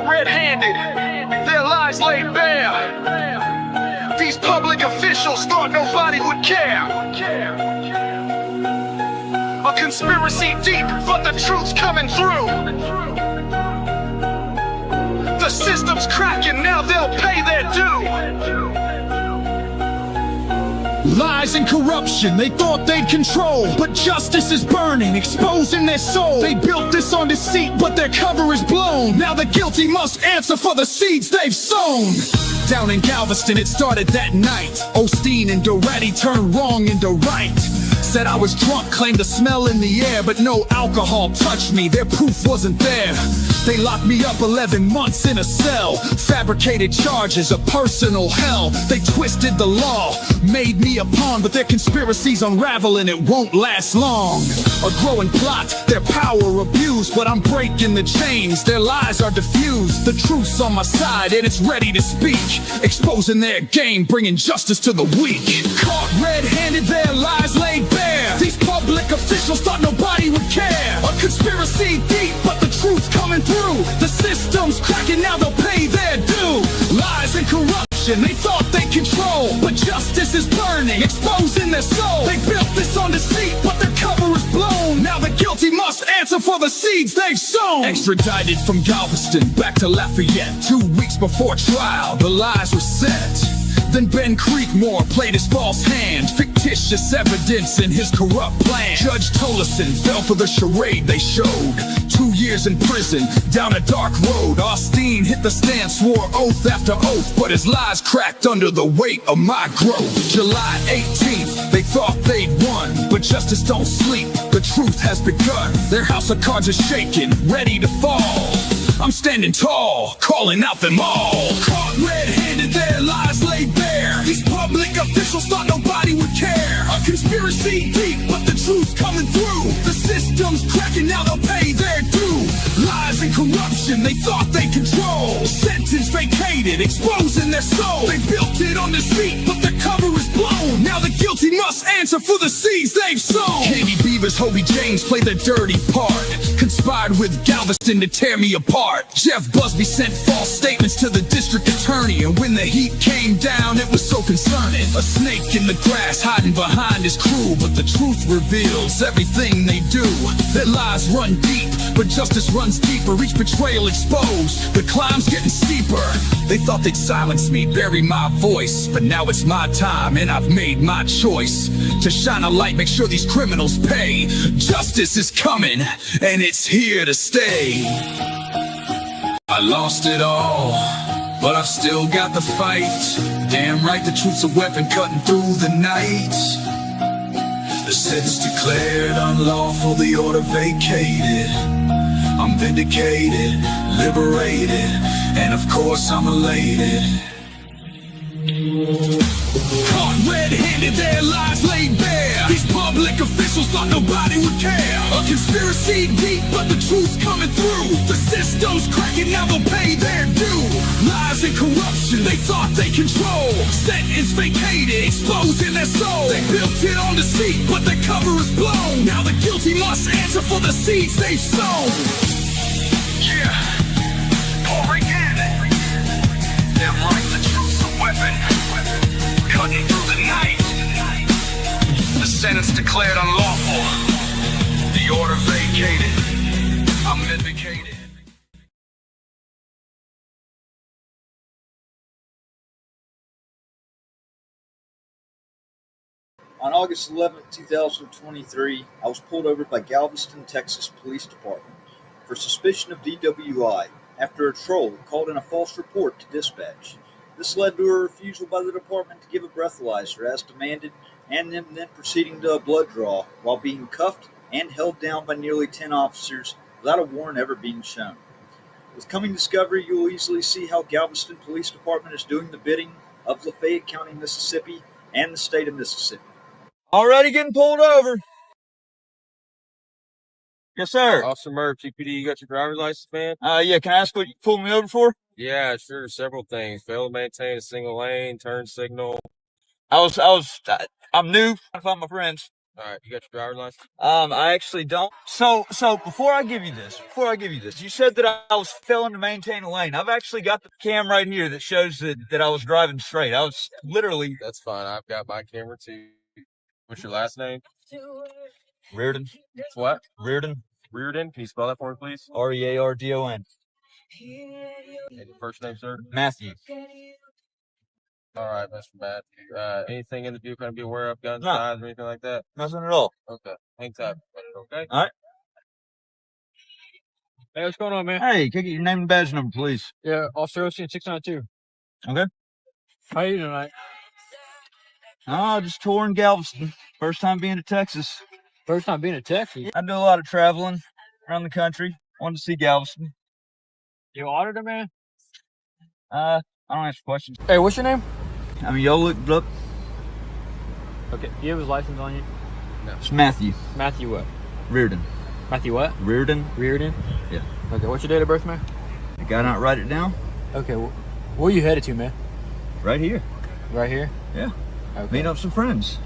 Caught red-handed, their lies laid bare. These public officials thought nobody would care. A conspiracy deep, but the truth's coming through. The system's cracking, now they'll pay their due. Lies and corruption, they thought they'd control, but justice is burning, exposing their soul. They built this on deceit, but their cover is blown. Now the guilty must answer for the seeds they've sown. Down in Galveston, it started that night. Osteen and Durante turned wrong into right. Said I was drunk, claimed the smell in the air, but no alcohol touched me, their proof wasn't there. They locked me up 11 months in a cell. Fabricated charges, a personal hell. They twisted the law, made me a pawn, but their conspiracy's unraveling, it won't last long. A growing plot, their power abused, but I'm breaking the chains, their lies are diffused. The truth's on my side and it's ready to speak, exposing their game, bringing justice to the weak. Caught red-handed, their lies laid bare. These public officials thought nobody would care. A conspiracy deep, but the truth's coming through. The system's cracking, now they'll pay their due. Lies and corruption, they thought they control, but justice is burning, exposing their soul. They built this on deceit, but their cover is blown. Now the guilty must answer for the seeds they've sown. Extradited from Galveston back to Lafayette, 2 weeks before trial, the lies were set. Then Ben Creekmore played his false hand, fictitious evidence in his corrupt plan. Judge Tolleson fell for the charade they showed. 2 years in prison, down a dark road. Osteen hit the stand, swore oath after oath, but his lies cracked under the weight of my growth. July 18th, they thought they'd won, but justice don't sleep, the truth has begun. Their house of cards is shaking, ready to fall. I'm standing tall, calling out them all. Caught red-handed, their lies laid bare. These public officials thought nobody would care. A conspiracy deep, but the truth's coming through. The system's cracking, now they'll pay their due. Lies and corruption, they thought they control. Sentence vacated, exposing their soul. They built it on deceit, but the cover is blown. Now the guilty must answer for the seeds they've sown. Candy Beavers, Hobie James played the dirty part, conspired with Galveston to tear me apart. Jeff Busby sent false statements to the district attorney, and when the heat came down, it was so concerning. A snake in the grass hiding behind his crew, but the truth reveals everything they do. Their lies run deep, but justice runs deeper. Each betrayal exposed, the climb's getting steeper. They thought they'd silence me, bury my voice, but now it's my time and I've made my choice to shine a light, make sure these criminals pay. Justice is coming and it's here to stay. I lost it all, but I've still got the fight. Damn right, the truth's a weapon cutting through the night. The sentence declared unlawful, the order vacated. I'm vindicated, liberated, and of course I'm elated. Caught red-handed, their lies laid bare. These public officials thought nobody would care. A conspiracy deep, but the truth's coming through. The system's cracking, now they'll pay their due. Lies and corruption, they thought they control. Sentence vacated, exposing their soul. They built it on deceit, but the cover is blown. Now the guilty must answer for the seeds they've sown. Yeah, pour again. Damn right, the truth's a weapon, cutting through the night. The sentence declared unlawful, the order vacated. I'm vindicated. On August 11, 2023, I was pulled over by Galveston, Texas Police Department for suspicion of DWI after a troll called in a false report to dispatch. This led to a refusal by the department to give a breathalyzer as demanded, and them then proceeding to a blood draw while being cuffed and held down by nearly 10 officers without a warrant ever being shown. With coming discovery, you will easily see how Galveston Police Department is doing the bidding of Lafayette County, Mississippi, and the state of Mississippi. Already getting pulled over. Yes, sir. Officer Murph, TPD, you got your driver's license, man? Yeah, can I ask what you pulled me over for? Yeah, sure. Several things. Fail to maintain a single lane, turn signal. I'm new. I found my friends. All right, you got your driver's license? I actually don't. So before I give you this, you said that I was failing to maintain a lane. I've actually got the cam right here that shows that I was driving straight. I was literally. That's fine. I've got my camera too. What's your last name? Reardon. What? Reardon. Reardon. Can you spell that for me, please? Reardon. And your first name, sir? Matthew. All right, Mr. Matthew. Anything in the vehicle to be aware of? Guns, No. knives, or anything like that? Nothing at all. Okay. Hang tight. Okay. All right. Hey, what's going on, man? Hey, can I get your name and badge number, please? Yeah, Officer Osteen 692. Okay. How are you tonight? Oh, just touring Galveston. First time being to Texas. First time being in Texas. I do a lot of traveling around the country. Wanted to see Galveston. You auditor, man? I don't answer questions. Hey, what's your name? I mean, y'all look. Okay, you have his license on you? It's Matthew. Matthew what? Reardon. Matthew what? Reardon. Reardon? Yeah. Okay, what's your date of birth, man? The guy not write it down? Okay, where you headed to, man? Right here. Right here? Yeah. Okay. Meeting up some friends.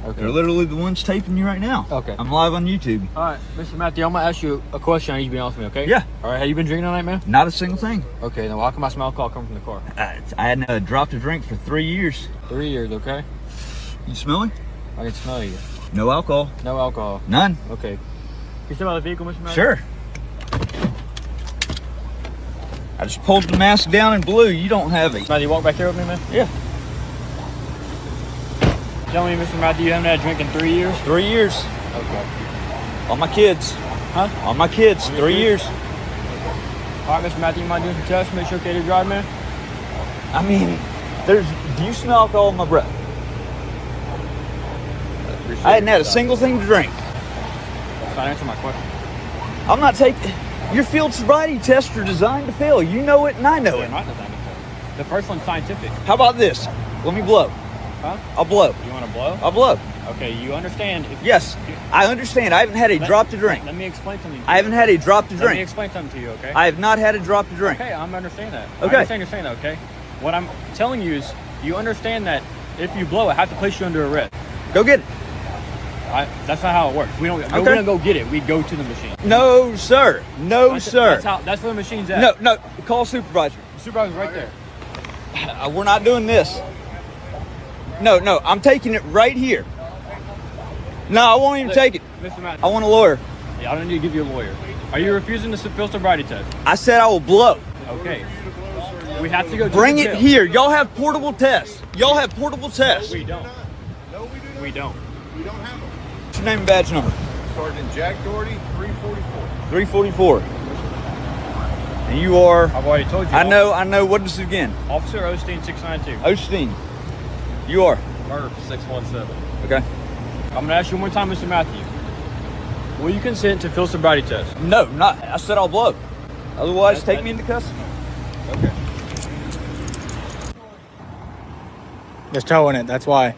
Okay. They're literally the ones taping you right now. Okay. I'm live on YouTube. All right, Mr. Matthew, I'm going to ask you a question. I need you to be honest with me, okay? Yeah. All right, have you been drinking tonight, man? Not a single thing. Okay, then how come I smell alcohol coming from the car? I hadn't dropped a drink for 3 years. 3 years, okay? You smell me? I can smell you. No alcohol. No alcohol. None. Okay. You still have the vehicle, Mr. Matthew? Sure. I just pulled the mask down in blue. You don't have it. Matthew, walk back here with me, man. Yeah. Tell me, Mr. Matthew, you haven't had a drink in 3 years? 3 years. Okay. On my kids. Huh? On my kids. On your 3 kids? years. All right, Mr. Matthew, you mind doing some tests? Make sure you're okay to drive, man? I mean, do you smell alcohol in my breath? I hadn't had a single thing to drink. That's not answer my question. I'm not taking. Your field sobriety tests are designed to fail. You know it and I know They're it. not designed to fail. The first one's scientific. How about this? Let me blow. Huh? I'll blow. You want to blow? I'll blow. Okay, you understand. Yes, I understand. I haven't had a drop to drink. Let me explain something to you. I haven't had a drop to Let me drink. explain something to you, okay? I have not had a drop to drink. Okay, I'm understanding that. Okay. I understand you're saying that, okay? What I'm telling you is, you understand that if you blow, I have to place you under arrest. Go get it. That's not how it works. We don't go get it. We go to the machine. No, sir. No, sir. That's where the machine's at. No. Call supervisor. The supervisor's right there. We're not doing this. No. I'm taking it right here. No, I won't even take it. Mr. Matt, I want a lawyer. I don't need to give you a lawyer. Are you refusing to fill sobriety test? I said I will blow. Okay. We have to go to Bring the it jail. here. Y'all have portable tests. Y'all have portable tests. We don't. We don't. What's your name and badge number? Sergeant Jack Doherty, 344. 344. And you are. I've already told you. I know. What is it again? Officer Osteen 692. Osteen. You are. Murph 617. Okay. I'm gonna ask you one more time, Mr. Matthew. Will you consent to fill sobriety test? No, not. I said I'll blow. Otherwise, take me into custody. Okay. Just towing it. That's why.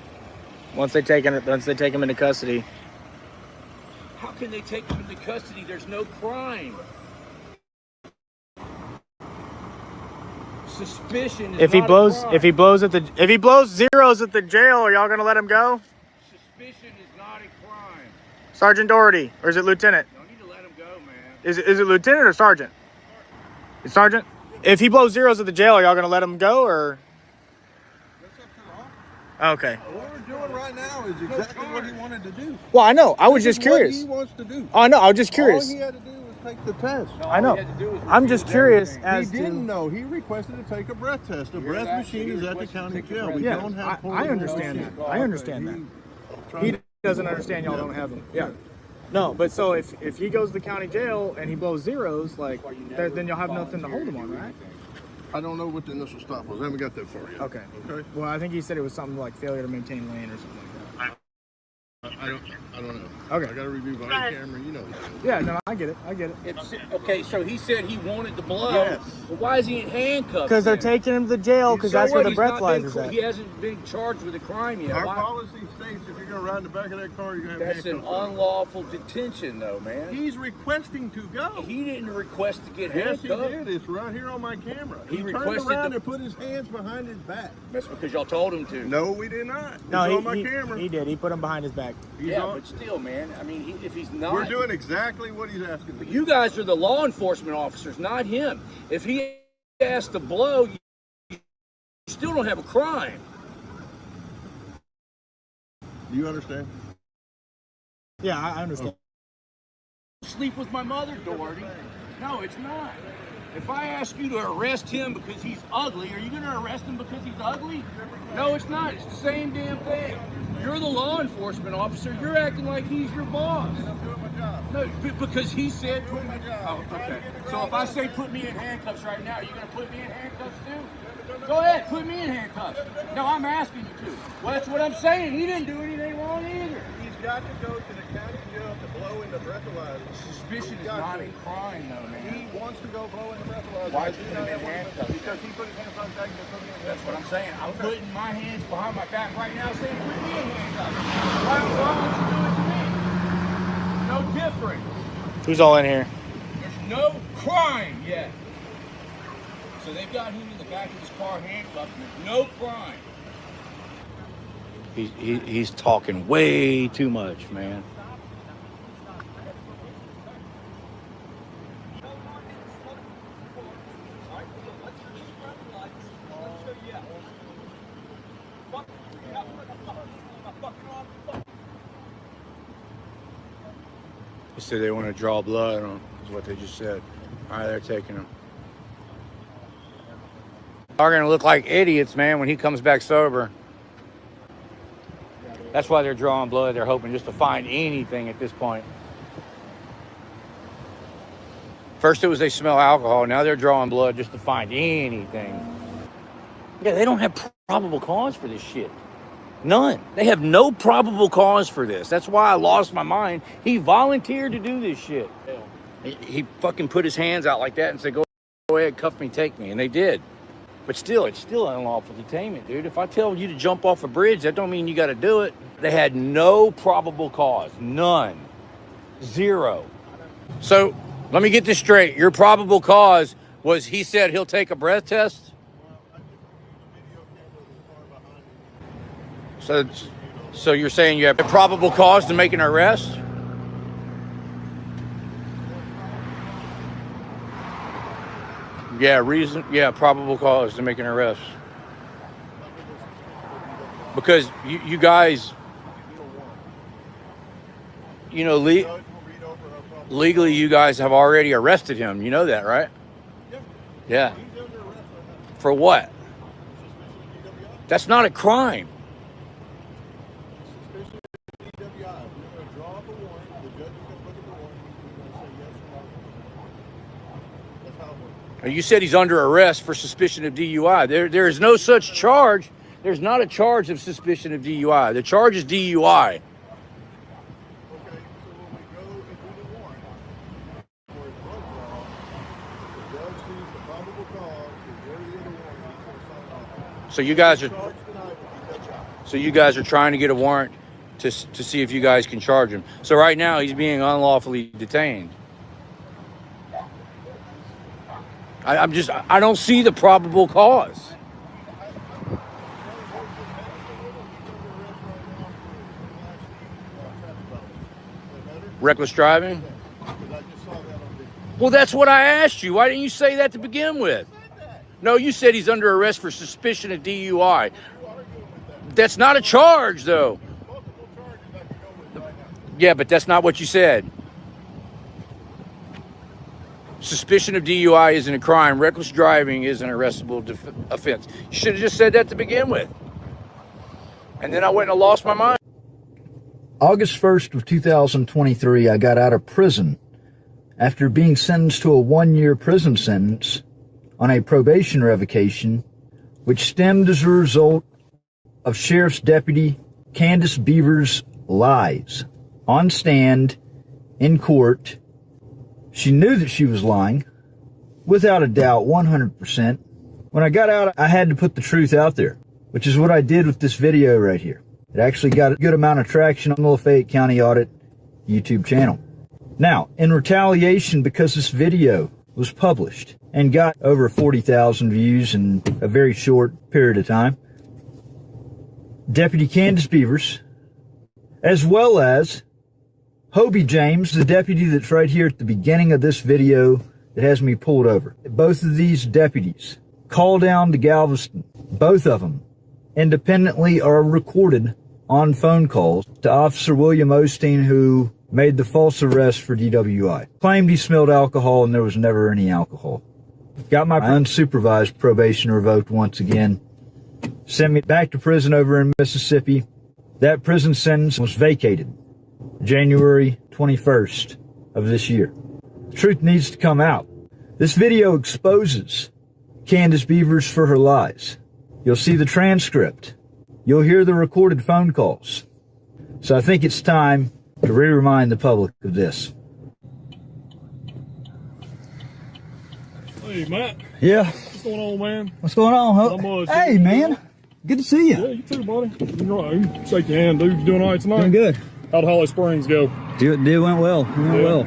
Once they take him into custody. How can they take him into custody? There's no crime. Suspicion is If he not a blows crime. if he blows zeros at the jail, are y'all gonna let him go? Suspicion is not a crime. Sergeant Doherty, or is it Lieutenant? You don't need to let him go, man. Is it Lieutenant or Sergeant? It's Sergeant. If he blows zeros at the jail, are y'all gonna let him go or? Okay. What we're doing right now is exactly what he wanted to do. Well, I know. I was This just is what curious. he wants to do. Oh, I know. I was just curious. All he had to do was take the test. I know. I'm just curious He as didn't to. know. He requested to take a breath test. A breath machine is at the county jail. We Yeah, don't have I portable understand that. machines. I understand that. He doesn't understand y'all don't have them. Yeah. No, but so if he goes to the county jail and he blows zeros, like then you'll have nothing to hold him on, right? I don't know what the initial stop was. I haven't got that far yet. Okay. Okay. Well, I think he said it was something like failure to maintain lane or something like that. I don't know. Okay. I got to review body camera. You know. Yeah, no, I get it. Okay, so he said he wanted to blow. Yes. But why is he in handcuffs? Because they're then? taking him to jail because So that's where what? the He's not breathalyzer's been- at. He hasn't been charged with a crime yet. Our Why? policy states if you're going to ride in the back of that car, you're going to have That's an handcuffs on. unlawful detention, though, man. He's requesting to go. He didn't request to get Yes, he handcuffed. did. It's right here on my camera. He He turned requested around to- and put his hands behind his back. That's because y'all told him to. No, we did not. No, it's on my camera. he did. He put him behind his back. Yeah, on- but still, man. I mean, if he's not, We're doing exactly what he's asking. But you guys are the law enforcement officers, not him. If he has to blow, you still don't have a crime. Do you understand? Yeah, I understand. Sleep with my mother, Doherty. No, it's not. If I ask you to arrest him because he's ugly, are you going to arrest him because he's ugly? No, it's not. It's the same damn thing. You're the law enforcement officer. You're acting like he's your boss. I'm doing my job. No, because he said put me. Oh, okay. So if I say put me in handcuffs right now, are you going to put me in handcuffs too? Go ahead, put me in handcuffs. No, I'm asking you to. Well, that's what I'm saying. He didn't do anything wrong either. He's got to go to the county jail to blow in the breathalyzer. Suspicion is not a crime, though, man. He wants to go blow in the breathalyzer. Why did you put him in handcuffs? Because he put his hands on Jack and put me in That's what I'm saying. I'm putting my hands behind my back right now saying put me in handcuffs. Why won't you do it to me? No different. Who's all in here? There's no crime yet. So they've got him in the back of his car handcuffed and there's no crime. He's talking way too much, man. They said they want to draw blood on him, is what they just said. All right, they're taking him. Are going to look like idiots, man, when he comes back sober. That's why they're drawing blood. They're hoping just to find anything at this point. First it was they smell alcohol. Now they're drawing blood just to find anything. Yeah, they don't have probable cause for this shit. None. They have no probable cause for this. That's why I lost my mind. He volunteered to do this shit. He fucking put his hands out like that and said, go ahead, cuff me, take me. And they did. But still, it's still unlawful detainment, dude. If I tell you to jump off a bridge, that don't mean you got to do it. They had no probable cause. None. Zero. So let me get this straight. Your probable cause was he said he'll take a breath test? So you're saying you have a probable cause to make an arrest? Yeah, reason. Yeah, probable cause to make an arrest. Because you guys, you know, legally you guys have already arrested him. You know that, right? Yeah. For what? That's not a crime. You said he's under arrest for suspicion of DUI. There is no such charge. There's not a charge of suspicion of DUI. The charge is DUI. Okay, so when we go and do the warrant for a drug law, the judge sees the probable cause is worthy of the warrant, he's going to sign off. So you guys are. Charge tonight would be that charge. So you guys are trying to get a warrant to see if you guys can charge him. So right now he's being unlawfully detained. I don't see the probable cause. Reckless driving? Well, that's what I asked you. Why didn't you say that to begin with? No, you said he's under arrest for suspicion of DUI. That's not a charge, though. Yeah, but that's not what you said. Suspicion of DUI isn't a crime. Reckless driving is an arrestable offense. You should have just said that to begin with. And then I went and lost my mind. August 1st of 2023, I got out of prison after being sentenced to a 1-year prison sentence on a probation revocation, which stemmed as a result of Sheriff's Deputy Candace Beaver's lies on stand in court. She knew that she was lying, without a doubt, 100%. When I got out, I had to put the truth out there, which is what I did with this video right here. It actually got a good amount of traction on the Lafayette County Audit YouTube channel. Now, in retaliation, because this video was published and got over 40,000 views in a very short period of time, Deputy Candace Beavers as well as Hobie James, the deputy that's right here at the beginning of this video that has me pulled over. Both of these deputies call down to Galveston. Both of them independently are recorded on phone calls to Officer William Osteen, who made the false arrest for DWI. Claimed he smelled alcohol and there was never any alcohol. Got my unsupervised probation revoked once again. Sent me back to prison over in Mississippi. That prison sentence was vacated January 21st of this year. The truth needs to come out. This video exposes Candace Beavers for her lies. You'll see the transcript. You'll hear the recorded phone calls. So I think it's time to remind the public of this. Hey, Matt. Yeah. What's going on, man? What's going on, Hope? Not much. Hey, man. Good to see you. Yeah, you too, buddy. You're right. Shake your hand, dude. You doing all right tonight? Doing good. How'd Holly Springs go? It went well. It went well.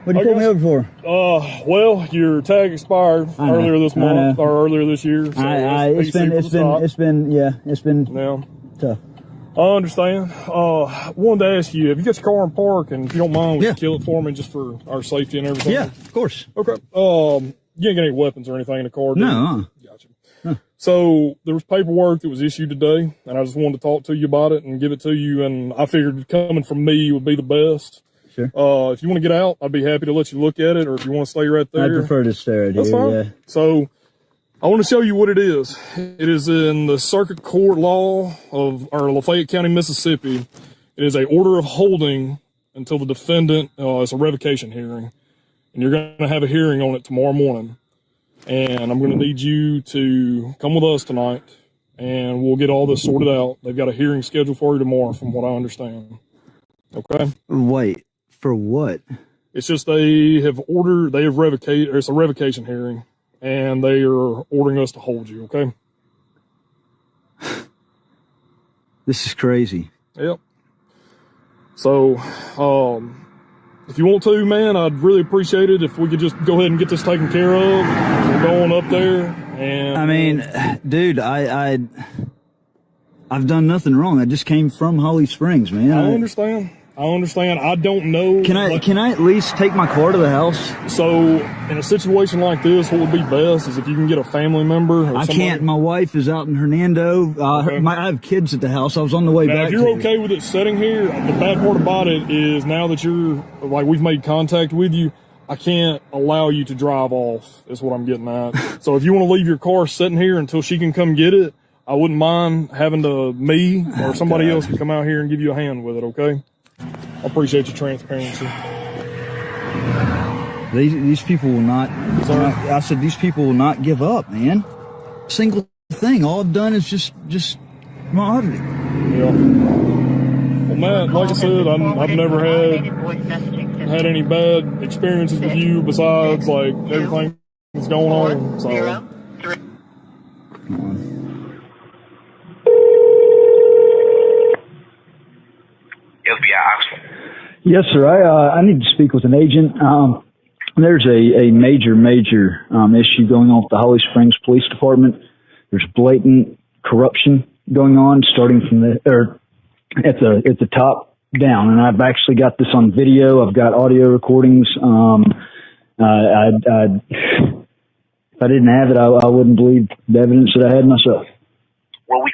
What did you pull me over for? Well, your tag expired earlier this month or earlier this year. So it's been tough. I understand. Wanted to ask you, have you got your car in park, and if you don't mind, would you kill it for me just for our safety and everything? Yeah, of course. Okay. You ain't got any weapons or anything in the car, do you? No. Gotcha. So there was paperwork that was issued today, and I just wanted to talk to you about it and give it to you. And I figured coming from me would be the best. Sure. If you want to get out, I'd be happy to let you look at it, or if you want to stay right there. I prefer to stay right That's here. fine. Yeah. So I want to show you what it is. It is in the Circuit Court Law of Lafayette County, Mississippi. It is a order of holding until the defendant. It's a revocation hearing, and you're going to have a hearing on it tomorrow morning. And I'm going to need you to come with us tonight, and we'll get all this sorted out. They've got a hearing scheduled for you tomorrow, from what I understand. Okay. Wait, for what? It's just it's a revocation hearing, and they are ordering us to hold you, okay? This is crazy. Yep. So, if you want to, man, I'd really appreciate it if we could just go ahead and get this taken care of. We're going up there, and I mean, dude, I've done nothing wrong. I just came from Holly Springs, man. I understand. I don't know. Can I at least take my car to the house? So, in a situation like this, what would be best is if you can get a family member. Or I can't. My wife is out in Hernando. I have kids at the house. I was on the way now, back. If you're okay with it sitting here, the bad part about it is now that we've made contact with you, I can't allow you to drive off, is what I'm getting at. So if you want to leave your car sitting here until she can come get it, I wouldn't mind having me or somebody else to come out here and give you a hand with it, okay? I appreciate your transparency. These people will not. I said these people will not give up, man. Single thing. All I've done is just moderate. Yeah. Well, Matt, like I said, I've never had any bad experiences with you besides like everything that's going on. So. Come on. FBI Oxford. Yes, sir. I need to speak with an agent. There's a major issue going on with the Holly Springs Police Department. There's blatant corruption going on, starting from at the top down. And I've actually got this on video. I've got audio recordings. If I didn't have it, I wouldn't believe the evidence that I had myself. Well, we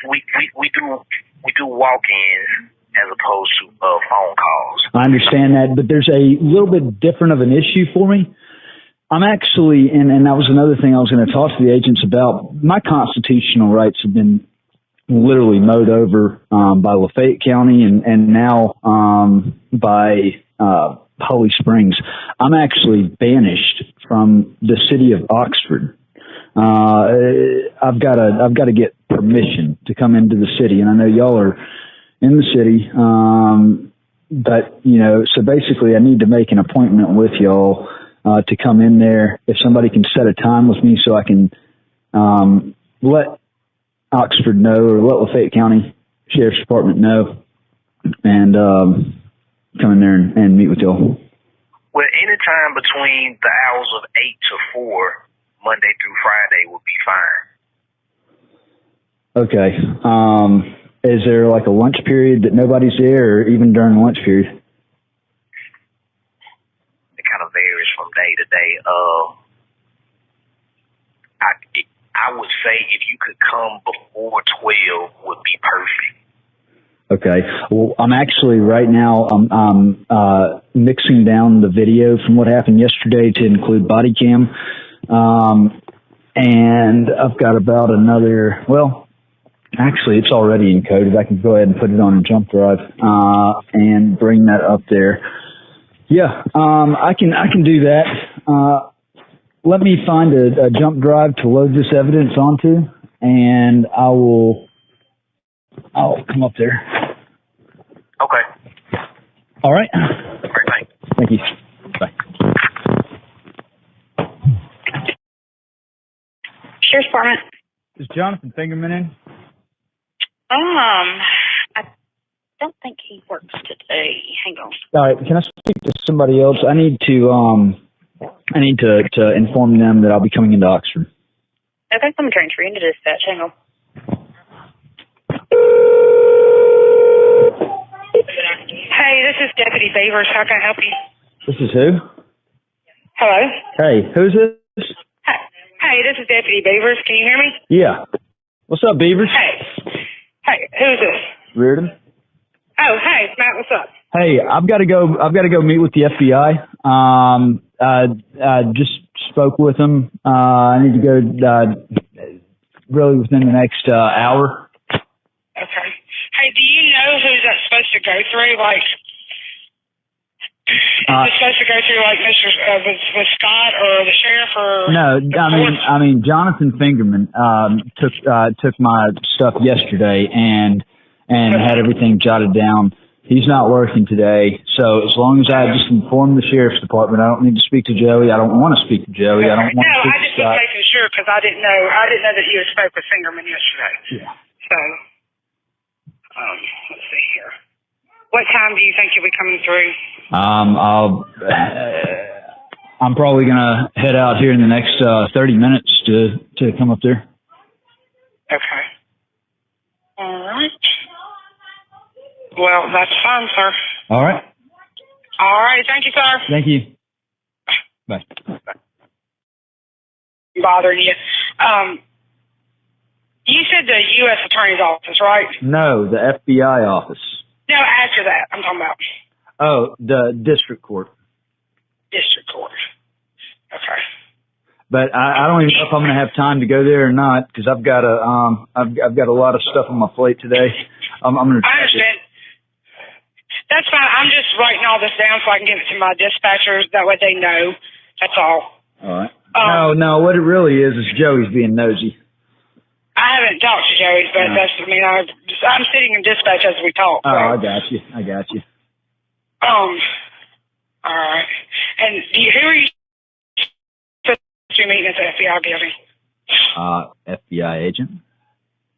do walk-ins as opposed to phone calls. I understand that, but there's a little bit different of an issue for me. I'm actually, and that was another thing I was going to talk to the agents about. My constitutional rights have been literally mowed over by Lafayette County and now by Holly Springs. I'm actually banished from the city of Oxford. I've got to get permission to come into the city, and I know y'all are in the city. But so basically I need to make an appointment with y'all to come in there. If somebody can set a time with me so I can let Oxford know, or let Lafayette County Sheriff's Department know, and come in there and meet with y'all. Well, anytime between the hours of 8 to 4, Monday through Friday would be fine. Okay. is there like a lunch period that nobody's there, or even during the lunch period? It kind of varies from day to day. I would say if you could come before 12 would be perfect. Okay. Well, I'm actually right now, I'm mixing down the video from what happened yesterday to include body cam. And I've got about another, well, actually it's already encoded. I can go ahead and put it on a jump drive, and bring that up there. Yeah. I can do that. Let me find a jump drive to load this evidence onto, and I'll come up there. Okay. All right. Great, thanks. Thank you. Bye. Sheriff's Department. Is Jonathan Fingerman in? I don't think he works today. Hang on. All right. Can I speak to somebody else? I need to inform them that I'll be coming into Oxford. Okay, I'm transferring you into dispatch. Hang on. Hey, this is Deputy Beavers. How can I help you? This is who? Hello? Hey, who's this? Hey, this is Deputy Beavers. Can you hear me? Yeah. What's up, Beavers? Hey, who's this? Reardon. Oh, hey, Matt, what's up? Hey, I've got to go meet with the FBI. I just spoke with them. I need to go really within the next hour. Okay. Hey, do you know who that's supposed to go through? Like, is it supposed to go through like Mr. With Scott or the sheriff or? No, I mean Jonathan Fingerman took my stuff yesterday and had everything jotted down. He's not working today, so as long as I just inform the sheriff's department, I don't need to speak to Joey. I don't want to speak to Joey. I don't want to speak to Scott. No, I just was making sure because I didn't know that you had spoke with Fingerman yesterday. Yeah. So, let's see here. What time do you think you'll be coming through? I'm probably gonna head out here in the next 30 minutes to come up there. Okay. All right. Well, that's fine, sir. All right. All right. Thank you, sir. Thank you. Bye. Bothering you. You said the U.S. Attorney's Office, right? No, the FBI office. No, after that, I'm talking about. Oh, the district court. District court. Okay. But I don't even know if I'm going to have time to go there or not because I've got a lot of stuff on my plate today. I'm going to. I understand. That's fine. I'm just writing all this down so I can give it to my dispatchers. That way they know. That's all. All right. No. What it really is Joey's being nosy. I haven't talked to Joey, but I'm sitting in dispatch as we talk. So. Oh, I got you. All right. And who are you meeting at the FBI building? FBI agent.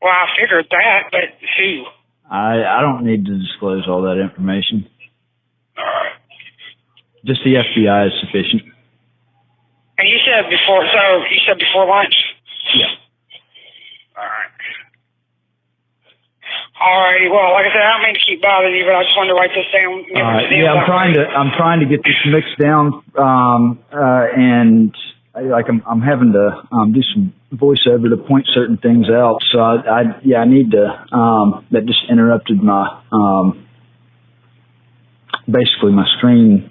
Well, I figured that, but who? I don't need to disclose all that information. All right. Just the FBI is sufficient. And you said before lunch? Yeah. All righty. Well, like I said, I don't mean to keep bothering you, but I just wanted to write this down. Yeah, I'm trying to get this mixed down, and I'm having to do some voiceover to point certain things out. So I need to. That just interrupted my basically my screen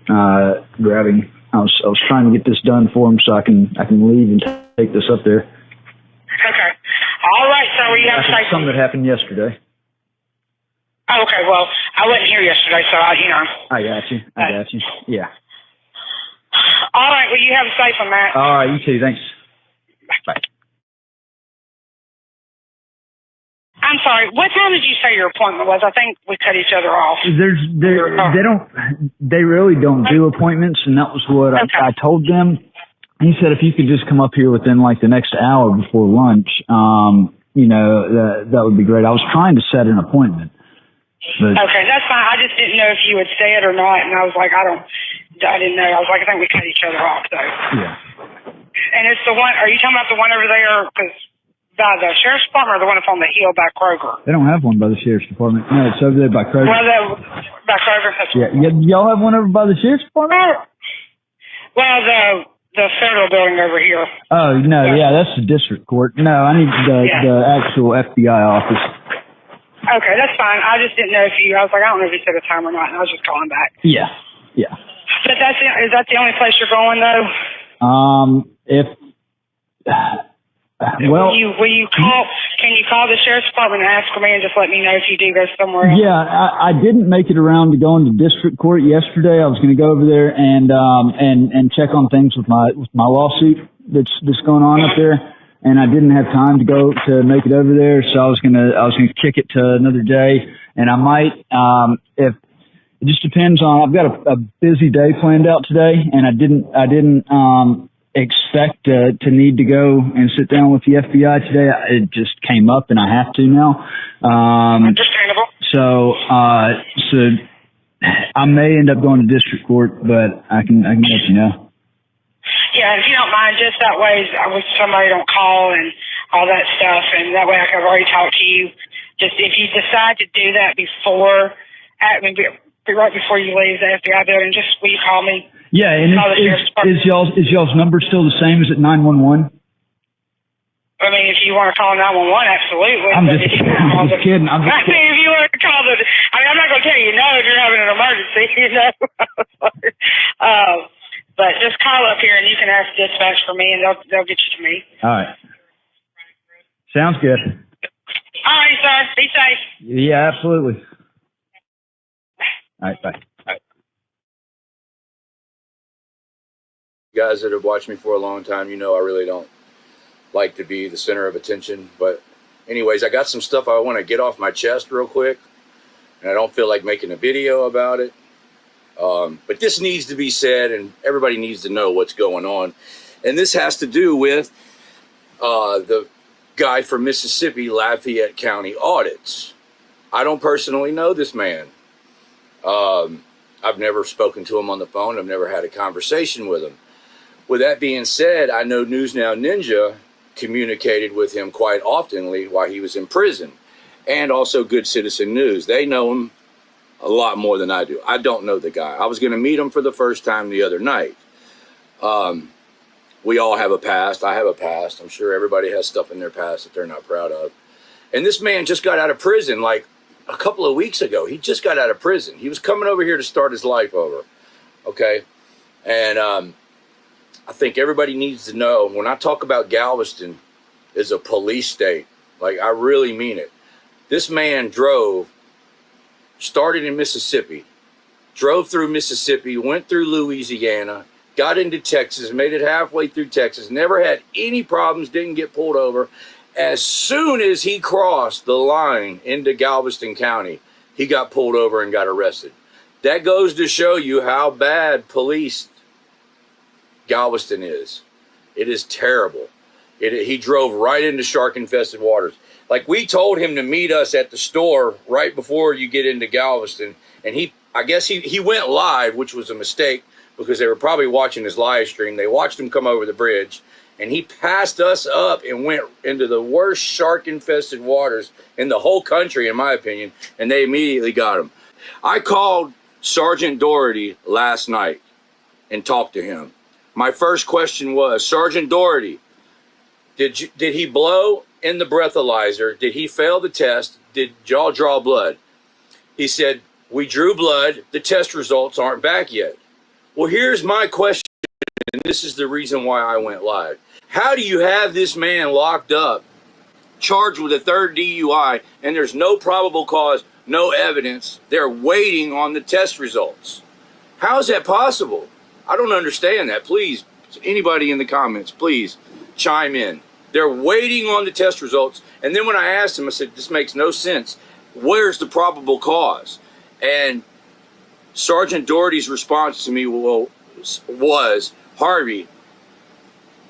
grabbing. I was trying to get this done for him so I can leave and take this up there. Okay. All right. So you have That's something that happened yesterday. Oh, okay. Well, I wasn't here yesterday, so I got you. Yeah. All right. Well, you have a safe one, Matt. All right. You too. Thanks. Bye. I'm sorry. What time did you say your appointment was? I think we cut each other off. They really don't do appointments, and that was what I told them. He said if you could just come up here within like the next hour before lunch, that would be great. I was trying to set an appointment. But, okay, that's fine. I just didn't know if you would say it or not, and I was like, I didn't know. I was like, I think we cut each other off, though. Yeah. And it's the one. Are you talking about the one over there? Because by the sheriff's department or the one up on the hill by Kroger? They don't have one by the sheriff's department. No, it's over there by Kroger. Well, by Kroger. Yeah, y'all have one over by the sheriff's department? Well, the federal building over here. Oh no, yeah, that's the district court. No, I need the actual FBI office. Okay, that's fine. I just didn't know if I was like, I don't know if you set a time or not, and I was just calling back. Yeah. But is that the only place you're going though? Well, will you call? Can you call the sheriff's department and ask me and just let me know if you do go somewhere else? Yeah, I didn't make it around to go into district court yesterday. I was going to go over there and check on things with my lawsuit that's going on up there, and I didn't have time to make it over there. So I was gonna kick it to another day, and I might if it just depends on. I've got a busy day planned out today, and I didn't expect to need to go and sit down with the FBI today. It just came up, and I have to now. Understandable. So I may end up going to district court, but I can let you know. Yeah, if you don't mind, just that way, somebody don't call and all that stuff, and that way I can already talk to you. Just if you decide to do that right before you leave the FBI building, just will you call me? Yeah, and is y'all's number still the same as at 911? I mean, if you want to call 911, absolutely. I'm just kidding. If you want to call I'm not going to tell you no if you're having an emergency, you know. But just call up here and you can ask dispatch for me, and they'll get you to me. All right. Sounds good. All right, sir. Be safe. Yeah, absolutely. All right, bye. You guys that have watched me for a long time, you know I really don't like to be the center of attention. But anyways, I got some stuff I want to get off my chest real quick, and I don't feel like making a video about it. But this needs to be said, and everybody needs to know what's going on. And this has to do with the guy from Mississippi, Lafayette County Audits. I don't personally know this man. I've never spoken to him on the phone. I've never had a conversation with him. With that being said, I know News Now Ninja communicated with him quite oftenly while he was in prison, and also Good Citizen News. They know him a lot more than I do. I don't know the guy. I was going to meet him for the first time the other night. We all have a past. I have a past. I'm sure everybody has stuff in their past that they're not proud of. And this man just got out of prison like a couple of weeks ago. He just got out of prison. He was coming over here to start his life over. Okay. And I think everybody needs to know, when I talk about Galveston as a police state, like I really mean it. This man started in Mississippi, drove through Mississippi, went through Louisiana, got into Texas, made it halfway through Texas, never had any problems, didn't get pulled over. As soon as he crossed the line into Galveston County, he got pulled over and got arrested. That goes to show you how bad police Galveston is. It is terrible. He drove right into shark-infested waters. Like, we told him to meet us at the store right before you get into Galveston, and I guess he went live, which was a mistake because they were probably watching his live stream. They watched him come over the bridge, and he passed us up and went into the worst shark-infested waters in the whole country, in my opinion, and they immediately got him. I called Sergeant Doherty last night and talked to him. My first question was, Sergeant Doherty, did he blow in the breathalyzer? Did he fail the test? Did y'all draw blood? He said, we drew blood. The test results aren't back yet. Well, here's my question, and this is the reason why I went live. How do you have this man locked up, charged with a third DUI, and there's no probable cause, no evidence? They're waiting on the test results. How is that possible? I don't understand that. Please, anybody in the comments, please chime in. They're waiting on the test results. And then when I asked him, I said, this makes no sense. Where's the probable cause? And Sergeant Doherty's response to me was, Harvey,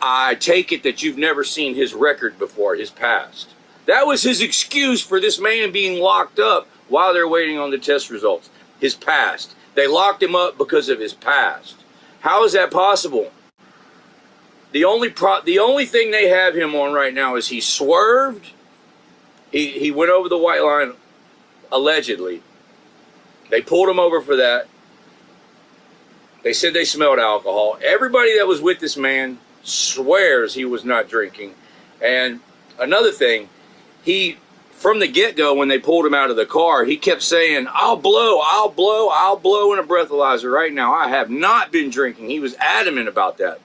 I take it that you've never seen his record before, his past. That was his excuse for this man being locked up while they're waiting on the test results. His past. They locked him up because of his past. How is that possible? The only thing they have him on right now is he swerved. He went over the white line, allegedly. They pulled him over for that. They said they smelled alcohol. Everybody that was with this man swears he was not drinking. And another thing, from the get-go, when they pulled him out of the car, he kept saying, I'll blow in a breathalyzer right now. I have not been drinking. He was adamant about that.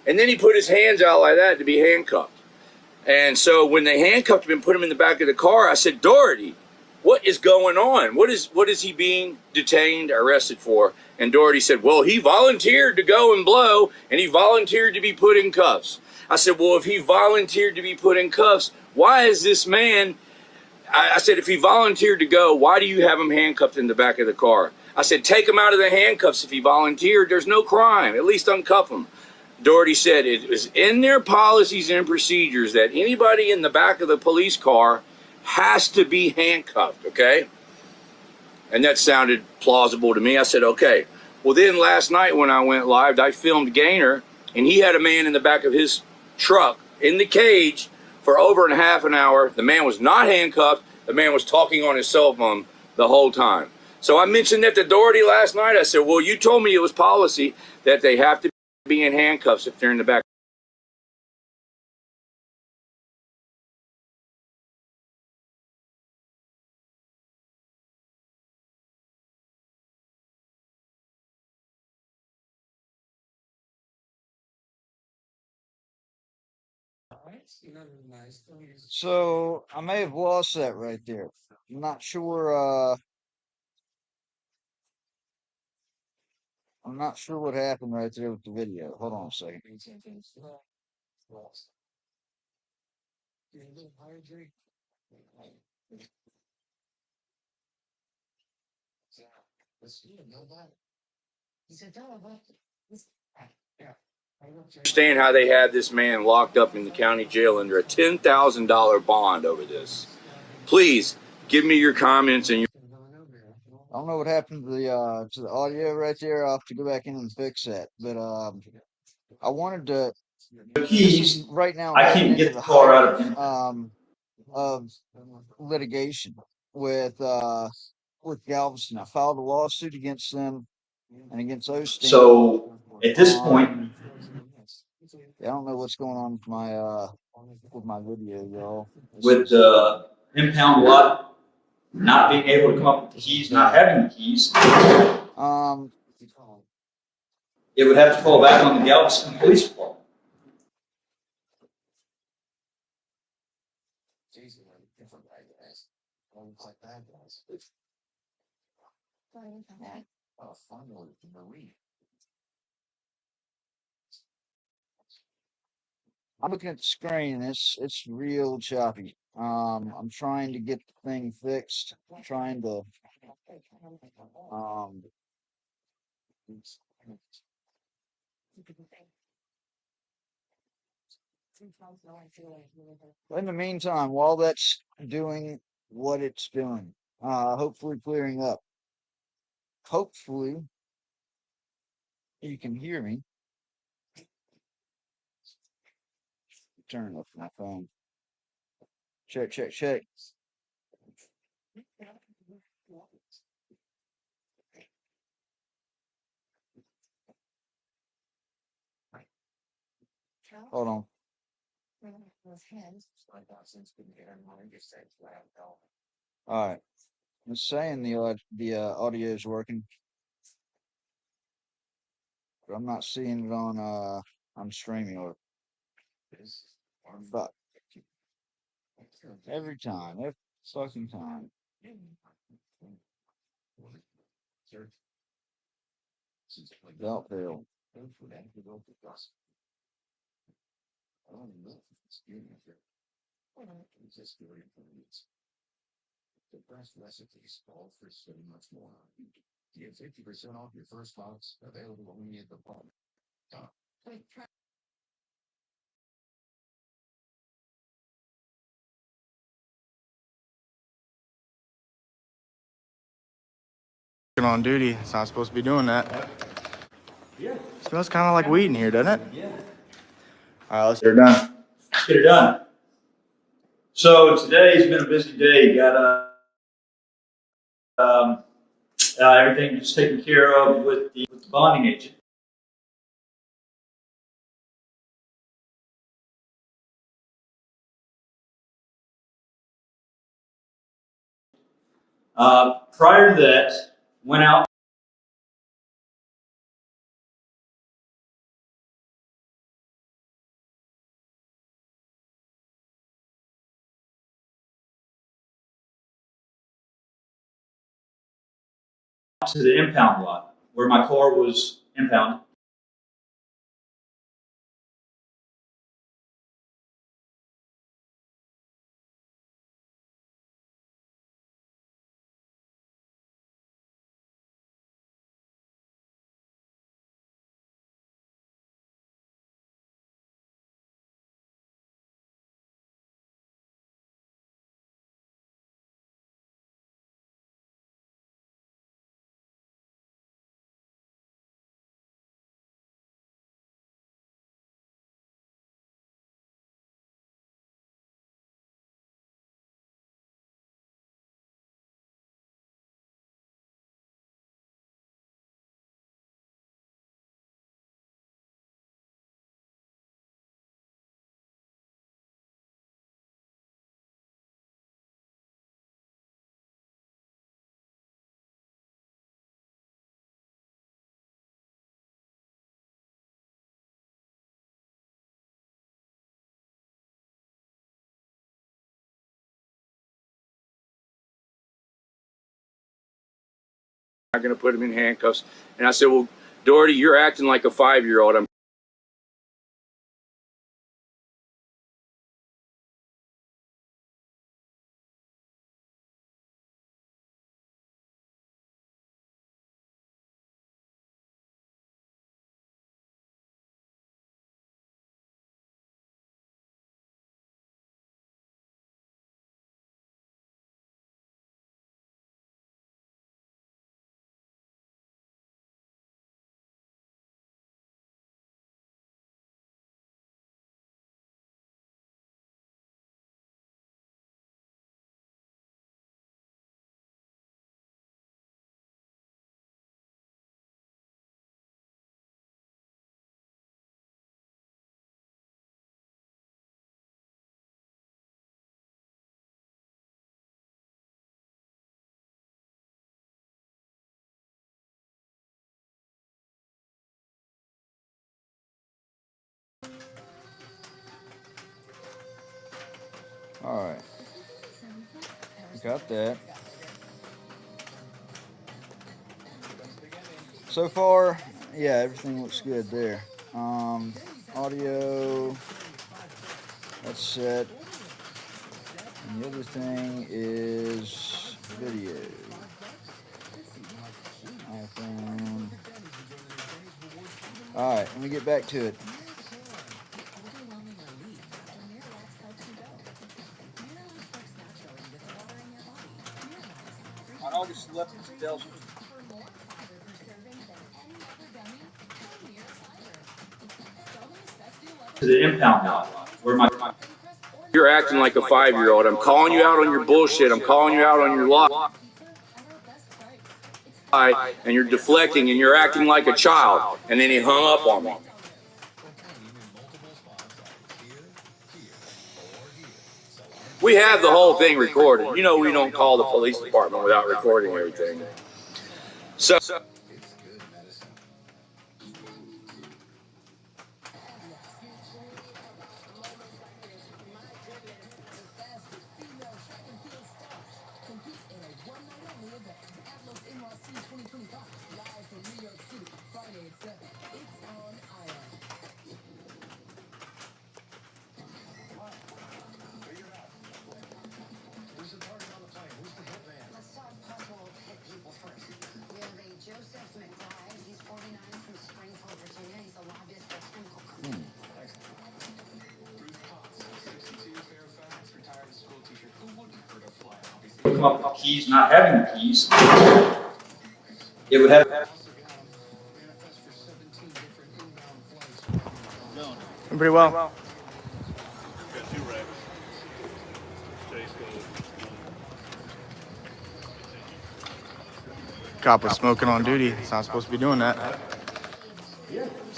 And then he put his hands out like that to be handcuffed. And so when they handcuffed him and put him in the back of the car, I said, Doherty, what is going on? What is he being detained, arrested for? And Doherty said, well, he volunteered to go and blow, and he volunteered to be put in cuffs. I said, well, if he volunteered to be put in cuffs, why is this man, I said, if he volunteered to go, why do you have him handcuffed in the back of the car? I said, take him out of the handcuffs if he volunteered. There's no crime. At least uncuff him. Doherty said it was in their policies and procedures that anybody in the back of the police car has to be handcuffed, okay? And that sounded plausible to me. I said, okay. Well, then last night when I went live, I filmed Gainer, and he had a man in the back of his truck in the cage for over half an hour. The man was not handcuffed. The man was talking on his cell phone the whole time. So I mentioned that to Doherty last night. I said, well, you told me it was policy that they have to be in handcuffs if they're in the back. So I may have lost that right there. I'm not sure. I'm not sure what happened right there with the video. Hold on a second. Understand how they had this man locked up in the county jail under a $10,000 bond over this. Please give me your comments and your. I don't know what happened to the audio right there. I'll have to go back in and fix that. But I wanted to. This is right now. I can't get the car out of litigation with Galveston. I filed a lawsuit against them and against Osteen. So at this point, I don't know what's going on with my video, y'all. with the impound lot not being able to come up with the keys, not having the keys, it would have to fall back on the Galveston Police Department. I'm looking at the screen. It's real choppy. I'm trying to get the thing fixed. I'm trying to in the meantime, while that's doing what it's doing, hopefully clearing up. Hopefully you can hear me. Turn off my phone. Check. Hold on. All right. It's saying the audio is working, but I'm not seeing it on StreamYard. But every fucking time. Don't fail. On duty. It's not supposed to be doing that. Yeah. Smells kind of like weed in here, doesn't it? Yeah. All right, let's Get her done. Let's get her done. So today's been a busy day. Got everything just taken care of with the bonding agent. Prior to that, went out to the impound lot where my car was impounded. I'm going to put him in handcuffs. And I said, well, Doherty, you're acting like a 5-year-old. I'm All right. Got that. So far, yeah, everything looks good there. Audio, that's set. And the other thing is video. iPhone. All right, let me get back to it. On August 11th, 2000. To the impound lot where my You're acting like a 5-year-old. I'm calling you out on your bullshit. I'm calling you out on your lie. And you're deflecting and you're acting like a child. And then he hung up on me. We have the whole thing recorded. You know we don't call the police department without recording everything. So come up with the keys, not having the keys, it would have. Pretty well. Cop was smoking on duty. It's not supposed to be doing that.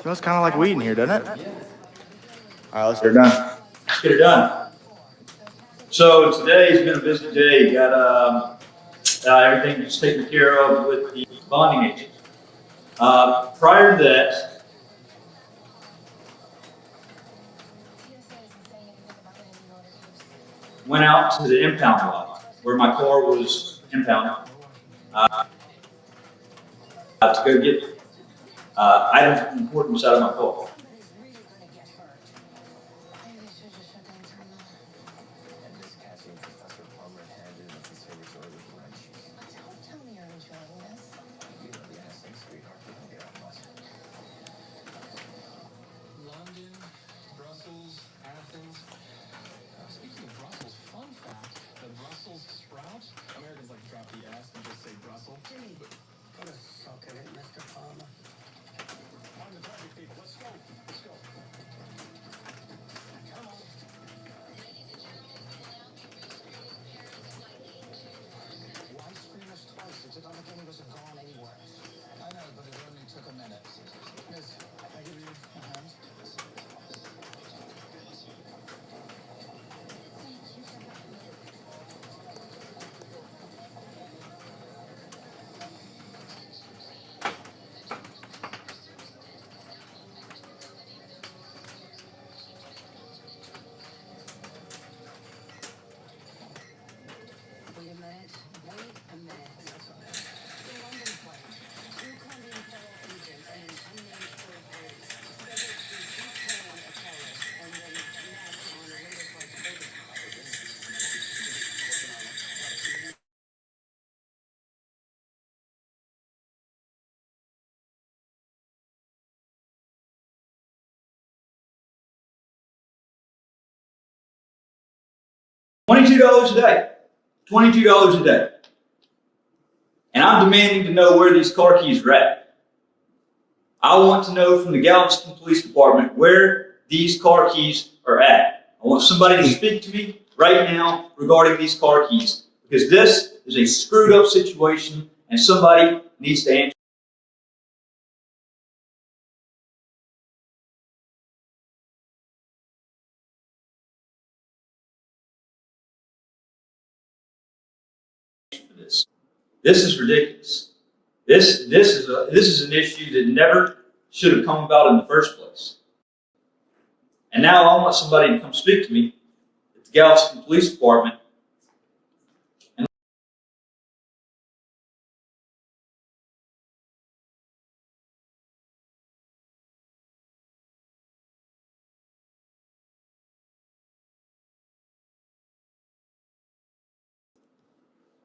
Smells kind of like weed in here, doesn't it? All right, let's get it done. Let's get it done. So today's been a busy day. Got everything just taken care of with the bonding agent. Prior to that, went out to the impound lot where my car was impounded to go get items of importance out of my car. $22 a day. $22 a day. And I'm demanding to know where these car keys are at. I want to know from the Galveston Police Department where these car keys are at. I want somebody to speak to me right now regarding these car keys, because this is a screwed up situation and somebody needs to answer. This is ridiculous. This is an issue that never should have come about in the first place. And now I want somebody to come speak to me at the Galveston Police Department. And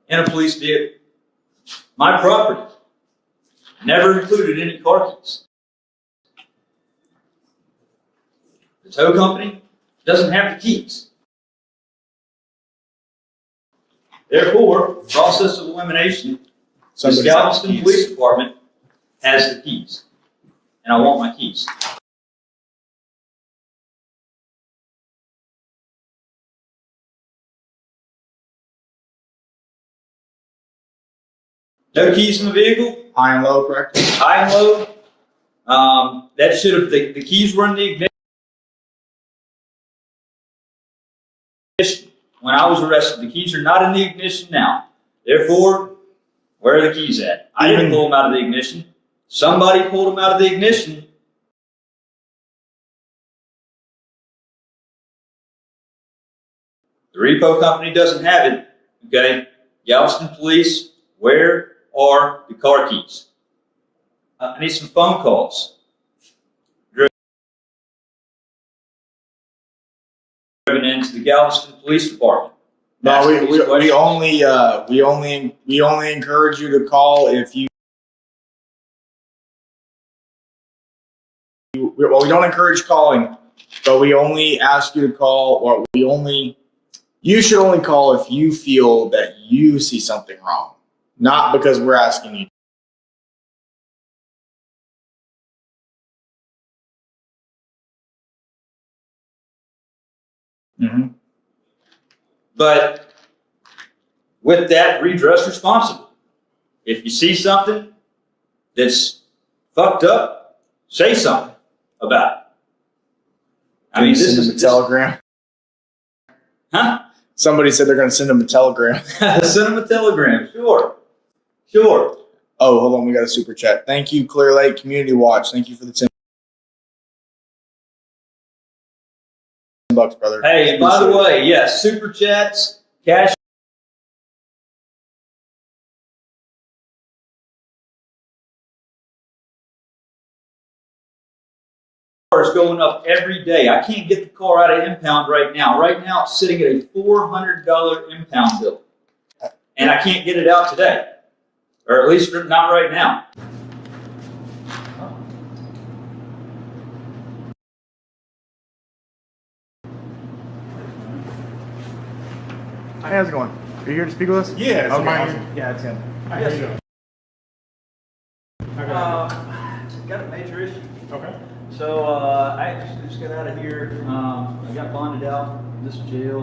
in a police vehicle. My property never included any car keys. The tow company doesn't have the keys. Therefore, process of elimination, the Galveston Police Department has the keys. And I want my keys. No keys in the vehicle. High and low, correct? High and low. That should have, the keys were in the ignition when I was arrested. The keys are not in the ignition now. Therefore, where are the keys at? I didn't pull them out of the ignition. Somebody pulled them out of the ignition. The repo company doesn't have it. Okay? Galveston Police, where are the car keys? I need some phone calls. Driven into the Galveston Police Department. No, we only encourage you to call if you. Well, we don't encourage calling, but we only ask you to call, or you should only call if you feel that you see something wrong. Not because we're asking you. Mm-hmm. But with that, redress responsible. If you see something that's fucked up, say something about it. I mean, this is a telegram. Huh? Somebody said they're going to send him a telegram. Send them a telegram. Sure. Sure. Oh, hold on. We got a super chat. Thank you, Clear Lake Community Watch. Thank you for the $10, brother. Hey, and by the way, yes, super chats, cash. Is going up every day. I can't get the car out of impound right now. Right now, it's sitting at a $400 impound bill, and I can't get it out today, or at least not right now. Hey, how's it going? Are you here to speak with us? Yeah, it's okay. mine. Awesome. Yeah, it's him. Hi, how you doing? Got a major issue. Okay. So I actually just got out of here. I got bonded out this jail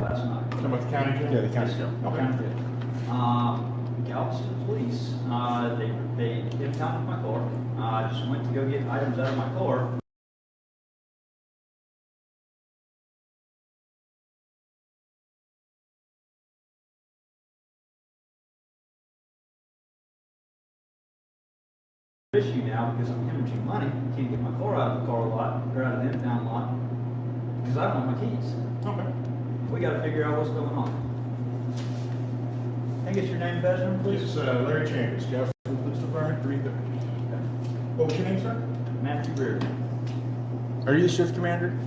last night. Talking about the county jail? Yeah, the county jail. Okay. Galveston Police. They impounded my car. I just went to go get items out of my car. Issue now because I'm hemorrhaging money. Can't get my car out of the car lot or out of the impound lot because I don't have my keys. Okay. We got to figure out what's going on. Can I get your name, Benjamin, please? This is Larry Chambers, Galveston Police Department, 330. What was your name, sir? Matthew Reardon. Are you the shift commander?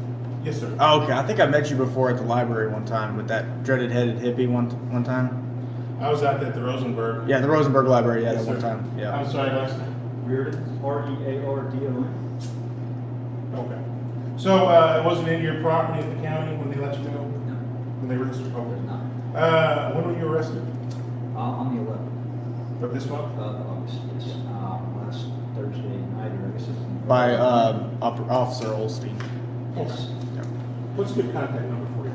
Yes, sir. Oh, okay. I think I met you before at the library one time with that dreaded headed hippie one time. I was out at the Rosenberg. Yeah, the Rosenberg Library. Yeah, Yes, that one sir. time. Yeah. I'm sorry, last name. Reardon, R-E-A-R-D-O-N. Okay. So it wasn't in your property at the county when they let you go? No. When they arrested you? Okay. No. When were you arrested? On the 11th Of this month? of August. Yes. Last Thursday night, or I guess it's By Officer Olstein. Yes. What's a good contact number for you?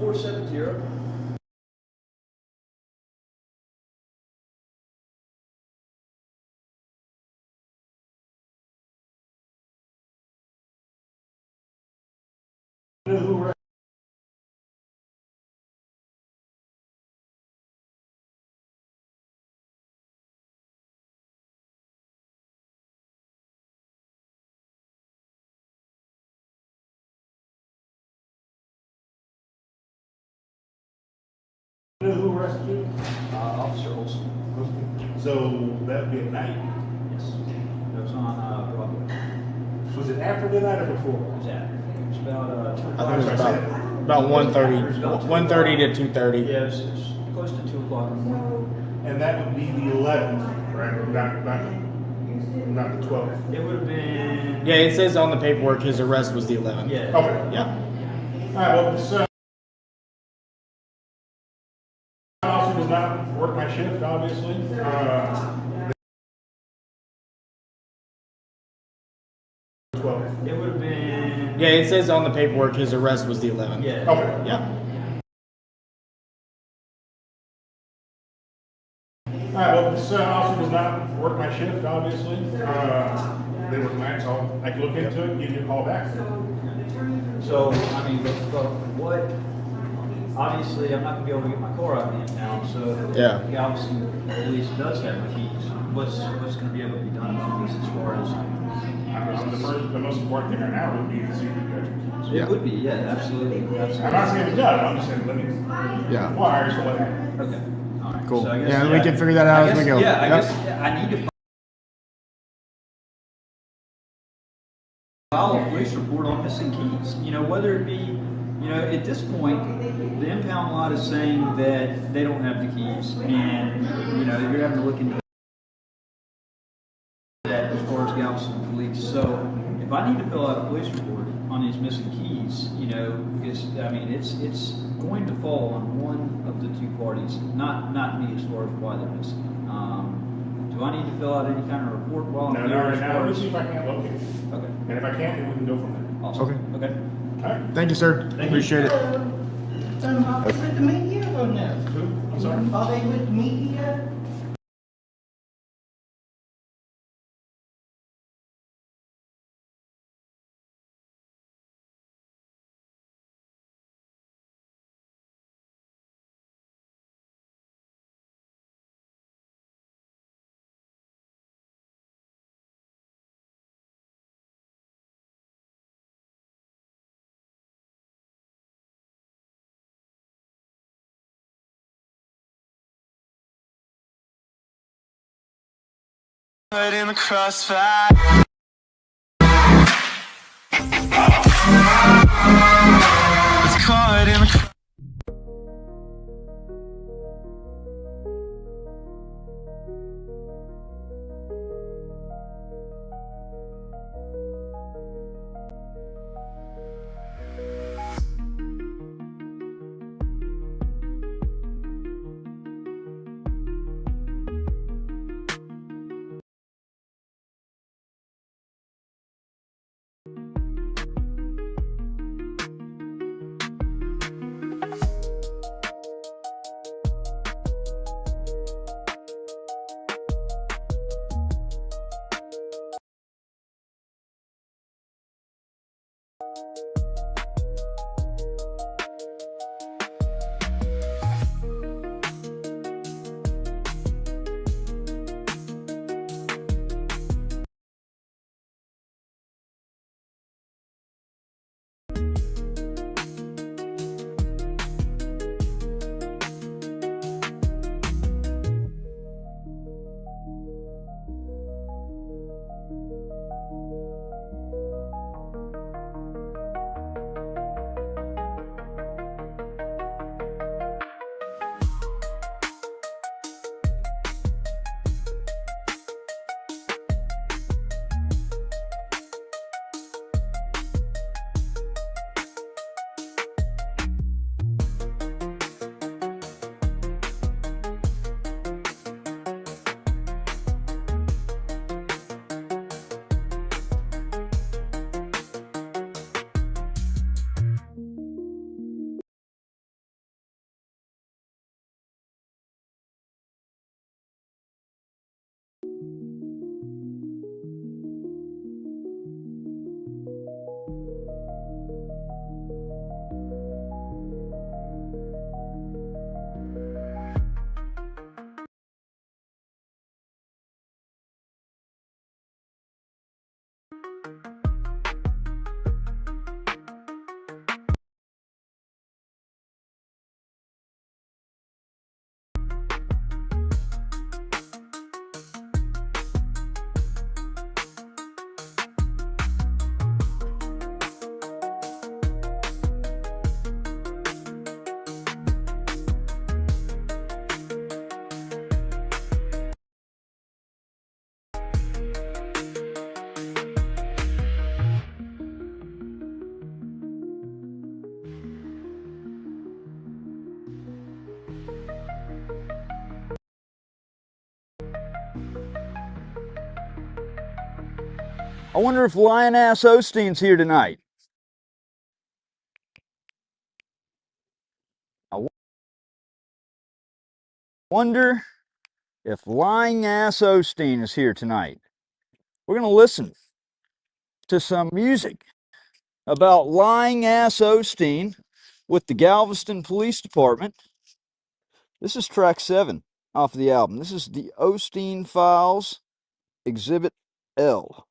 470. Who arrested? Who arrested you? Officer Olson. So that would be at night? Yes. It was on Broadway. Was it after midnight or before? It was after. It was about 2 o'clock. I think it was about 1:30. 1:30 to 2:30. Yeah, it was close to 2 o'clock in the morning. And that would be the 11th, right? Not the 12th. It would have been. Yeah, it says on the paperwork his arrest was the 11th. Yeah. Okay. Yeah. All right, well, this officer does not work my shift, obviously. It would have been. Yeah, it says on the paperwork his arrest was the 11th. Yeah. Okay. Yeah. All right, well, this officer does not work my shift, obviously. They work nights, so I can look into it and give you a call back. So, I mean, but what? Obviously, I'm not gonna be able to get my car out of the impound. So, Yeah. Galveston Police does have my keys. What's gonna be able to be done about this as far as? The most important thing right now would be to see if you got your keys. It would be, yeah, absolutely. I'm not saying it's done, I'm just saying let me Yeah. inquire so what happened. Okay. All right. Cool. So I guess, Yeah, we can figure that out I as we guess- go. Yeah, I Yep. guess I need to file a police report on missing keys. You know, whether it be, you know, at this point, the impound lot is saying that they don't have the keys, and you know, you're having to look into that as far as Galveston Police. So, if I need to fill out a police report on these missing keys, you know, because I mean, it's going to fall on one of the two parties, not me as far as why they're missing. Do I need to fill out any kind of report while I'm No, here? not right as now, far let me as- see if I can't locate it. Okay. And if I can't, then we can go from there. Awesome. Okay. Okay. All right. Thank you, sir. Thank you. Appreciate it. Nice to meet you. waiting on them. Who? I'm sorry? Are they with me yet? In the crossfire. It's caught in the I wonder if Lion-Ass Osteen's here tonight. I wonder if Lying-Ass Osteen is here tonight. We're going to listen to some music about Lying-Ass Osteen with the Galveston Police Department. This is track 7 off of the album. This is the Osteen Files, Exhibit L.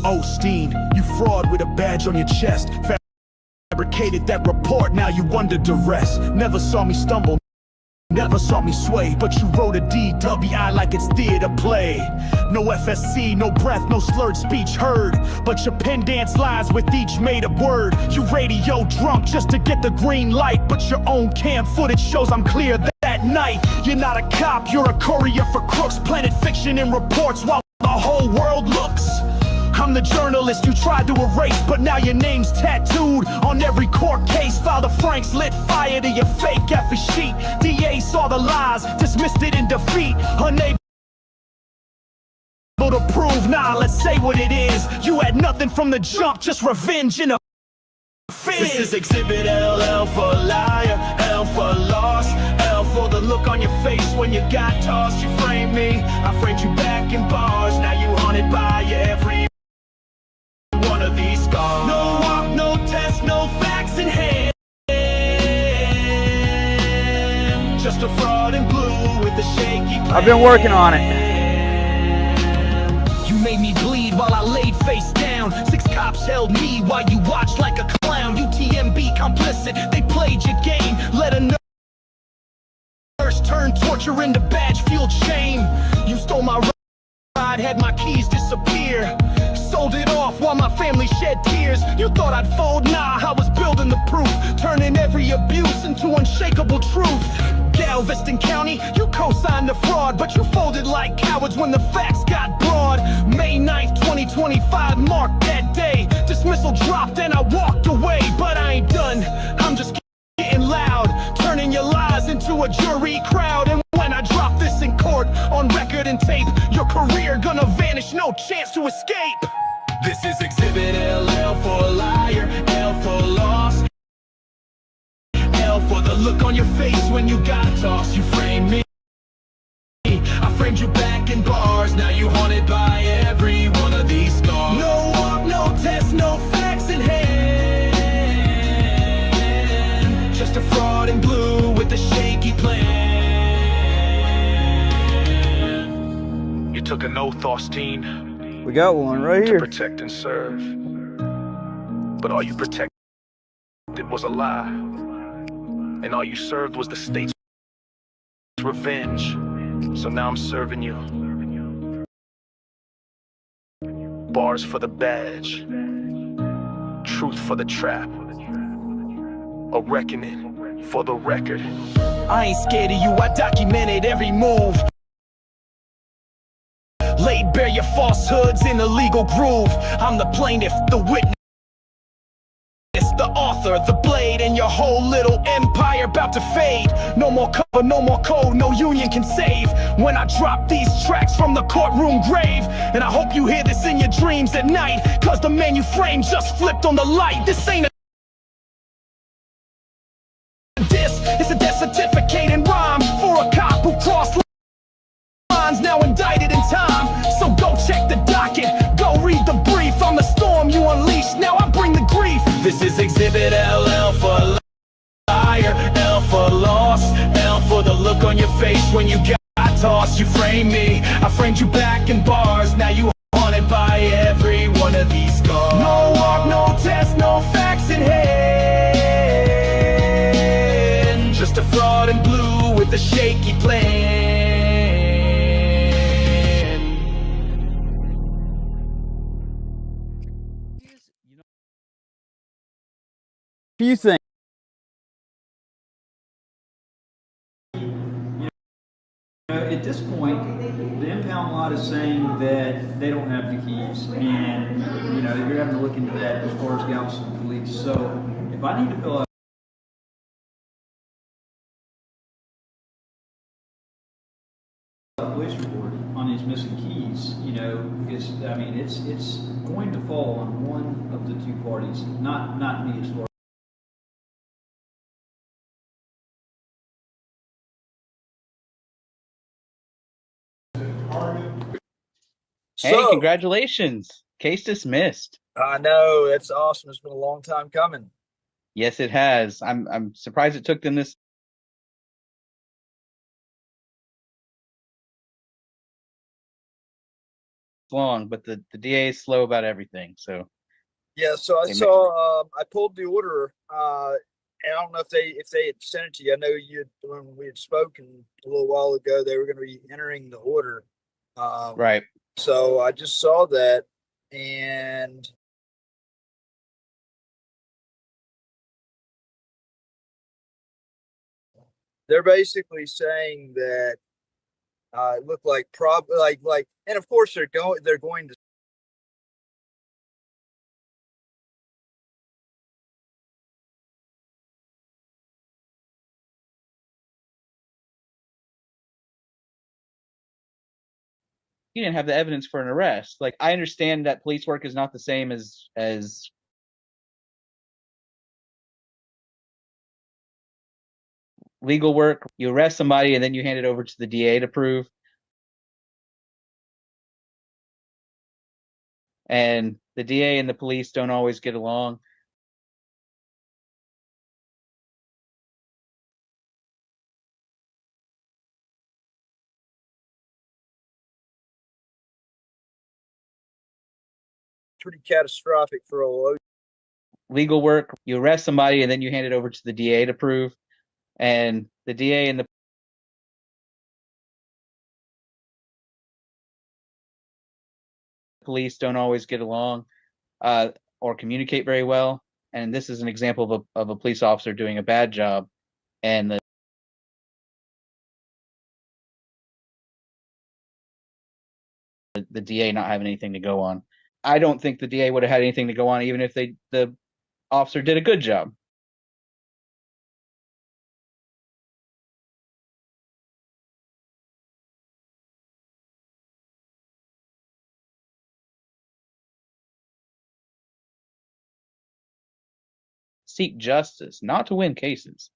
Osteen, you fraud with a badge on your chest. Fabricated that report, now you under duress. Never saw me stumble, never saw me sway, but you wrote a DWI like it's theater play. No FSC, no breath, no slurred speech heard, but your pen dance lies with each made up word. You radio drunk just to get the green light, but your own cam footage shows I'm clear that night. You're not a cop, you're a courier for crooks, planted fiction in reports while the whole world looks. I'm the journalist you tried to erase, but now your name's tattooed on every court case. Father Franks lit fire to your fake effing sheet. DA saw the lies, dismissed it in defeat, unable to prove, nah, let's say what it is. You had nothing from the jump, just revenge and a fizz. This is Exhibit L, L for liar, L for loss, L for the look on your face when you got tossed. You framed me, I framed you back in bars. Now you haunted by every one of these scars. No walk, no test, no facts in hand. Just a fraud in blue with a shaky plan. I've been working on it. You made me bleed while I laid face down. 6 cops held me while you watched like a clown. UTMB complicit, they played your game. Let a nurse turn torture into badge-fueled shame. You stole my ride, had my keys disappear. Sold it off while my family shed tears. You thought I'd fold? Nah, I was building the proof, turning every abuse into unshakable truth. Galveston County, you co-signed the fraud, but you folded like cowards when the facts got broad. May 9th, 2025 marked that day. Dismissal dropped and I walked away, but I ain't done. I'm just getting loud, turning your lies into a jury crowd. And when I drop this in court, on record and tape, your career gonna vanish, no chance to escape. This is Exhibit L, L for liar, L for loss, L for the look on your face when you got tossed. You framed me, I framed you back in bars. Now you haunted by every one of these scars. No walk, no test, no facts in hand. Just a fraud in blue with a shaky plan. You took an oath, Austin. We got one right here. To protect and serve. But all you protected was a lie. And all you served was the state's revenge. So now I'm serving you. Bars for the badge. Truth for the trap. A reckoning for the record. I ain't scared of you, I documented every move. Laid bare your falsehoods in a legal groove. I'm the plaintiff, the witness, the author, the blade, and your whole little empire about to fade. No more cover, no more code, no union can save. When I drop these tracks from the courtroom grave, and I hope you hear this in your dreams at night, cause the man you framed just flipped on the light. This ain't a diss, it's a death certificate and rhyme for a cop who crossed lines, now indicted in time. So go check the docket, go read the brief. I'm the storm you unleashed, now I bring the grief. This is Exhibit L, L for liar, L for loss, L for the look on your face when you got tossed. You framed me, I framed you back in bars. Now you haunted by every one of these scars. No walk, no test, no facts in hand. Just a fraud in blue with a shaky plan. Few things. At this point, the impound lot is saying that they don't have the keys, and you're having to look into that as far as Galveston police. So if I need to fill out a police report on these missing keys, because it's going to fall on one of the two parties, not me as far. Hey, congratulations. Case dismissed. I know, that's awesome. It's been a long time coming. Yes, it has. I'm surprised it took them this long, but the DA is slow about everything. So Yeah, so I saw I pulled the order, and I don't know if they had sent it to you. I know when we had spoken a little while ago, they were going to be entering the order. Right. So I just saw that, and they're basically saying that it looked like and of course they're going to he didn't have the evidence for an arrest. Like, I understand that police work is not the same as legal work. You arrest somebody and then you hand it over to the DA to prove. And the DA and the police don't always get along. Pretty catastrophic for old Legal work, you arrest somebody and then you hand it over to the DA to prove. And the DA and the police don't always get along or communicate very well. And this is an example of a police officer doing a bad job, and the DA not having anything to go on. I don't think the DA would have had anything to go on even if the officer did a good job. Seek justice, not to win cases.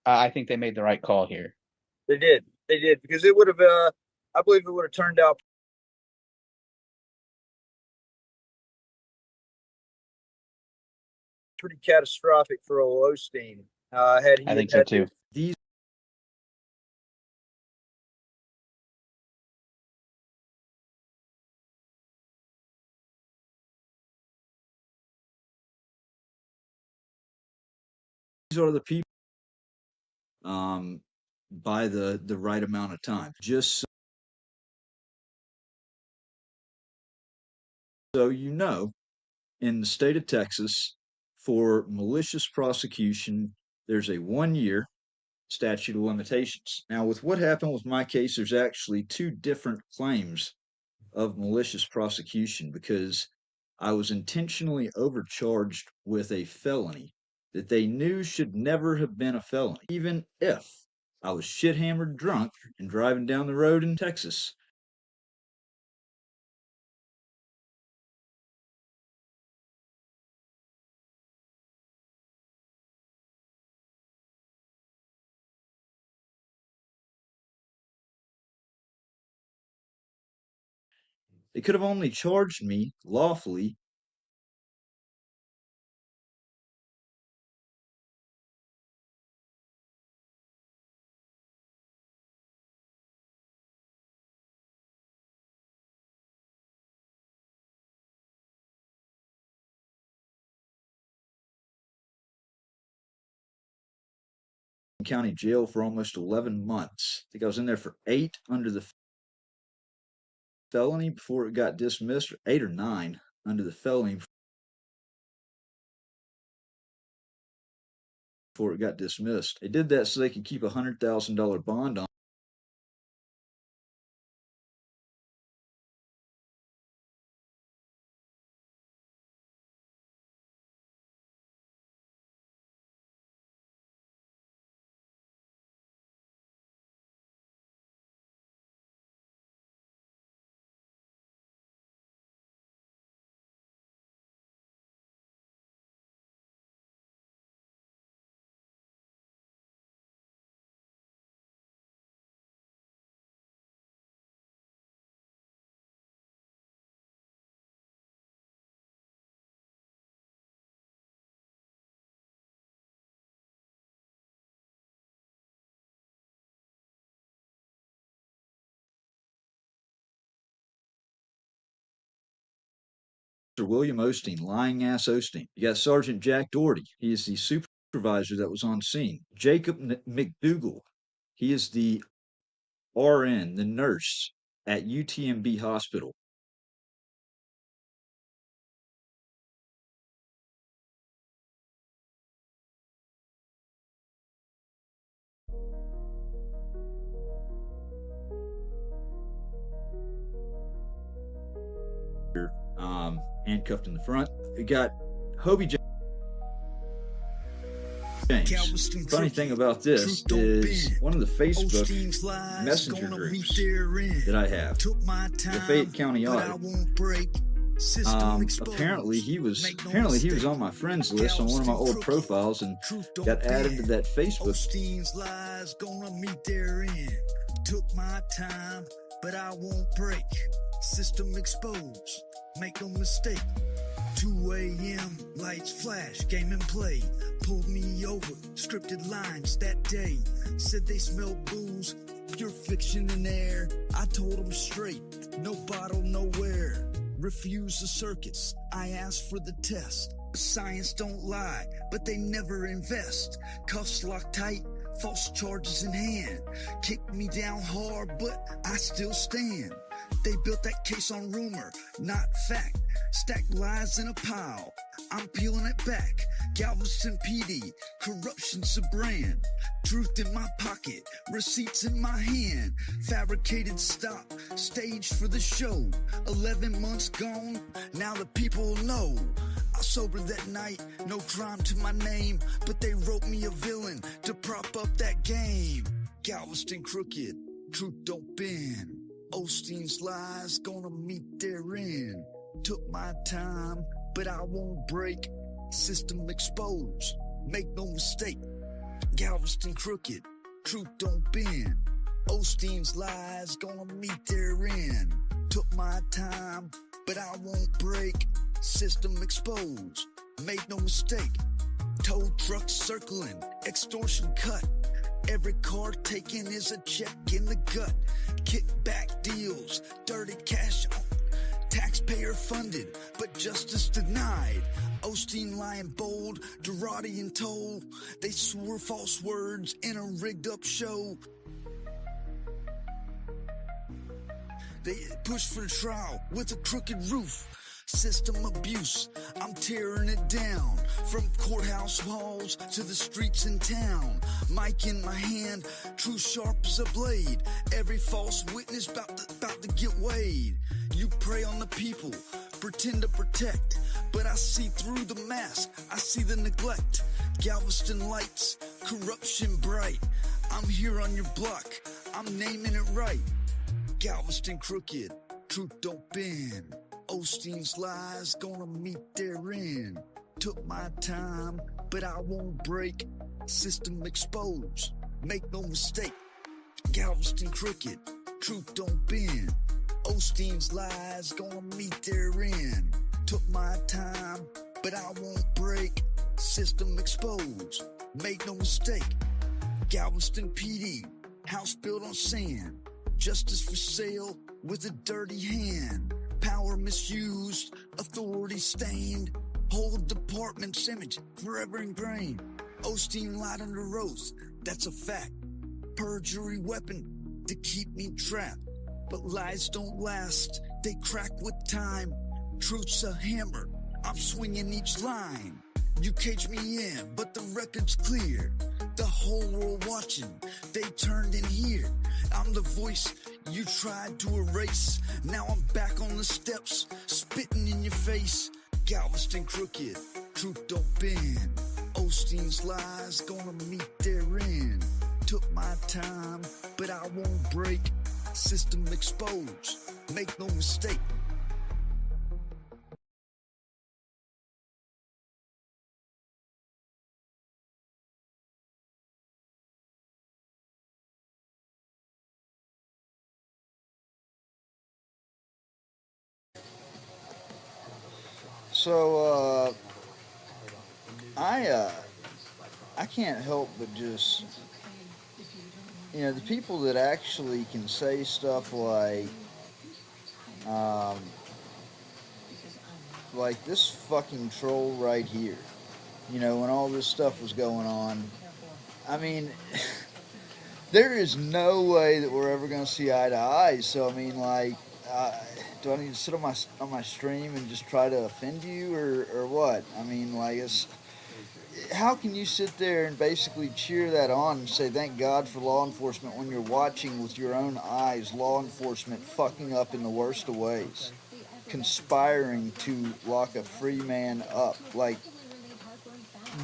I think they made the right call here. They did, because it would have, I believe it would have turned out pretty catastrophic for old Osteen. Had he I think so too. These are the people by the right amount of time. Just so you know, in the state of Texas, for malicious prosecution, there's a 1-year statute of limitations. Now, with what happened with my case, there's actually 2 different claims of malicious prosecution because I was intentionally overcharged with a felony that they knew should never have been a felony, even if I was shit-hammered drunk and driving down the road in Texas. They could have only charged me lawfully county jail for almost 11 months. I think I was in there for 8 under the felony before it got dismissed, or 8 or 9 under the felony before it got dismissed. They did that so they could keep a $100,000 bond on. William Osteen, lying ass Osteen. You got Sergeant Jack Doherty. He is the supervisor that was on scene. Jacob McDougal. He is the RN, the nurse at UTMB Hospital. Handcuffed in the front. We got Hobie changed. Funny thing about this is one of the Facebook messenger groups that I have, the Fayette County Audit. Apparently he was on my friends list on one of my old profiles and got added to that Facebook. Lies gonna meet their end. Took my time, but I won't break. System exposed, make no mistake. 2 a.m. lights flash, game and play. Pulled me over, scripted lines that day. Said they smelled booze, pure fiction in air. I told them straight, no bottle, nowhere. Refuse the circuits, I asked for the test. Science don't lie, but they never invest. Cuffs locked tight, false charges in hand. Kicked me down hard, but I still stand. They built that case on rumor, not fact. Stacked lies in a pile, I'm peeling it back. Galveston PD, corruption's a brand. Truth in my pocket, receipts in my hand. Fabricated stop, staged for the show. 11 months gone, now the people know. I sobered that night, no crime to my name, but they wrote me a villain to prop up that game. Galveston crooked, truth don't bend. Osteen's lies gonna meet their end. Took my time, but I won't break. System exposed, make no mistake. Galveston crooked, truth don't bend. Osteen's lies gonna meet their end. Took my time, but I won't break. System exposed, make no mistake. Tow trucks circling, extortion cut. Every car taken is a check in the gut. Kickback deals, dirty cash on. Taxpayer funded, but justice denied. Osteen lying bold, Durati and Toll. They swore false words in a rigged up show. They pushed for the trial with a crooked roof. System abuse, I'm tearing it down. From courthouse halls to the streets in town. Mic in my hand, true sharp as a blade. Every false witness about to get weighed. You prey on the people, pretend to protect. But I see through the mask, I see the neglect. Galveston lights, corruption bright. I'm here on your block, I'm naming it right. Galveston crooked, truth don't bend. Osteen's lies gonna meet their end. Took my time, but I won't break. System exposed, make no mistake. Galveston crooked, truth don't bend. Osteen's lies gonna meet their end. Took my time, but I won't break. System exposed, make no mistake. Galveston PD, house built on sand. Justice for sale with a dirty hand. Power misused, authority stained. Whole department's image forever ingrained. Osteen lied under oath, that's a fact. Perjury weapon to keep me trapped. But lies don't last, they crack with time. Truth's a hammer, I'm swinging each line. You cage me in, but the record's clear. The whole world watching, they turned in here. I'm the voice you tried to erase. Now I'm back on the steps, spitting in your face. Galveston crooked, truth don't bend. Osteen's lies gonna meet their end. Took my time, but I won't break. System exposed, make no mistake. So, I can't help but just, the people that actually can say stuff like this fucking troll right here, when all this stuff was going on. I mean, there is no way that we're ever going to see eye to eye. So, I mean, do I need to sit on my stream and just try to offend you or what? I mean, how can you sit there and basically cheer that on and say thank God for law enforcement when you're watching with your own eyes law enforcement fucking up in the worst of ways, conspiring to lock a free man up?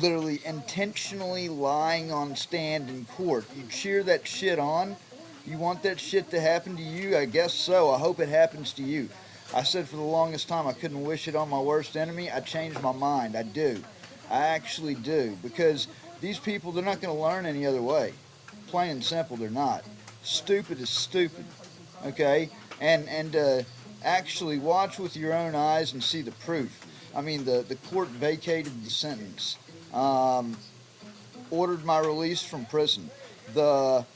literally intentionally lying on stand in court. You cheer that shit on. You want that shit to happen to you? I guess so. I hope it happens to you. I said for the longest time I couldn't wish it on my worst enemy. I changed my mind. I do. I actually do. Because these people, they're not going to learn any other way. Plain and simple, they're not. Stupid is stupid. Okay? And actually watch with your own eyes and see the proof. I mean, the court vacated the sentence. Ordered my release from prison. The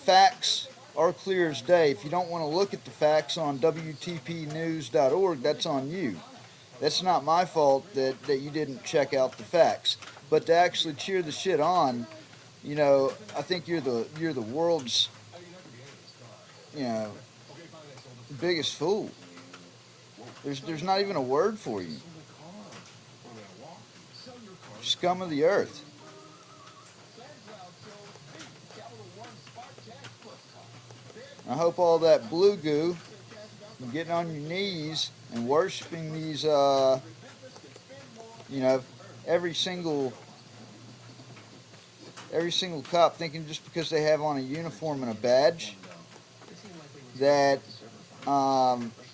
facts are clear as day. If you don't want to look at the facts on WTPnews.org, that's on you. That's not my fault that you didn't check out the facts. But to actually cheer the shit on, you know, I think you're the world's, you know, biggest fool. There's not even a word for you. Scum of the earth. I hope all that blue goo, getting on your knees and worshiping these, you know, every single cop thinking just because they have on a uniform and a badge that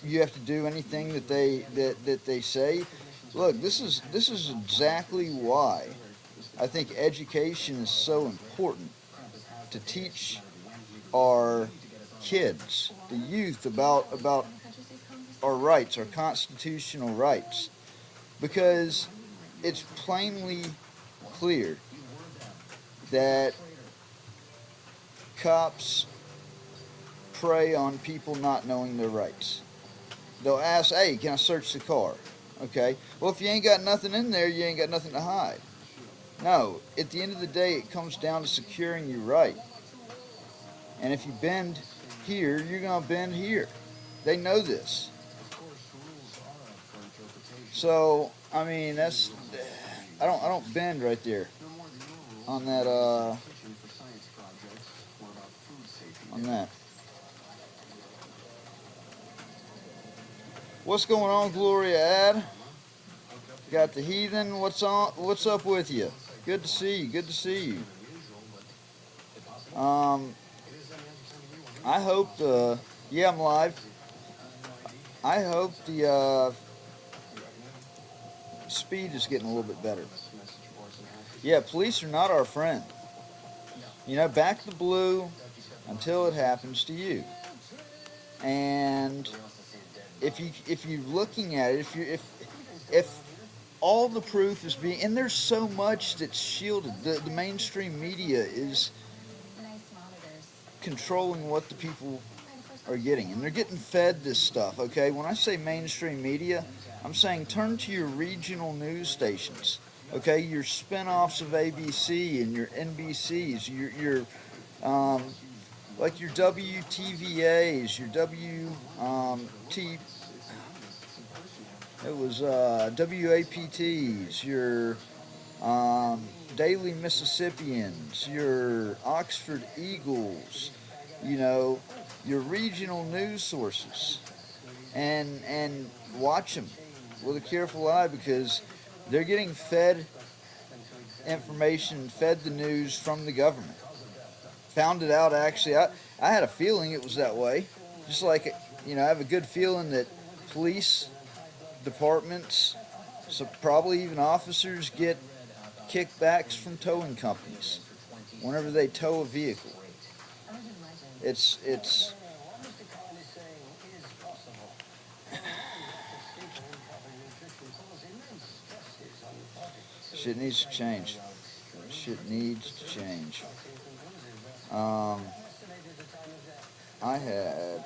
you have to do anything that they say. Look, this is exactly why I think education is so important, to teach our kids, the youth, about our rights, our constitutional rights, because it's plainly clear that cops prey on people not knowing their rights. They'll ask, hey, can I search the car? Okay, well, if you ain't got nothing in there, you ain't got nothing to hide. No, at the end of the day, it comes down to securing your right. And if you bend here, you're going to bend here. They know this. So, I mean, that's, I don't bend right there on that, on that. What's going on, Gloria Ad? Got the heathen. What's up with you? Good to see you. Good to see you. I hope yeah, I'm live. I hope the speed is getting a little bit better. Yeah, police are not our friend. You know, back the blue until it happens to you. And if you're looking at it, if all the proof is being, and there's so much that's shielded, the mainstream media is controlling what the people are getting, and they're getting fed this stuff. Okay, when I say mainstream media, I'm saying turn to your regional news stations. Okay, your spin-offs of ABC and your NBCs, your like your WTVAs, your WAPTs, your Daily Mississippians, your Oxford Eagles, you know, your regional news sources, and watch them with a careful eye, because they're getting fed information, fed the news from the government. Found it out, actually. I had a feeling it was that way. Just like, you know, I have a good feeling that police departments, so probably even officers, get kickbacks from towing companies whenever they tow a vehicle. It's shit needs to change. Shit needs to change. I had,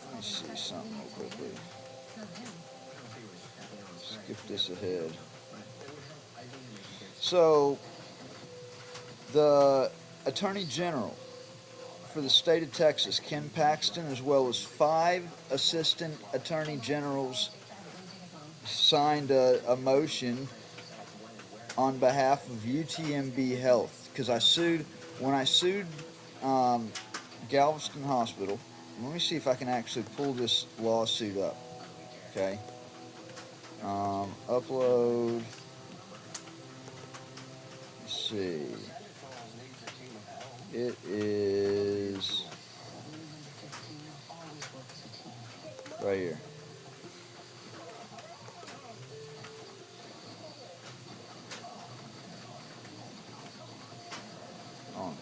let me see something real quickly. Skip this ahead. So, the Attorney General for the state of Texas, Ken Paxton, as well as 5 assistant attorney generals, signed a motion on behalf of UTMB Health, because when I sued Galveston Hospital. Let me see if I can actually pull this lawsuit up. Okay. Upload. Let's see. It is right here. On.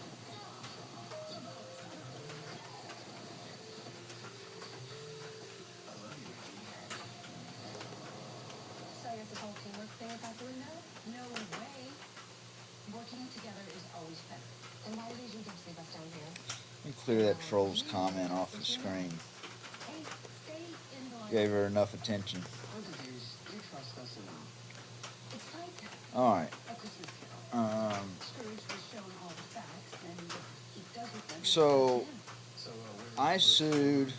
So I guess this whole teamwork thing is out the window? No way. Working together is always better. Then why do these agents leave us down here? Let me clear that troll's comment off the screen. Gave her enough attention. Alright. So, I sued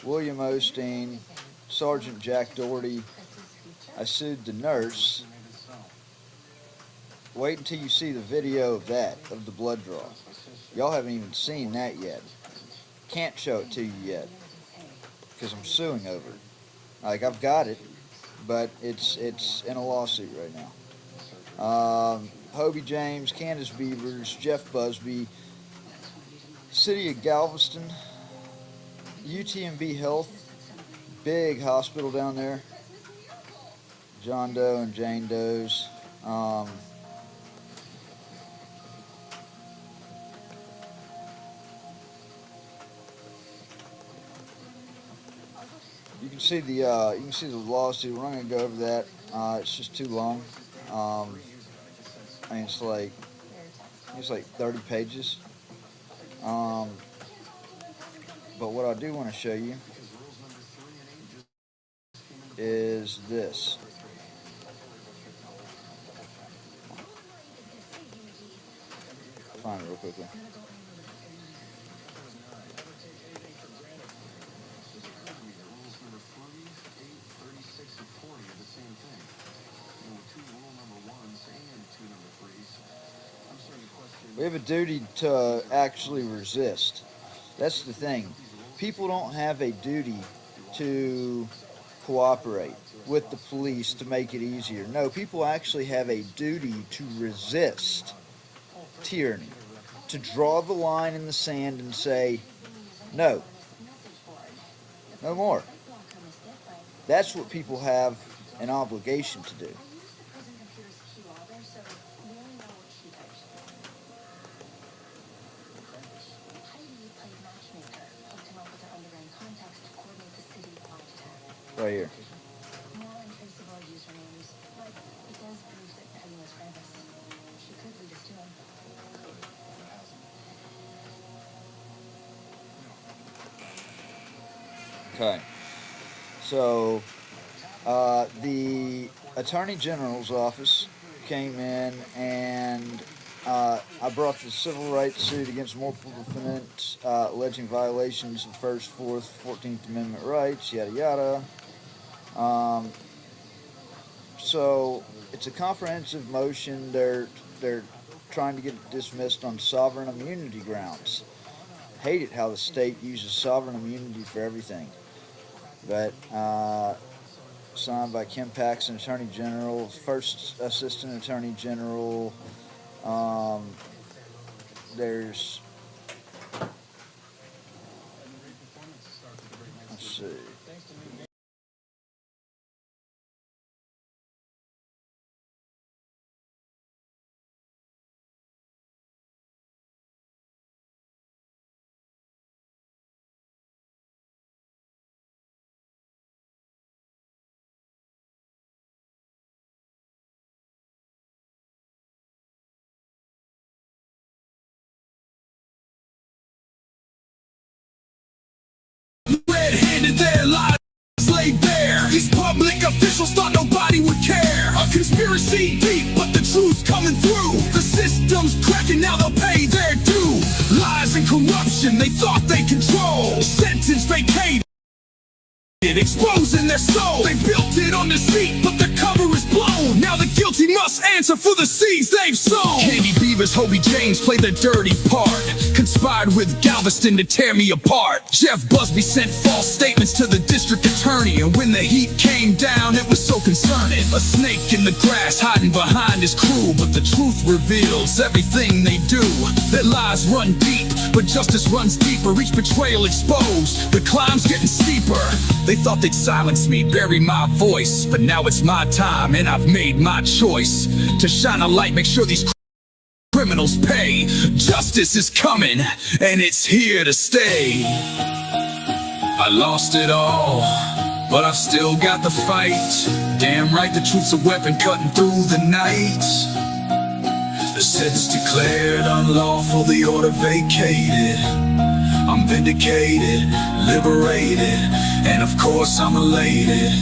William Osteen, Sergeant Jack Doherty. I sued the nurse. Wait until you see the video of that, of the blood draw. Y'all haven't even seen that yet. Can't show it to you yet, because I'm suing over it. Like, I've got it, but it's in a lawsuit right now. Hobie James, Candace Beavers, Jeff Busby, City of Galveston, UTMB Health, big hospital down there, John Doe and Jane Doe's. You can see the lawsuit. We're not gonna go over that. It's just too long. I mean, it's like 30 pages. But what I do want to show you is this. Find it real quickly. We have a duty to actually resist. That's the thing. People don't have a duty to cooperate with the police to make it easier. No, people actually have a duty to resist tyranny, to draw the line in the sand and say, no, no more. That's what people have an obligation to do. Right here. Okay. So, the Attorney General's office came in and I brought the civil rights suit against multiple defendants alleging violations of 1st, 4th, 14th Amendment rights, yada yada. So it's a comprehensive motion. They're trying to get it dismissed on sovereign immunity grounds. Hate it how the state uses sovereign immunity for everything. But signed by Kim Paxton, Attorney General, First Assistant Attorney General. There's, let's see. Red-handed, their lives laid bare. These public officials thought nobody would care. A conspiracy deep, but the truth's coming through. The system's cracking, now they'll pay their due. Lies and corruption, they thought they control. Sentence vacated, exposing their soul. They built it on deceit, but the cover cover is blown. Now the guilty must answer for the seeds they've sown. Candy Beavers, Hobie James played the dirty part, conspired with Galveston to tear me apart. Jeff Busby sent false statements to the district attorney, and when the heat came down, it was so concerning. A snake in the grass hiding behind his crew, but the truth reveals everything they do. Their lies run deep, but justice runs deeper. Each betrayal exposed, the climb's getting steeper. They thought they'd silence me, bury my voice, but now it's my time and I've made my choice to shine a light, make sure these criminals pay. Justice is coming and it's here to stay. I lost it all, but I've still got the fight. Damn right, the truth's a weapon cutting through the night. The sentence declared unlawful, the order vacated. I'm vindicated, liberated, and of course I'm elated.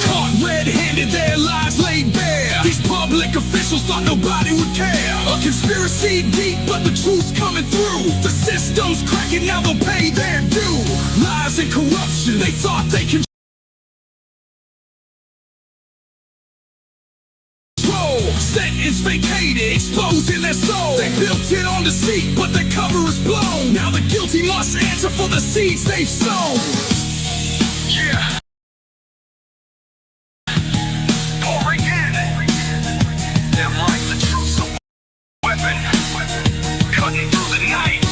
Caught red-handed, their lies laid bare. These public officials thought nobody would care. A conspiracy deep, but the truth's coming through. The system's cracking, now they'll pay their due. Lies and corruption, they thought they could sentence vacated, exposing their soul. They built it on deceit, but their cover is blown. Now the guilty must answer for the seeds they've sown. Yeah. Pour again. Damn right, the truth's a weapon cutting through the night.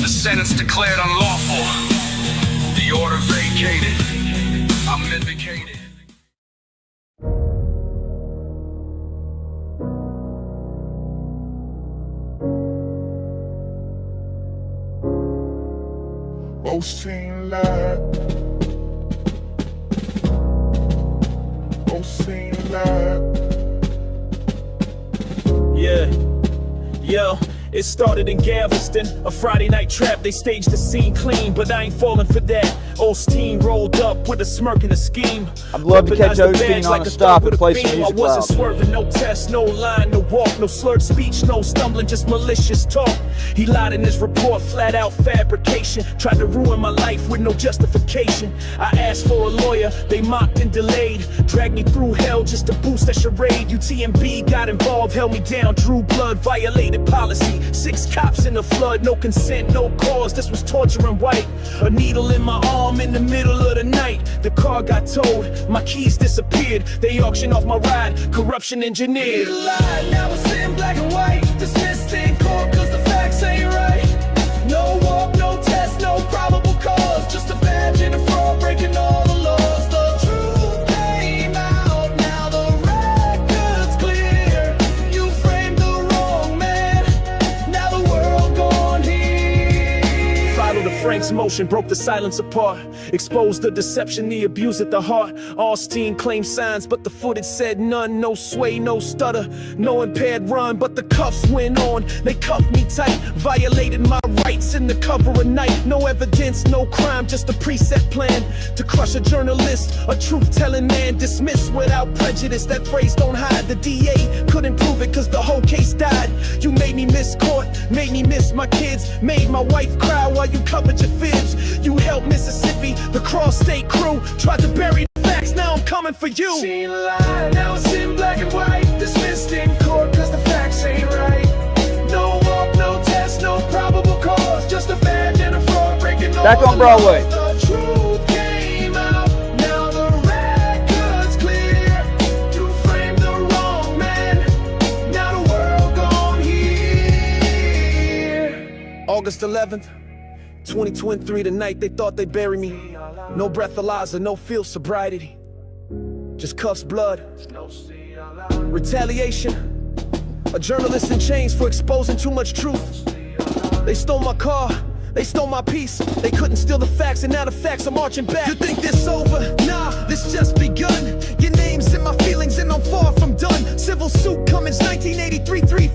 The sentence declared unlawful, the order vacated. I'm vindicated. Most seem like, most seem like. Yeah, yo, it started in Galveston, a Friday night trap. They staged the scene clean, but I ain't falling for that. Osteen rolled up with a smirk and a scheme. I'd love to catch Osteen on a stop and play some music I wasn't loud. swerving, no test, no line, no walk, no slurred speech, no stumbling, just malicious talk. He lied in his report, flat out fabrication. Tried to ruin my life with no justification. I asked for a lawyer, they mocked and delayed. Dragged me through hell just to boost that charade. UTMB got involved, held me down, drew blood, violated policy. 6 cops in the flood, no consent, no cause. This was torturing white. A needle in my arm in the middle of the night. The car got towed, my keys disappeared. They auctioned off my ride, corruption engineered. He lied, now it's in black and white. Dismissed in court cause the facts ain't right. No walk, no test, no probable cause. Just a badge and a fraud breaking all the laws. The truth came out, now the record's clear. You framed the wrong man, now the world gone here. Followed the Frank's motion, broke the silence apart. Exposed the deception, the abuse at the heart. Osteen claimed signs, but the footage said none. No sway, no stutter, no impaired run. But the cuffs went on, they cuffed me tight. Violated my rights in the cover of night. No evidence, no crime, just a preset plan to crush a journalist, a truth-telling man. Dismissed without prejudice, that phrase don't hide. The DA couldn't prove it cause the whole case died. You made me miss court, made me miss my kids, made my wife cry while you covered your fibs. You helped Mississippi, the cross-state crew tried to bury the facts, now I'm coming for you. She lied, now it's in black and white. Dismissed in court cause the facts ain't right. No walk, no test, no probable cause. Just a badge and a fraud breaking all Back on Broadway. The truth came out, now the record's clear. You framed the wrong man, now the world gone here. August 11th 2023, the night they thought they'd bury me. No breathalyzer, no field sobriety. Just cuffs, blood. Retaliation. A journalist in chains for exposing too much truth. They stole my car, they stole my peace. They couldn't steal the facts, and now the facts are marching back. You think this over? Nah, this just begun. Your name's in my feelings and I'm far from done. Civil suit Cummins, 1983, 3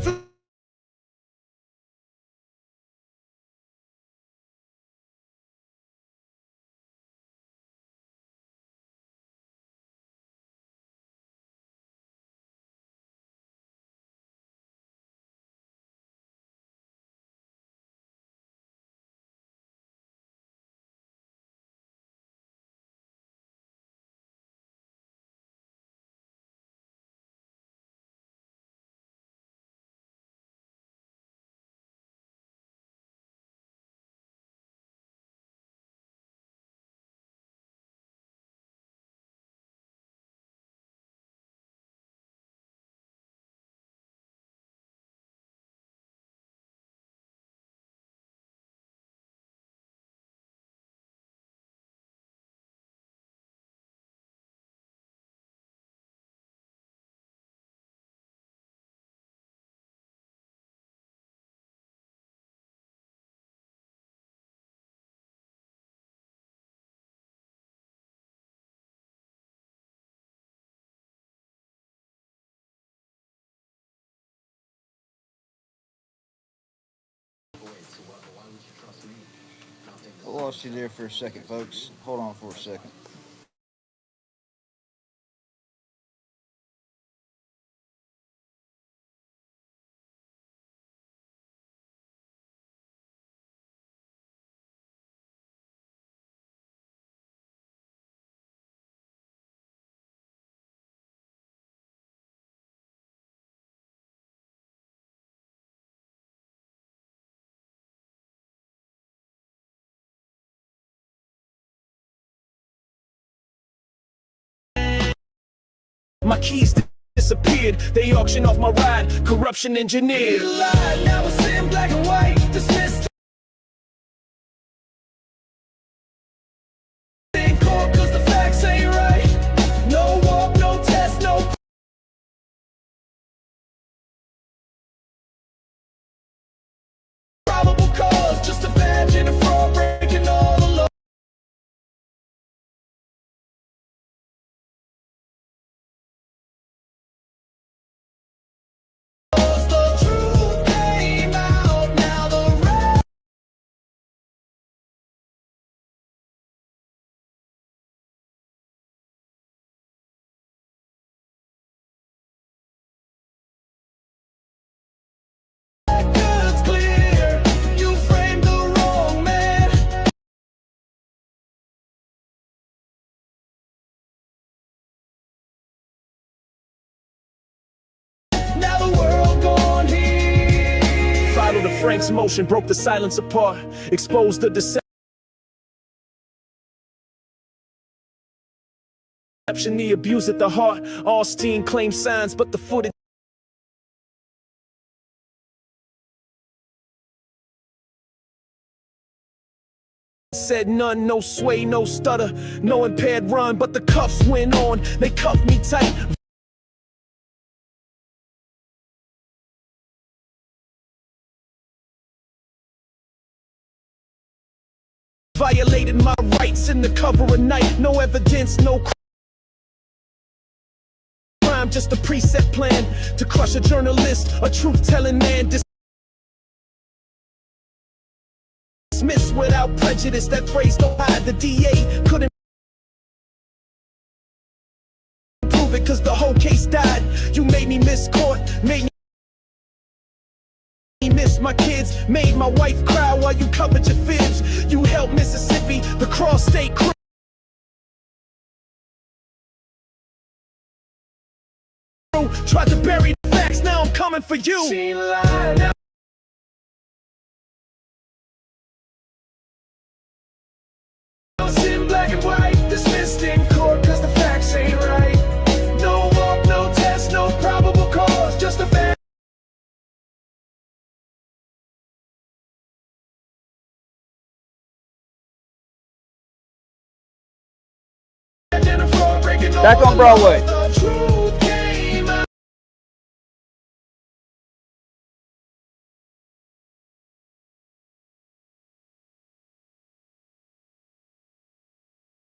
lost you there for a second, folks. Hold on for a second. My keys disappeared. They auctioned off my ride. Corruption engineered. Now it's in black and white. Dismissed. In court 'cause the facts ain't right. No walk, no test, no probable cause. Just a badge and a fraud breaking all the law. Now the world gone here. Follow the Frank's motion, broke the silence apart, exposed the deception, the abuse at the heart. Austin claimed signs, but the footage said none. No sway, no stutter, no impaired run, but the cuffs went on. They cuffed me tight. Violated my rights in the cover of night. No evidence, no crime, just a preset plan to crush a journalist, a truth-telling man. Dismiss without prejudice. That phrase don't hide. The DA couldn't prove it 'cause the whole case died. You made me miss court, made me miss my kids, made my wife cry while you covered your fibs. You helped Mississippi, the cross state crew. Tried to bury the facts, now I'm coming for you. Seen lie, now it's in black and white, dismissed in court 'cause the facts ain't right. No walk, no test, no probable cause, just a bad. Back on Broadway.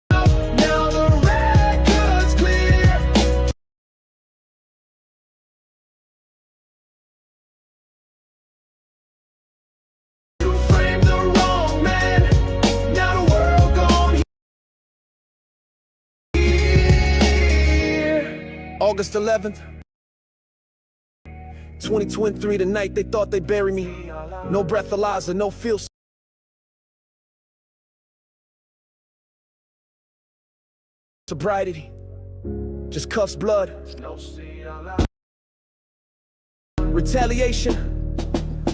Now the record's clear. You framed the wrong man. Now the world gone here. August 11th, 2023, the night they thought they'd bury me. No breathalyzer, no feel sobriety, just cuffs, blood. Retaliation,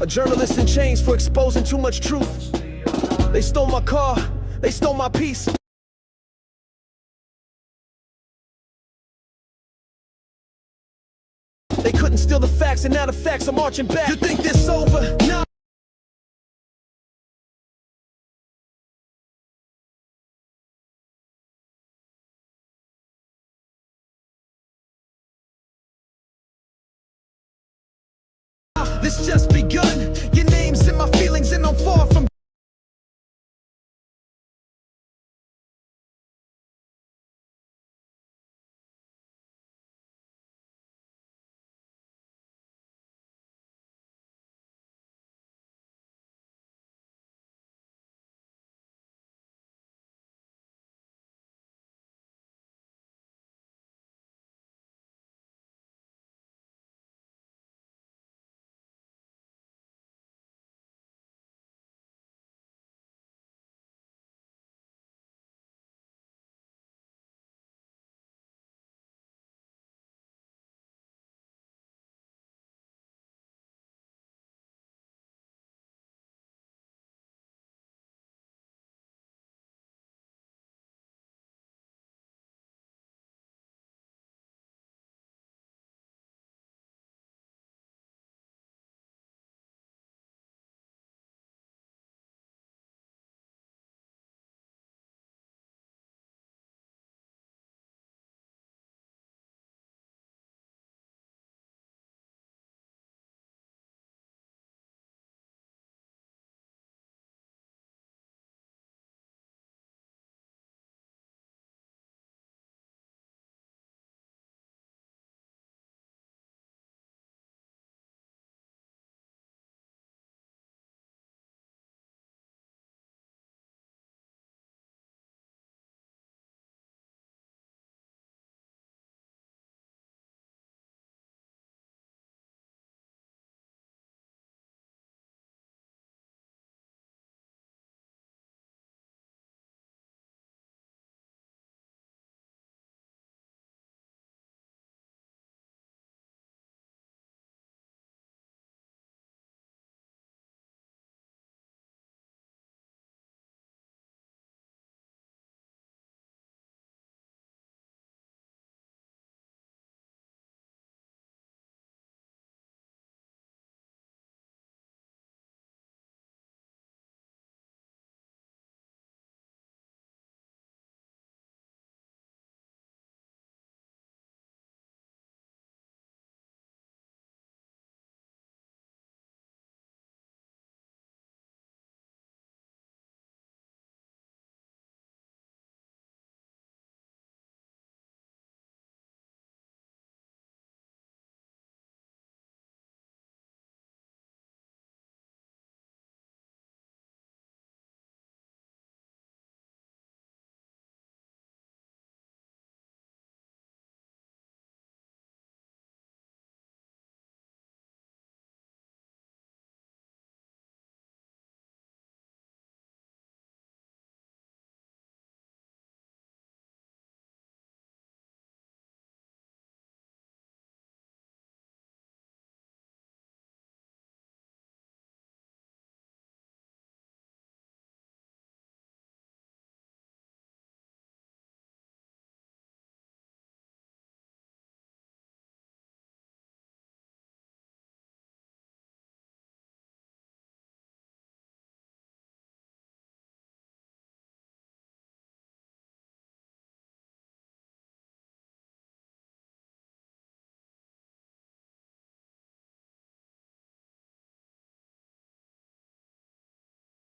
a journalist in chains for exposing too much truth. They stole my car, they stole my peace. They couldn't steal the facts, and now the facts are marching back. You think this over? Nah. This just begun. Your name's in my feelings, and I'm far from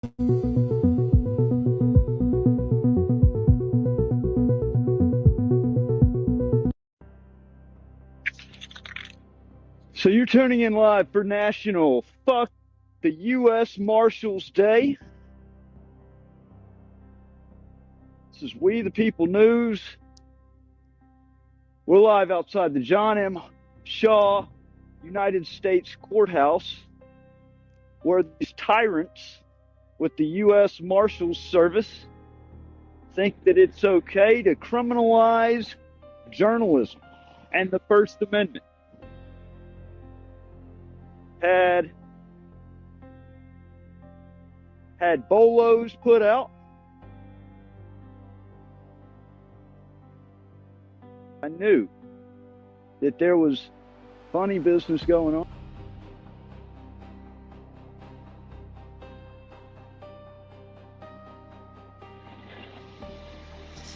So you're tuning in live for National Fuck the U.S. Marshals Day. This is We the People News. We're live outside the John M. Shaw United States Courthouse, where these tyrants with the U.S. Marshals Service think that it's okay to criminalize journalism and the First Amendment. Had bolos put out. I knew that there was funny business going on.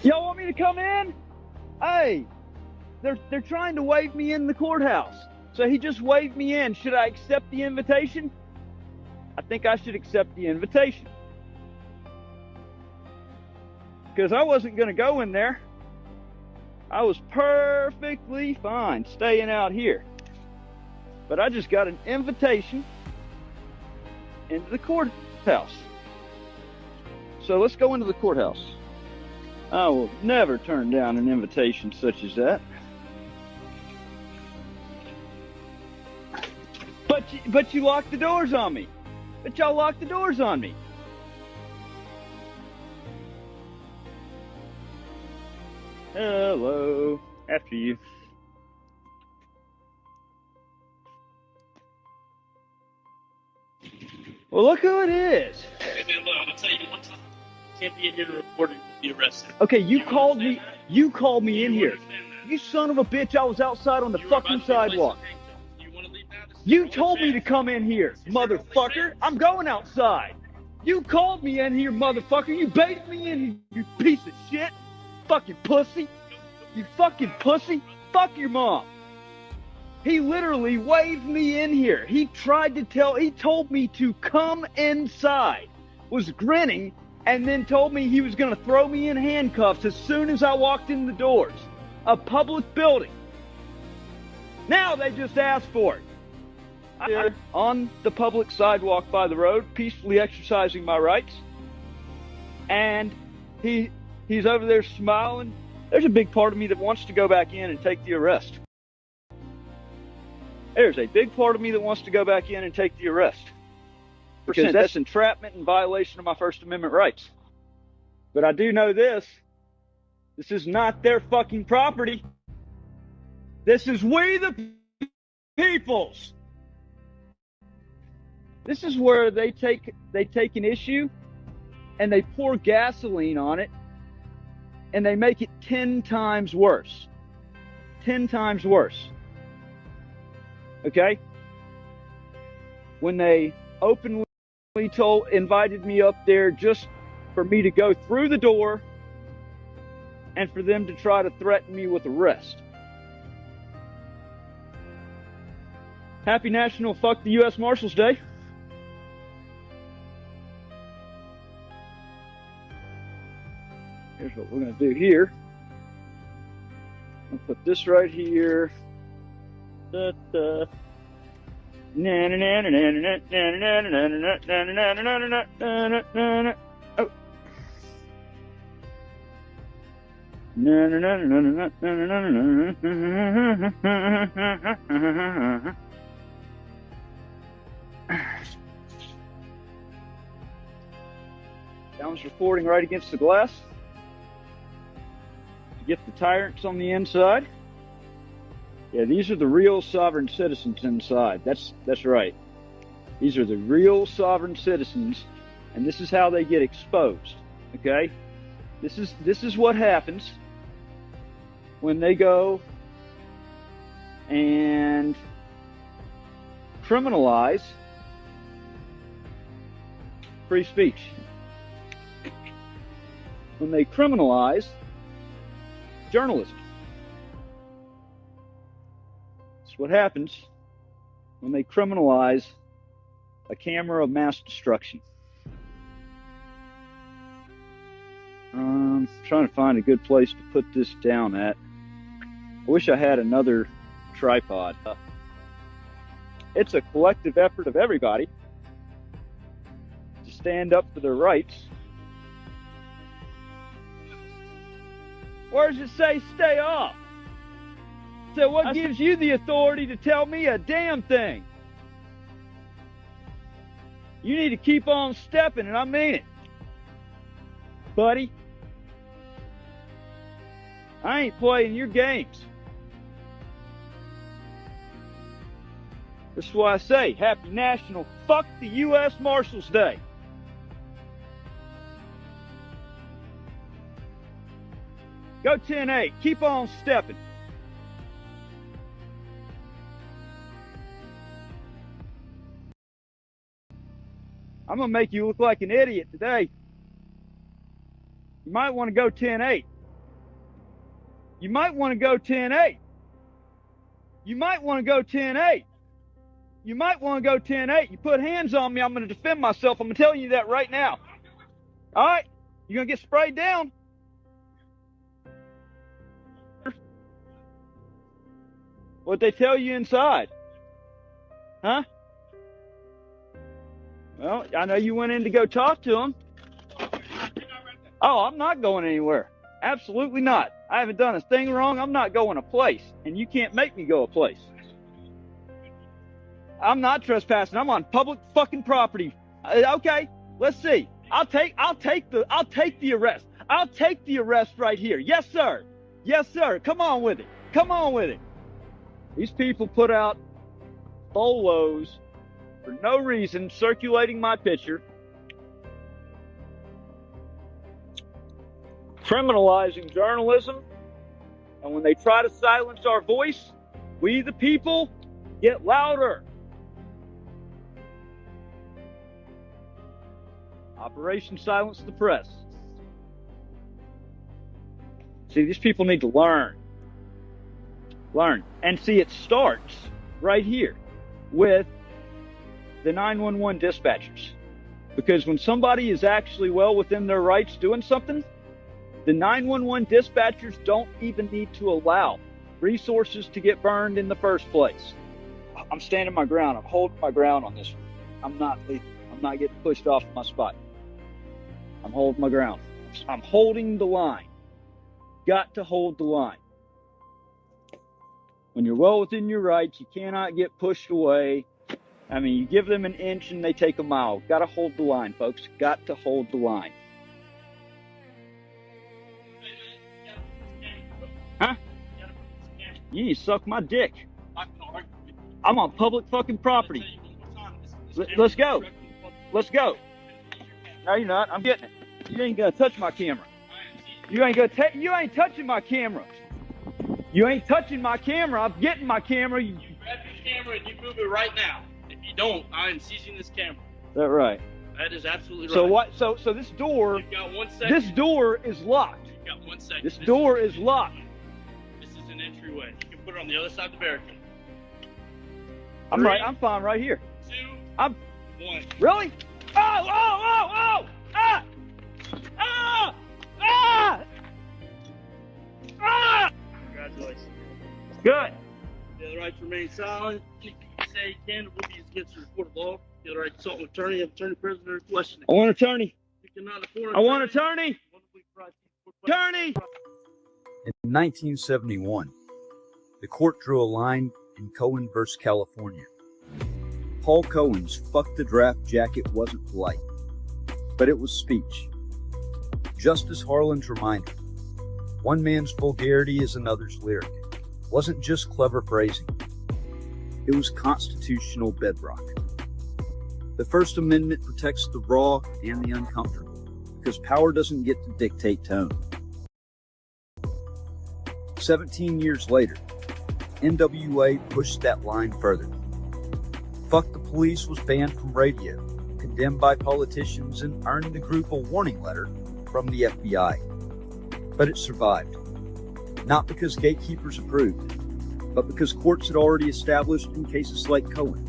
Y'all want me to come in? Hey, they're trying to wave me in the courthouse. So he just waved me in. Should I accept the invitation? I think I should accept the invitation. Because I wasn't going to go in there. I was perfectly fine staying out here. But I just got an invitation into the courthouse. So let's go into the courthouse. I will never turn down an invitation such as that. But you locked the doors on me. But y'all locked the doors on me. Hello. After you. Well, look who it is. Hey, man, look, I'm gonna tell you one time. You can't be in here to report it, you'll be arrested. Okay, you called me in here. You son of a bitch, I was outside on the fucking sidewalk. You told me to come in here, motherfucker. I'm going outside. You called me in here, motherfucker. You baited me in, you piece of shit. Fucking pussy. You fucking pussy. Fuck your mom. He literally waved me in here. He told me to come inside. Was grinning and then told me he was going to throw me in handcuffs as soon as I walked in the doors. A public building. Now they just asked for it. I'm on the public sidewalk by the road, peacefully exercising my rights. And he's over there smiling. There's a big part of me that wants to go back in and take the arrest. There's a big part of me that wants to go back in and take the arrest. Because that's entrapment and violation of my First Amendment rights. But I do know this. This is not their fucking property. This is we the people's. This is where they take an issue and they pour gasoline on it and they make it 10 times worse. 10 times worse. Okay? When they openly invited me up there just for me to go through the door and for them to try to threaten me with arrest. Happy National Fuck the U.S. Marshals Day. Here's what we're going to do here. I'll put this right here. Da, da. Oh. Sounds recording right against the glass. Get the tyrants on the inside. Yeah, these are the real sovereign citizens inside. That's right. These are the real sovereign citizens, and this is how they get exposed. Okay? This is what happens when they go and criminalize free speech. When they criminalize journalism. That's what happens when they criminalize a camera of mass destruction. Trying to find a good place to put this down at. I wish I had another tripod. It's a collective effort of everybody to stand up for their rights. Where does it say stay off? So what gives you the authority to tell me a damn thing? You need to keep on stepping, and I mean it. Buddy, I ain't playing your games. That's why I say, happy National Fuck the U.S. Marshals Day. Go 10-8, keep on stepping. I'm gonna make you look like an idiot today. You might want to go 10-8. You might want to go 10-8. You might want to go 10-8. You might want to go 10-8. You put hands on me, I'm going to defend myself. I'm telling you that right now. All right? You're going to get sprayed down. What'd they tell you inside? Huh? Well, I know you went in to go talk to them. Oh, I'm not going anywhere. Absolutely not. I haven't done a thing wrong. I'm not going a place, and you can't make me go a place. I'm not trespassing. I'm on public fucking property. Okay, let's see. I'll take the arrest. I'll take the arrest right here. Yes, sir. Yes, sir. Come on with it. Come on with it. These people put out bolos for no reason, circulating my picture, criminalizing journalism, and when they try to silence our voice, we the people get louder. Operation Silence the Press. See, these people need to learn. Learn. And see, it starts right here with the 911 dispatchers. Because when somebody is actually well within their rights doing something, the 911 dispatchers don't even need to allow resources to get burned in the first place. I'm standing my ground. I'm holding my ground on this one. I'm not leaving. I'm not getting pushed off my spot. I'm holding my ground. I'm holding the line. Got to hold the line. When you're well within your rights, you cannot get pushed away. I mean, you give them an inch and they take a mile. Got to hold the line, folks. Got to hold the line. Huh? You need to suck my dick. I'm on public fucking property. Let's go. Let's go. No, you're not. I'm getting it. You ain't gonna touch my camera. You ain't touching my camera. You ain't touching my camera. I'm getting my camera. You grab your camera and you move it right now. If you don't, I am seizing this camera. Is that right? That is absolutely right. So what? So this door. You've got 1 second. This door is locked. You've got 1 second. This door is locked. This is an entryway. You can put it on the other side of the barricade. I'm right. I'm fine right here. 2, I'm 1. really. Oh! Ah! Ah! Ah! Ah! Congratulations. Good. You have the right to remain silent. Anything you say you can will be against the report of law. You have the right to consult an attorney, have attorney prisoner questioning. I want an attorney. You cannot afford I want an attorney. Attorney. In 1971, the court drew a line in Cohen versus California. Paul Cohen's "fuck the draft jacket" wasn't polite, but it was speech. Justice Harlan's reminder: one man's vulgarity is another's lyric. Wasn't just clever phrasing. It was constitutional bedrock. The First Amendment protects the raw and the uncomfortable, because power doesn't get to dictate tone. 17 years later, NWA pushed that line further. Fuck the Police was banned from radio, condemned by politicians, and earned the group a warning letter from the FBI. But it survived. Not because gatekeepers approved, but because courts had already established in cases like Cohen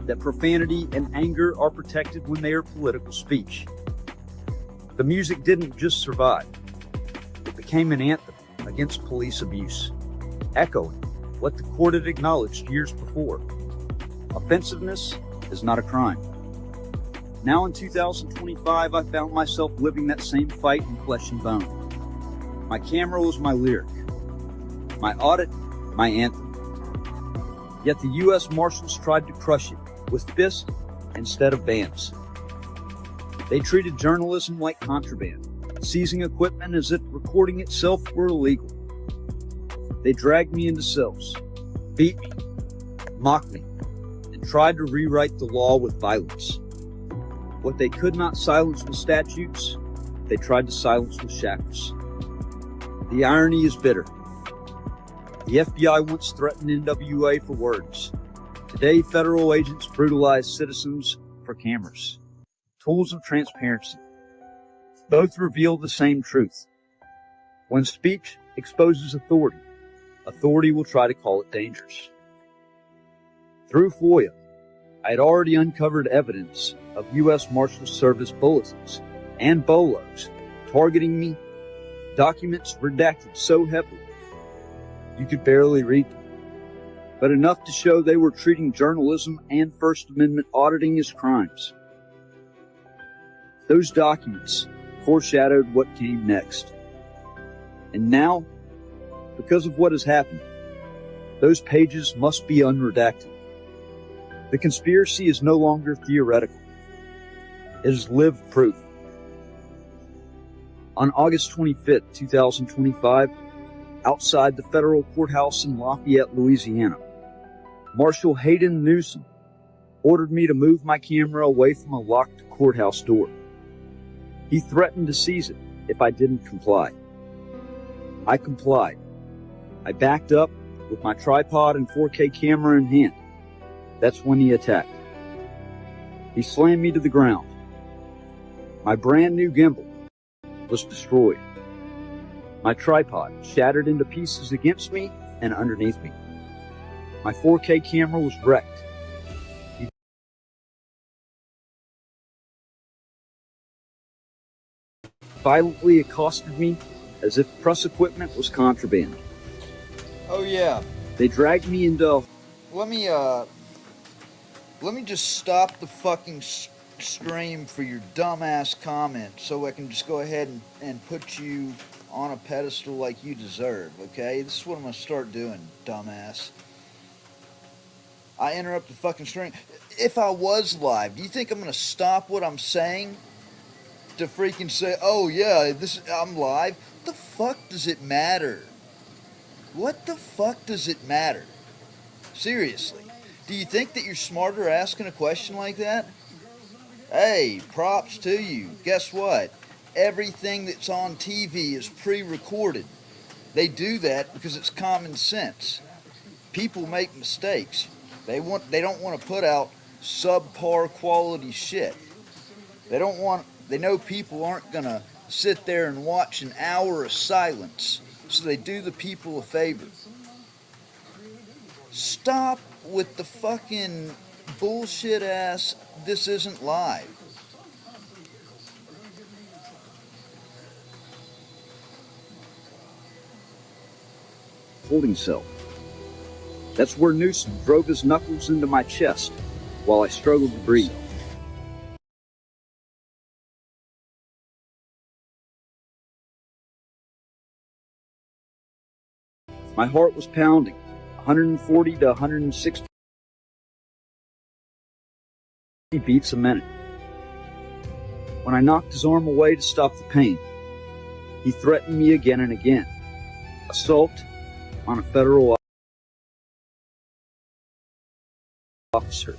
that profanity and anger are protected when they are political speech. The music didn't just survive, became an anthem against police abuse, echoing what the court had acknowledged years before. Offensiveness is not a crime. Now in 2025, I found myself living that same fight in flesh and bone. My camera was my lyric, my audit, my anthem. Yet the U.S. Marshals tried to crush it with fists instead of bans. They treated journalism like contraband, seizing equipment as if recording itself were illegal. They dragged me into cells, beat me, mocked me, and tried to rewrite the law with violence. What they could not silence with statutes, they tried to silence with shackles. The irony is bitter. The FBI once threatened NWA for words. Today, federal agents brutalize citizens for cameras. Tools of transparency. Both reveal the same truth. When speech exposes authority, authority will try to call it dangerous. Through FOIA, I had already uncovered evidence of U.S. Marshals Service bulletins and BOLOs targeting me, documents redacted so heavily you could barely read them, but enough to show they were treating journalism and First Amendment auditing as crimes. Those documents foreshadowed what came next. And now, because of what has happened, those pages must be unredacted. The conspiracy is no longer theoretical. It is lived proof. On August 25th, 2025, outside the federal courthouse in Lafayette, Louisiana, Marshal Hayden Newsom ordered me to move my camera away from a locked courthouse door. He threatened to seize it if I didn't comply. I complied. I backed up with my tripod and 4K camera in hand. That's when he attacked. He slammed me to the ground. My brand new gimbal was destroyed. My tripod shattered into pieces against me and underneath me. My 4K camera was wrecked. He violently accosted me as if press equipment was contraband. Oh yeah. They dragged me into... Let me just stop the fucking stream for your dumbass comments so I can just go ahead and put you on a pedestal like you deserve, okay? This is what I'm gonna start doing, dumbass. I interrupt the fucking stream. If I was live, do you think I'm gonna stop what I'm saying to freaking say, oh yeah, I'm live? What the fuck does it matter? What the fuck does it matter? Seriously. Do you think that you're smarter asking a question like that? Hey, props to you. Guess what? Everything that's on TV is pre-recorded. They do that because it's common sense. People make mistakes. They don't want to put out subpar quality shit. They know people aren't gonna sit there and watch an hour of silence, so they do the people a favor. Stop with the fucking bullshit ass, this isn't live. Holding cell. That's where Newsom drove his knuckles into my chest while I struggled to breathe. My heart was pounding, 140 to 160 beats a minute. When I knocked his arm away to stop the pain, he threatened me again and again. Assault on a federal officer.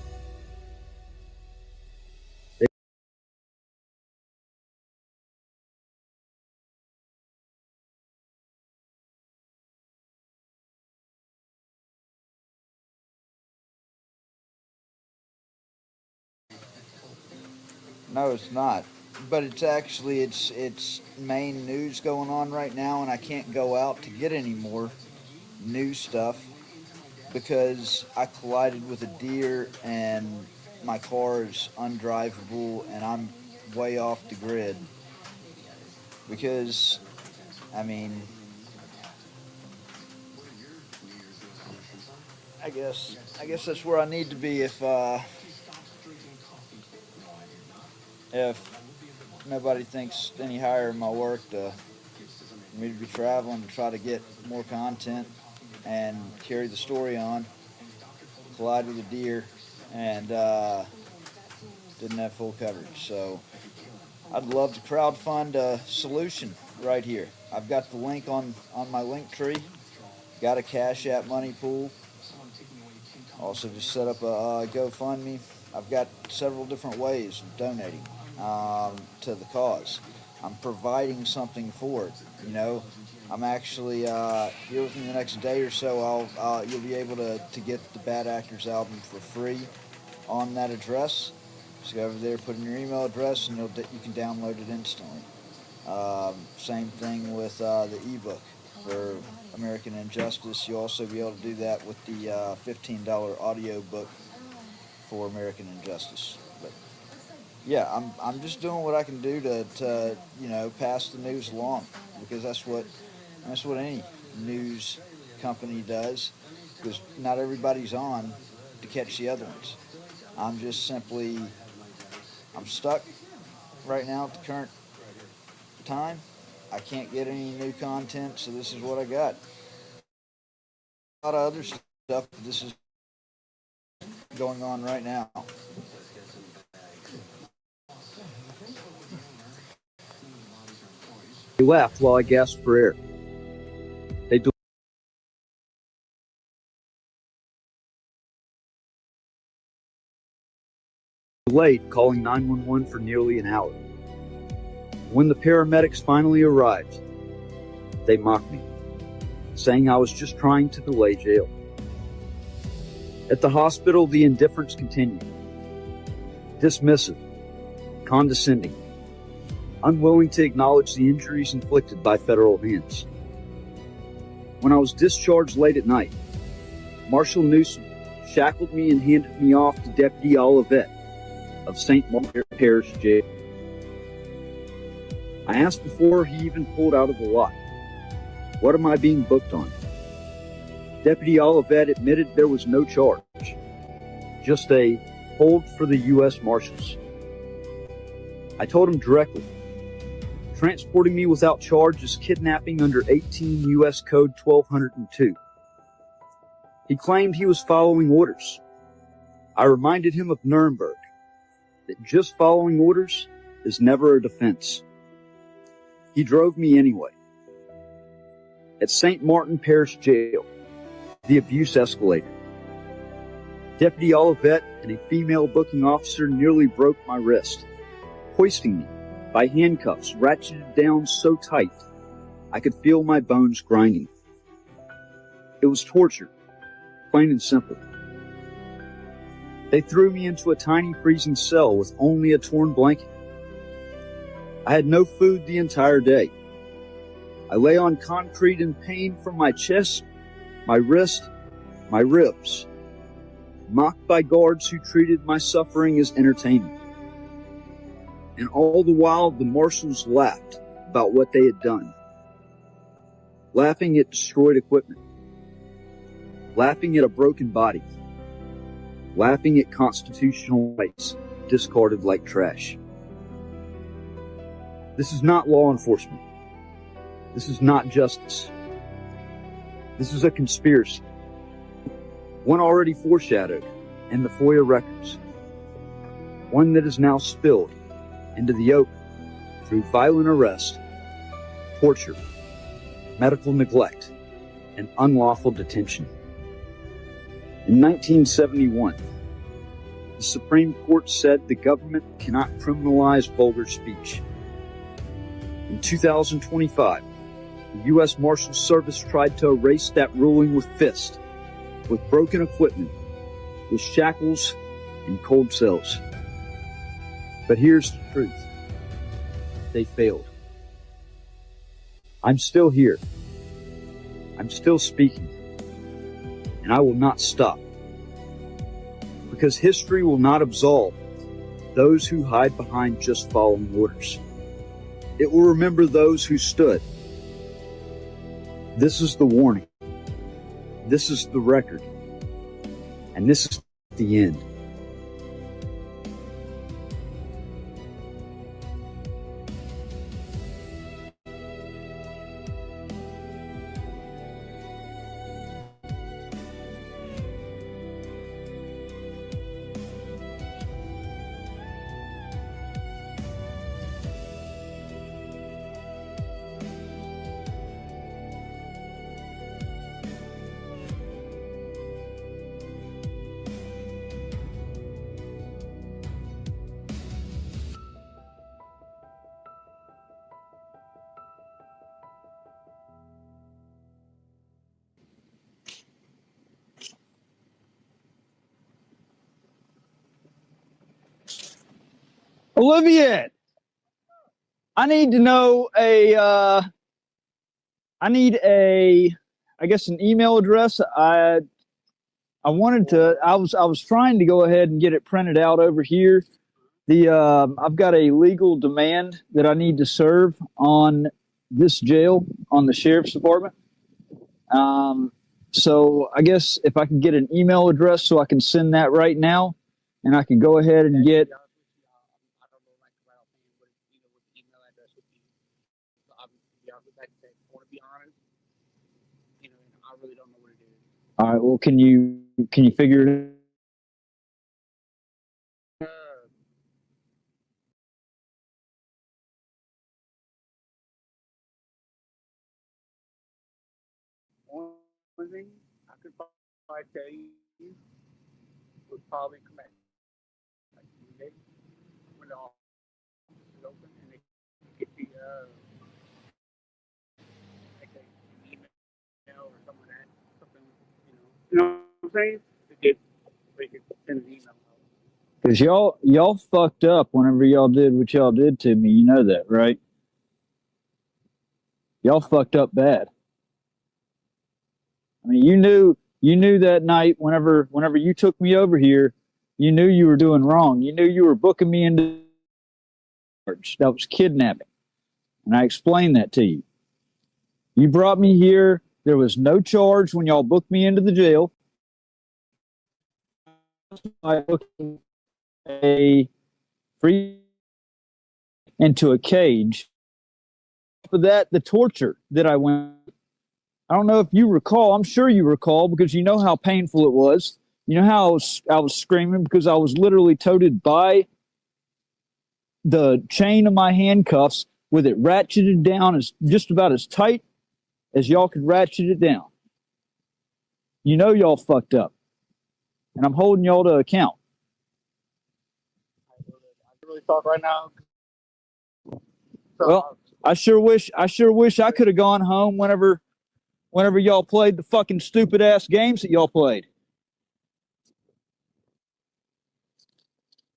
No, it's not. But it's actually, it's main news going on right now, and I can't go out to get any more new stuff because I collided with a deer and my car is undrivable and I'm way off the grid because I mean, I guess that's where I need to be if nobody thinks any higher of my work to me to be traveling to try to get more content and carry the story on. Collide with a deer and didn't have full coverage. So I'd love to crowdfund a solution right here. I've got the link on my link tree. Got a Cash App money pool. Also just set up a GoFundMe. I've got several different ways of donating to the cause. I'm providing something for it. You know, I'm actually here within the next day or so. You'll be able to get the Bad Actors album for free on that address. Just go over there, put in your email address, and you can download it instantly. Same thing with the ebook for American Injustice. You'll also be able to do that with the $15 audio book for American Injustice. But yeah, I'm just doing what I can do to pass the news along, because that's what any news company does, because not everybody's on to catch the other ones. I'm stuck right now at the current time. I can't get any new content, so this is what I got. A lot of other stuff, but this is going on right now. They laughed while I gasped for air. They delayed calling 911 for nearly an hour. When the paramedics finally arrived, they mocked me, saying I was just trying to delay jail. At the hospital, the indifference continued. Dismissive, condescending, unwilling to acknowledge the injuries inflicted by federal hands. When I was discharged late at night, Marshal Newsom shackled me and handed me off to Deputy Olivet of St. Martin Parish Jail. I asked before he even pulled out of the lot, "What am I being booked on?" Deputy Olivet admitted there was no charge, just a hold for the U.S. Marshals. I told him directly, transporting me without charge is kidnapping under 18 U.S. Code 1202. He claimed he was following orders. I reminded him of Nuremberg, that just following orders is never a defense. He drove me anyway. At St. Martin Parish Jail, the abuse escalated. Deputy Olivet and a female booking officer nearly broke my wrist, hoisting me by handcuffs ratcheted down so tight I could feel my bones grinding. It was torture, plain and simple. They threw me into a tiny freezing cell with only a torn blanket. I had no food the entire day. I lay on concrete in pain from my chest, my wrist, my ribs, mocked by guards who treated my suffering as entertainment. And all the while, the marshals laughed about what they had done, laughing at destroyed equipment, laughing at a broken body, laughing at constitutional rights discarded like trash. This is not law enforcement. This is not justice. This is a conspiracy. One already foreshadowed in the FOIA records. One that is now spilled into the open through violent arrest, torture, medical neglect, and unlawful detention. In 1971, the Supreme Court said the government cannot criminalize vulgar speech. In 2025, the U.S. Marshals Service tried to erase that ruling with fists, with broken equipment, with shackles and cold cells. But here's the truth. They failed. I'm still here. I'm still speaking. And I will not stop. Because history will not absolve those who hide behind just following orders. It will remember those who stood This is the warning. This is the record. And this is the end. Olivia, I need to know I guess an email address. I was trying to go ahead and get it printed out over here. I've got a legal demand that I need to serve on this jail, on the sheriff's department. So I guess if I can get an email address so I can send that right now, and I can go ahead and get. All right. Well, can you figure it? One thing I could probably tell you would probably come back like Monday when the office is open and they get the like an email or something like that, something you know what I'm saying? They could send an email out. Because y'all fucked up whenever y'all did what y'all did to me. You know that, right? Y'all fucked up bad. I mean, you knew that night whenever you took me over here, you knew you were doing wrong. You knew you were booking me into charge. That was kidnapping. And I explained that to you. You brought me here. There was no charge when y'all booked me into the jail. I booked a free into a cage. For that, the torture that I went. I don't know if you recall. I'm sure you recall because you know how painful it was. You know how I was screaming because I was literally toted by the chain of my handcuffs with it ratcheted down as just about as tight as y'all could ratchet it down. You know y'all fucked up. And I'm holding y'all to account. I can really talk right now. Well, I sure wish I could have gone home whenever y'all played the fucking stupid ass games that y'all played.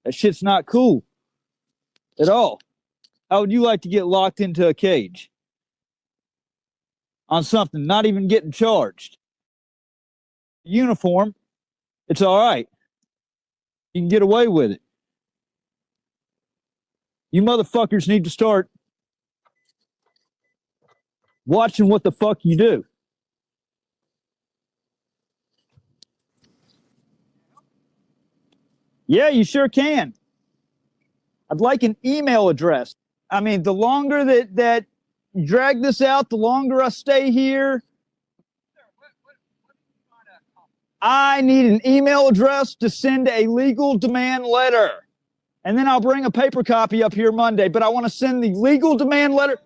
That shit's not cool at all. How would you like to get locked into a cage on something, not even getting charged? Uniform, it's all right. You can get away with it. You motherfuckers need to start watching what the fuck you do. Yeah, you sure can. I'd like an email address. I mean, the longer that you drag this out, the longer I stay here. I need an email address to send a legal demand letter. And then I'll bring a paper copy up here Monday, but I want to send the legal demand letter.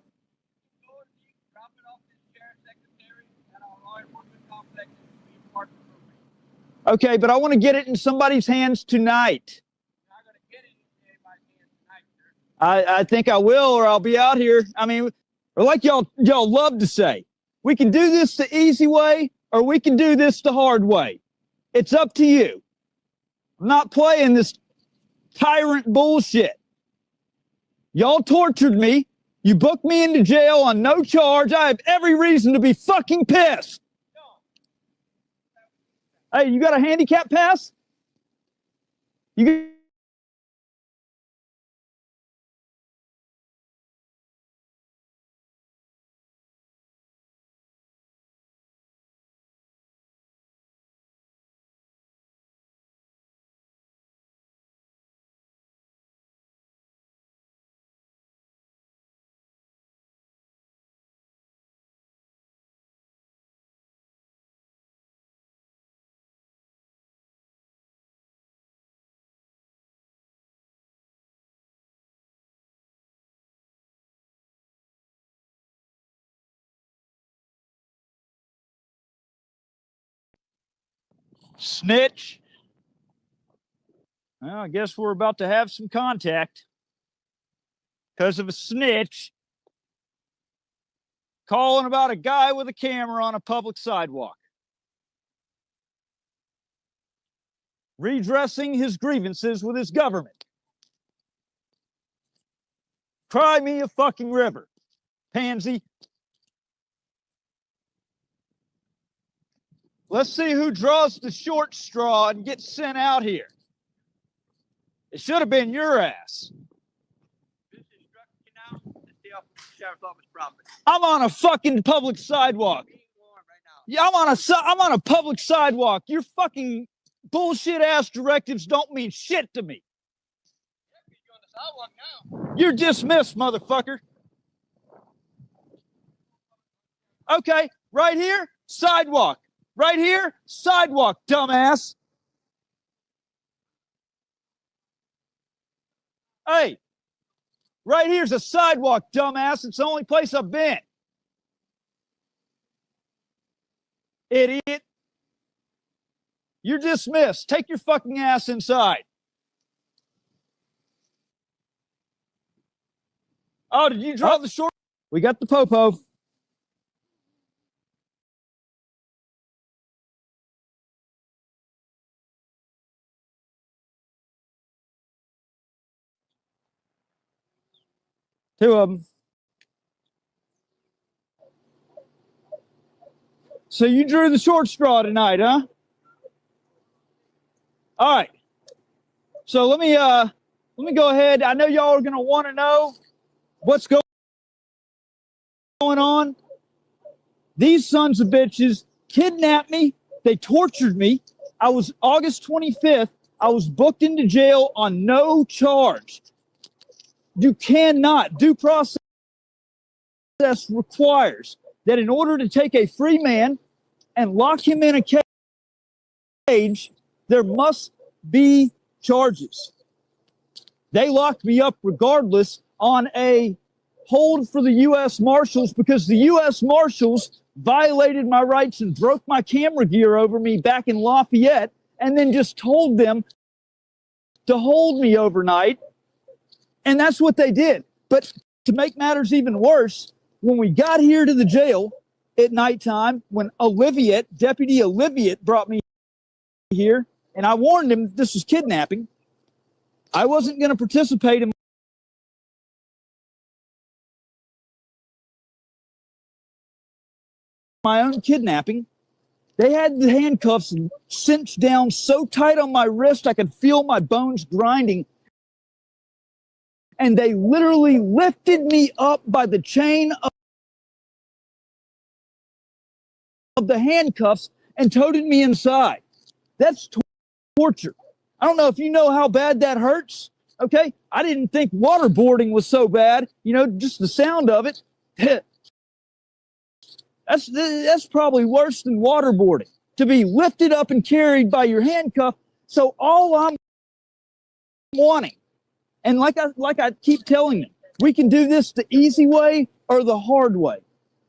Okay, but I want to get it in somebody's hands tonight. I think I will, or I'll be out here. I mean, or like y'all love to say, we can do this the easy way, or we can do this the hard way. It's up to you. I'm not playing this tyrant bullshit. Y'all tortured me. You booked me into jail on no charge. I have every reason to be fucking pissed. Hey, you got a handicap pass? You Snitch. Well, I guess we're about to have some contact because of a snitch calling about a guy with a camera on a public sidewalk, redressing his grievances with his government. Cry me a fucking river, pansy. Let's see who draws the short straw and gets sent out here. It should have been your ass. I'm on a fucking public sidewalk. Yeah, I'm on a public sidewalk. Your fucking bullshit ass directives don't mean shit to me. You're dismissed, motherfucker. Okay, right here, sidewalk. Right here, sidewalk, dumbass. Hey, right here's a sidewalk, dumbass. It's the only place I've been. Idiot. You're dismissed. Take your fucking ass inside. Oh, did you draw the short? We got the popo. Two of them. So you drew the short straw tonight, huh? All right. So let me go ahead. I know y'all are gonna want to know what's going on. These sons of bitches kidnapped me. They tortured me. I was August 25th. I was booked into jail on no charge. You cannot. Due process requires that in order to take a free man and lock him in a cage, there must be charges. They locked me up regardless on a hold for the U.S. Marshals because the U.S. Marshals violated my rights and broke my camera gear over me back in Lafayette and then just told them to hold me overnight. And that's what they did. But to make matters even worse, when we got here to the jail at nighttime, when Deputy Oliviet brought me here, and I warned him this was kidnapping, I wasn't going to participate in my own kidnapping. They had the handcuffs cinched down so tight on my wrist I could feel my bones grinding. And they literally lifted me up by the chain of the handcuffs and toted me inside. That's torture. I don't know if you know how bad that hurts. Okay? I didn't think waterboarding was so bad. You know, just the sound of it. That's probably worse than waterboarding. To be lifted up and carried by your handcuff. So all I'm wanting, and like I keep telling them, we can do this the easy way or the hard way.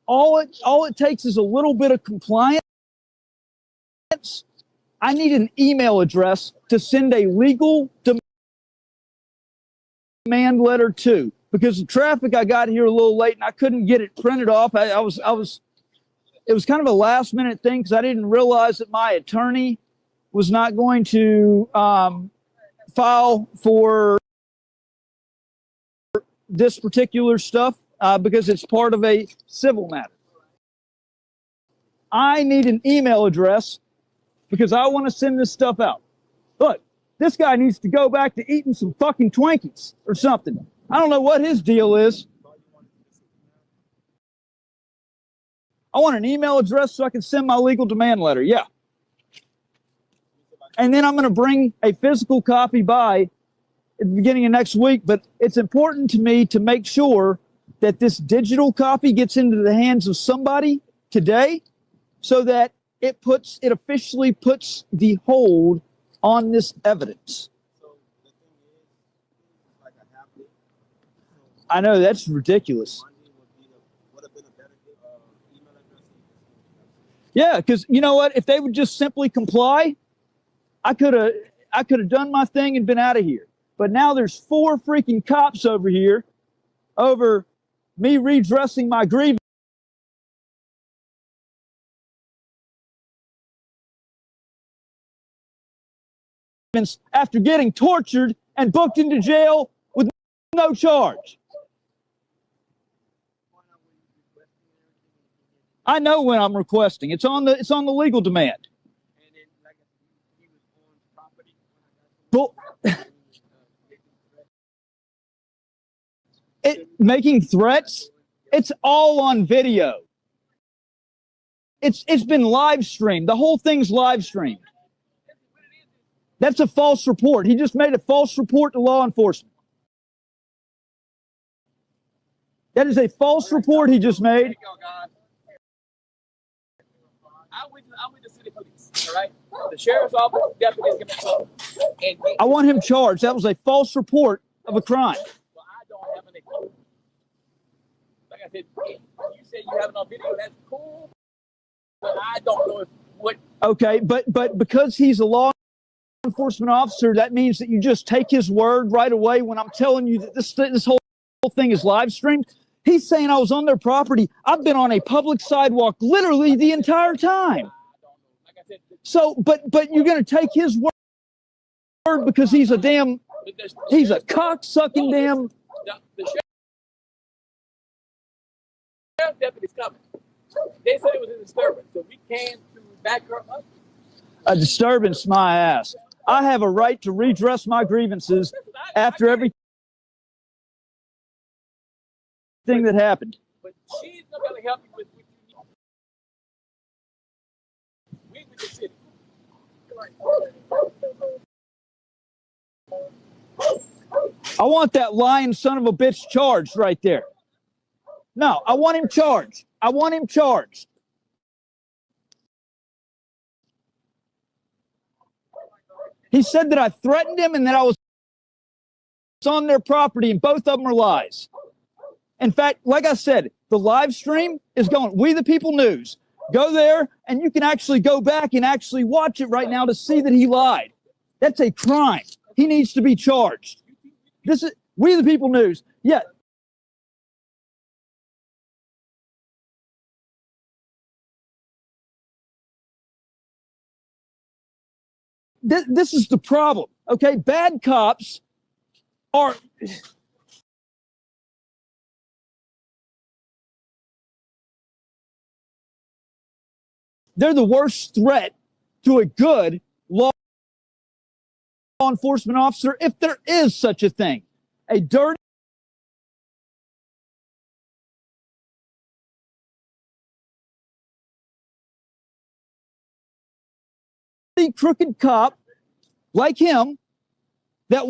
All it takes is a little bit of compliance. I need an email address to send a legal demand letter to, because the traffic, I got here a little late and I couldn't get it printed off. It was kind of a last minute thing because I didn't realize that my attorney was not going to file for this particular stuff because it's part of a civil matter. I need an email address because I want to send this stuff out. Look, this guy needs to go back to eating some fucking Twinkies or something. I don't know what his deal is. I want an email address so I can send my legal demand letter. Yeah. And then I'm going to bring a physical copy by at the beginning of next week, but it's important to me to make sure that this digital copy gets into the hands of somebody today so that it officially puts the hold on this evidence. I know, that's ridiculous. Yeah, because you know what? If they would just simply comply, I could have done my thing and been out of here. But now there's 4 freaking cops over here over me redressing my grievance after getting tortured and booked into jail with no charge. I know when I'm requesting. It's on the legal demand. But making threats, it's all on video. It's been live streamed. The whole thing's live streamed. That's a false report. He just made a false report to law enforcement. That is a false report he just made. I'm with the city police, all right? The sheriff's office deputy is going to come. And I want him charged. That was a false report of a crime. Well, I don't have any clue. Like I said, you said you have it on video. That's cool. But I don't know what. Okay, but because he's a law enforcement officer, that means that you just take his word right away when I'm telling you that this whole thing is live streamed. He's saying I was on their property. I've been on a public sidewalk literally the entire time. So, but you're going to take his word because he's a cock-sucking damn. The sheriff's deputy's coming. They said it was a disturbance, so we came to back her up. A disturbance, my ass. I have a right to redress my grievances after everything that happened. But she's not going to help you with what you need. We with the city. I want that lying son of a bitch charged right there. No, I want him charged. I want him charged. He said that I threatened him and that I was on their property, and both of them are lies. In fact, like I said, the live stream is going, We the People News. Go there, and you can actually go back and actually watch it right now to see that he lied. That's a crime. He needs to be charged. This is We the People News. Yeah. This is the problem, okay? Bad cops are... They're the worst threat to a good law enforcement officer, if there is such a thing. A dirty, crooked cop like him that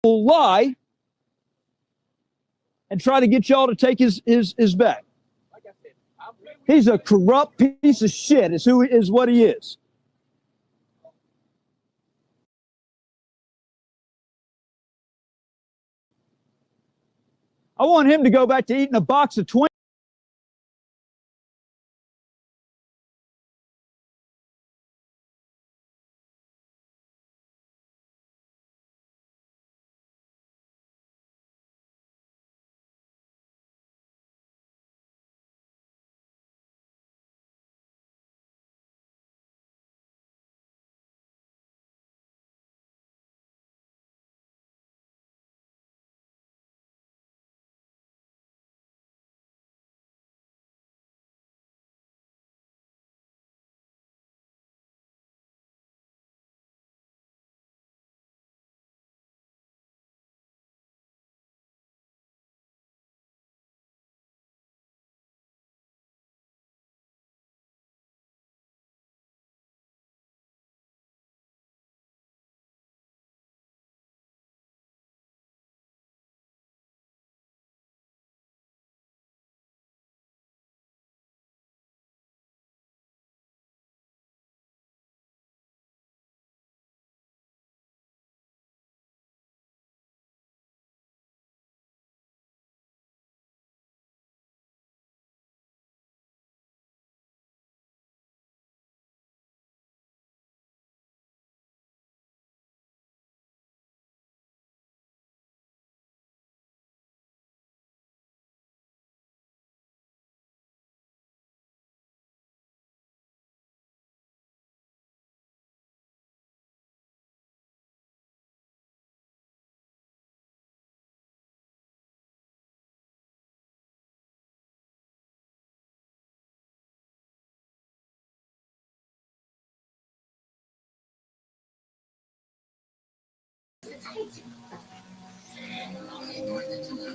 will lie and try to get y'all to take his back. He's a corrupt piece of shit is what he is. I want him to go back to eating a box of Twinkies.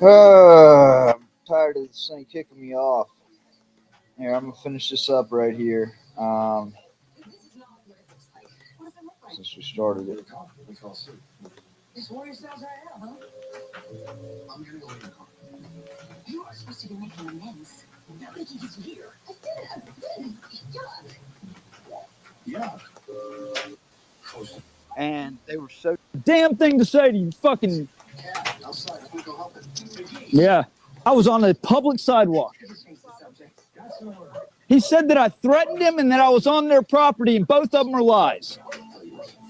I'm tired of this thing kicking me off. Here, I'm gonna finish this up right here. Since we started it. You are supposed to be making amends. Not making his year. I did. Yeah. And they were so Damn thing to say to you fucking. Yeah. I was on a public sidewalk. He said that I threatened him and that I was on their property, and both of them are lies.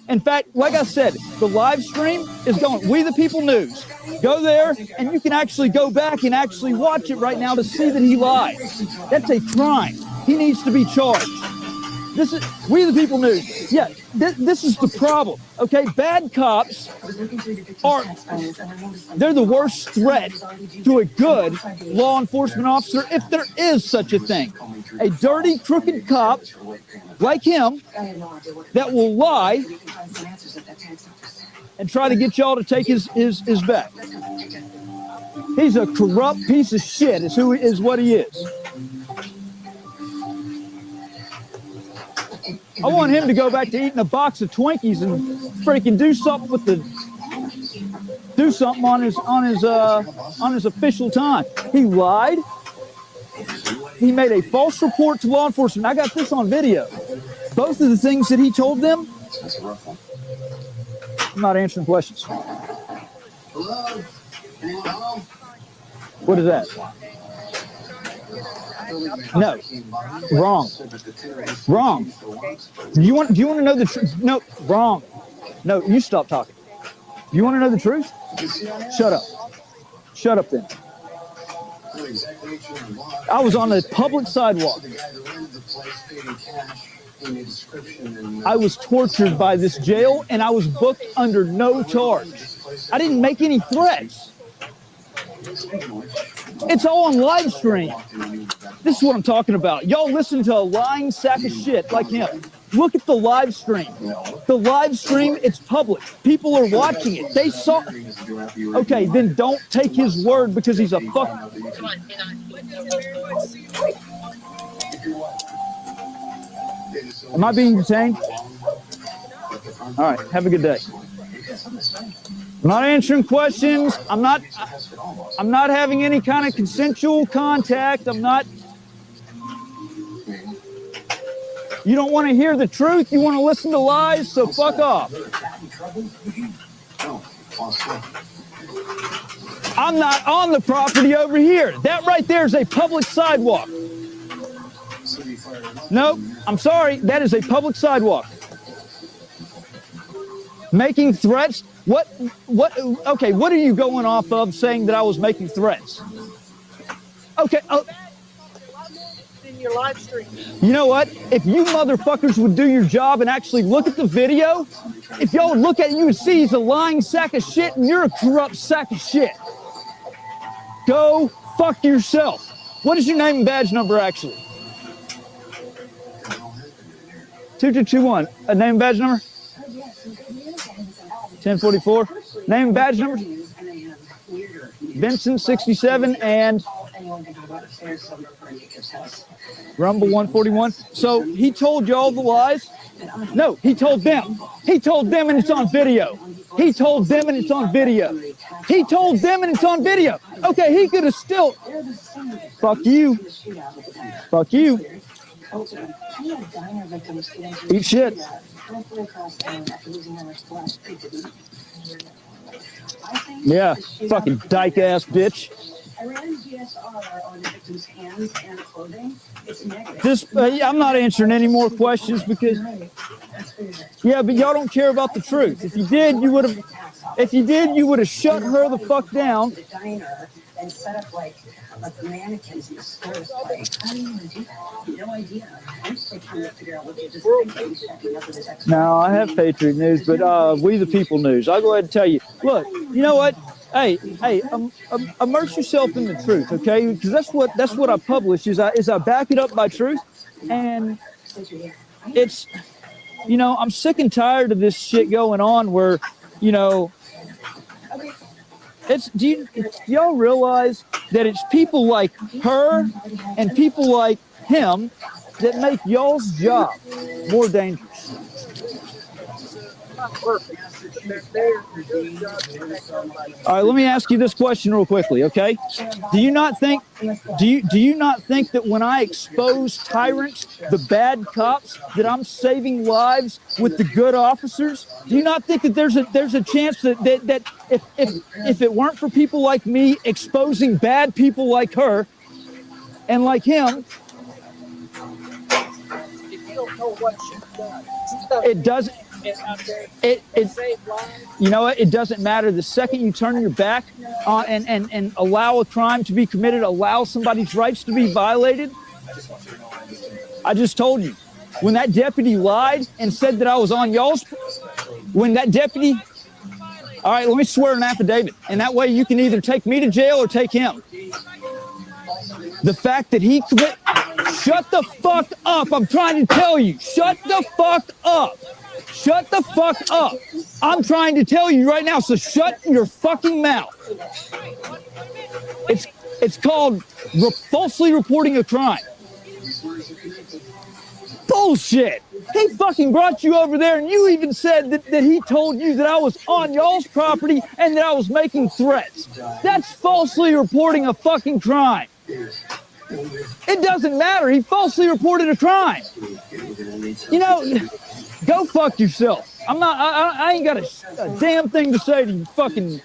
In fact, like I said, the live stream is going, We the People News. Go there, and you can actually go back and actually watch it right now to see that he lied. That's a crime. He needs to be charged. This is We the People News. Yeah, this is the problem. Okay, bad cops they're the worst threat to a good law enforcement officer, if there is such a thing. A dirty, crooked cop like him that will lie and try to get y'all to take his back. He's a corrupt piece of shit is what he is. I want him to go back to eating a box of Twinkies and freaking do something on his official time. He lied. He made a false report to law enforcement. I got this on video. Both of the things that he told them. I'm not answering questions. What is that? No, wrong. Do you want to know the truth? No, wrong. No, you stop talking. Do you want to know the truth? Shut up. Shut up then. I was on a public sidewalk. I was tortured by this jail, and I was booked under no charge. I didn't make any threats. It's all on live stream. This is what I'm talking about. Y'all listen to a lying sack of shit like him. Look at the live stream. The live stream, it's public. People are watching it. They saw. Okay, then don't take his word because he's a fuck. Am I being detained? All right, have a good day. I'm not answering questions. I'm not having any kind of consensual contact. You don't want to hear the truth. You want to listen to lies, so fuck off. I'm not on the property over here. That right there is a public sidewalk. Nope, I'm sorry. That is a public sidewalk. Making threats? Okay, what are you going off of saying that I was making threats? Okay, in your live stream. You know what? If you motherfuckers would do your job and actually look at the video, if y'all would look at it, you would see he's a lying sack of shit and you're a corrupt sack of shit. Go fuck yourself. What is your name and badge number actually? 2221. A name and badge number? 1044. Name and badge number? Vincent 67 and Rumble 141. So he told y'all the lies? No, he told them. He told them and it's on video. He told them and it's on video. He told them and it's on video. Okay, he could have still. Fuck you. Fuck you. Eat shit. Yeah, fucking dyke ass bitch. I'm not answering any more questions because, yeah, but y'all don't care about the truth. If you did, you would have. If you did, you would have shut her the fuck down. And set up like mannequins in the stores. Like, how do you even do that? No idea. I'm still trying to figure out what you just checking up with this expert. No, I have Patriot News, but We the People News. I'll go ahead and tell you. Look, you know what? Hey, immerse yourself in the truth, okay? Because that's what I publish is I back it up by truth, and it's, I'm sick and tired of this shit going on where, Do y'all realize that it's people like her and people like him that make y'all's job more dangerous? Not perfect, but they're there to do the job to protect somebody. All right, let me ask you this question real quickly, okay? Do you not think that when I expose tyrants, the bad cops, that I'm saving lives with the good officers? Do you not think that there's a chance that if it weren't for people like me exposing bad people like her and like him, If you don't know what she's done, she's done it doesn't out there it save lives. you know what? It doesn't matter. The second you turn your back and allow a crime to be committed, allow somebody's rights to be violated. I just told you, when that deputy lied and said that I was on y'all's, when that deputy, all right, let me swear an affidavit, and that way you can either take me to jail or take him. The fact that he quit, shut the fuck up. I'm trying to tell you, shut the fuck up. Shut the fuck up. I'm trying to tell you right now, so shut your fucking mouth. It's called falsely reporting a crime. Bullshit. He fucking brought you over there and you even said that he told you that I was on y'all's property and that I was making threats. That's falsely reporting a fucking crime. It doesn't matter. He falsely reported a crime. You know, go fuck yourself. I ain't got a damn thing to say to you fucking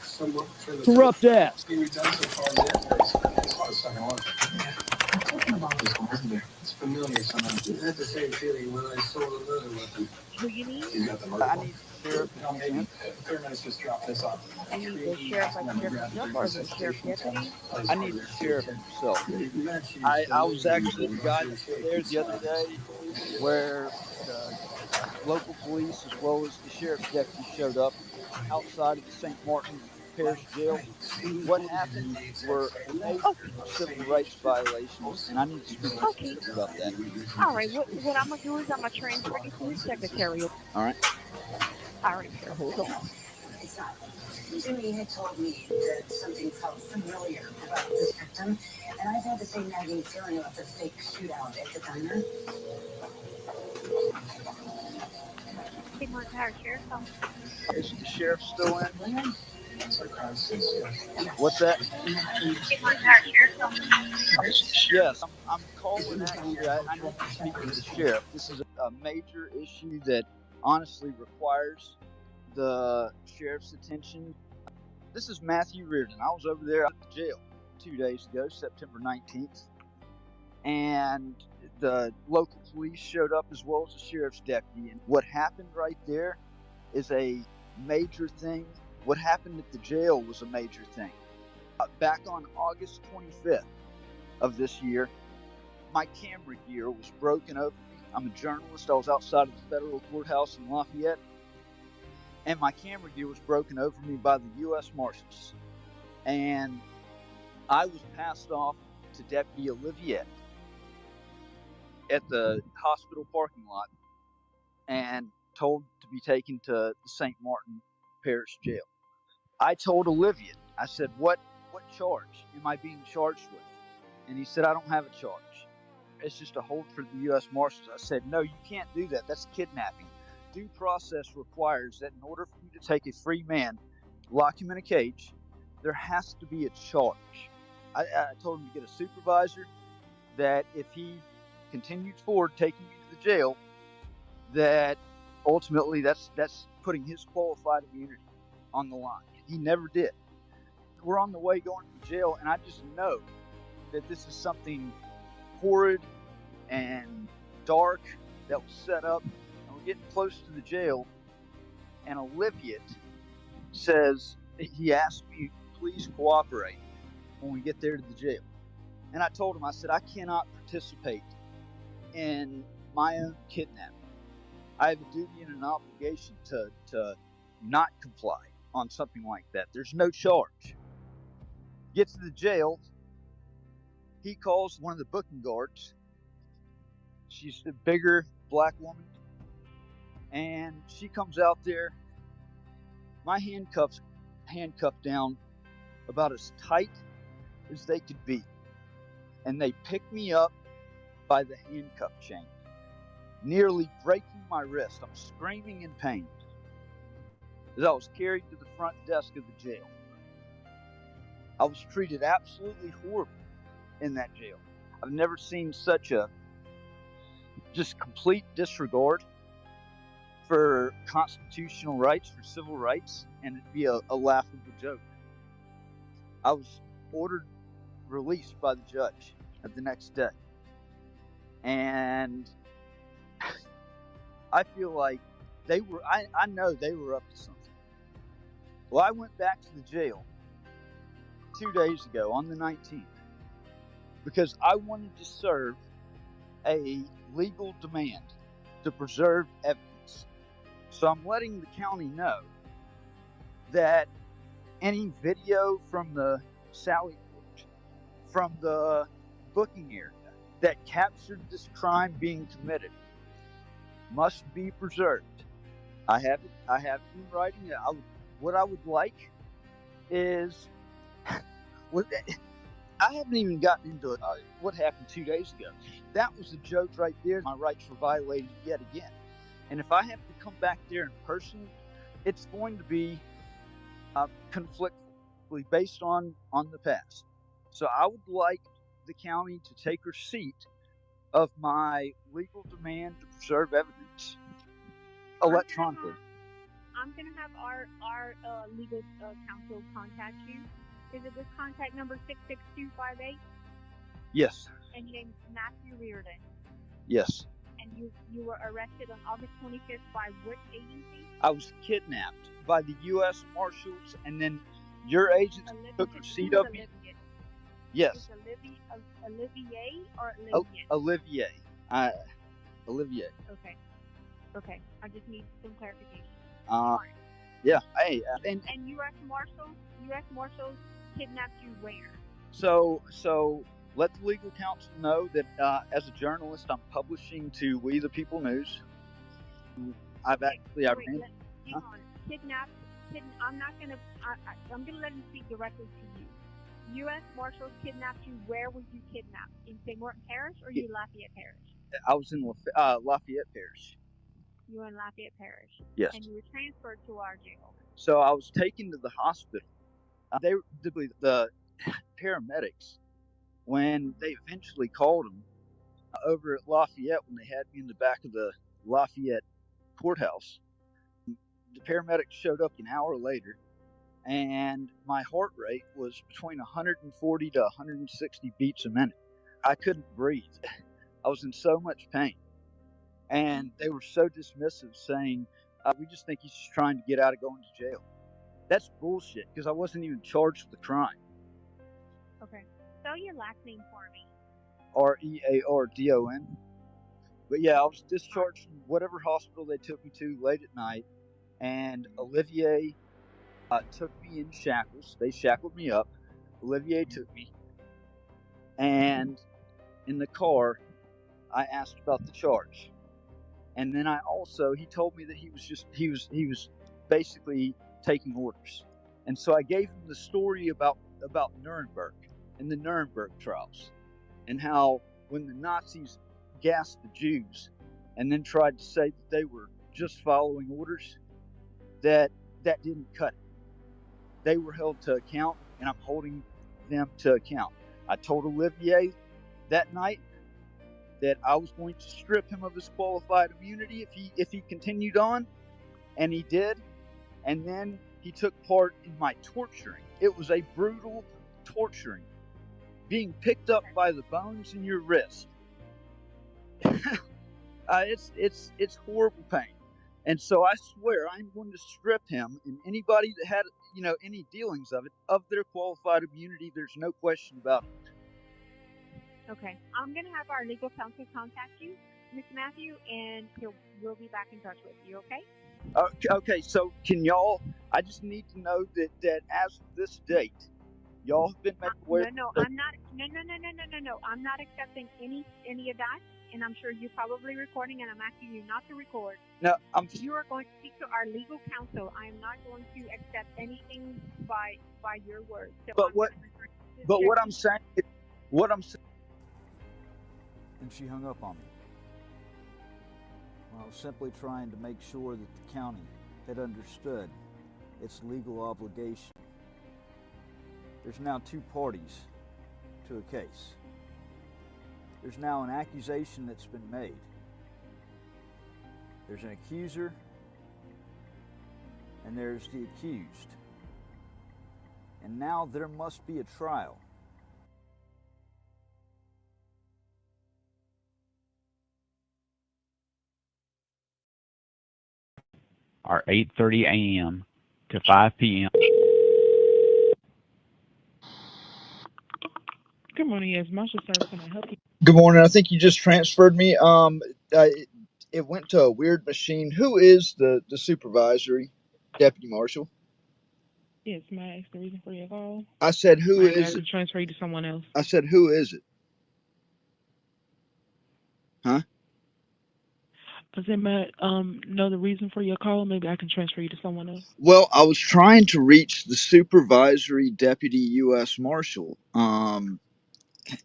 corrupt ass. It's familiar somehow. I had the same feeling when I saw another weapon. Who you need? I need the sheriff to come in. Let's just drop this off. I need the sheriff like Sheriff himself or the sheriff deputy? I need the sheriff himself. I was actually the guy that was there the other day where the local police as well as the sheriff's deputy showed up outside of the St. Martin Parish Jail. What happened were civil rights violations, and I need to speak to you about that. All right, what I'm going to do is I'm going to transfer you to his secretary. All right. All right, sir. Hold on. Jimmy had told me that something felt familiar about this victim, and I've had the same nagging feeling about the fake shootout at the diner. St. Martin Parish Sheriff's Office. Is the sheriff still in? What's that? St. Martin Parish Sheriff's Office. Yes, I'm calling actually. I need to speak to the sheriff. This is a major issue that honestly requires the sheriff's attention. This is Matthew Reardon. I was over there at the jail 2 days ago, September 19th, and the local police showed up as well as the sheriff's deputy. And what happened right there is a major thing. What happened at the jail was a major thing. Back on August 25th of this year, my camera gear was broken over me. I'm a journalist. I was outside of the federal courthouse in Lafayette, and my camera gear was broken over me by the U.S. Marshals. And I was passed off to Deputy Olivier at the hospital parking lot and told to be taken to the St. Martin Parish Jail. I told Olivier, I said, what charge am I being charged with? And he said, I don't have a charge. It's just a hold for the U.S. Marshals. I said, no, you can't do that. That's kidnapping. Due process requires that in order for you to take a free man, lock him in a cage, there has to be a charge. I told him to get a supervisor, that if he continued forward taking you to the jail, that ultimately that's putting his qualified immunity on the line. He never did. We're on the way going to jail, and I just know that this is something horrid and dark that was set up, and we're getting close to the jail, and Olivier says, he asked me, please cooperate when we get there to the jail. And I told him, I said, I cannot participate in my own kidnapping. I have a duty and an obligation to not comply on something like that. There's no charge. Get to the jail. He calls one of the booking guards. She's a bigger black woman. And she comes out there. My handcuffed down about as tight as they could be. And they picked me up by the handcuff chain, nearly breaking my wrist. I'm screaming in pain as I was carried to the front desk of the jail. I was treated absolutely horribly in that jail. I've never seen such a just complete disregard for constitutional rights, for civil rights, and it'd be a laughable joke. I was ordered released by the judge the next day. And I feel like I know they were up to something. Well, I went back to the jail 2 days ago on the 19th because I wanted to serve a legal demand to preserve evidence. So I'm letting the county know that any video from the Sally Port, from the booking area that captured this crime being committed must be preserved. I have it in writing. What I would like is I haven't even gotten into what happened 2 days ago. That was a joke right there. My rights were violated yet again. And if I have to come back there in person, it's going to be conflictually based on the past. So I would like the county to take receipt of my legal demand to preserve evidence electronically. I'm going to have our legal counsel contact you. Is it this contact number 66258? Yes. And your name's Matthew Reardon. Yes. And you were arrested on August 25th by what agency? I was kidnapped by the U.S. Marshals, and then your agents took receipt of me. Yes. Is Olivier or Olivier? Olivier. Olivier. Okay. Okay. I just need some clarification. Yeah. Hey. And U.S. Marshals kidnapped you where? So let the legal counsel know that as a journalist, I'm publishing to We the People News. I'm Kidnapped. I'm gonna let him speak directly to you. U.S. Marshals kidnapped you. Where were you kidnapped? In St. Martin Parish or you Lafayette Parish? I was in Lafayette Parish. You were in Lafayette Parish. Yes. And you were transferred to our jail. So I was taken to the hospital. They were typically the paramedics, when they eventually called them over at Lafayette, when they had me in the back of the Lafayette courthouse, the paramedics showed up an hour later, and my heart rate was between 140 to 160 beats a minute. I couldn't breathe. I was in so much pain. And they were so dismissive, saying, we just think he's just trying to get out of going to jail. That's bullshit, because I wasn't even charged with the crime. Okay. Spell your last name for me. Reardon. But yeah, I was discharged from whatever hospital they took me to late at night, and Olivier took me in shackles. They shackled me up. Olivier took me, and in the car, I asked about the charge. And then he told me that he was basically taking orders. And so I gave him the story about Nuremberg and the Nuremberg trials, and how when the Nazis gassed the Jews and then tried to say that they were just following orders, that didn't cut it. They were held to account, and I'm holding them to account. I told Olivier that night that I was going to strip him of his qualified immunity if he continued on, and he did. And then he took part in my torturing. It was a brutal torturing, being picked up by the bones in your wrist. It's horrible pain. And so I swear I'm going to strip him and anybody that had any dealings of their qualified immunity. There's no question about it. Okay. I'm going to have our legal counsel contact you, Mr. Matthew, and we'll be back in touch with you, okay? Okay, so can y'all, I just need to know that as of this date, y'all have been made aware. I'm not accepting any of that and I'm sure you're probably recording, and I'm asking you not to record. No, You are going to speak to our legal counsel. I am not going to accept anything by your word. So But I'm what? gonna refer to this But what I'm gentleman. saying, what I'm saying. And she hung up on me. Well, I was simply trying to make sure that the county had understood its legal obligation. There's now two parties to a case. There's now an accusation that's been made. There's an accuser, and there's the accused. And now there must be a trial. Are 8:30 a.m. to 5 p.m. Good morning, yes, Marshall Service. Can I help you? Good morning. I think you just transferred me. It went to a weird machine. Who is the supervisory deputy marshal? Yes, may I ask the reason for your call? I said, who Maybe I is can it? transfer you to someone else. I said, who is it? Huh? I said, may I know the reason for your call? Maybe I can transfer you to someone else. Well, I was trying to reach the supervisory deputy U.S. marshal.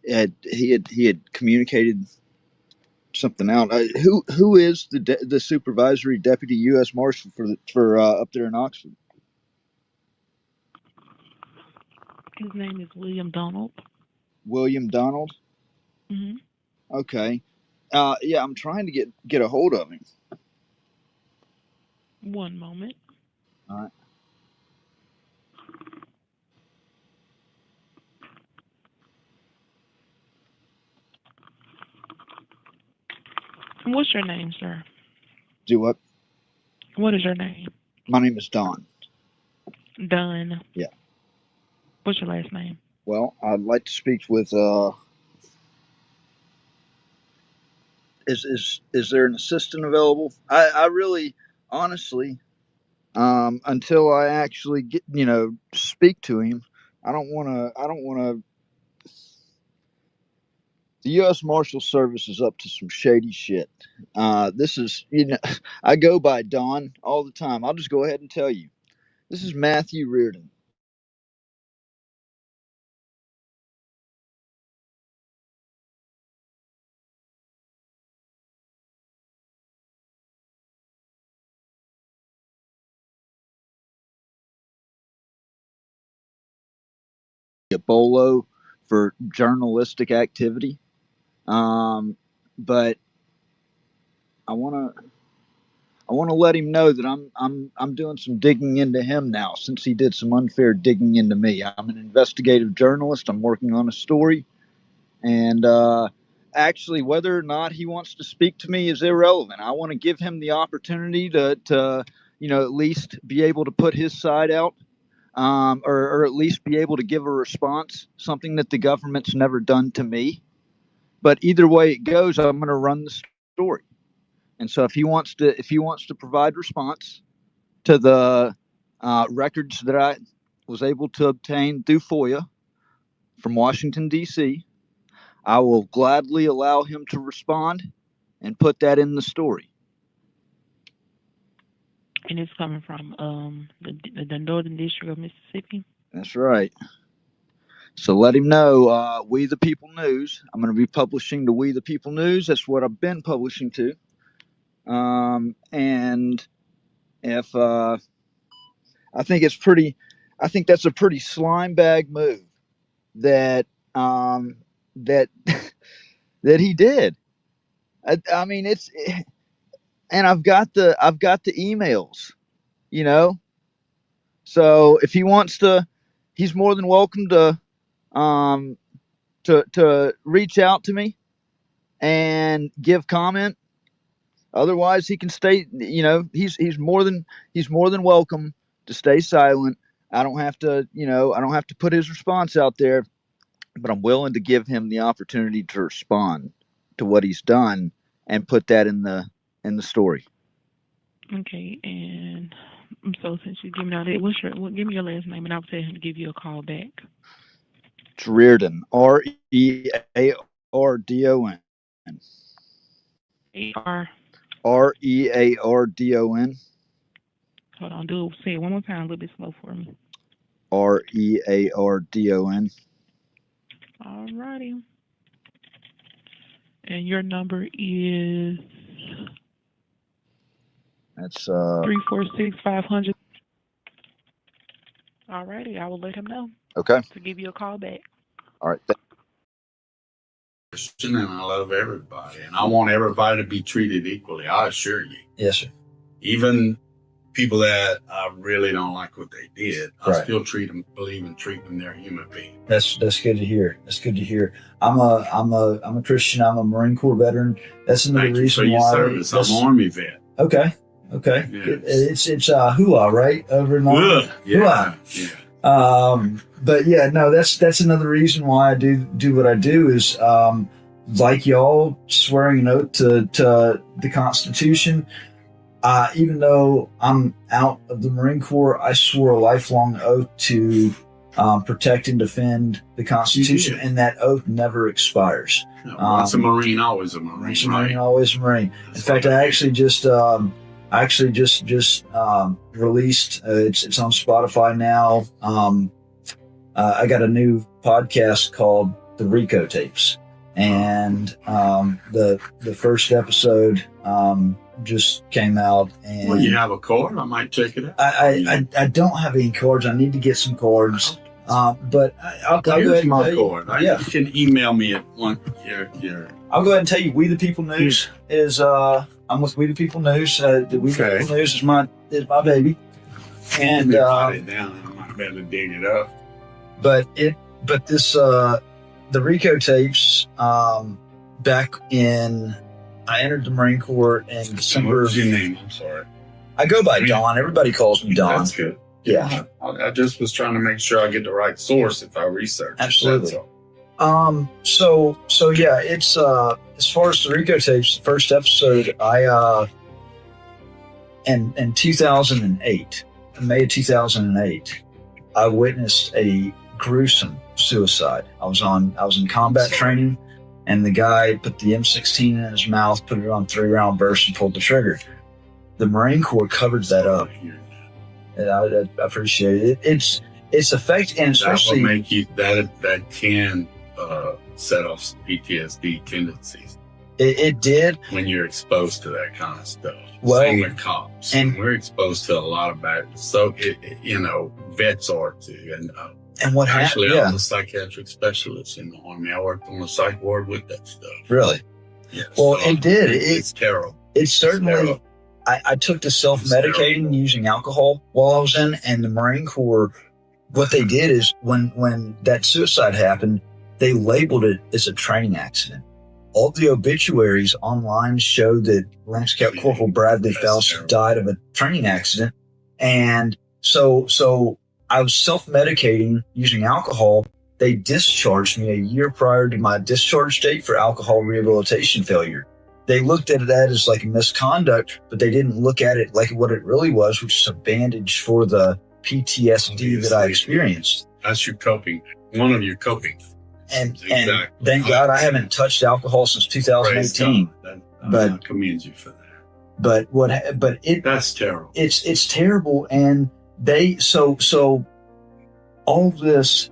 He had communicated something out. Who is the supervisory deputy U.S. marshal for up there in Oxford? His name is William Donald. William Donald. Mm-hmm. Okay. Yeah, I'm trying to get a hold of him. One moment. All right. What's your name, sir? Do what? What is your name? My name is Don. Dunn. Yeah. What's your last name? Well, I'd like to speak with. Is there an assistant available? I really, honestly, until I actually get speak to him, I don't want to. The U.S. Marshal Service is up to some shady shit. This is I go by Don all the time. I'll just go ahead and tell you. This is Matthew Reardon. A bolo for journalistic activity, but I want to let him know that I'm doing some digging into him now, since he did some unfair digging into me. I'm an investigative journalist. I'm working on a story, and actually, whether or not he wants to speak to me is irrelevant. I want to give him the opportunity to at least be able to put his side out. Or at least be able to give a response, something that the government's never done to me. But either way it goes, I'm going to run the story. And so if he wants to provide response to the records that I was able to obtain through FOIA from Washington, D.C., I will gladly allow him to respond and put that in the story. And it's coming from the Northern District of Mississippi. That's right. So let him know, We the People News. I'm going to be publishing to We the People News. That's what I've been publishing to. And if I think that's a pretty slime bag move that that that he did. I mean, and I've got the emails, So if he wants to, he's more than welcome to reach out to me and give comment. Otherwise, he can stay. He's more than welcome to stay silent. I don't have to. I don't have to put his response out there, but I'm willing to give him the opportunity to respond to what he's done and put that in the story. Okay, and so since you give me all that, give me your last name, and I'll tell him to give you a call back. It's Reardon, Reardon. A-R. Reardon. Hold on, say it one more time, a little bit slow for me. Reardon. Alrighty. And your number is That's 346-500. Alrighty, I will let him know okay. to give you a call back. All right. Christian, and I love everybody, and I want everybody to be treated equally. I assure you. Yes, sir. Even people that I really don't like what they did, I Right. still believe in treating them. They're human beings. That's good to hear. That's good to hear. I'm a Christian. I'm a Marine Corps veteran. That's another Thank you reason for your why. service. I'm an Army vet. Okay. Okay. Yes. It's Hua, right? Over in Ugh, yeah. But yeah, no, that's another reason why I do what I do is like y'all swearing an oath to the Constitution. Even though I'm out of the Marine Corps, I swore a lifelong oath to protect and defend the Constitution, and that oath never expires. Once a Marine, always a Marine. Once a Marine, always a Marine. In fact, I actually just released. It's on Spotify now. I got a new podcast called The Rico Tapes, and the first episode just came out. And Well, you have a card? I might check it out. I don't have any cards. I need to get some cards. But I'll go ahead Here's and my tell you. card. Yeah. You can email me at one. Your I'll go ahead and tell you. We the People News is. I'm with We the People News. The We the People News is my baby. And write it down. I might be able to dig it up. But this the Rico Tapes. Back in, I entered the Marine Corps in December. What's your name? I'm sorry. I go by Don. Everybody calls me Don. That's good. Yeah. I just was trying to make sure I get the right source if I research. Absolutely. That's all. So yeah, it's as far as the Rico Tapes, the first episode, I in 2008, in May of 2008, I witnessed a gruesome suicide. I was in combat training, and the guy put the M16 in his mouth, put it on 3-round burst, and pulled the trigger. The Marine Corps covered that up. And I appreciate it. It's effect, and especially that will make you that can set off some PTSD tendencies. It did when you're exposed to that kind of stuff. Well, same with cops, and we're exposed to a lot of bad. So vets are too, and what happened? Actually, Yeah. I was a psychiatric specialist in the Army. I worked on the psych ward with that stuff. Really? Yeah. Well, so it did. It's terrible. It's certainly. terrible. I took to self-medicating using alcohol while I was in, and the Marine Corps, what they did is when that suicide happened, they labeled it as a training accident. All the obituaries online showed that Lance Corporal Bradley Faust died of a training accident. And so I was self-medicating using alcohol. They discharged me a year prior to my discharge date for alcohol rehabilitation failure. They looked at that as like a misconduct, but they didn't look at it like what it really was, which is a bandage for the PTSD that I experienced. That's your coping. One of your coping. And Exactly. thank God I haven't touched alcohol since 2018. I commend you for that. But that's terrible. It's terrible, and so all of this.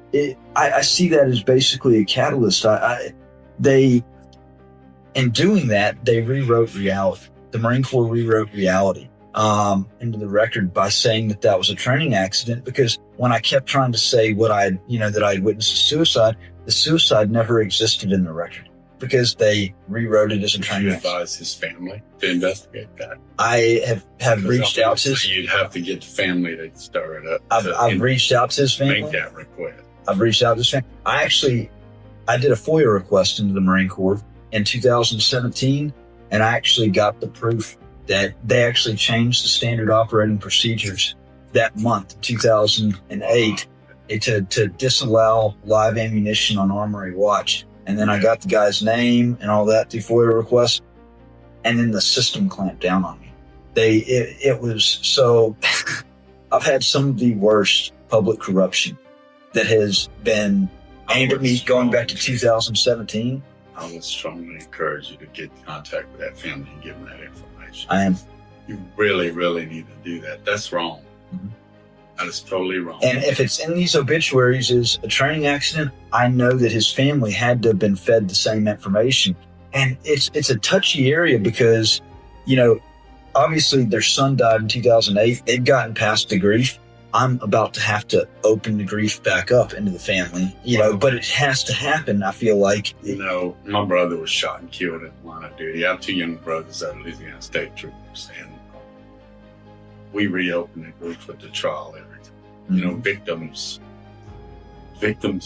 I see that as basically a catalyst. In doing that, they rewrote reality. The Marine Corps rewrote reality into the record by saying that was a training accident, because when I kept trying to say that I had witnessed a suicide, the suicide never existed in the record because they rewrote it as a training accident. Advise his family to investigate that. I have reached out to his. You'd have to get the family to stir it up. I've reached out to his family. Make that request. I've reached out to his family. I did a FOIA request into the Marine Corps in 2017, and I actually got the proof that they actually changed the standard operating procedures that month, 2008, to disallow live ammunition on Armory Watch. And then I got the guy's name and all that through FOIA requests, and then the system clamped down on me. It was so. I've had some of the worst public corruption that has been aimed at me going back to 2017. I would strongly encourage you to get in contact with that family and give them that information. I am. You really, really need to do that. That's wrong. That is totally wrong. And if it's in these obituaries as a training accident, I know that his family had to have been fed the same information. And it's a touchy area because, you know, obviously their son died in 2008. They've gotten past the grief. I'm about to have to open the grief back up into the family, you know, but it has to happen, I feel like. You know, my brother was shot and killed in the line of duty. I have 2 young brothers that are Louisiana State Troopers, and we reopen the grief with the trial every time. You know, victims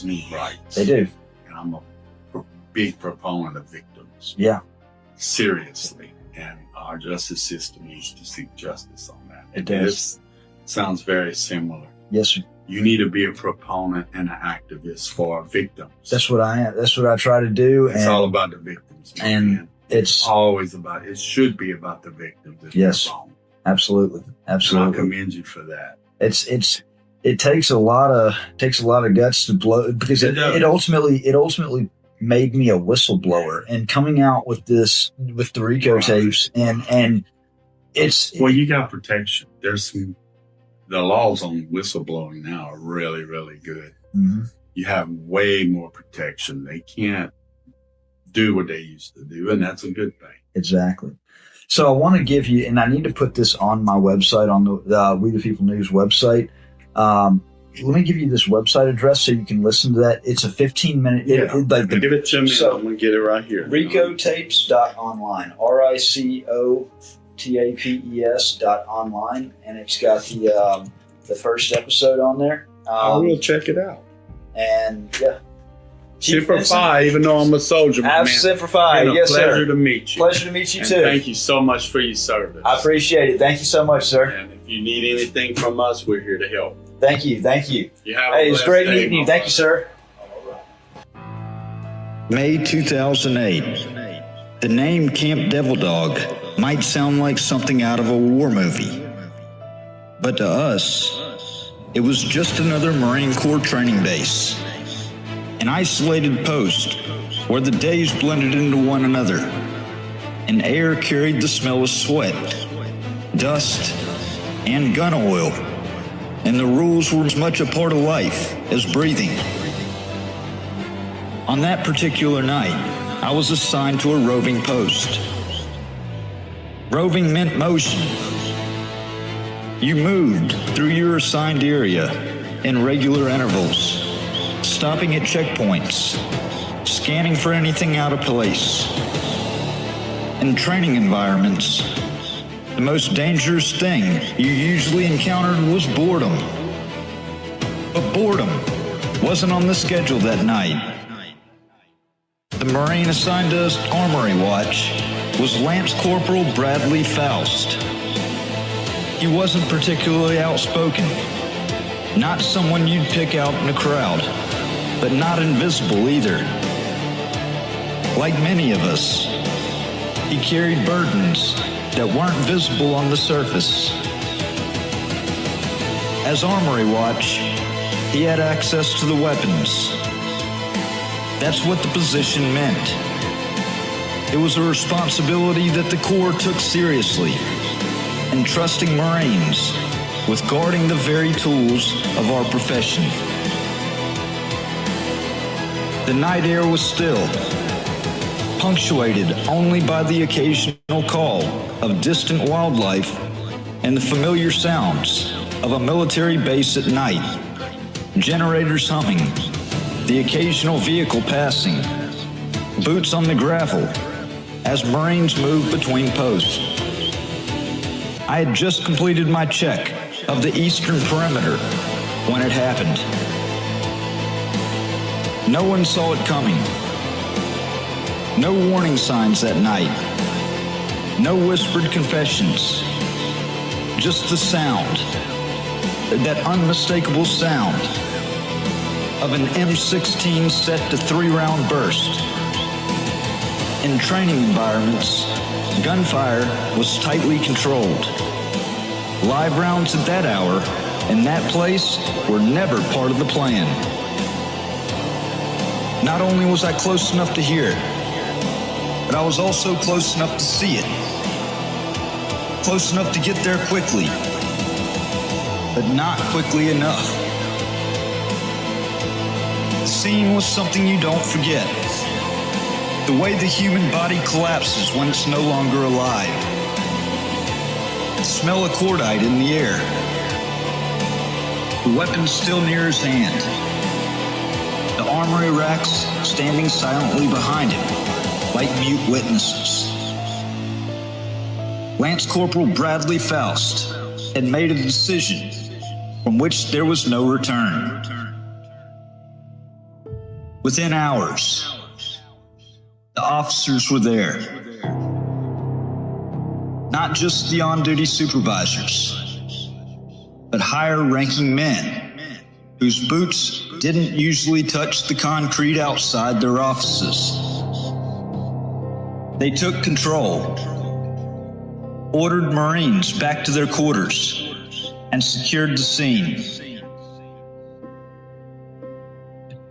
need rights. They do. And I'm a big proponent of victims. Yeah. Seriously. And our justice system needs to seek justice on that. It does. This sounds very similar. Yes, sir. You need to be a proponent and an activist for victims. That's what I am. That's what I try to do. It's all about the victims. And it's always about, it should be about the victims. If yes, they're wrong. absolutely. Absolutely. And I commend you for that. It takes a lot of guts to blow, because it ultimately made me a whistleblower, and coming out with this, with the RICO tapes, and it's, well, you got protection. The laws on whistleblowing now are really, really good. You have way more protection. They can't do what they used to do, and that's a good thing. Exactly. So I want to give you, and I need to put this on my website, on the We the People News website. Let me give you this website address so you can listen to that. It's a 15-minute. Give it to me. So, I'm going to get it right here. RICOtapes.online. RICOTAPES.online. And it's got the first episode on there. I will check it out. And yeah. Semper Fi, even though I'm a soldier, man. Semper Fi, yes, sir. Pleasure to meet you. Pleasure to meet you, and too. Thank you so much for your service. I appreciate it. Thank you so much, sir. And if you need anything from us, we're here to help. Thank you. Thank you. You have Hey, it's great meeting you. Thank you, sir. May 2008. The name Camp Devil Dog might sound like something out of a war movie, but to us, it was just another Marine Corps training base. An isolated post where the days blended into one another, and air carried the smell of sweat, dust, and gun oil, and the rules were as much a part of life as breathing. On that particular night, I was assigned to a roving post. Roving meant motion. You moved through your assigned area in regular intervals, stopping at checkpoints, scanning for anything out of place. In training environments, the most dangerous thing you usually encountered was boredom. But boredom wasn't on the schedule that night. The Marine assigned to us Armory Watch was Lance Corporal Bradley Faust. He wasn't particularly outspoken, not someone you'd pick out in a crowd, but not invisible either. Like many of us, he carried burdens that weren't visible on the surface. As Armory Watch, he had access to the weapons. That's what the position meant. It was a responsibility that the Corps took seriously, entrusting Marines with guarding the very tools of our profession. The night air was still, punctuated only by the occasional call of distant wildlife and the familiar sounds of a military base at night, generators humming, the occasional vehicle passing, boots on the gravel as Marines moved between posts. I had just completed my check of the eastern perimeter when it happened. No one saw it coming. No warning signs that night. No whispered confessions. Just the sound, that unmistakable sound of an M16 set to 3-round burst. In training environments, gunfire was tightly controlled. Live rounds at that hour in that place were never part of the plan. Not only was I close enough to hear it, but I was also close enough to see it. Close enough to get there quickly, but not quickly enough. The scene was something you don't forget. The way the human body collapses when it's no longer alive. The smell of cordite in the air. The weapon still near his hand. The armory racks standing silently behind him, like mute witnesses. Lance Corporal Bradley Faust had made a decision from which there was no return. Within hours, the officers were there. Not just the on-duty supervisors, but higher-ranking men whose boots didn't usually touch the concrete outside their offices. They took control, ordered Marines back to their quarters, and secured the scene.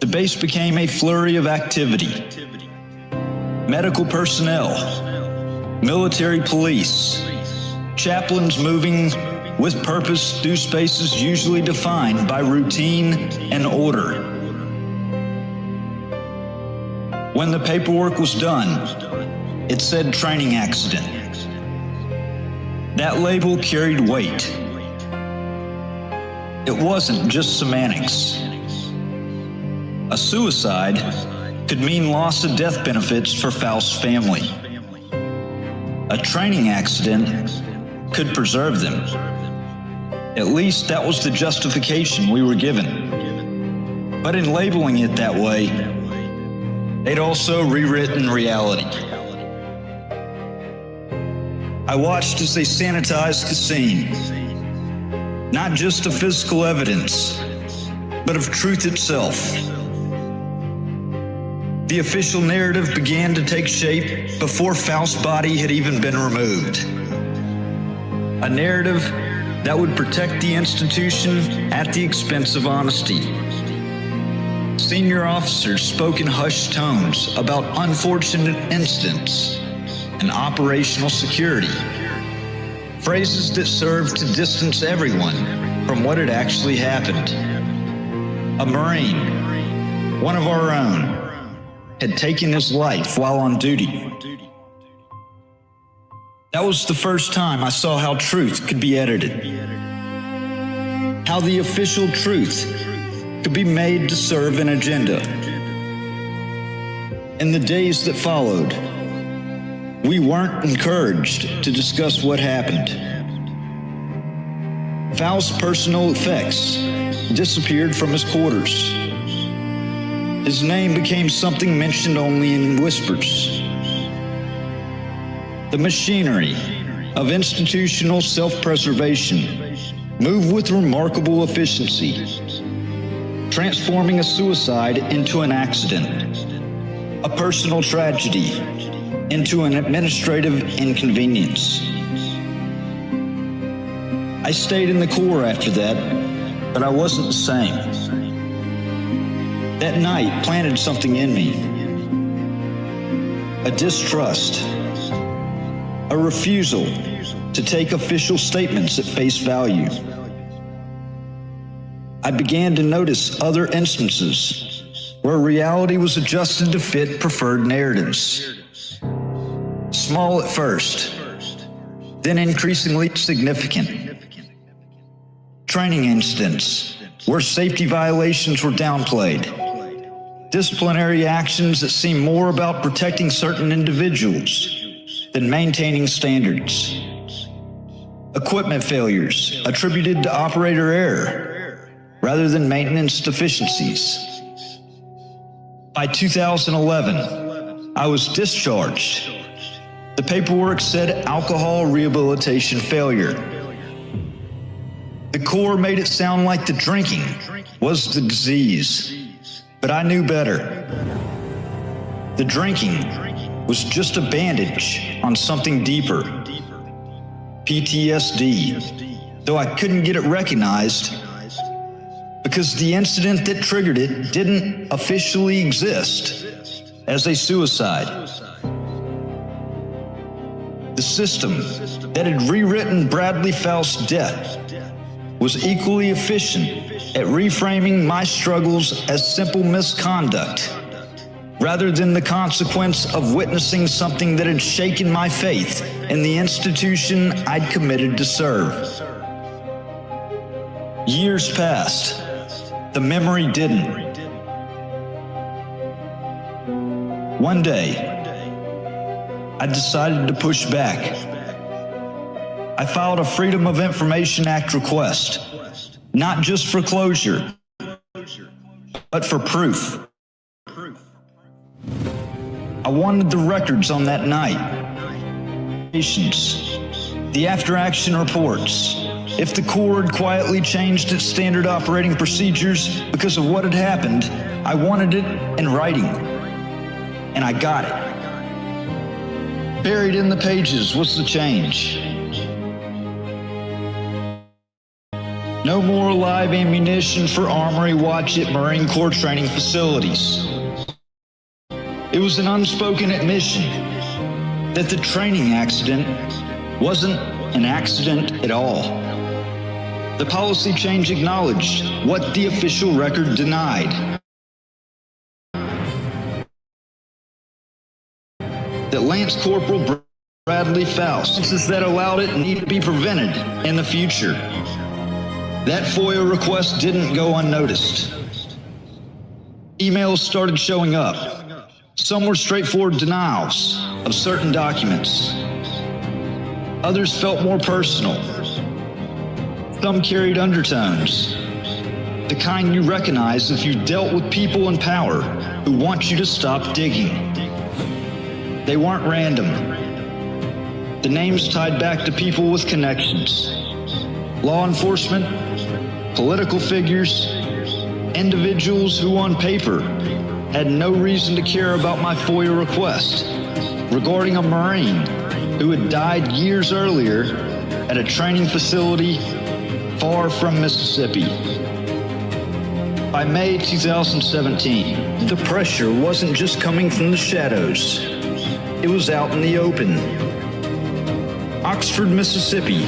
The base became a flurry of activity. Medical personnel, military police, chaplains moving with purpose through spaces usually defined by routine and order. When the paperwork was done, it said training accident. That label carried weight. It wasn't just semantics. A suicide could mean loss of death benefits for Faust's family. A training accident could preserve them. At least that was the justification we were given. But in labeling it that way, they'd also rewritten reality. I watched as they sanitized the scene, not just of physical evidence, but of truth itself. The official narrative began to take shape before Faust's body had even been removed. A narrative that would protect the institution at the expense of honesty. Senior officers spoke in hushed tones about unfortunate incidents and operational security. Phrases that served to distance everyone from what had actually happened. A Marine, one of our own, had taken his life while on duty. That was the first time I saw how truth could be edited. How the official truth could be made to serve an agenda. In the days that followed, we weren't encouraged to discuss what happened. Faust's personal effects disappeared from his quarters. His name became something mentioned only in whispers. The machinery of institutional self-preservation moved with remarkable efficiency, transforming a suicide into an accident, a personal tragedy into an administrative inconvenience. I stayed in the Corps after that, but I wasn't the same. That night planted something in me. A distrust, a refusal to take official statements at face value. I began to notice other instances where reality was adjusted to fit preferred narratives. Small at first, then increasingly significant. Training incidents where safety violations were downplayed. Disciplinary actions that seemed more about protecting certain individuals than maintaining standards. Equipment failures attributed to operator error rather than maintenance deficiencies. By 2011, I was discharged. The paperwork said alcohol rehabilitation failure. The Corps made it sound like the drinking was the disease, but I knew better. The drinking was just a bandage on something deeper. PTSD, though I couldn't get it recognized because the incident that triggered it didn't officially exist as a suicide. system that had rewritten Bradley Faust's death was equally efficient at reframing my struggles as simple misconduct, rather than the consequence of witnessing something that had shaken my faith in the institution I'd committed to serve. Years passed. The memory didn't. One day, I decided to push back. I filed a Freedom of Information Act request, not just for closure, but for proof. I wanted the records on that night, the after-action reports. If the Corps had quietly changed its standard operating procedures because of what had happened, I wanted it in writing, and I got it. Buried in the pages was the change. No more live ammunition for Armory Watch at Marine Corps training facilities. It was an unspoken admission that the training accident wasn't an accident at all. The policy change acknowledged what the official record denied. That Lance Corporal Bradley Faust, that allowed it need to be prevented in the future. That FOIA request didn't go unnoticed. Emails started showing up. Some were straightforward denials of certain documents. Others felt more personal. Some carried undertones, the kind you recognize if you dealt with people in power who want you to stop digging. They weren't random. The names tied back to people with connections. Law enforcement, political figures, individuals who on paper had no reason to care about my FOIA request regarding a Marine who had died years earlier at a training facility far from Mississippi. By May 2017, the pressure wasn't just coming from the shadows. It was out in the open. Oxford, Mississippi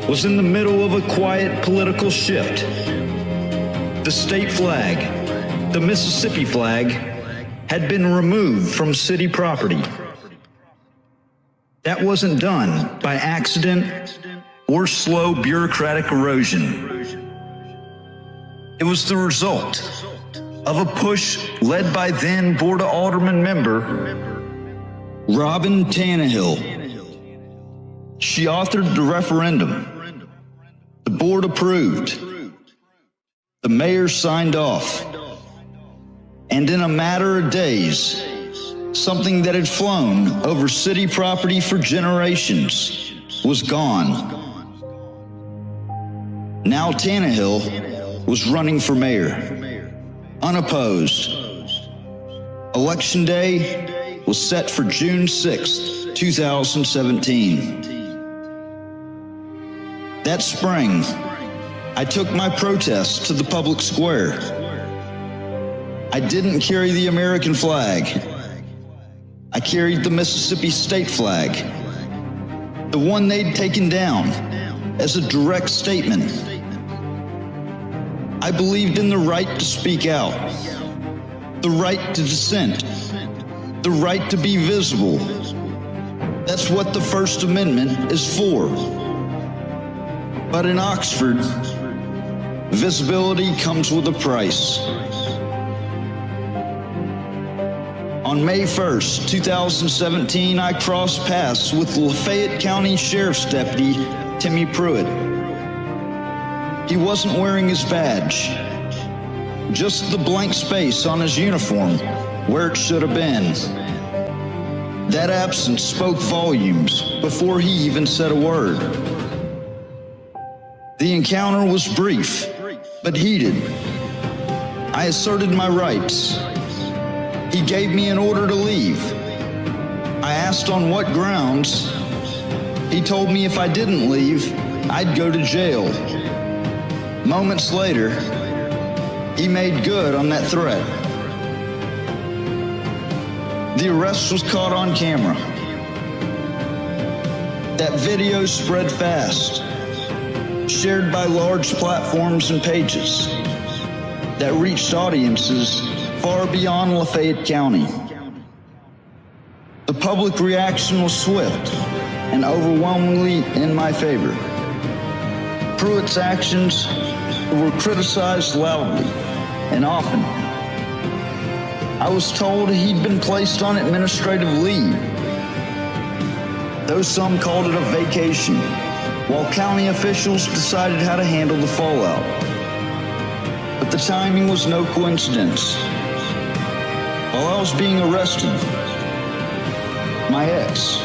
was in the middle of a quiet political shift. The state flag, the Mississippi flag, had been removed from city property. That wasn't done by accident or slow bureaucratic erosion. It was the result of a push led by then Board of Aldermen member Robin Tannehill. She authored the referendum. The board approved. The mayor signed off. And in a matter of days, something that had flown over city property for generations was gone. Now Tannehill was running for mayor, unopposed. Election day was set for June 6, 2017. That spring, I took my protest to the public square. I didn't carry the American flag. I carried the Mississippi state flag, the one they'd taken down as a direct statement. I believed in the right to speak out, the right to dissent, the right to be visible. That's what the First Amendment is for. But in Oxford, visibility comes with a price. On May 1st, 2017, I crossed paths with Lafayette County Sheriff's Deputy Timmy Pruitt. He wasn't wearing his badge, just the blank space on his uniform where it should have been. That absence spoke volumes before he even said a word. The encounter was brief, but heated. I asserted my rights. He gave me an order to leave. I asked on what grounds. He told me if I didn't leave, I'd go to jail. Moments later, he made good on that threat. The arrest was caught on camera. That video spread fast, shared by large platforms and pages that reached audiences far beyond Lafayette County. The public reaction was swift and overwhelmingly in my favor. Pruitt's actions were criticized loudly and often. I was told he'd been placed on administrative leave, though some called it a vacation, while county officials decided how to handle the fallout. But the timing was no coincidence. While I was being arrested, my ex,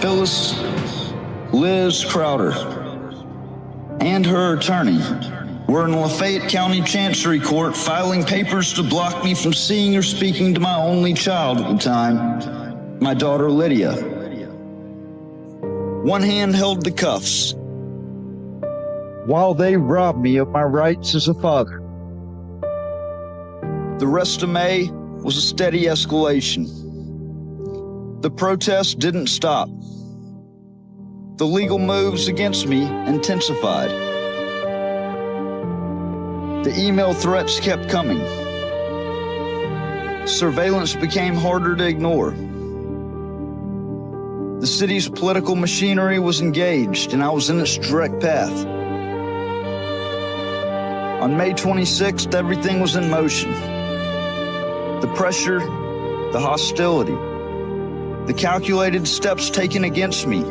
Phyllis Liz Crowder, and her attorney were in Lafayette County Chancery Court filing papers to block me from seeing or speaking to my only child at the time, my daughter Lydia. One hand held the cuffs, while they robbed me of my rights as a father. The rest of May was a steady escalation. The protests didn't stop. The legal moves against me intensified. The email threats kept coming. Surveillance became harder to ignore. The city's political machinery was engaged, and I was in its direct path. On May 26th, everything was in motion. The pressure, the hostility, the calculated steps taken against me,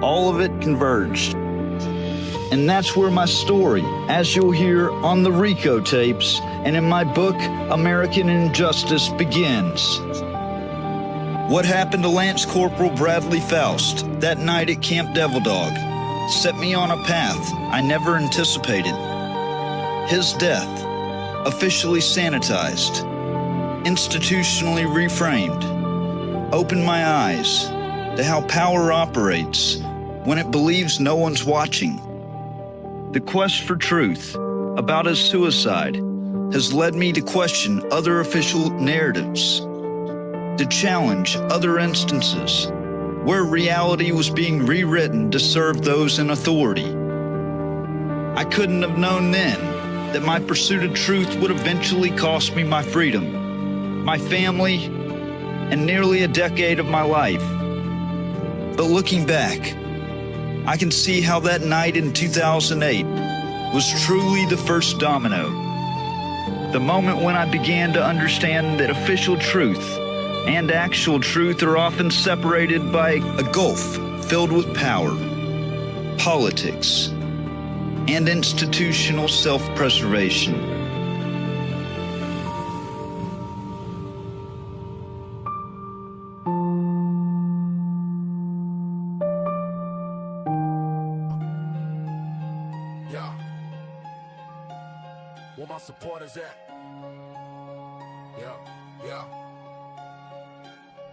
all of it converged. And that's where my story, as you'll hear on the RICO tapes and in my book, American Injustice, begins. What happened to Lance Corporal Bradley Faust that night at Camp Devil Dog set me on a path I never anticipated. His death, officially sanitized, institutionally reframed, opened my eyes to how power operates when it believes no one's watching. The quest for truth about his suicide has led me to question other official narratives, to challenge other instances where reality was being rewritten to serve those in authority. I couldn't have known then that my pursuit of truth would eventually cost me my freedom, my family, and nearly a decade of my life. But looking back, I can see how that night in 2008 was truly the first domino. The moment when I began to understand that official truth and actual truth are often separated by a gulf filled with power, politics, and institutional self-preservation. Where my supporters at? Yeah.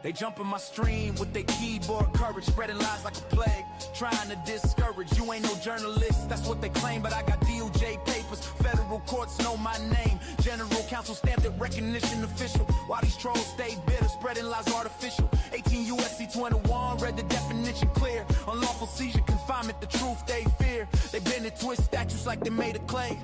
They jump in my stream with their keyboard courage, spreading lies like a plague, trying to discourage. You ain't no journalist, that's what they claim, but I got DOJ papers. Federal courts know my name. General counsel stamped it recognition official. While these trolls stay bitter, spreading lies artificial. 18 USC 21, read the definition clear. Unlawful seizure, confinement, the truth they fear. They bend and twist statutes like they made of clay,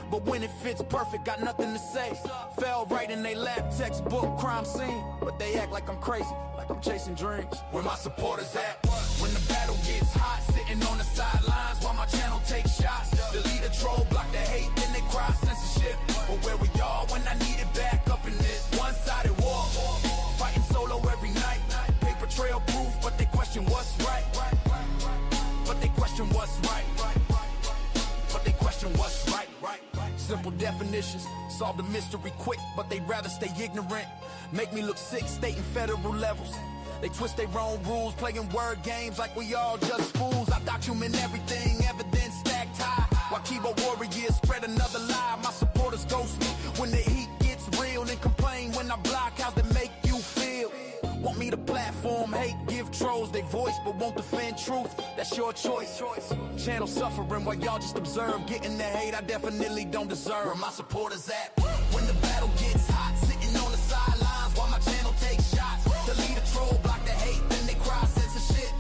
but when it fits perfect, got nothing to say. Fell right in they lap, textbook crime scene, but they act like I'm crazy, like I'm chasing dreams. Where my supporters at? When the battle gets hot, sitting on the sidelines while my channel takes shots. Delete a troll, block the hate, then they cry censorship. But where we are when I need it back up in this one-sided war? Fighting solo every night, paper trail proof, but they question what's right. But they question what's right. But they question what's right. Simple definitions, solve the mystery quick, but they'd rather stay ignorant. Make me look sick, state and federal levels. They twist their own rules, playing word games like we all just fools. I document everything, evidence stacked high. While keyboard warriors spread another lie. My supporters ghost me when the heat gets real, and complain when I block. How's that make you feel? Want me to platform hate, give trolls their voice, but won't defend truth. That's your choice. Channel suffering while y'all just observe, getting the hate I definitely don't deserve. Where my supporters at? When the battle gets hot, sitting on the sidelines while my channel takes shots. Delete a troll, block the hate, then they cry censorship.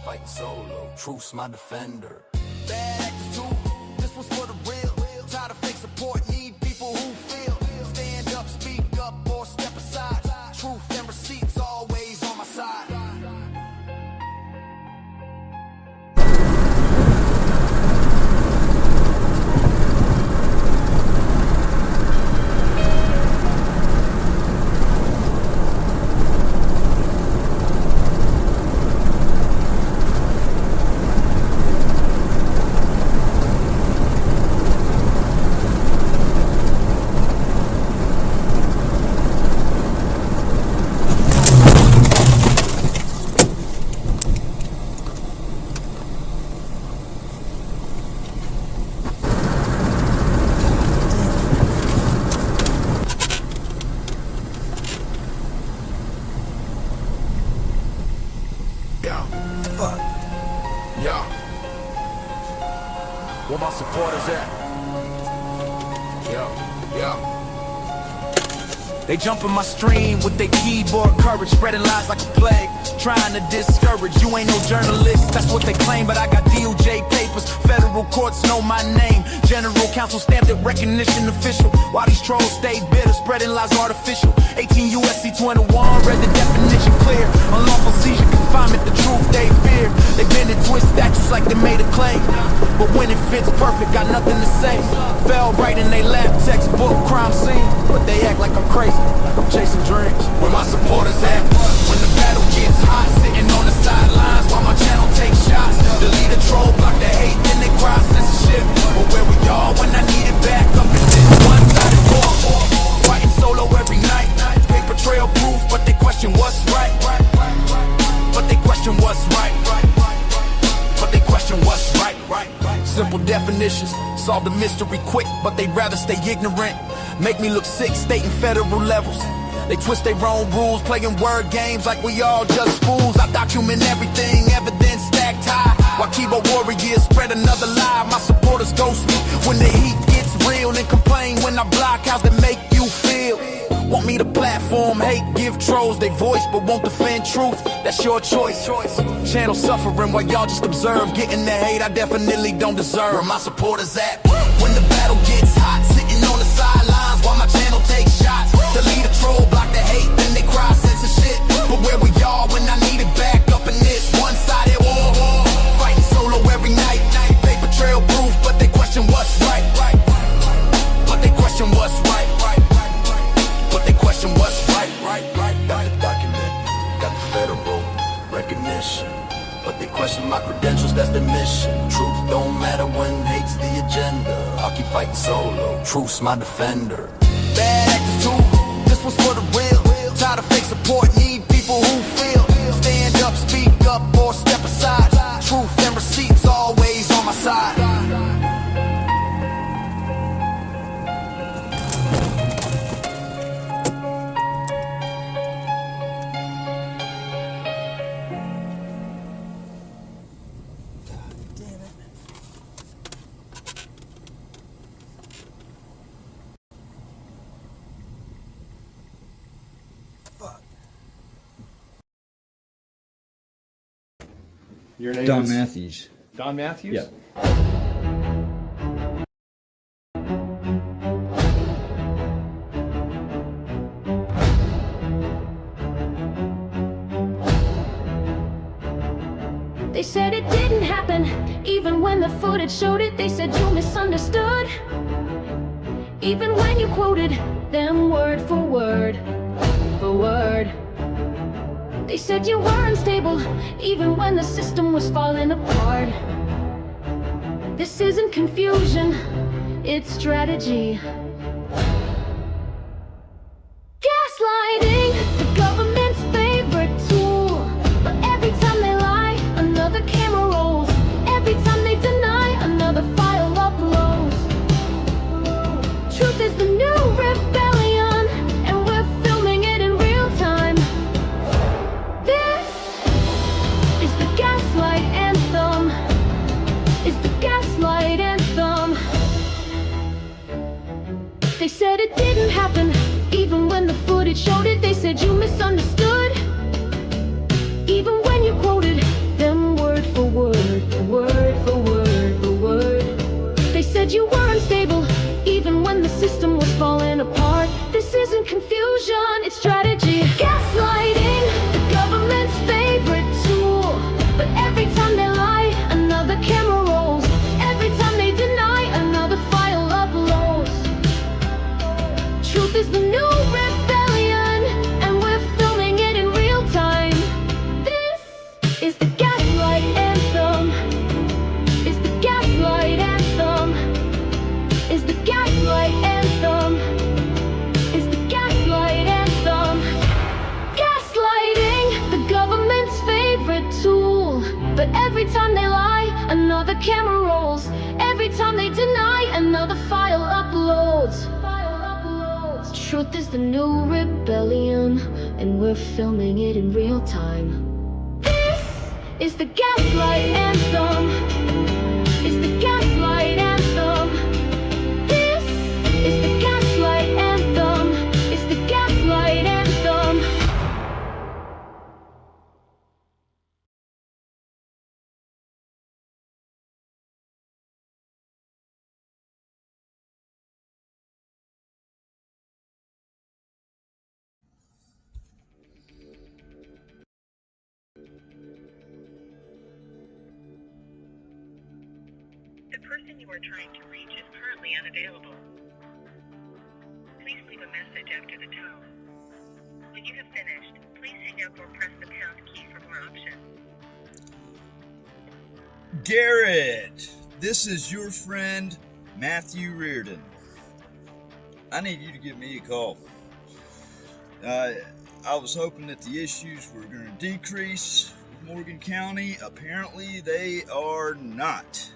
fighting solo. Truth's my defender. Bad actors too. This was for the real. Tired of fake support. Need people who feel. Stand up, speak up, or step aside. Truth and receipts always on my side. Where my supporters at? They jump in my stream with their keyboard courage, spreading lies like a plague, trying to discourage. You ain't no journalist, that's what they claim, but I got DOJ papers. Federal courts know my name. General counsel stamped it, recognition official. While these trolls stay bitter, spreading lies artificial. 18 USC 21, read the definition clear. Unlawful seizure, confinement, the truth they fear. They bend and twist statues like they made of clay, but when it fits perfect, got nothing to say. Fell right in they lap, textbook crime scene, but they act like I'm crazy, like I'm chasing dreams. Where my supporters at? When the battle gets hot, sitting on the sidelines while my channel takes shots. Delete a troll, block the hate, then they cry censorship. But where we are when I need it back up in this one-sided war. Fighting solo every night, paper trail proof, but they question what's right. But they question what's right. But they question what's right. Simple definitions, solve the mystery quick, but they'd rather stay ignorant. Make me look sick, stating federal levels. They twist their own rules, playing word games like we all just fools. I document everything, evidence stacked high, while keyboard warriors spread another lie. My supporters ghost me when the heat gets real, and complain when I block. How's that make you feel? Want me to platform hate, give trolls their voice, but won't defend truth? That's your choice. Channel suffering while y'all just observe, getting the hate I definitely don't deserve. Where my supporters at? When the battle gets hot, sitting on the sidelines while my channel takes shots. Delete a troll, block the hate, then they cry censorship. But where we are when I need it back up in this one-sided war. Fighting solo every night, paper trail proof, but they question what's right. But they question what's right. But they question what's right. Got the document, got the federal recognition, but they question my credentials, that's the mission. Truth don't matter when hate's the agenda. I'll keep fighting solo, truth's my defender. Bad actors too, this was for the real. Tired of fake support, need people who feel. Stand up, speak up, or step aside. Truth and receipts always on my side. Your name Don is Matthews. Don Matthews? Yeah. They said it didn't happen, even when the footage showed it. They said you misunderstood, even when you quoted them word for word, for word. They said you were unstable, even when the system was falling apart. This isn't confusion, it's strategy. Gaslighting, the government's favorite tool. But every time they lie, another camera rolls. Every time they deny, another file uploads. Truth is the new rebellion, and we're filming it in real time. This is the gaslight anthem. Is the gaslight anthem. They said it didn't happen, even when the footage showed it. They said you misunderstood, even when you quoted them words isn't confusion, it's strategy. Gaslighting, the government's favorite tool. But every time they lie, another camera rolls. Every time they deny, another file uploads. Truth is the new rebellion, and we're filming it in real time. This is the gaslight anthem. Is the gaslight anthem. Is the gaslight anthem. Is the gaslight anthem. Gaslighting, the government's favorite tool. But every time they lie, another camera rolls. Every time they deny, another file uploads. Truth is the new rebellion, and we're filming it in real time. This is the gaslight anthem. Is the gaslight anthem. This is the gaslight anthem. Is the gaslight anthem. The person you are trying to reach is currently unavailable. Please leave a message after the tone. When you have finished, please hang up or press the pound key for more options. Garrett, this is your friend Matthew Reardon. I need you to give me a call. I was hoping that the issues were going to decrease with Morgan County. Apparently, they are not.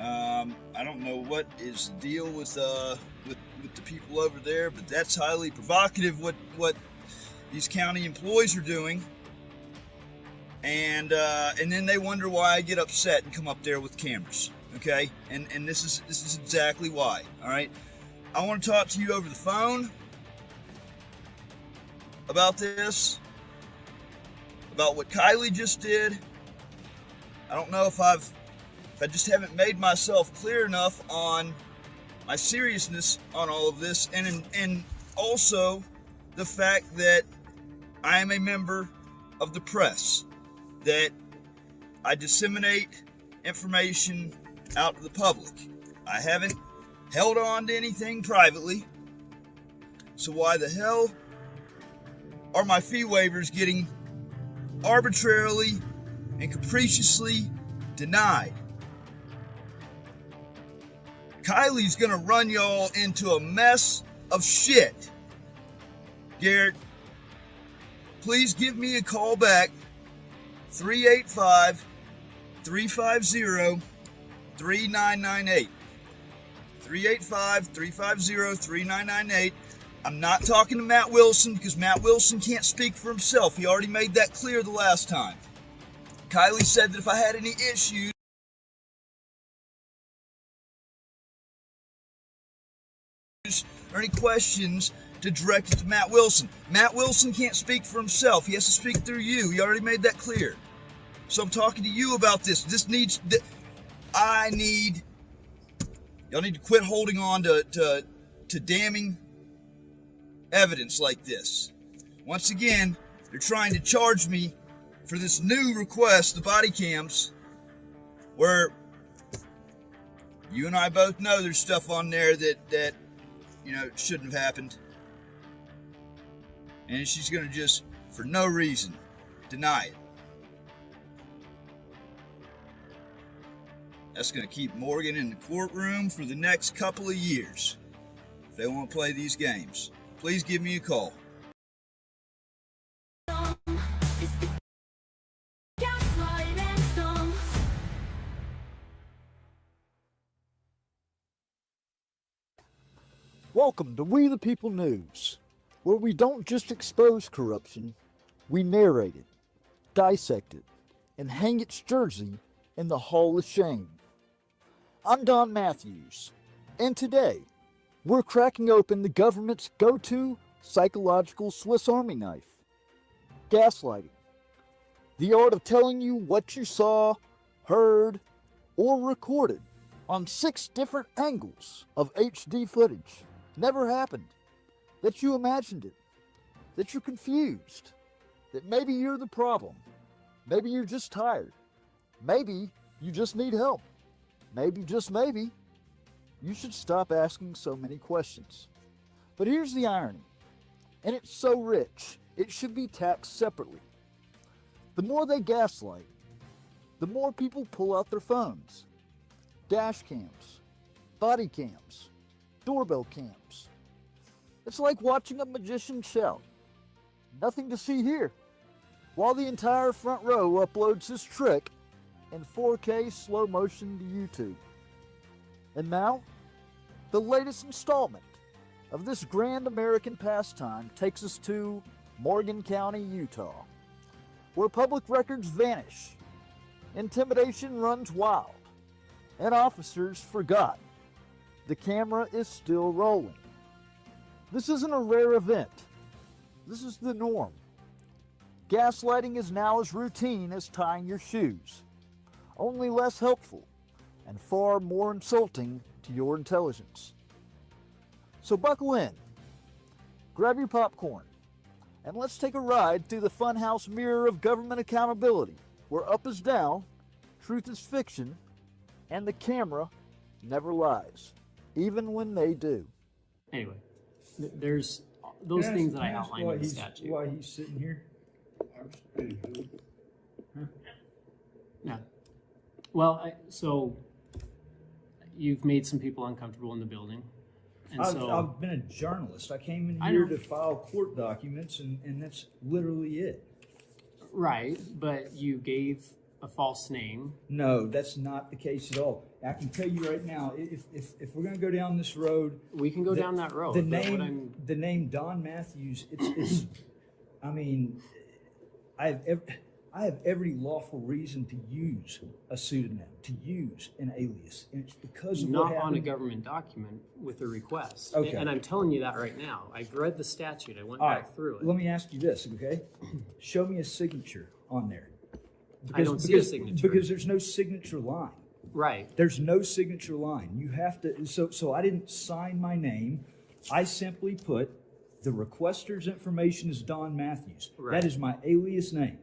I don't know what is the deal with the people over there, but that's highly provocative what these county employees are doing. And then they wonder why I get upset and come up there with cameras. Okay? And this is exactly why. All right? I want to talk to you over the phone about this, about what Kylie just did. I don't know if I just haven't made myself clear enough on my seriousness on all of this, and also the fact that I am a member of the press, that I disseminate information out to the public. I haven't held on to anything privately, so why the hell are my fee waivers getting arbitrarily and capriciously denied? Kylie's gonna run y'all into a mess of shit. Garrett, please give me a call back, 385-350-3998. 385-350-3998. I'm not talking to Matt Wilson because Matt Wilson can't speak for himself. He already made that clear the last time. Kylie said that if I had any issues or any questions, to direct it to Matt Wilson. Matt Wilson can't speak for himself. He has to speak through you. He already made that clear. So I'm talking to you about this. Y'all need to quit holding on to damning evidence like this. Once again, they're trying to charge me for this new request, the body cams, where you and I both know there's stuff on there that shouldn't have happened. And she's going to just, for no reason, deny it. That's going to keep Morgan in the courtroom for the next couple of years if they want to play these games. Please give me a call. Welcome to We the People News, where we don't just expose corruption, we narrate it, dissect it, and hang its jersey in the Hall of Shame. I'm Don Matthews, and today we're cracking open the government's go-to psychological Swiss Army knife, gaslighting, the art of telling you what you saw, heard, or recorded on 6 different angles of HD footage. Never happened. that you imagined it, that you're confused, that maybe you're the problem, maybe you're just tired, maybe you just need help, maybe, just maybe, you should stop asking so many questions. But here's the irony, and it's so rich, it should be taxed separately. The more they gaslight, the more people pull out their phones. Dash cams, body cams, doorbell cams. It's like watching a magician shout. Nothing to see here. While the entire front row uploads his trick in 4K slow motion to YouTube. And now, the latest installment of this grand American pastime takes us to Morgan County, Utah, where public records vanish, intimidation runs wild, and officers forgot the camera is still rolling. This isn't a rare event. This is the norm. Gaslighting is now as routine as tying your shoes, only less helpful and far more insulting to your intelligence. So buckle in, grab your popcorn, and let's take a ride through the funhouse mirror of government accountability, where up is down, truth is fiction, and the camera never lies, even when they do. Anyway, there's those things that I outlined in the statute. Why he's sitting here? Huh? Yeah. Well, so you've made some people uncomfortable in the building. And I've been a journalist. I came in here to file court documents, and that's literally it. Right, but you gave a false name. No, that's not the case at all. I can tell you right now, if we're going to go down this road, we can go down that road. The name Don Matthews. It's I mean, I have every lawful reason to use a pseudonym, to use an alias, and it's because of what happened. Not on a government document with a request. Okay. And I'm telling you that right now. I've read the statute. I went All back right, through it. Let me ask you this, okay? Show me a signature on there. I don't see a signature. Because there's no signature line. Right. There's no signature line. You have to, so I didn't sign my name. I simply put the requester's information is Don Matthews. Right. That is my alias name.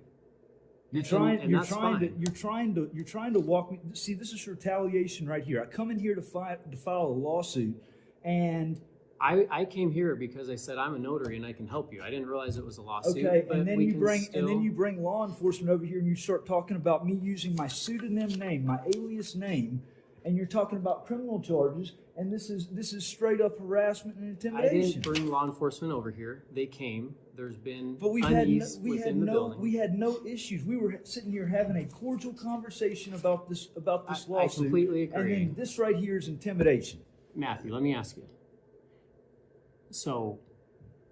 You're trying to walk me. See, this is retaliation right here. I come in here to file a lawsuit, and I came here because I said I'm a notary and I can help you. I didn't realize it was a lawsuit. okay, but and then we you can bring still... law enforcement over here, and you start talking about me using my pseudonym name, my alias name, and you're talking about criminal charges, and this is straight up harassment and I intimidation. didn't bring law enforcement over here. They came. There's been But we unease had within the building. we had no issues. We were sitting here having a cordial conversation about this lawsuit. I completely agree. And then this right here is intimidation. Matthew, let me ask you. So,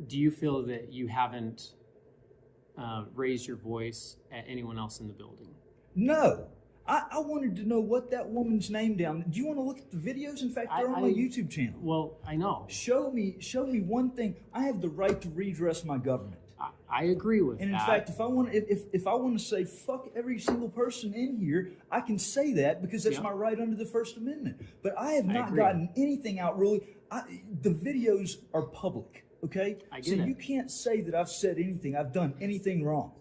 do you feel that you haven't raised your voice at anyone else in the building? No. I wanted to know what that woman's name down. Do you want to look at the videos? In fact, they're on my YouTube channel. Well, I know. Show me one thing. I have the right to redress my government. I agree with and that. And in fact, if I want to say fuck every single person in here, I can say that because that's my right under the First Amendment. But I have not gotten anything out really. The videos are public, okay? I get it. You can't say that I've said anything, I've done anything wrong.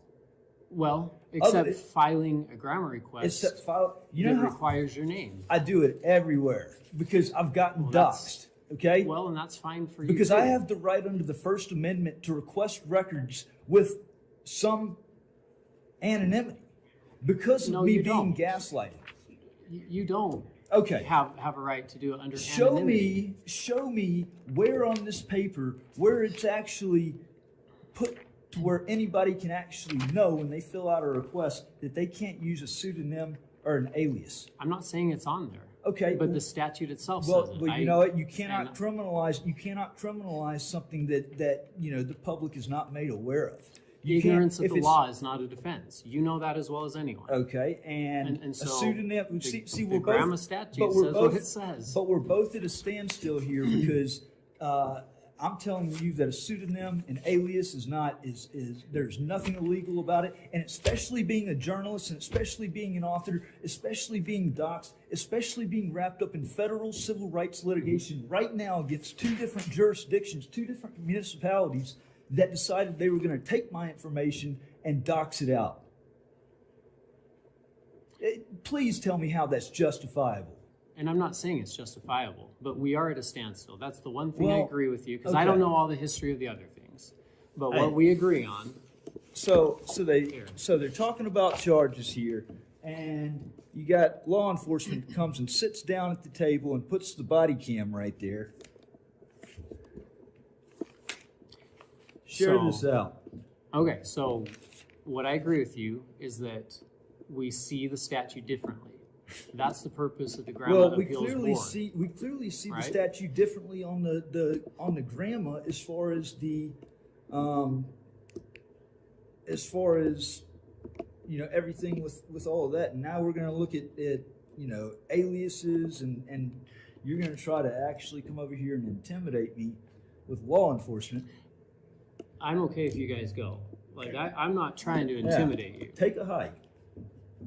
Well, except filing a grammar request that requires your name. I do it everywhere because I've gotten doxxed, okay? Well, and that's fine for you because too. I have the right under the First Amendment to request records with some anonymity because of me being gaslighted. You don't. Okay. Have a right to do it under anonymity. Show me where on this paper where it's actually put to where anybody can actually know when they fill out a request that they can't use a pseudonym or an alias. I'm not saying it's on there. Okay. But the statute itself says it. Well, you know what? You cannot criminalize something that the public is not made aware of. Ignorance of the law is not a defense. You know that as well as anyone. Okay, and so a pseudonym. The grammar statute says what it says. But we're both at a standstill here because I'm telling you that a pseudonym, an alias is there's nothing illegal about it. And especially being a journalist, and especially being an author, especially being doxxed, especially being wrapped up in federal civil rights litigation right now against two different jurisdictions, two different municipalities that decided they were going to take my information and dox it out. Please tell me how that's justifiable. And I'm not saying it's justifiable, but we are at a standstill. That's the one thing I Well, agree with you, because okay. I don't know all the history of the other things. But Hey. what we agree on, So they're talking about charges here, and you got law enforcement that comes and sits down at the table and puts the body cam right there. Share So- this out. okay, so what I agree with you is that we see the statute differently. That's the purpose of the Grandma Well, we Appeals clearly Board. see the right? statute differently on the grandma as far as everything with all of that. And now we're going to look at aliases, and you're going to try to actually come over here and intimidate me with law enforcement. I'm okay if you guys go. Like, I'm not trying to intimidate you. Take a hike.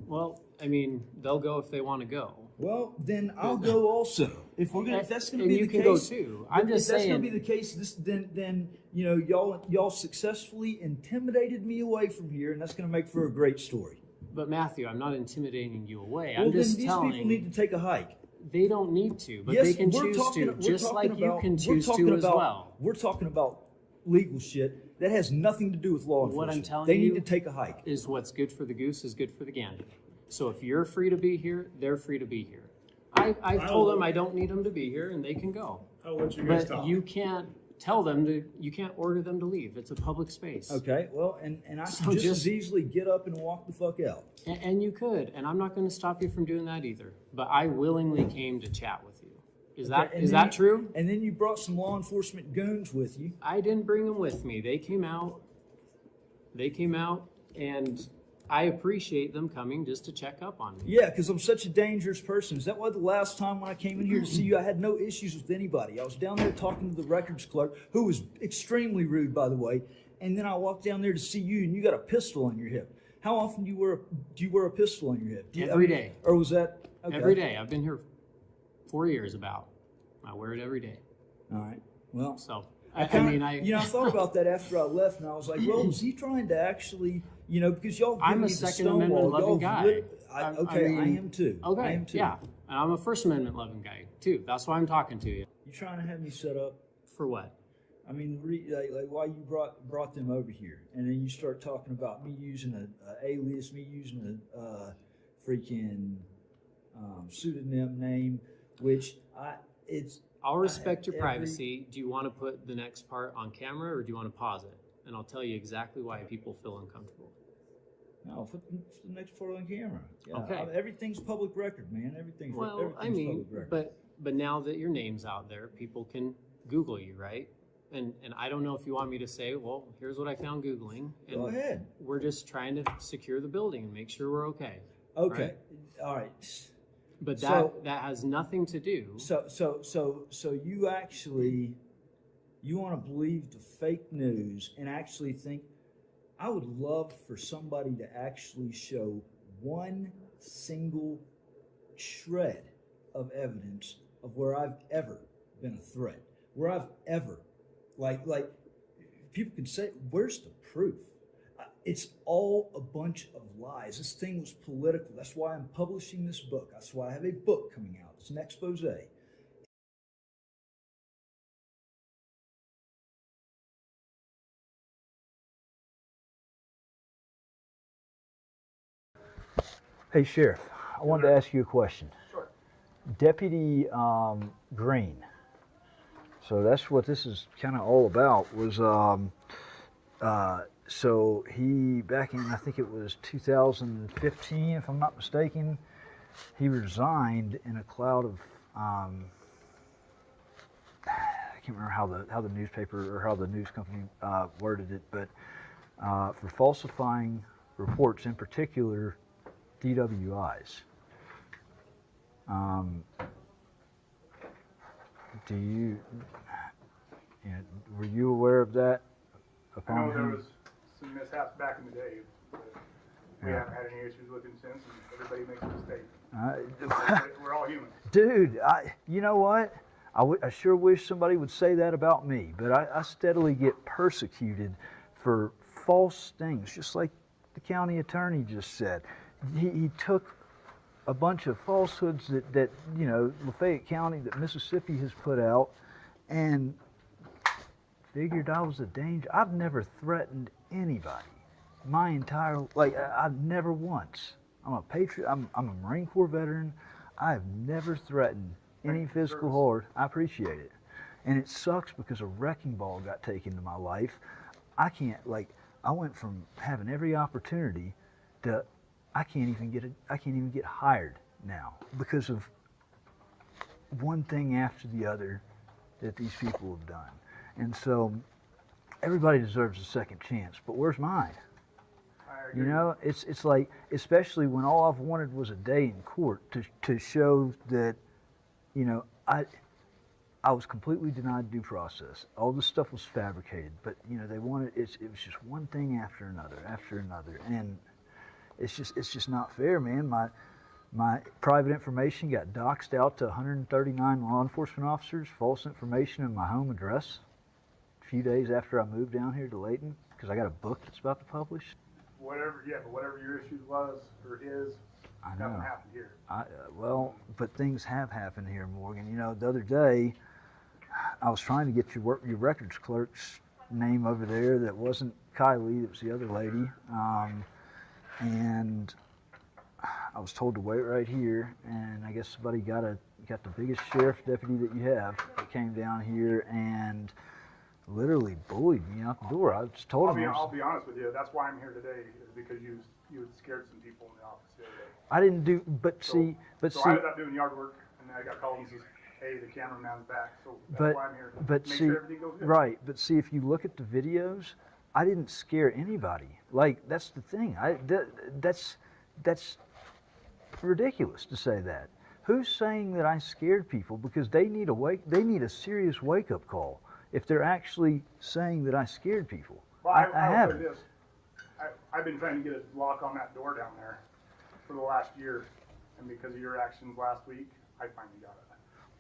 Well, I mean, they'll go if they want to go. Well, then I'll go also. If that's going to And be you the can case, go too. I'm just if that's going saying- to be the case, then y'all successfully intimidated me away from here, and that's going to make for a great story. But Matthew, I'm not intimidating you away. Well, I'm just then these telling. people need to take a hike. They don't need to, but Yes, they can we're choose talking- to, we're just talking like you about- can we're choose talking to as about- well. We're talking about legal shit that has nothing to do with law enforcement. What I'm telling they you need to take a hike. is what's good for the goose is good for the gander. So if you're free to be here, they're free to be here. I've told them I don't need them to be here, and they can go. I'll let you guys But talk. you can't tell them to. You can't order them to leave. It's a public space. Okay, well, and I So can just just- as easily get up and walk the fuck out. And you could, and I'm not going to stop you from doing that either. But I willingly came to chat with you. Is that Okay, and is then that true? And then you brought some law enforcement goons with you. I didn't bring them with me. They came out, and I appreciate them coming just to check up on me. Yeah, because I'm such a dangerous person. Is that why the last time when I came in here to see you, I had no issues with anybody? I was down there talking to the records clerk, who was extremely rude, by the way. And then I walked down there to see you, and you got a pistol on your hip. How often do you wear a pistol on your hip? Every day. Or was that okay. Every day. I've been here 4 years about. I wear it every day. All right. Well, So I thought about that after I left, and I was like, well, was he trying to actually, because y'all? I'm a give me the Second Amendment Stonewall, loving y'all guy. I mean- am too. Okay. I am too. Yeah. And I'm a First Amendment loving guy too. That's why I'm talking to you. You trying to have me set up? For what? I mean, like why you brought them over here, and then you start talking about me using a alias, me using a freaking pseudonym name, which I'll respect your privacy. Do you want to put the next part on camera, or do you want to pause it? And I'll tell you exactly why people feel uncomfortable. No, put the next part on camera. Yeah, Okay. Everything's public record, man. Everything's public record. but now that your name's out there, people can Google you, right? And I don't know if you want me to say, well, here's what I found Googling. And Go ahead. We're just trying to secure the building and make sure we're okay. Okay. right? All right. But So- that has nothing to do. So you actually, you want to believe the fake news and actually think, I would love for somebody to actually show one single shred of evidence of where I've ever been a threat, where I've ever, like people can say, where's the proof? It's all a bunch of lies. This thing was political. That's why I'm publishing this book. That's why I have a book coming out. It's an expose. Hey, Sheriff, I wanted to ask you a question. Sure. Deputy Green. So that's what this is kind of all about. Was so he, back in, I think it was 2015, if I'm not mistaken, he resigned in a cloud of I can't remember how the newspaper or how the news company worded it, but for falsifying reports, in particular DWIs. Do you And were you aware of that? I know there was some mishaps back in the day, but we haven't had any issues with him since, and everybody makes a mistake. We're all human. Dude, you know what? I sure wish somebody would say that about me, but I steadily get persecuted for false things, just like the county attorney just said. He took a bunch of falsehoods that you know, Lafayette County, that Mississippi has put out, and figured I was a danger. I've never threatened anybody. My entire, I've never once. I'm a patriot. I'm a Marine Corps veteran. I have never threatened any physical harm. I appreciate it. And it sucks because a wrecking ball got taken to my life. I can't, I went from having every opportunity to, I can't even get hired now because of one thing after the other that these people have done. And so everybody deserves a second chance, but where's mine? You know, it's like, especially when all I've wanted was a day in court to show that, you know, I was completely denied due process. All this stuff was fabricated, but you know, they wanted, it was just one thing after another, and it's just not fair, man. My private information got doxed out to 139 law enforcement officers, false information in my home address a few days after I moved down here to Layton, because I got a book that's about to publish. Whatever your issue was or is, nothing happened here. Well, but things have happened here, Morgan. You know, the other day, I was trying to get your records clerk's name over there. That wasn't Kylie, it was the other lady. And I was told to wait right here, and I guess somebody got the biggest sheriff deputy that you have that came down here and literally bullied me out the door. I just told him. I'll be honest with you. That's why I'm here today, is because you had scared some people in the office the other day. I didn't do, So I was out doing yard work, and I got called and says, "Hey, the cameraman's back." So that's why I'm here. But Make see, sure everything goes good. right. But see, if you look at the videos, I didn't scare anybody. Like, that's the thing. That's ridiculous to say that. Who's saying that I scared people? Because they need a serious wake-up call if they're actually saying that I scared people. Well, I will say haven't. this. I've been trying to get a lock on that door down there for the last year, and because of your actions last week, I finally got it.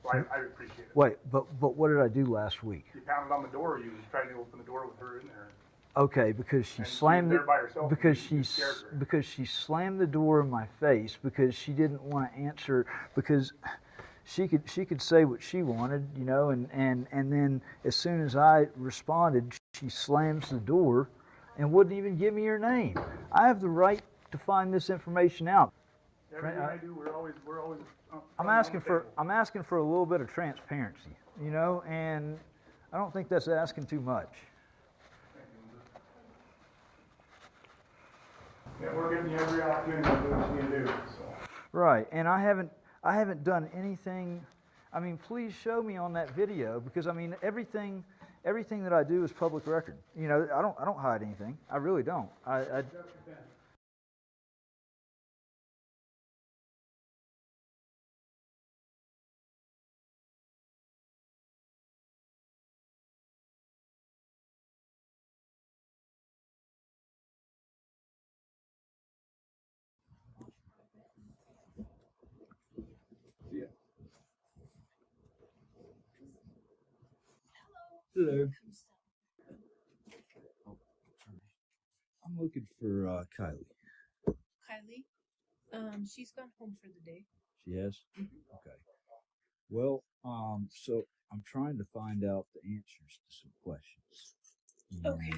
So I appreciate it. Wait, but what did I do last week? You pounded on the door. You was trying to open the door with her in there. Okay, because she And she slammed was it there by herself because and you scared her. because she slammed the door in my face because she didn't want to answer, because she could say what she wanted, you know, and then as soon as I responded, she slams the door and wouldn't even give me her name. I have the right to find this information out. Everything I do, we're always. I'm asking for a little bit of transparency, you know, and I don't think that's asking too much. Yeah, we're giving you every opportunity to do what you can do. So. Right, and I haven't done anything. I mean, please show me on that video, because I mean, everything that I do is public record. You know, I don't hide anything. I really don't. Hello. I'm looking for Kylie. Kylie, she's gone home for the day. She has? Okay. Well, so I'm trying to find out the answers to some questions. Okay.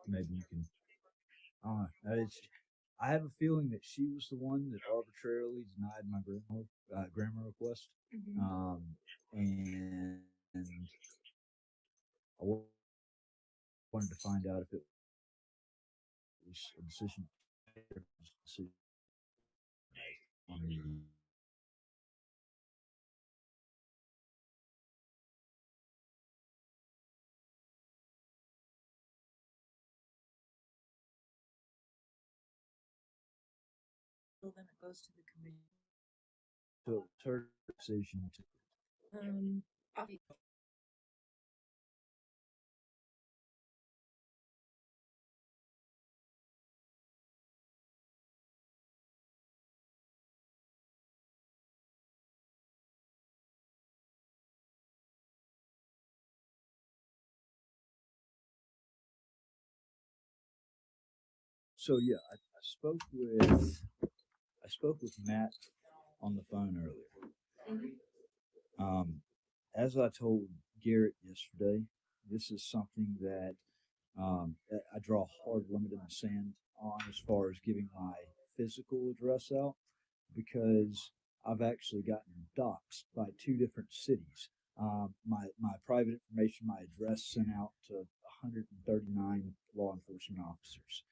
Maybe you can. I have a feeling that she was the one that arbitrarily denied my grammar request. Mhm. And I wanted to find out if it was a decision on the. Well, then it goes to the committee. So it's her decision to. Off- So yeah, I spoke with Matt on the phone earlier. As I told Garrett yesterday, this is something that I draw a hard limit in the sand on as far as giving my physical address out, because I've actually gotten doxxed by 2 different cities. My private information, my address sent out to 139 law enforcement officers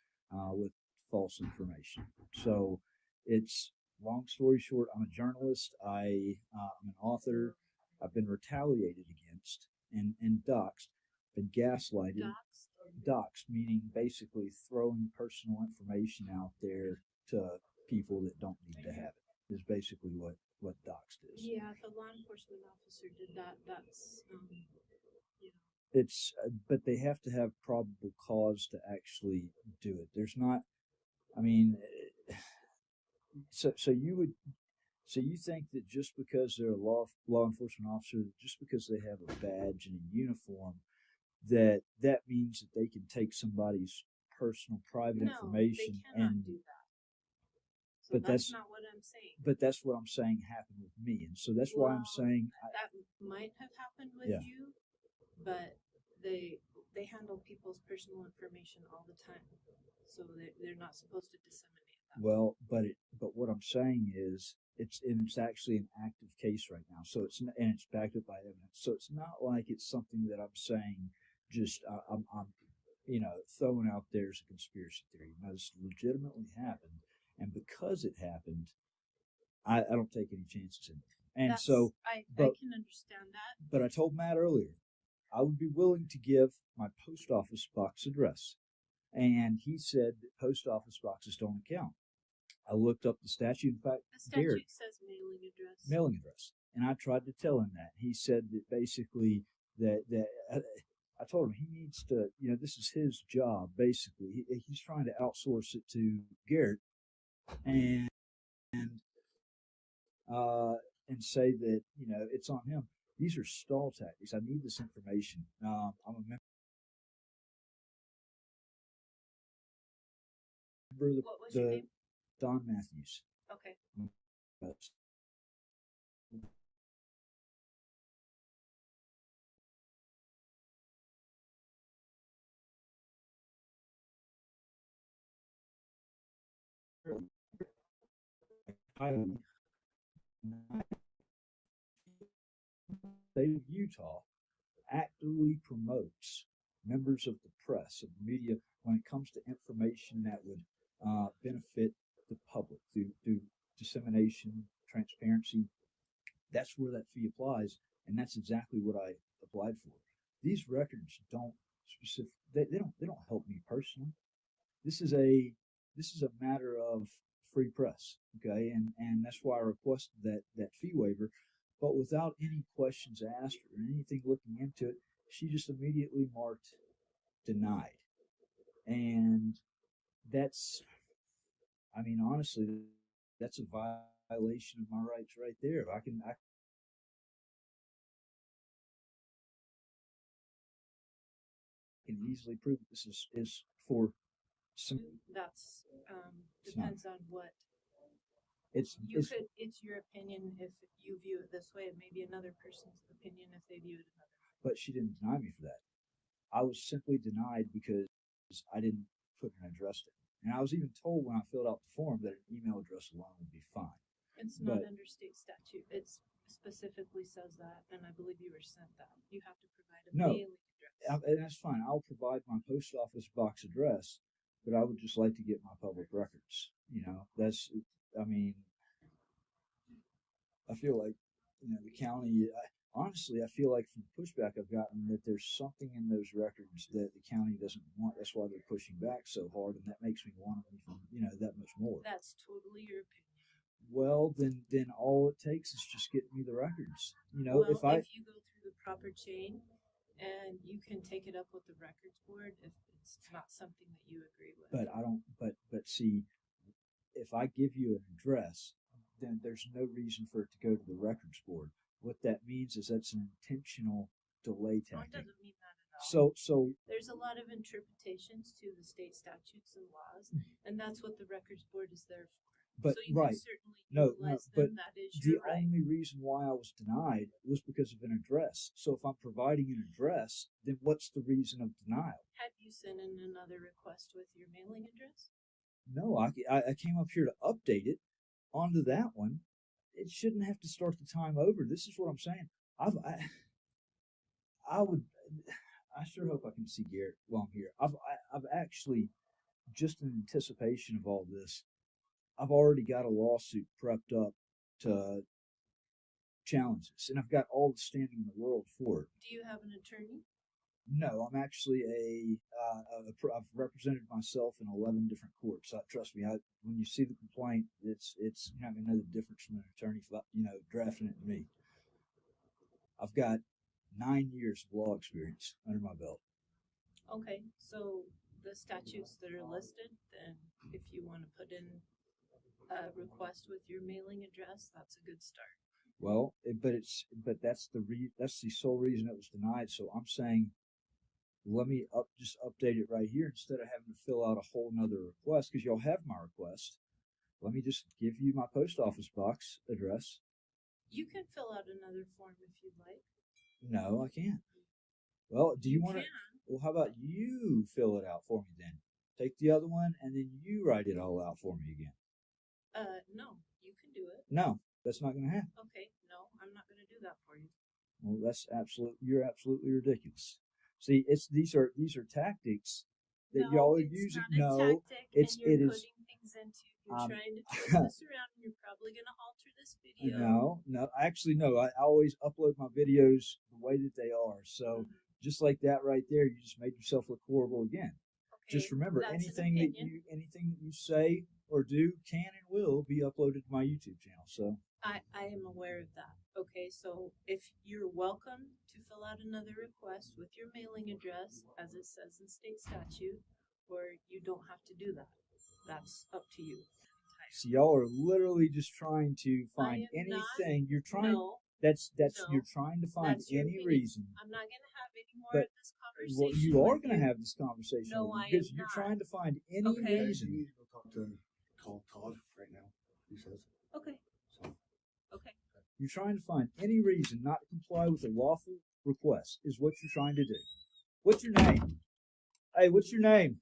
with false information. So it's, long story short, I'm a journalist. I'm an author. I've been retaliated against and doxxed, been gaslighted. Doxxed meaning basically throwing personal information out there to people that don't need to have it, is basically what doxed is. Yeah, if a law enforcement officer did that, that's, you know. It's, but they have to have probable cause to actually do it. There's not, I mean, so you think that just because they're a law enforcement officer, just because they have a badge and a uniform, that means that they can take somebody's personal private information they cannot and do that. So but that's not what I'm saying. But that's what I'm saying happened with me, and so that's why I'm saying That might have happened with Yeah. you, but they handle people's personal information all the time, so they're not supposed to disseminate that. well, but what I'm saying is it's actually an active case right now, so it's and it's backed up by evidence. So it's not like it's something that I'm saying just I'm throwing out there as a conspiracy theory. No, this legitimately happened, and because it happened, I don't take any chances in it. And I can understand that. But I told Matt earlier, I would be willing to give my post office box address. And he said that post office boxes don't count. I looked up the statute. In fact, The statute Garrett, says mailing address. mailing address. And I tried to tell him that. He said that basically that I told him he needs to, this is his job, basically. He's trying to outsource it to Garrett and say that, it's on him. These are stall tactics. I need this information. I'm a member of What was your name? Don Matthews. Okay. State of Utah actively promotes members of the press and media when it comes to information that would benefit the public through dissemination, transparency. That's where that fee applies, and that's exactly what I applied for. These records don't they don't help me personally. This is a matter of free press, okay, and that's why I requested that fee waiver, but without any questions asked or anything looking into it, she just immediately marked denied, and that's, I mean, honestly, that's a violation of my rights right there. I can easily prove that this is for some. That's depends on what. It's your opinion if you view it this way. It may be another person's opinion if they view it another way. But she didn't deny me for that. I was simply denied because I didn't put an address in. And I was even told when I filled out the form that an email address alone would be fine. It's not under state statute. It specifically says that, and I believe you were sent that. You have to provide a mailing address. And that's fine. I'll provide my post office box address, but I would just like to get my public records. I feel like, the county, honestly, I feel like from the pushback I've gotten that there's something in those records that the county doesn't want. That's why they're pushing back so hard, and that makes me want them, that much more. That's totally your opinion. Well, then all it takes is just getting me the records. You know, Well, if I you go through the proper chain, and you can take it up with the records board if it's not something that you agree with. but I don't but see, if I give you an address, then there's no reason for it to go to the records board. What that means is that's an intentional delay No, it tactic. doesn't mean that at all. So There's a lot of interpretations to the state statutes and laws, and that's what the records board is there for. but so you right. can certainly No, utilize but them. That is the your right. only reason why I was denied was because of an address. So if I'm providing an address, then what's the reason of denial? Have you sent in another request with your mailing address? No, I came up here to update it onto that one. It shouldn't have to start the time over. This is what I'm saying. I sure hope I can see Garrett while I'm here. I've actually, just in anticipation of all this, I've already got a lawsuit prepped up to challenge this, and I've got all the standing in the world for it. Do you have an attorney? No, I'm actually I've represented myself in 11 different courts. Trust me, when you see the complaint, it's you're not gonna know the difference from an attorney, drafting it to me. I've got 9 years of law experience under my belt. Okay, so the statutes that are listed, then if you want to put in a request with your mailing address, that's a good start. Well, but that's the sole reason it was denied. So I'm saying, let me just update it right here instead of having to fill out a whole nother request, because y'all have my request. Let me just give you my post office box address. You can fill out another form if you'd like. No, I can't. Well, do you want to? can. Well, how about you fill it out for me then? Take the other one and then you write it all out for me again. No, you can do it. No, that's not going to happen. Okay, no, I'm not going to do that for you. Well, you're absolutely ridiculous. See, these are tactics that y'all are using. Not a tactic, it and you're is. putting things into. You're trying to twist this around, and you're probably going to alter this video. No, actually, no. I always upload my videos the way that they are. So just like that right there, you just made yourself look horrible again. Okay, Just remember, that's an anything that you say or do can and will be uploaded to my YouTube channel. So I am aware of that. Okay, so if you're welcome to fill out another request with your mailing address, as it says in state statute, or you don't have to do that. That's up to you. So y'all are literally just trying to find I am not- anything. You're trying. No, That's no, you're trying to find that's your any opinion. reason. I'm not going to have any more But of this conversation. well, you are with going to you. have this conversation No, with me I because am you're not. trying to find any Okay. reason. You need to go talk to call Todd right now. He says. Okay. So. Okay. You're trying to find any reason not to comply with a lawful request is what you're trying to do. What's your name? Hey, what's your name?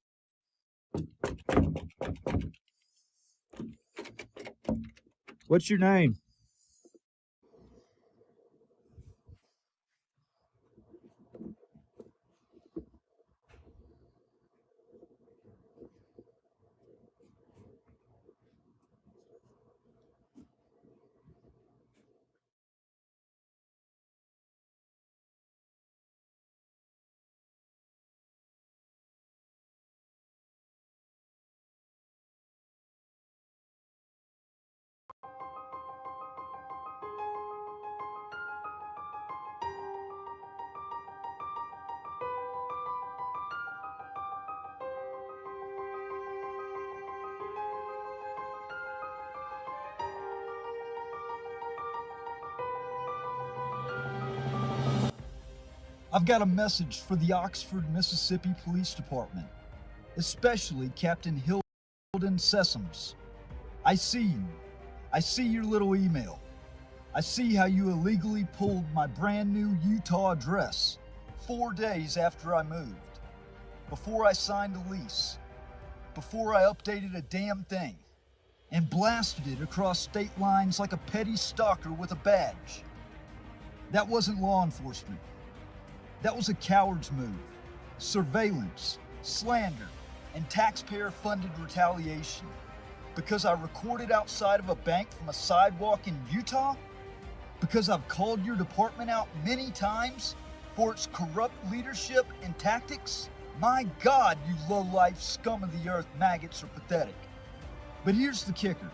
What's your name? I've got a message for the Oxford, Mississippi Police Department, especially Captain Hilden Sessoms. I see you. I see your little email. I see how you illegally pulled my brand new Utah address 4 days after I moved, before I signed a lease, before I updated a damn thing, and blasted it across state lines like a petty stalker with a badge. That wasn't law enforcement. That was a coward's move, surveillance, slander, and taxpayer-funded retaliation. Because I recorded outside of a bank from a sidewalk in Utah? Because I've called your department out many times for its corrupt leadership and tactics? My God, you low-life scum of the earth maggots are pathetic. But here's the kicker.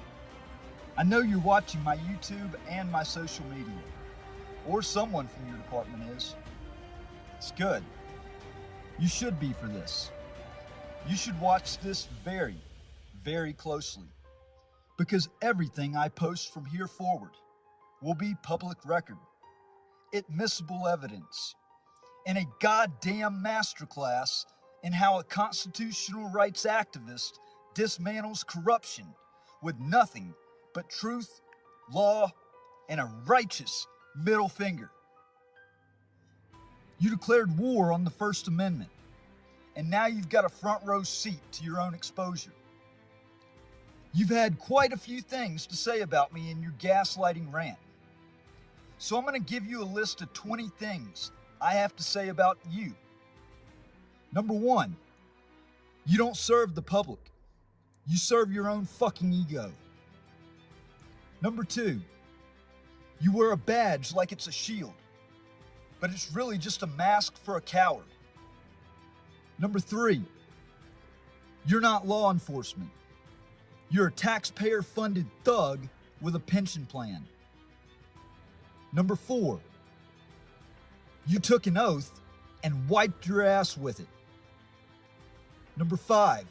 I know you're watching my YouTube and my social media, or someone from your department is. It's good. You should be for this. You should watch this very, very closely, because everything I post from here forward will be public record, admissible evidence, and a goddamn masterclass in how a constitutional rights activist dismantles corruption with nothing but truth, law, and a righteous middle finger. You declared war on the First Amendment, and now you've got a front row seat to your own exposure. You've had quite a few things to say about me in your gaslighting rant. So I'm going to give you a list of 20 things I have to say about you. Number 1, you don't serve the public. You serve your own fucking ego. Number 2, you wear a badge like it's a shield, but it's really just a mask for a coward. Number 3, you're not law enforcement. You're a taxpayer-funded thug with a pension plan. Number 4, you took an oath and wiped your ass with it. Number 5,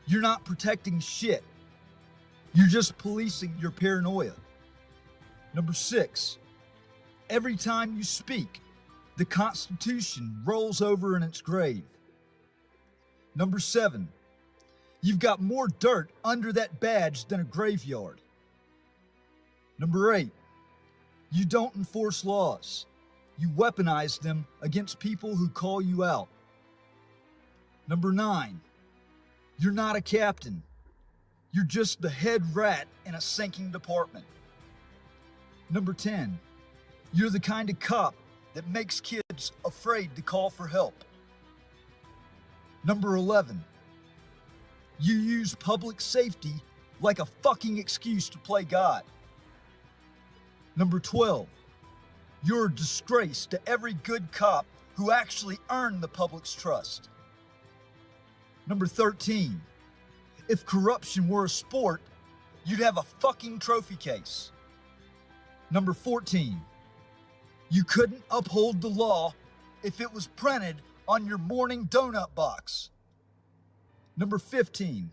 you're not protecting shit. You're just policing your paranoia. Number 6, every time you speak, the Constitution rolls over in its grave. Number 7, you've got more dirt under that badge than a graveyard. Number 8, you don't enforce laws. You weaponize them against people who call you out. Number 9, you're not a captain. You're just the head rat in a sinking department. Number 10, you're the kind of cop that makes kids afraid to call for help. Number 11, you use public safety like a fucking excuse to play God. Number 12, you're a disgrace to every good cop who actually earned the public's trust. Number 13, if corruption were a sport, you'd have a fucking trophy case. Number 14, you couldn't uphold the law if it was printed on your morning donut box. Number 15,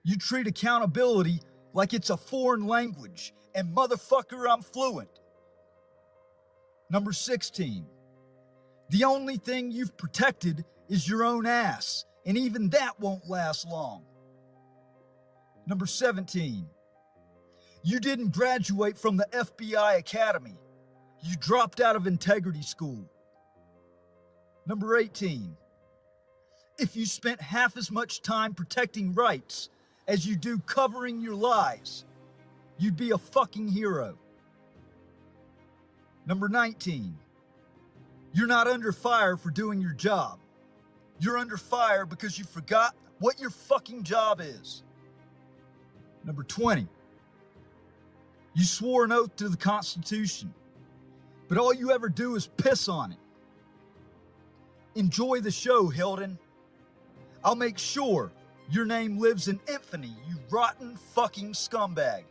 you treat accountability like it's a foreign language, and motherfucker, I'm fluent. Number 16, the only thing you've protected is your own ass, and even that won't last long. Number 17, you didn't graduate from the FBI Academy. You dropped out of integrity school. Number 18, if you spent half as much time protecting rights as you do covering your lies, you'd be a fucking hero. Number 19, you're not under fire for doing your job. You're under fire because you forgot what your fucking job is. Number 20, you swore an oath to the Constitution, but all you ever do is piss on it. Enjoy the show, Hilden. I'll make sure your name lives in infamy, you rotten fucking scumbag.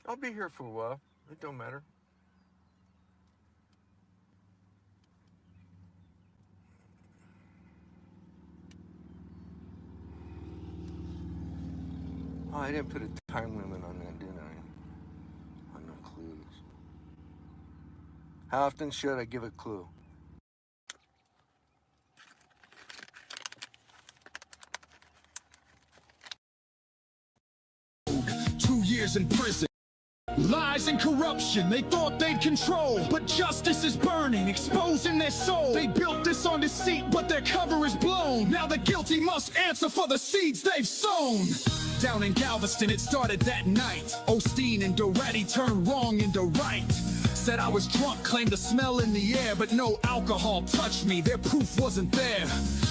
I'll be here for a while. It don't matter. Oh, I didn't put a time limit on that, did I? On the clues. How often should I give a clue? In prison, lies and corruption they thought they'd control, but justice is burning, exposing their soul. They built this on deceit, but their cover is blown. Now the guilty must answer for the seeds they've sown. Down in Galveston it started that night. Osteen and Doretti turned wrong into right. Said I was drunk, claimed the smell in the air, but no alcohol touched me, their proof wasn't there.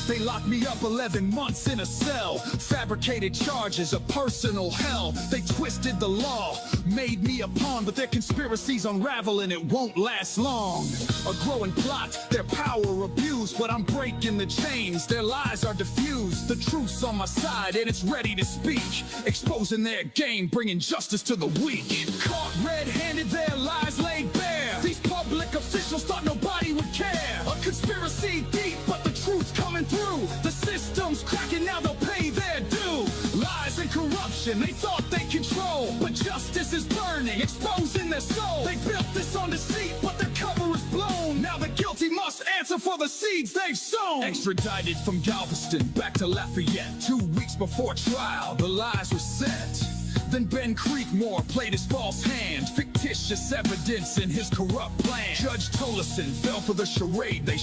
They locked me up 11 months in a cell. Fabricated charges, a personal hell. They twisted the law, made me a pawn, but their conspiracies unravel and it won't last long. A growing plot, their power abused, but I'm breaking the chains, their lies are diffused. The truth's on my side and it's ready to speak, exposing their game, bringing justice to the weak. Caught red-handed, their lies laid bare. These public officials thought nobody would care. A conspiracy deep, but the truth's coming through. The system's cracking, now they'll pay their due. Lies and corruption, they thought they control, but justice is burning, exposing their soul. They built this on deceit, but their cover is blown. Now the guilty must answer for the seeds they've sown. Extradited from Galveston back to Lafayette. 2 weeks before trial, the lies were set. Then Ben Creekmore played his false hand, fictitious evidence in his corrupt plan. Judge Tolleson fell for the charade they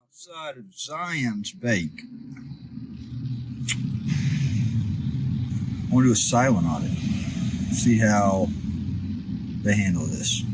outside of Zion's Bank. I want to do a silent audit. See how they handle this.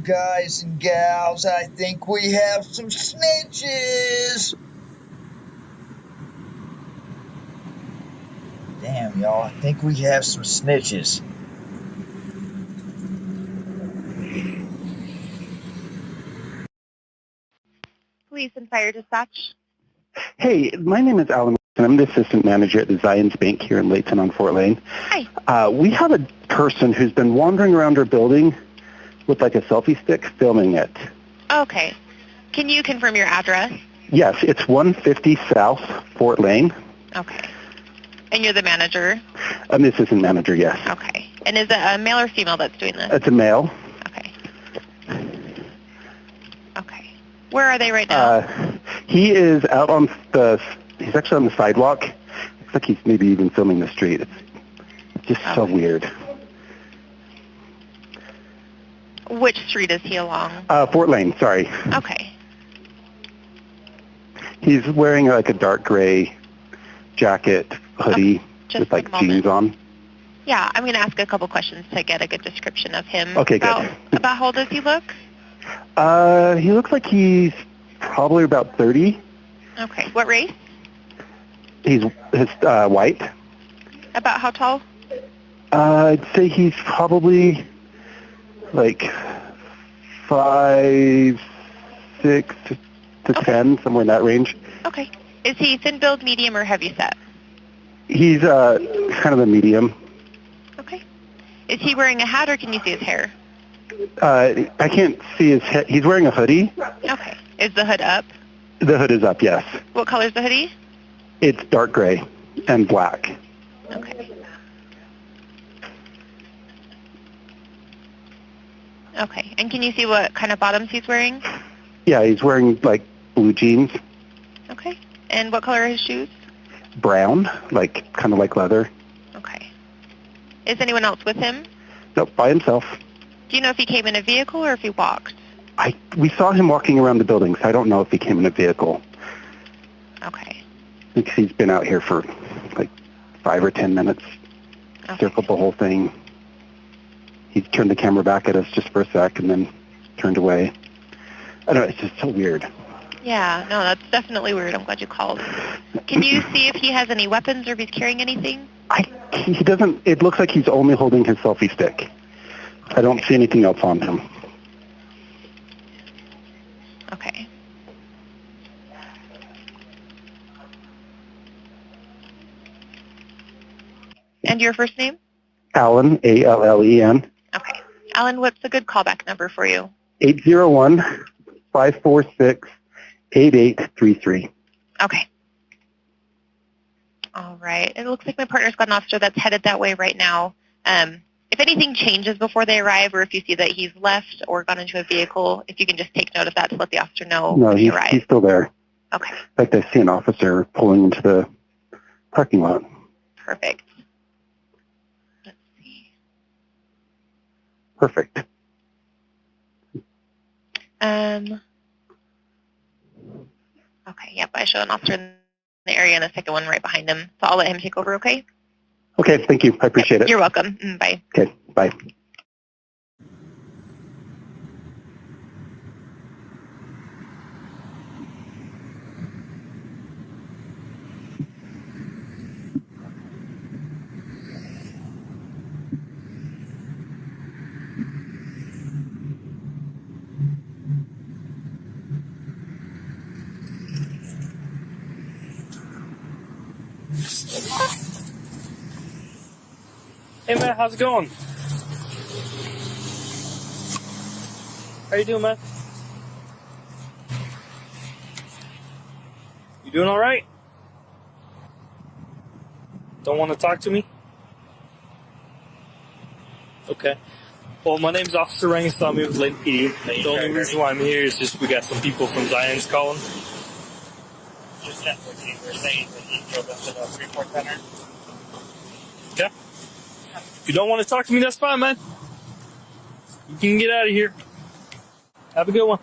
guys and gals, I think we have some snitches. Damn, y'all, I think we have some snitches. Police and Fire Dispatch. Hey, my name is Alan, and I'm the assistant manager at the Zions Bank here in Layton on Fort Lane. Hi. We have a person who's been wandering around our building with like a selfie stick filming it. Okay. Can you confirm your address? Yes, it's 150 South Fort Lane. Okay. And you're the manager? I'm the assistant manager, yes. Okay. And is it a male or female that's doing this? It's a male. Okay. Where are they right now? He is out on he's actually on the sidewalk. Looks like he's maybe even filming the street. It's just so weird. Which street is he along? Fort Lane, sorry. Okay. He's wearing like a dark gray jacket, hoodie, with like jeans on. Yeah, I'm going to ask a couple questions to get a good description of him. Okay, good. About how old does he look? He looks like he's probably about 30. Okay. What race? He's white. About how tall? I'd say he's probably like 5'6" to 10, somewhere in that range. Okay. Is he thin build, medium, or heavy set? He's kind of a medium. Okay. Is he wearing a hat, or can you see his hair? I can't see his head. He's wearing a hoodie. Okay. Is the hood up? The hood is up, yes. What color is the hoodie? It's dark gray and black. Okay. Okay. And can you see what kind of bottoms he's wearing? Yeah, he's wearing like blue jeans. Okay. And what color are his shoes? Brown, like kind of like leather. Okay. Is anyone else with him? Nope, by himself. Do you know if he came in a vehicle or if he walked? We saw him walking around the building, so I don't know if he came in a vehicle. Okay. I think he's been out here for like 5 or 10 minutes, circled the whole thing. He turned the camera back at us just for a sec and then turned away. I don't know, it's just so weird. Yeah, no, that's definitely weird. I'm glad you called. Can you see if he has any weapons or if he's carrying anything? He doesn't, it looks like he's only holding his selfie stick. I don't see anything else on him. Okay. And your first name? Allen, A-L-L-E-N. Okay. Alan, what's a good callback number for you? 801-546-8833. Okay. All right. It looks like my partner's got an officer that's headed that way right now. If anything changes before they arrive, or if you see that he's left or gone into a vehicle, if you can just take note of that to let the officer know No, when he arrives. he's still there. Okay. In fact, I see an officer pulling into the parking lot. Perfect. Perfect. Okay, yep, I show an officer in the area and a second one right behind him. So I'll let him take over, okay? Okay, thank you. I appreciate it. You're welcome. Bye. Okay, bye. Hey man, how's it going? How you doing, man? You doing all right? Don't want to talk to me? Okay. Well, my name's Officer Rangastami with Layton PD. The only reason why I'm here is just we got some people from Zion's calling. Just that what you were saying that you drove up to the Freeport Center. Yeah. If you don't want to talk to me, that's fine, man. You can get out of here. Have a good one.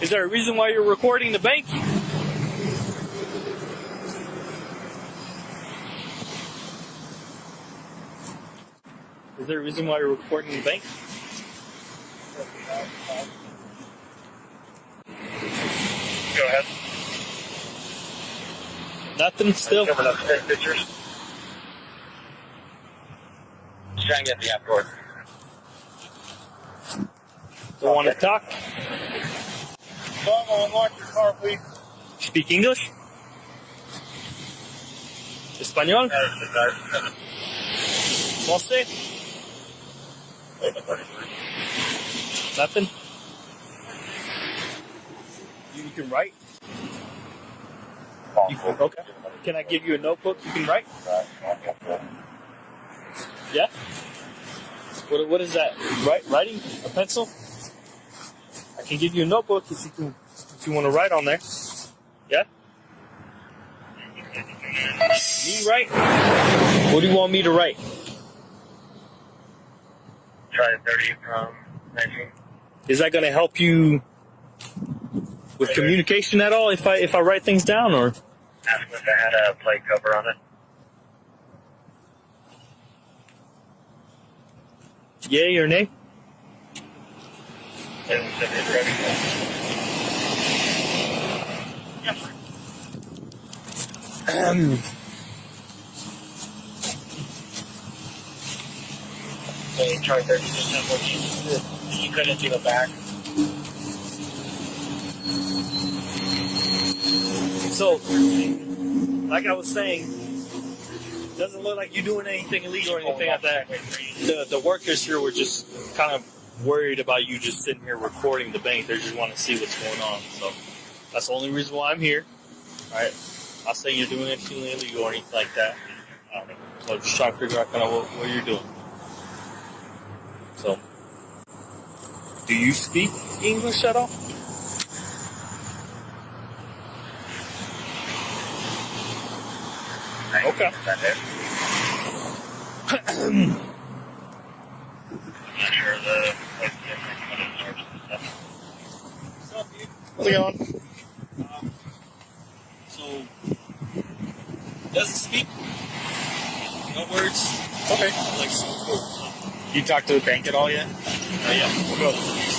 Is there a reason why you're recording the bank? Is there a reason why you're recording the bank? Go ahead. Nothing still? Coming up, take pictures. Just try and get the app door. Don't want to talk? Come on, unlock your car, please. Speak English? Español? Français? Nothing? You can write? Okay. Can I give you a notebook you can write? Yeah? What is that? Writing? A pencil? I can give you a notebook if you want to write on there. Yeah? Me write? What do you want me to write? Try 30 from 19. Is that going to help you with communication at all if I write things down, or? Ask them if I had a plate cover on it. Yay or nay? And send it ready. So you try 30%, you couldn't do the back. So, like I was saying, doesn't look like you're doing anything illegal or anything like that. The workers here were just kind of worried about you just sitting here recording the bank. They just want to see what's going on. So that's the only reason why I'm here. All right. I'll say you're doing anything illegal or anything like that. So just trying to figure out kind of what you're doing. So, do you speak English at all? Okay. I'm not sure How's it going? So, doesn't speak? No words? Okay. You talked to the bank at all yet? Yeah. We'll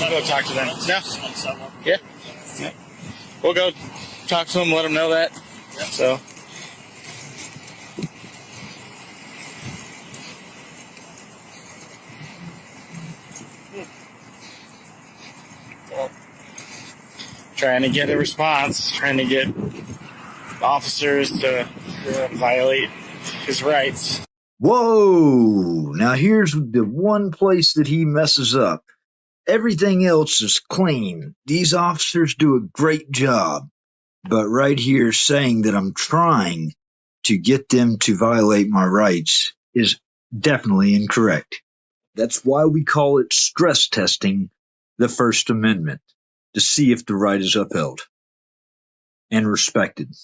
go talk to them. No? Yeah. We'll go talk to them, let them know that. Yeah. So. Trying to get a response, trying to get officers to violate his rights. Whoa! Now here's the one place that he messes up. Everything else is clean. These officers do a great job. But right here saying that I'm trying to get them to violate my rights is definitely incorrect. That's why we call it stress testing the First Amendment, to see if the right is upheld and respected.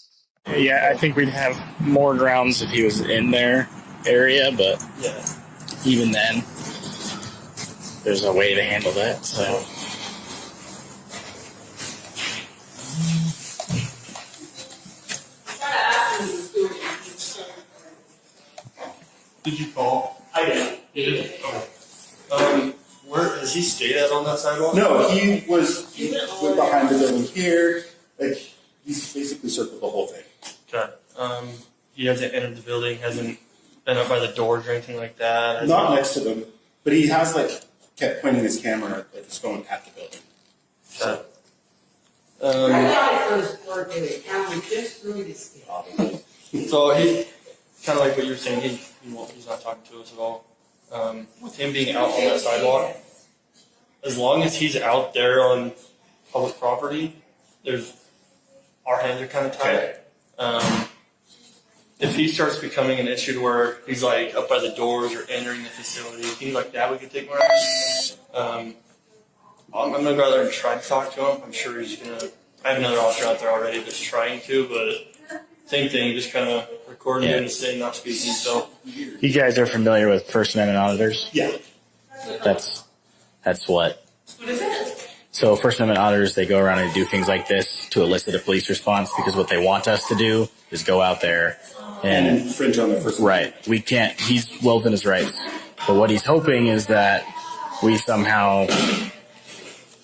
Yeah, I think we'd have more grounds if he was in their area, but even then, there's a way to handle that. So. Did you call? I did. You did? Okay. Where has he stayed at on that sidewalk? No, he went behind the building here. Like, he's basically circled the whole thing. Okay. He hasn't entered the building, hasn't been up by the doors or anything like that? Not next to them, but he has, like, kept pointing his camera at his phone at the building. Okay. I thought it was working it down just through this kid. So he, kind of like what you were saying, he's not talking to us at all. With him being out on that sidewalk, as long as he's out there on public property, our hands are kind of tied. If he starts becoming an issue to where he's like up by the doors or entering the facility, things like that, we could take more action. I'm gonna go out there and try to talk to him. I'm sure he's gonna. I have another officer out there already that's trying to, but same thing, just kind of recording him and saying not speaking. So You guys are familiar with First Amendment auditors? Yeah. That's what? What is it? So First Amendment auditors, they go around and do things like this to elicit a police response because what they want us to do is go out there and infringe on their First Amendment. Right. We can't, he's well within his rights. But what he's hoping is that we somehow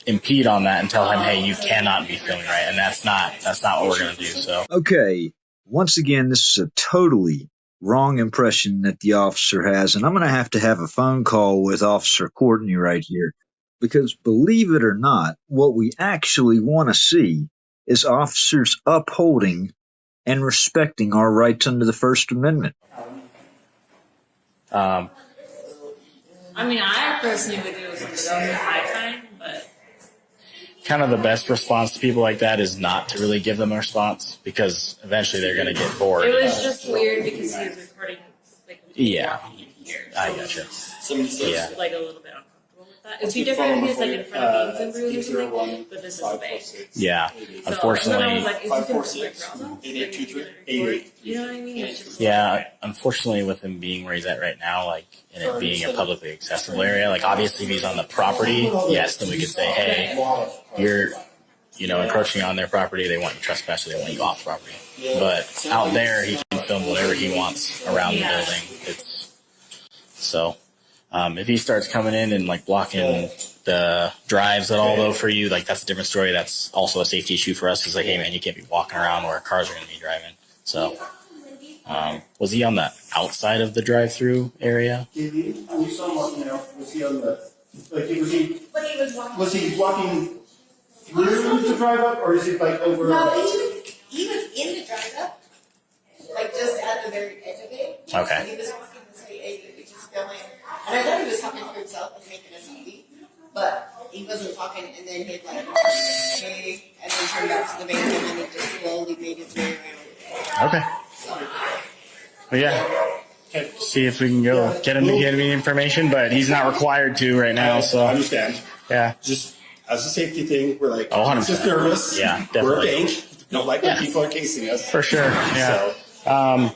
impede on that and tell him, hey, you cannot be filming, right? And that's not what we're going to do. So, Okay, once again, this is a totally wrong impression that the officer has, and I'm going to have a phone call with Officer Courtney right here, because believe it or not, what we actually want to see is officers upholding and respecting our rights under the First Amendment. I mean, I personally would do it in my time, but kind of the best response to people like that is not to really give them a response because eventually they're going to get bored. it was just weird because he was recording like Yeah, here. I gotcha. Yeah, like a little bit uncomfortable with that. It'd be different if he was like in front of Beans and Brews or something, but this is a bank. Yeah, So unfortunately. I was like, is he going to you know what I mean? It's just Yeah, unfortunately, with him being where he's at right now, like, and it being a publicly accessible area, like, obviously, if he's on the property, yes, then we could say, hey, you're, encroaching on their property. They want you trespassing. They want you off property. But out there, he can film whatever he wants around the building. If he starts coming in and like blocking the drives at all, though, for you, like, that's a different story. That's also a safety issue for us. It's like, hey, man, you can't be walking around where cars are going to be driving. So, was he on the outside of the drive-through area? You saw him walking out. Was he on the, like, was he walking through the drive up, or is he like over? No, he was in the drive up, like just at the very edge of it. Okay. And he was walking to say, hey, we just filming. And I thought he was talking to himself and making a selfie, but he wasn't talking, and then he'd like, hey, and then turn back to the bank, and then he just slowly made his way around. Okay. Well, yeah. See if we can go get him the information, but he's not required to right now. So I understand. Yeah. Just as a safety thing, we're like, 100%. just nervous. Yeah, definitely. We're a bank. Don't like when people are casing us. For sure. Yeah. So,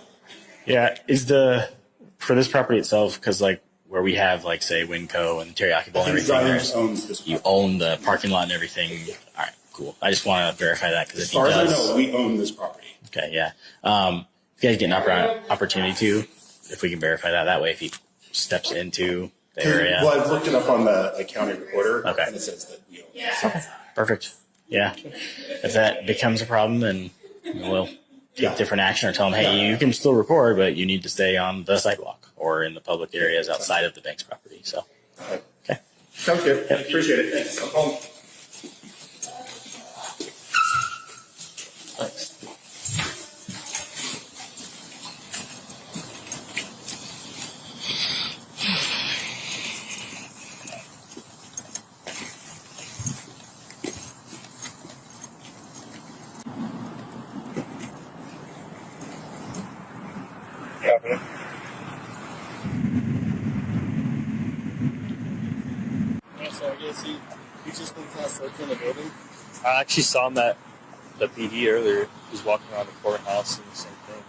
For this property itself, because like where we have like say Winco and Teriyaki Bowl and everything, owns this you own the parking lot and everything. All right, cool. I just want to verify that because as far as I know, we own this property. Okay, yeah. If you guys get an opportunity to, if we can verify that way, if he steps into the area. Well, I've looked it up on the county recorder, and it says that we own this. Okay, perfect. Yeah. If that becomes a problem, then we'll take different action or tell them, hey, you can still record, but you need to stay on the sidewalk or in the public areas outside of the bank's property. So, okay. Sounds good. Yep. Appreciate it. Thanks. Thanks. So I guess he just been kind of circling the building. I actually saw him at the PD earlier. He was walking around the courthouse and the same thing.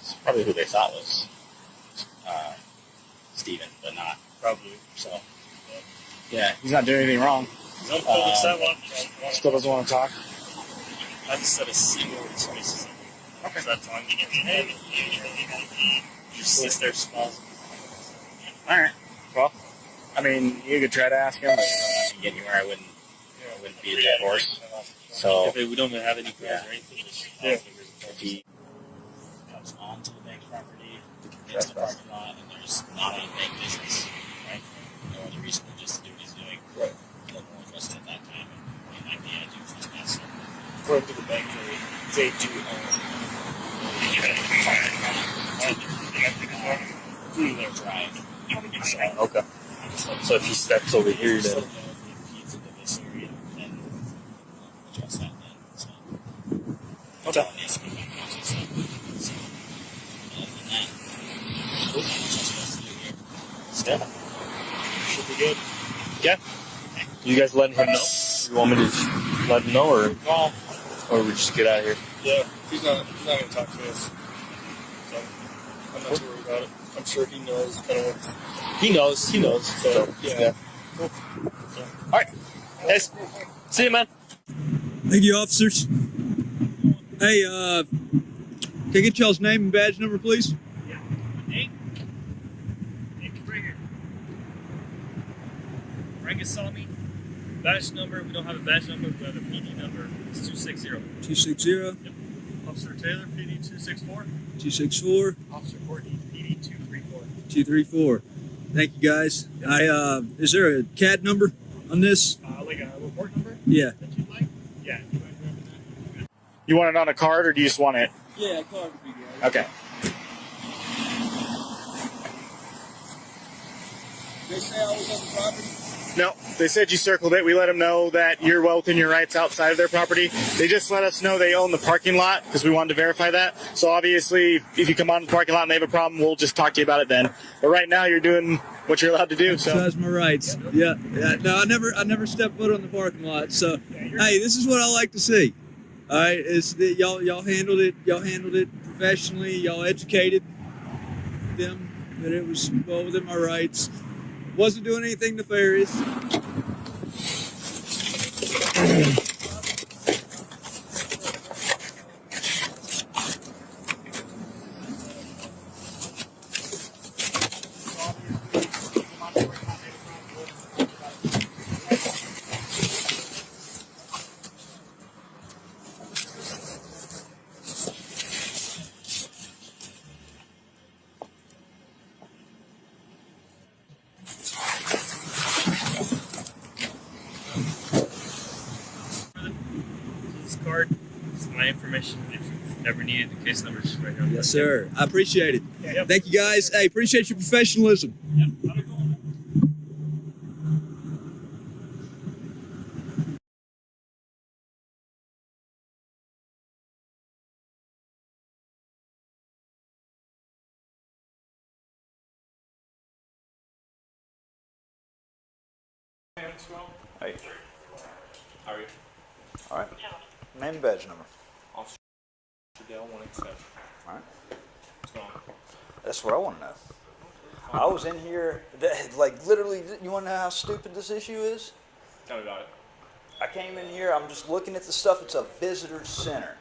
It's probably who they thought was Steven, but not. Probably. So, yeah, he's not doing anything wrong. No public sidewalk. Still doesn't want to talk. I just said a single spaces. Okay. So that's all I'm getting. Just sit there smiling. All right. Well, I mean, you could try to ask him, but I can get anywhere. I wouldn't beat that horse. So we don't even have any cars or anything. If he comes onto the bank's property, gets the parking lot, and there's not any bank business, right? No other reason than just to do what he's doing. Right. No one was at that time, and he might be a do trespass. According to the bank, they do through their drive. Okay. So if he steps over here, then he's into this area, then address that then. So. Okay. Yeah. Should be good. Yeah. You guys letting him know? You want me to just let him know, or we just get out of here? Yeah. He's not going to talk to us. So I'm not too worried about it. I'm sure he knows kind of what. He knows. So, yeah. Cool. So, all right. Yes. See you, man. Thank you, officers. Hey, can I get y'all's name and badge number, please? Yeah. Nate? Nate Springer. Frank saw me. Badge number, we don't have a badge number, we have a PD number. It's 260. 260. Yep. Officer Taylor, PD 264. 264. Officer Courtney, PD 234. 234. Thank you, guys. Is there a CAD number on this? Like a report number? Yeah. That you'd like? Yeah. You want it on a card or do you just want it? Yeah, card would be good. Okay. They say I was on the property? No, they said you circled it. We let them know that you're well within your rights outside of their property. They just let us know they own the parking lot because we wanted to verify that. So obviously, if you come on the parking lot and they have a problem, we'll just talk to you about it then. But right now, you're doing what you're allowed to do. So Exercise my rights. Yeah. No, I never stepped foot on the parking lot. So, hey, this is what I like to see. All right, y'all handled it. Y'all handled it professionally. Y'all educated them that it was well within my rights. Wasn't doing anything nefarious. this card is my information. If you ever needed the case numbers right here. Yes, sir. I appreciate it. Yeah. Thank you, guys. Hey, appreciate your professionalism. Hey. How are you? All right. Name and badge number. Officer Dale 187. All right. What's going on? That's what I want to know. I was in here, like literally, you want to know how stupid this issue is? Tell me about it. I came in here, I'm just looking at the stuff, it's a visitor center.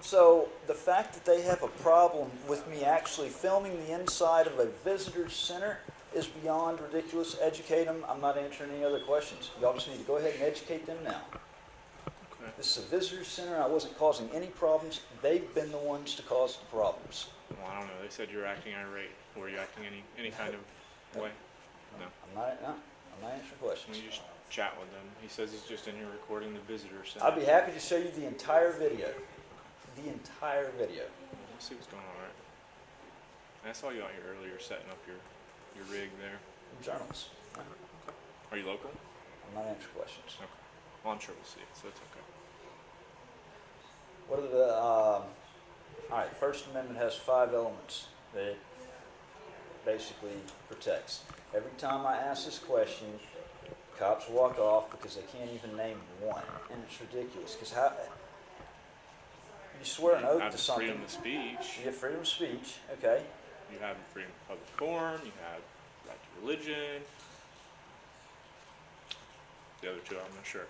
So the fact that they have a problem with me actually filming the inside of a visitor center is beyond ridiculous. Educate them. I'm not answering any other questions. Y'all just need to go ahead and educate them now. Okay. This is a visitor center. I wasn't causing any problems. They've been the ones to cause the problems. Well, I don't know. They said you were acting irate. Were you acting any kind of way? No. I'm not answering questions. You just chat with them. He says he's just in here recording the visitor center. I'd be happy to show you the entire video. The entire video. Let's see what's going on, right? I saw you out here earlier setting up your rig there. I'm journalists. Okay. Are you local? I'm not answering questions. Okay. Well, I'm sure we'll see it, so it's okay. What are the, all right, First Amendment has 5 elements that it basically protects. Every time I ask this question, cops walk off because they can't even name one, and it's ridiculous. Because how, you swear an oath have to something. freedom of speech. You get freedom of speech, okay. You have freedom of public forum. You have right to religion. The other two, I'm not sure.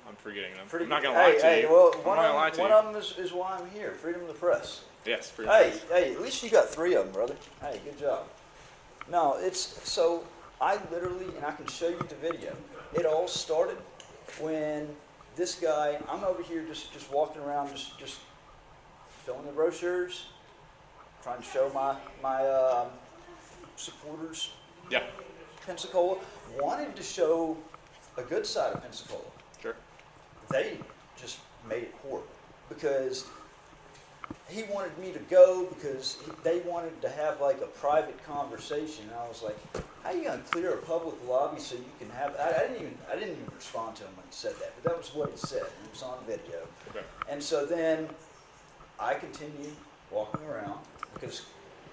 I'm forgetting them. I'm not going to lie to you. Well, I'm one not gonna lie to of you. them is why I'm here. Freedom of the press. Yes, freedom of the press. Hey, at least you got 3 of them, brother. Hey, good job. No, it's so I literally, and I can show you the video. It all started when this guy. I'm over here just walking around, just filling the brochures, trying to show my supporters. Yeah. Pensacola wanted to show a good side of Pensacola. Sure. They just made it horrible because he wanted me to go because they wanted to have like a private conversation. And I was like, how are you going to clear a public lobby so you can have, I didn't even respond to him when he said that, but that was what he said, and it was on video. Okay. And so then I continued walking around because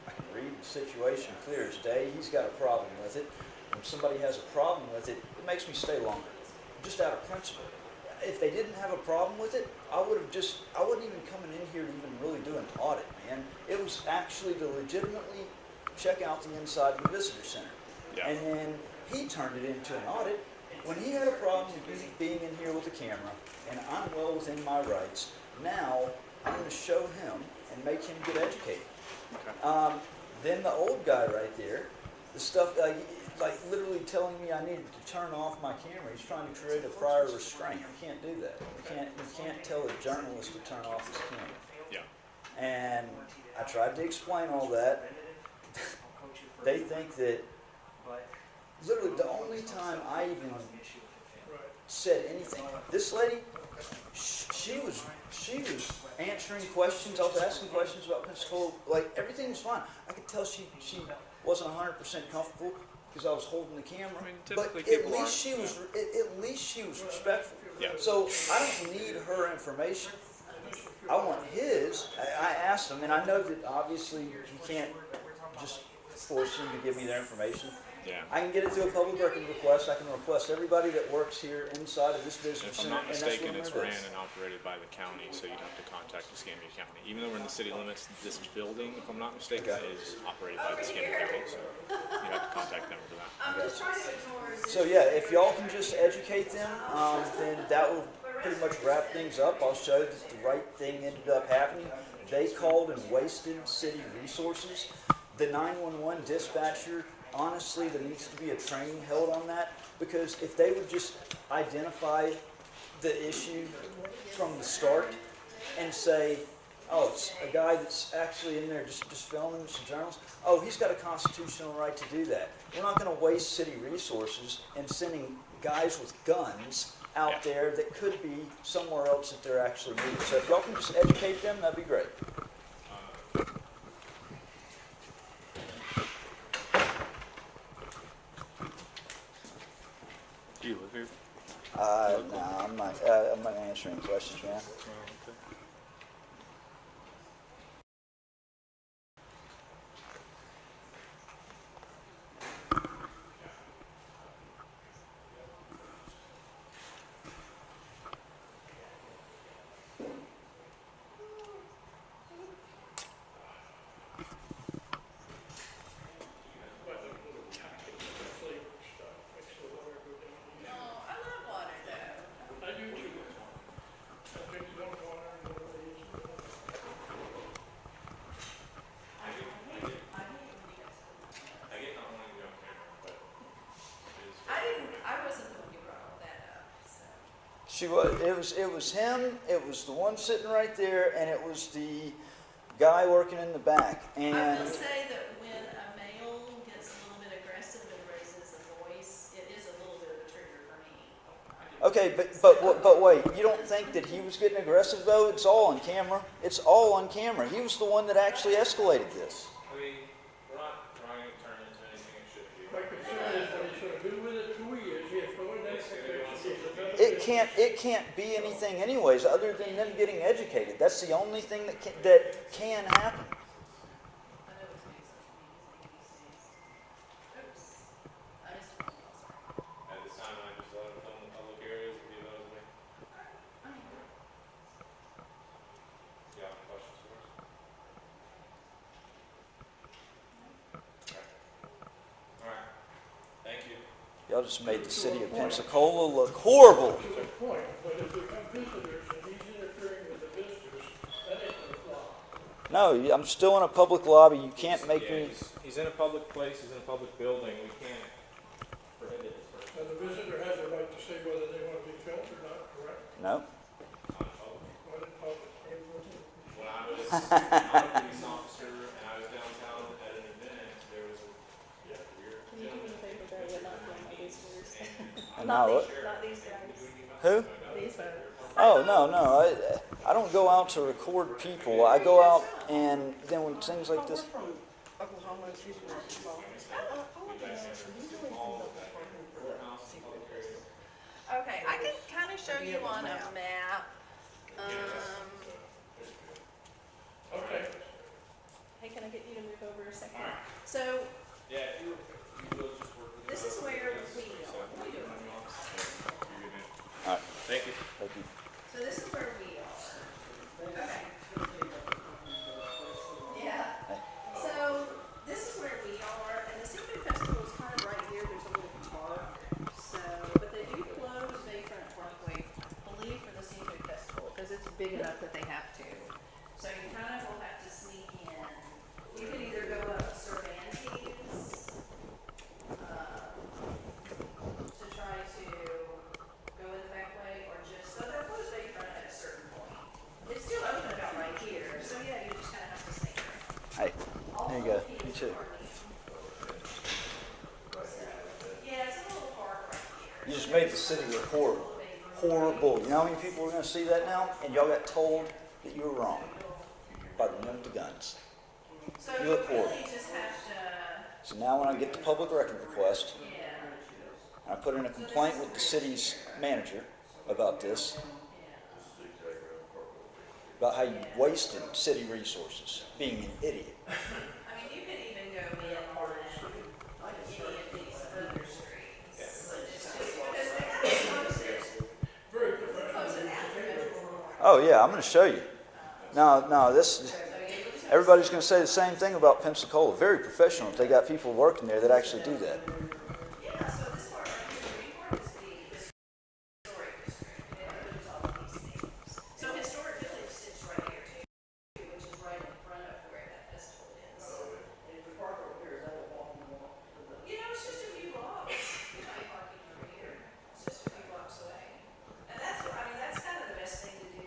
I can read the situation clear as day. He's got a problem with it. When somebody has a problem with it, it makes me stay longer, just out of principle. If they didn't have a problem with it, I wouldn't even coming in here to even really do an audit, man. It was actually to legitimately check out the inside of the visitor center. Yeah. And then he turned it into an audit, when he had a problem with me being in here with the camera, and I'm well within my rights, now I'm going to show him and make him get educated. Then the old guy right there, the stuff like literally telling me I needed to turn off my camera. He's trying to create a prior restraint. You can't do that. You can't tell a journalist to turn off his camera. Yeah. And I tried to explain all that. They think that literally the only time I even said anything, this lady, she was answering questions. I was asking questions about Pensacola. Like, everything was fine. I could tell she wasn't 100% comfortable because I was holding the camera. I mean, but typically at least she was respectful. Yeah. So I don't need her information. I want his. I asked him, and I know that obviously you can't just force them to give me their information. Yeah. I can get it through a public record request. I can request everybody that works here inside of this business. If I'm not and that's mistaken, what it's it ran is. and operated by the county, so you'd have to contact Escambia County. Even though we're in the city limits, this building, if I'm not mistaken, is operated by the Escambia County, so you'd have to contact them for that. So yeah, if y'all can just educate them, then that will pretty much wrap things up. I'll show that the right thing ended up happening. They called and wasted city resources. The 911 dispatcher, honestly, there needs to be a training held on that, because if they would just identify the issue from the start and say, oh, it's a guy that's actually in there just filming some journals. Oh, he's got a constitutional right to do that. We're not going to waste city resources and sending guys with guns out there that could be somewhere else that they're actually needed. So if y'all can just educate them, that'd be great. Do you live here? No, I'm not answering questions, man. She was. It was him. It was the one sitting right there, and it was the guy working in the back. And I will say that when a male gets a little bit aggressive and raises a voice, it is a little bit of a trigger for me. okay, but wait. You don't think that he was getting aggressive though? It's all on camera. It's all on camera. He was the one that actually escalated this. I mean, we're not trying to turn it into anything it should be. My concern is what he's going to do with it 2 years. He has no identification. It can't be anything anyways other than them getting educated. That's the only thing that can happen. At this time, I just let them film the public areas and give those away. You have any questions for us? All right. Thank you. Y'all just made the city of Pensacola look horrible. To a point, but if they come visitors and he's interfering with the visitors, that ain't going to fly. No, I'm still in a public lobby. You can't make me. He's in a public place, he's in a public building, we can't prohibit his person. And the visitor has a right to say whether they want to be filmed or not, correct? No. Not in public. When I was a police officer and I was downtown at an event, there was a weird gentleman. And now what? Not these guys. Who? These folks. Oh, no. I don't go out to record people. I go out and then when things like this. Oklahoma, she's from Okay, I can kind of show you on a map. Okay. Hey, can I get you to move over a second? So, Yeah, if you will just work with this is where we are. All right. Thank you. Thank you. So this is where we are. Okay. Yeah. So this is where we are, and the Seafood Festival is kind of right here. There's a little park. So, but they do You just made the city look horrible. Horrible. You know how many people are going to see that now? And y'all got told that you were wrong by the men with the guns. You look horrible. So now when I get the public record request, and I put in a complaint with the city's manager about this, about how you wasted city resources, being an idiot. I mean, you could even go in on any of these other streets. Oh yeah, I'm going to show you. No, this. Everybody's going to say the same thing about Pensacola. Very professional. They got people working there that actually do that. So Historic Village sits right here too, which is right in front of where that festival is. You know, it's just a few blocks. You know, parking over here. It's just a few blocks away. And that's, I mean, that's kind of the best thing to do.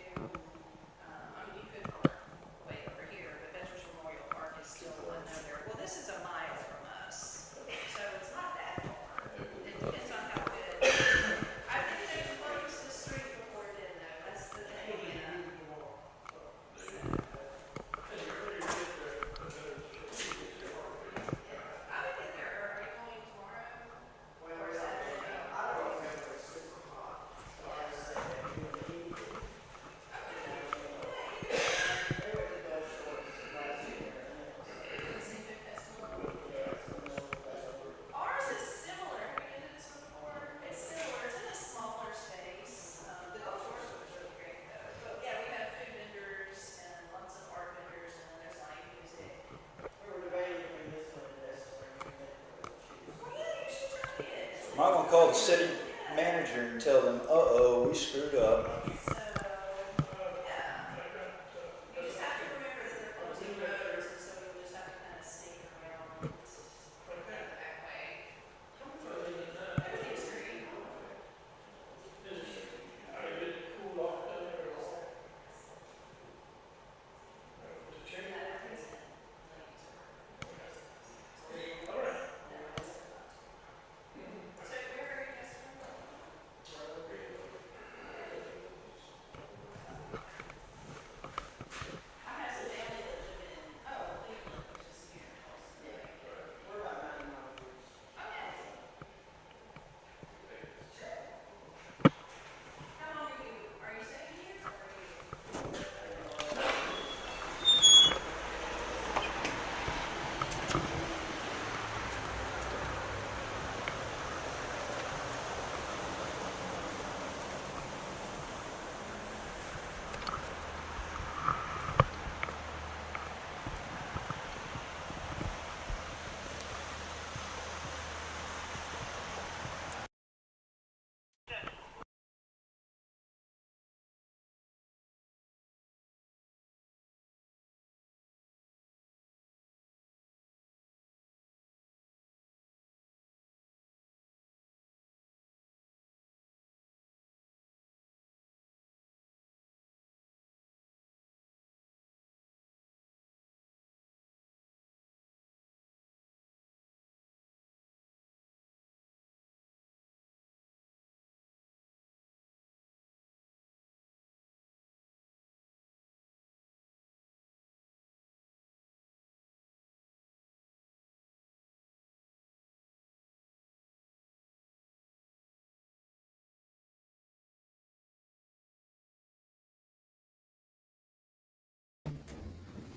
I mean, you could park way over here, but Veterans Memorial Park is still another, well, this is a mile from us. So it's not that far. It depends on how good. I've been there close to the street before then, though. That's the thing. Ours is similar. Have you been to this one before? It's similar. It's in a smaller space. The golf course was really great though. But yeah, we have food vendors and lots of art vendors, and then there's live music. We were debating between this one and this. Well, yeah, you should try it. I'm going to call the city manager and tell them, uh-oh, we screwed up. You just have to remember that they're closing roads, and so you'll just have to kind of sneak around that way. Everything's free.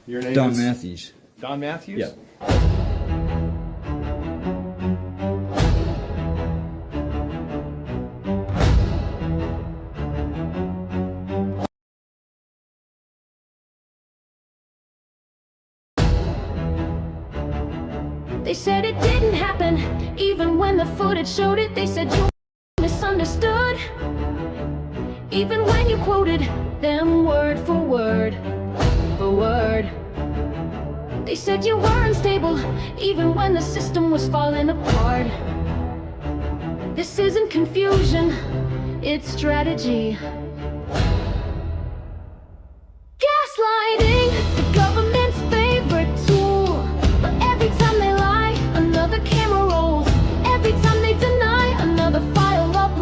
Your name Don is Matthews. Don Matthews? Yeah. They said it didn't happen, even when the footage showed it. They said you misunderstood, even when you quoted them word for word, for word. They said you were unstable, even when the system was falling apart. This isn't confusion, it's strategy. Gaslighting, the government's favorite tool. But every time they lie, another camera rolls. Every time they deny, another file uploads.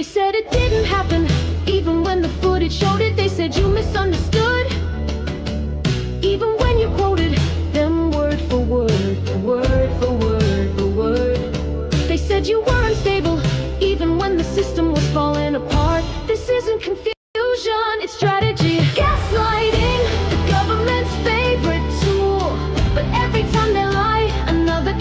They said it didn't happen, even when the footage showed it. They said you misunderstood, even when you quoted them word for word, word for word for word. They said you were unstable, even when the system was falling apart. This isn't confusion, it's strategy. Gaslighting, the government's favorite tool. But every time they lie, another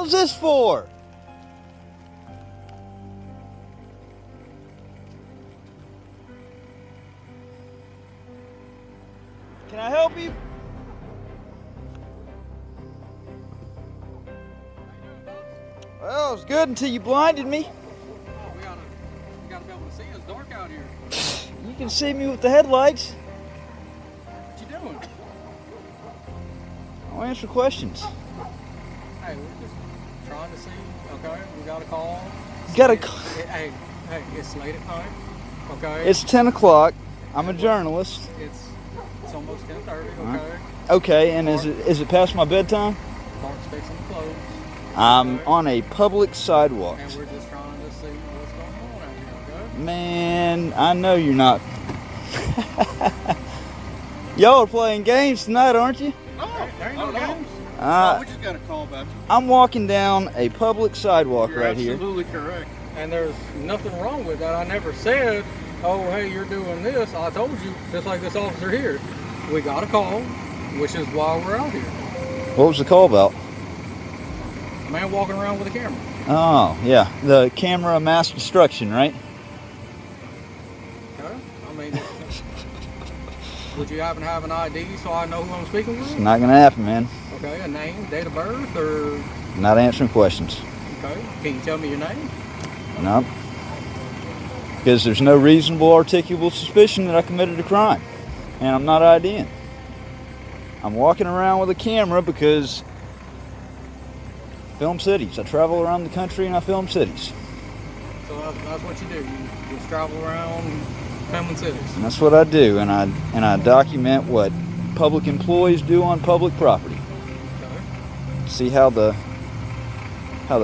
hell's this for? Can I help you? Well, it was good until you blinded me. We gotta be able to see. It's dark out here. You can see me with the headlights. What you doing? I'll answer questions. Hey, we're just trying to see. Okay, we got a call. Got a Hey, it's late at night. Okay. It's 10 o'clock. I'm a journalist. It's almost 10:30. Huh? Okay. Okay, and is it past my bedtime? Park's fixing to close. I'm on a public sidewalk. And we're just trying to see what's going on out here. Okay. Man, I know you're not. Y'all are playing games tonight, aren't you? No, there ain't no games. We just got a call about you. I'm walking down a public sidewalk You're right here. absolutely correct. And there's nothing wrong with that. I never said, oh, hey, you're doing this. I told you, just like this officer here. We got a call, which is why we're out here. What was the call about? A man walking around with a camera. Oh, yeah. The camera mass destruction, right? Okay. I mean, would you happen to have an ID so I know who I'm speaking with? It's not going to happen, man. Okay, a name, date of birth, or... Not answering questions. Okay, can you tell me your name? No. Because there's no reasonable articulable suspicion that I committed a crime. And I'm not IDing. I'm walking around with a camera because I film cities. I travel around the country and I film cities. So that's what you do. You just travel around filming cities. And that's what I do. And I document what public employees do on public property. Okay. See how the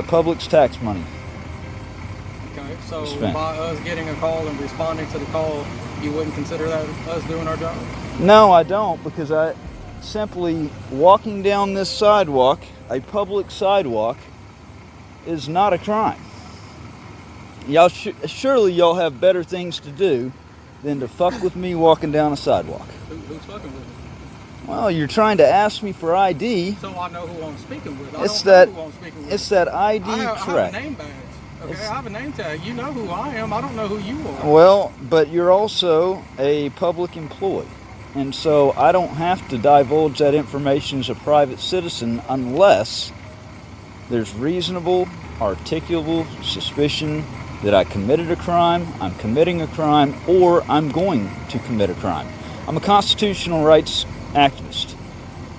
public's tax money. Okay, so Spent. by us getting a call and responding to the call, you wouldn't consider that us doing our job? No, I don't, because I simply walking down this sidewalk, a public sidewalk, is not a crime. Y'all surely y'all have better things to do than to fuck with me walking down a sidewalk. Who's fucking with me? Well, you're trying to ask me for ID. So I know who I'm speaking with. It's I don't that know who I'm speaking with. it's that ID I have track. a name badge. Okay, I have a name tag. You know who I am. I don't know who you are. Well, but you're also a public employee. And so I don't have to divulge that information as a private citizen unless there's reasonable, articulable suspicion that I committed a crime, I'm committing a crime, or I'm going to commit a crime. I'm a constitutional rights activist.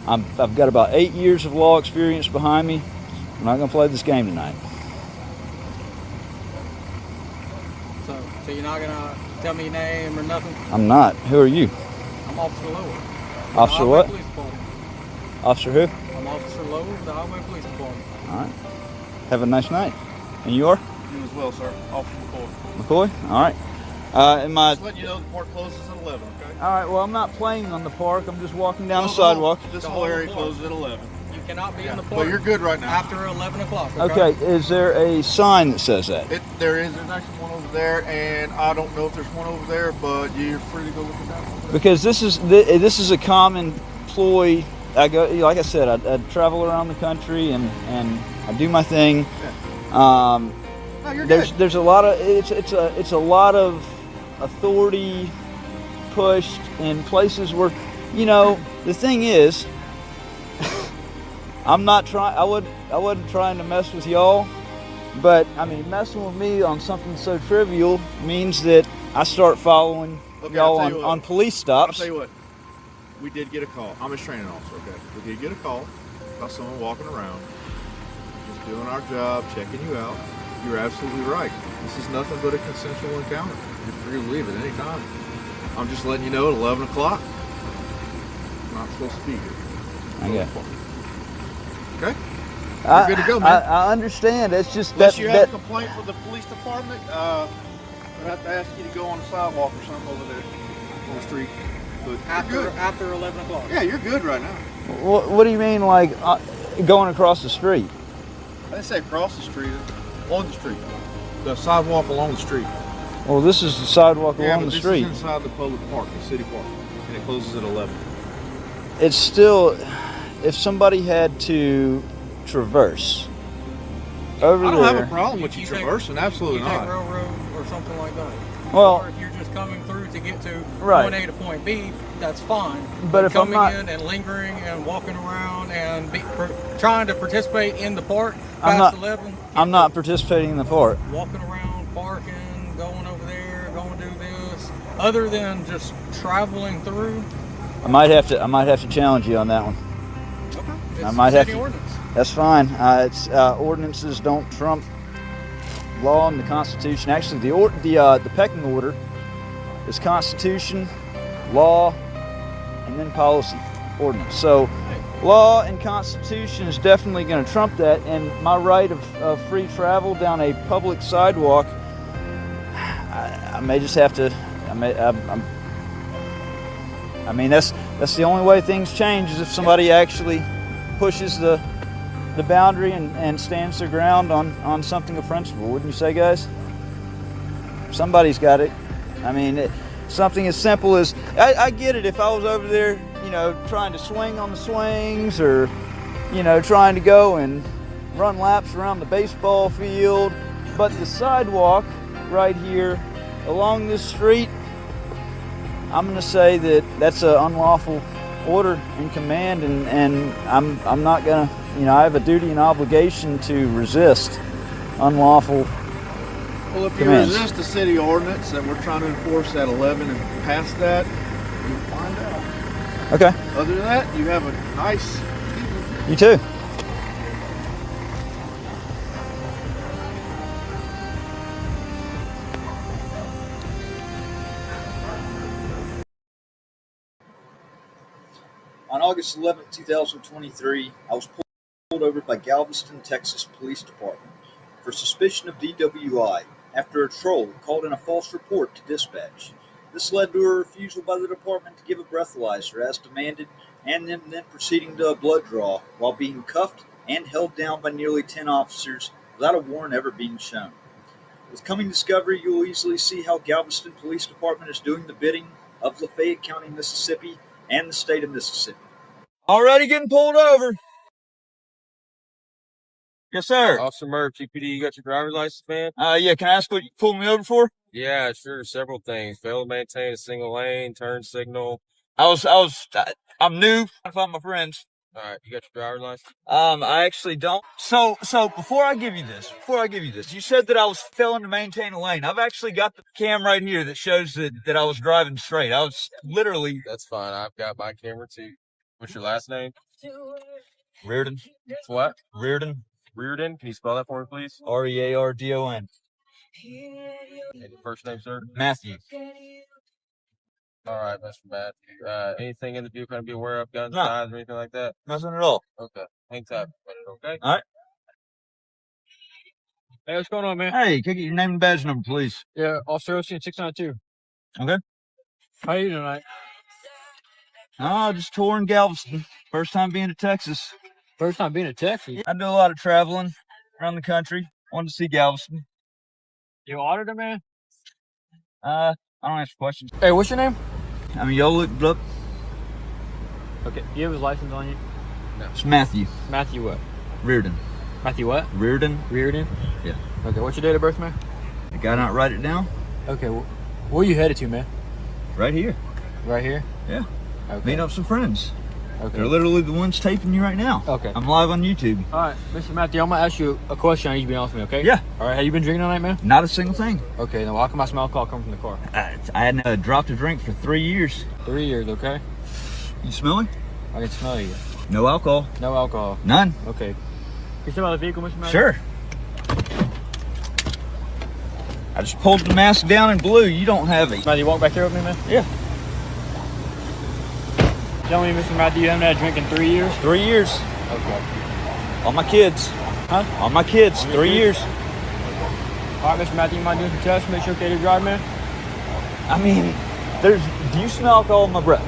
I've got about 8 years of law experience behind me. I'm not going to play this game tonight. So you're not going to tell me your name or nothing? I'm not. Who are you? I'm Officer Lowe. Officer what? Police Department. Officer who? I'm Officer Lowe of the Highway Police Department. All right. Have a nice night. And you are? You as well, sir. Officer McCoy. McCoy? All right. Am I... Just letting you know the park closes at 11, okay? All right, well, I'm not playing on the park. I'm just walking down the No, sidewalk. This whole area closes at 11. You cannot be in the But park. you're good right now. After 11 o'clock. Okay, is there a sign that says that? There's actually one over there, and I don't know if there's one over there, but you're free to go look at that one. Because this is a common ploy. I go, like I said, I travel around the country and I do my thing. No, you're good. There's a lot of it's a lot of authority pushed in places where, you know, the thing is, I wasn't trying to mess with y'all, but I mean, messing with me on something so trivial means that I start following y'all on police stops. I'll tell you what, we did get a call. I'm a training officer, okay? We did get a call about someone walking around, just doing our job, checking you out. You're absolutely right. This is nothing but a consensual encounter. You're free to leave at any time. I'm just letting you know at 11 o'clock, I'm not supposed to be here. Okay. Okay? You're good to go, man. I understand. It's just Unless that you have a complaint for the police department, I'd have to ask you to go on the sidewalk or something over there on the street. But After 11 o'clock. yeah, you're good right now. What do you mean, like going across the street? I didn't say across the street, along the street. The sidewalk along the street. Well, this is the sidewalk along the street. This is inside the public park, the city park, and it closes at 11. It's still, if somebody had to traverse over I don't there. have a problem with you traversing. Absolutely you take not. railroad or something like that. Well, or if you're just coming through to get to Right. point A to point B, that's fine. But if I'm coming not- in and lingering and walking around and trying to participate in the park I'm past not. 11, I'm not participating in the park. walking around, parking, going over there, going to do this, other than just traveling through. I might have to challenge you on that one. It's I might have city to. ordinance. That's fine. It's ordinances don't trump law and the Constitution. Actually, the pecking order is Constitution, law, and then policy ordinance. So, law and Constitution is definitely going to trump that. And my right of free travel down a public sidewalk, I may just have to. I mean, that's the only way things change is if somebody actually pushes the boundary and stands their ground on something of principle, wouldn't you say, guys? Somebody's got it. I mean, something as simple as, I get it if I was over there, trying to swing on the swings or, trying to go and run laps around the baseball field, but the sidewalk right here along this street, I'm going to say that that's an unlawful order and command, and I'm not going to, I have a duty and obligation to resist unlawful Well, if you commands. resist the city ordinance that we're trying to enforce at 11 and past that, you'll find out. Okay. Other than that, you have a nice You too. On August 11, 2023, I was pulled over by Galveston, Texas Police Department for suspicion of DWI after a troll called in a false report to dispatch. This led to a refusal by the department to give a breathalyzer as demanded, and them then proceeding to a blood draw while being cuffed and held down by nearly 10 officers without a warrant ever being shown. With coming discovery, you will easily see how Galveston Police Department is doing the bidding of Lafayette County, Mississippi, and the state of Mississippi. Already getting pulled over. Yes, sir. Officer Murph, GPD, you got your driver's license, man? Yeah, can I ask what you pulled me over for? Yeah, sure. Several things. Fail to maintain a single lane, turn signal. I'm new. I found my friends. All right, you got your driver's license? I actually don't. So before I give you this, you said that I was failing to maintain a lane. I've actually got the cam right here that shows that I was driving straight. I was literally. That's fine. I've got my camera too. What's your last name? Reardon. What? Reardon. Reardon. Can you spell that for me, please? Reardon. And your first name, sir? Matthew. All right, Mr. Matthew. Anything in the vehicle to be aware of? Guns, No. knives, or anything like that? Nothing at all. Okay. Hang tight. Okay. All right. Hey, what's going on, man? Hey, can I get your name and badge number, please? Yeah, Officer Ocean 692. Okay. How you doing tonight? Oh, just touring Galveston. First time being to Texas. First time being to Texas? I do a lot of traveling around the country. Wanted to see Galveston. You auditor, man? I don't answer questions. Hey, what's your name? I mean, y'all looked up. Okay, do you have his license on you? No. It's Matthew. Matthew what? Reardon. Matthew what? Reardon. Reardon? Yeah. Okay, what's your date of birth, man? The guy not write it down? Okay, where you headed to, man? Right here. Right here? Yeah. Okay. Meeting up some friends. Okay. They're literally the ones taping you right now. Okay. I'm live on YouTube. All right, Mr. Matthew, I'm going to ask you a question. I need you to be honest with me, okay? Yeah. All right, have you been drinking all night, man? Not a single thing. Okay, then how come I smell alcohol coming from the car? I hadn't dropped a drink for 3 years. 3 years, okay? You smell it? I can smell you. No alcohol. No alcohol. None. Okay. Can you step out of the vehicle, Mr. Matthew? Sure. I just pulled the mask down in blue. You don't have it. Matthew, walk back here with me, man? Yeah. Tell me, Mr. Matthew, you haven't had a drink in 3 years? 3 years. Okay. All my kids. Huh? All my kids. 3 years. All right, Mr. Matthew, you might do some tests, make sure you're okay to drive, man? I mean, do you smell alcohol in my breath?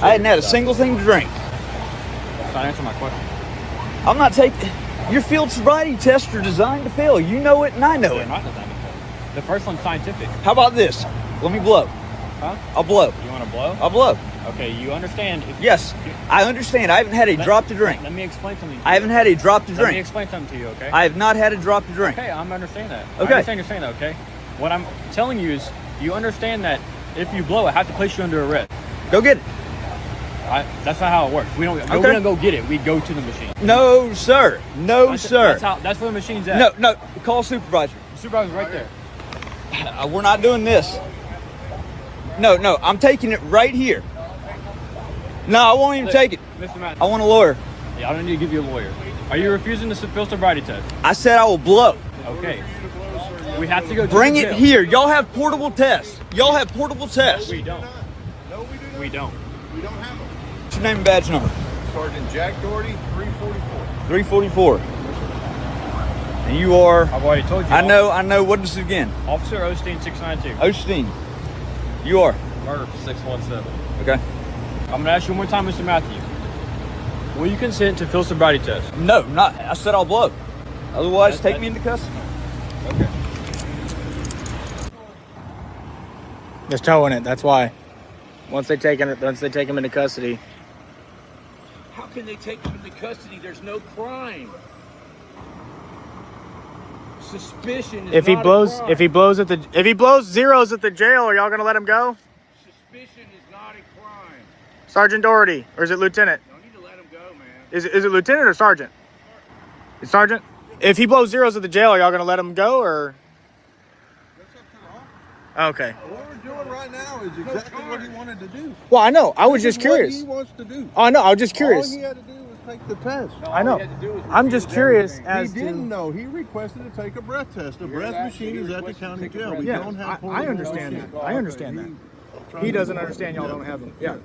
I hadn't had a single thing to drink. That's not answering my question. I'm not taking. Your field sobriety tests are designed to fail. You know it and I know it. They're not designed to fail. The first one's scientific. How about this? Let me blow. All Huh? I'll blow. You want to blow? I'll blow. Okay, you understand. Yes, I understand. I haven't had a drop to drink. Let me explain something to you. I haven't had a drop to Let drink. me explain something to you, okay? I have not had a drop to drink. Okay, I understand that. Okay. I understand you're saying that, okay? What I'm telling you is, you understand that if you blow, I have to place you under arrest. Go get it. That's not how it works. We don't go get it. We go to the machine. No, sir. No, sir. That's where the machine's at. No. Call supervisor. The supervisor's right there. We're not doing this. No. I'm taking it right here. No, I won't even take it. Mr. Matt. I want a lawyer. Yeah, I don't need to give you a lawyer. Are you refusing the field sobriety test? I said I will blow. Okay. We have to go to Bring the it jail. here. Y'all have portable tests. Y'all have portable tests. We don't. We don't. We don't have them. What's your name and badge number? Sergeant Jack Doherty, 344. 344. And you are? I've already told you. I know. What is it again? Officer Osteen 692. Osteen. You are? Murder 617. Okay. I'm going to ask you one more time, Mr. Matthew. Will you consent to field sobriety test? No, not. I said I'll blow. Otherwise, take me into custody. Okay. Just towing it. That's why. Once they take him into custody. How can they take him into custody? There's no crime. Suspicion is If he not blows, a crime. if he blows zeros at the jail, are y'all gonna let him go? Suspicion is not a crime. Sergeant Doherty, or is it Lieutenant? You need to let him go, man. Is it Lieutenant or Sergeant? It's Sergeant. If he blows zeros at the jail, are y'all gonna let him go or? Okay. What we're doing right now is exactly what he wanted to do. Well, I know. I was This just is what curious. he wants to do. Oh, I know. I was just curious. All he had to do was take the test. I know. I'm just curious as He to. didn't know. He requested to take a breath test. The breath machine is at the county jail. We Yeah, don't have I understand that. I understand that. He doesn't understand y'all don't have them. Yeah.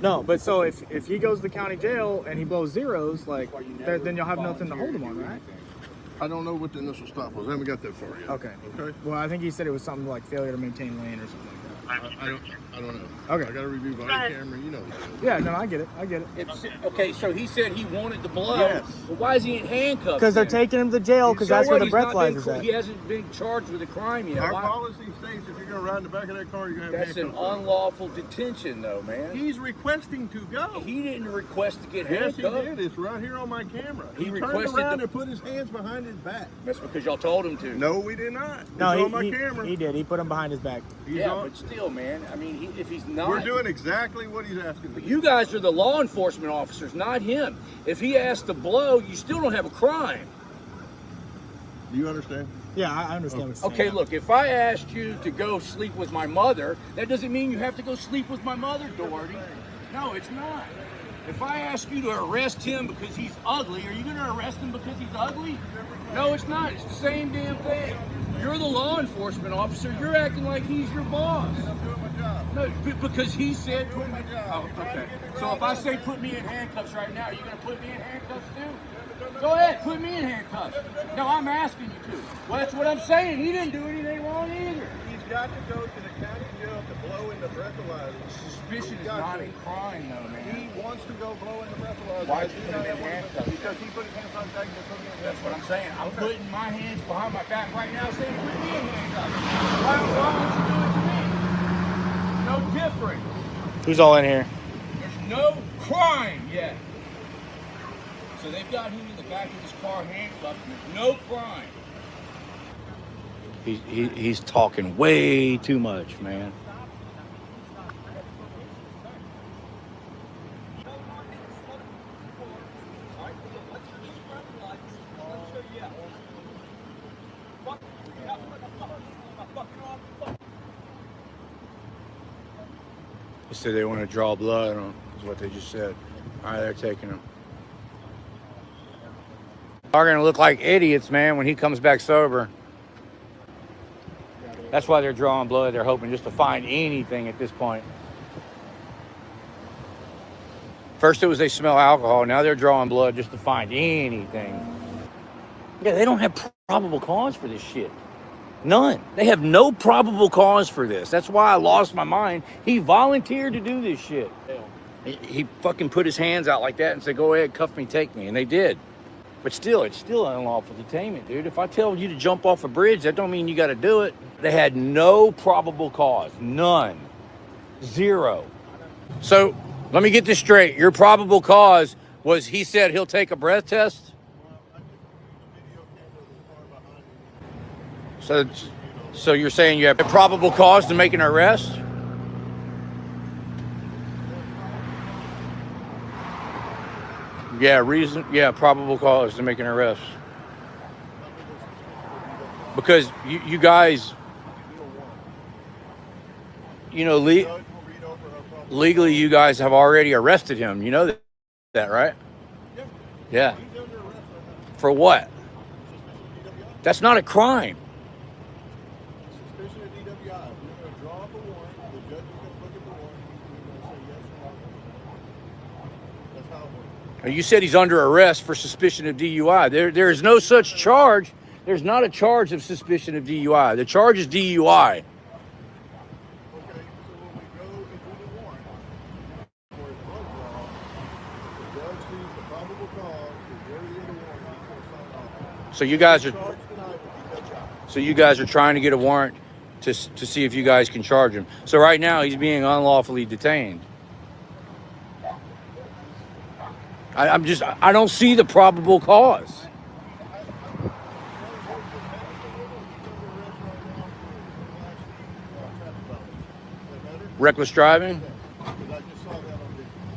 No, but so if he goes to the county jail and he blows zeros, like then you'll have nothing to hold him on, right? I don't know what the initial stop was. I haven't got that far yet. Okay. Okay. Well, I think he said it was something like failure to maintain lane or something like that. I don't know. Okay. I got to review body camera. You know. Yeah, no, I get it. Okay, so he said he wanted to blow. Yes. But why is he in handcuffs? Because they're then? taking him to jail because that's where the He's not breathalyzer's been- at. He hasn't been charged with a crime yet. Our Why- policy states if you're going to ride in the back of that car, you're going to have That's an handcuffs on. unlawful detention, though, man. He's requesting to go. He didn't request to get Yes, he handcuffed. did. It's right here on my camera. He He turned requested around to- and put his hands behind his back. That's because y'all told him to. No, we did not. No, it's on my he camera. did. He put him behind his back. Yeah, but still, man. I mean, if he's not, We're doing exactly what he's asking. But you guys are the law enforcement officers, not him. If he asked to blow, you still don't have a crime. Do you understand? Yeah, I understand what you're Okay, saying. look, if I asked you to go sleep with my mother, that doesn't mean you have to go sleep with my mother, Doherty. No, it's not. If I ask you to arrest him because he's ugly, are you going to arrest him because he's ugly? No, it's not. It's the same damn thing. You're the law enforcement officer. You're acting like he's your boss. I'm doing my job. No, because he said put me. Oh, okay. So if I say put me in handcuffs right now, are you going to put me in handcuffs too? Go ahead, put me in handcuffs. No, I'm asking you to. Well, that's what I'm saying. He didn't do anything wrong either. He's got to go to the county jail to blow in the breathalyzer. Suspicion is not a crime, though, man. He wants to go blow in the breathalyzer. Why is he putting him in handcuffs? Because he put his hands on Jack and put me in That's what I'm saying. I'm Okay. putting my hands behind my back right now saying put me in handcuffs. Why won't you do it to me? No different. Who's all in here? There's no crime yet. So they've got him in the back of his car handcuffed. There's no crime. He's talking way too much, man. They said they want to draw blood on him, is what they just said. All right, they're taking him. Are going to look like idiots, man, when he comes back sober. That's why they're drawing blood. They're hoping just to find anything at this point. First it was they smell alcohol. Now they're drawing blood just to find anything. Yeah, they don't have probable cause for this shit. None. They have no probable cause for this. That's why I lost my mind. He volunteered to do this shit. He fucking put his hands out like that and said, go ahead, cuff me, take me. And they did. But still, it's still unlawful detainment, dude. If I tell you to jump off a bridge, that don't mean you got to do it. They had no probable cause. None. 0. So let me get this straight. Your probable cause was he said he'll take a breath test? So you're saying you have a probable cause to make an arrest? Yeah, probable cause to make an arrest. Because you guys, you know, legally you guys have already arrested him. You know that, right? Yeah. For what? That's not a crime. You said he's under arrest for suspicion of DUI. There is no such charge. There's not a charge of suspicion of DUI. The charge is DUI. So you guys are trying to get a warrant to see if you guys can charge him. So right now he's being unlawfully detained. I don't see the probable cause. Reckless driving?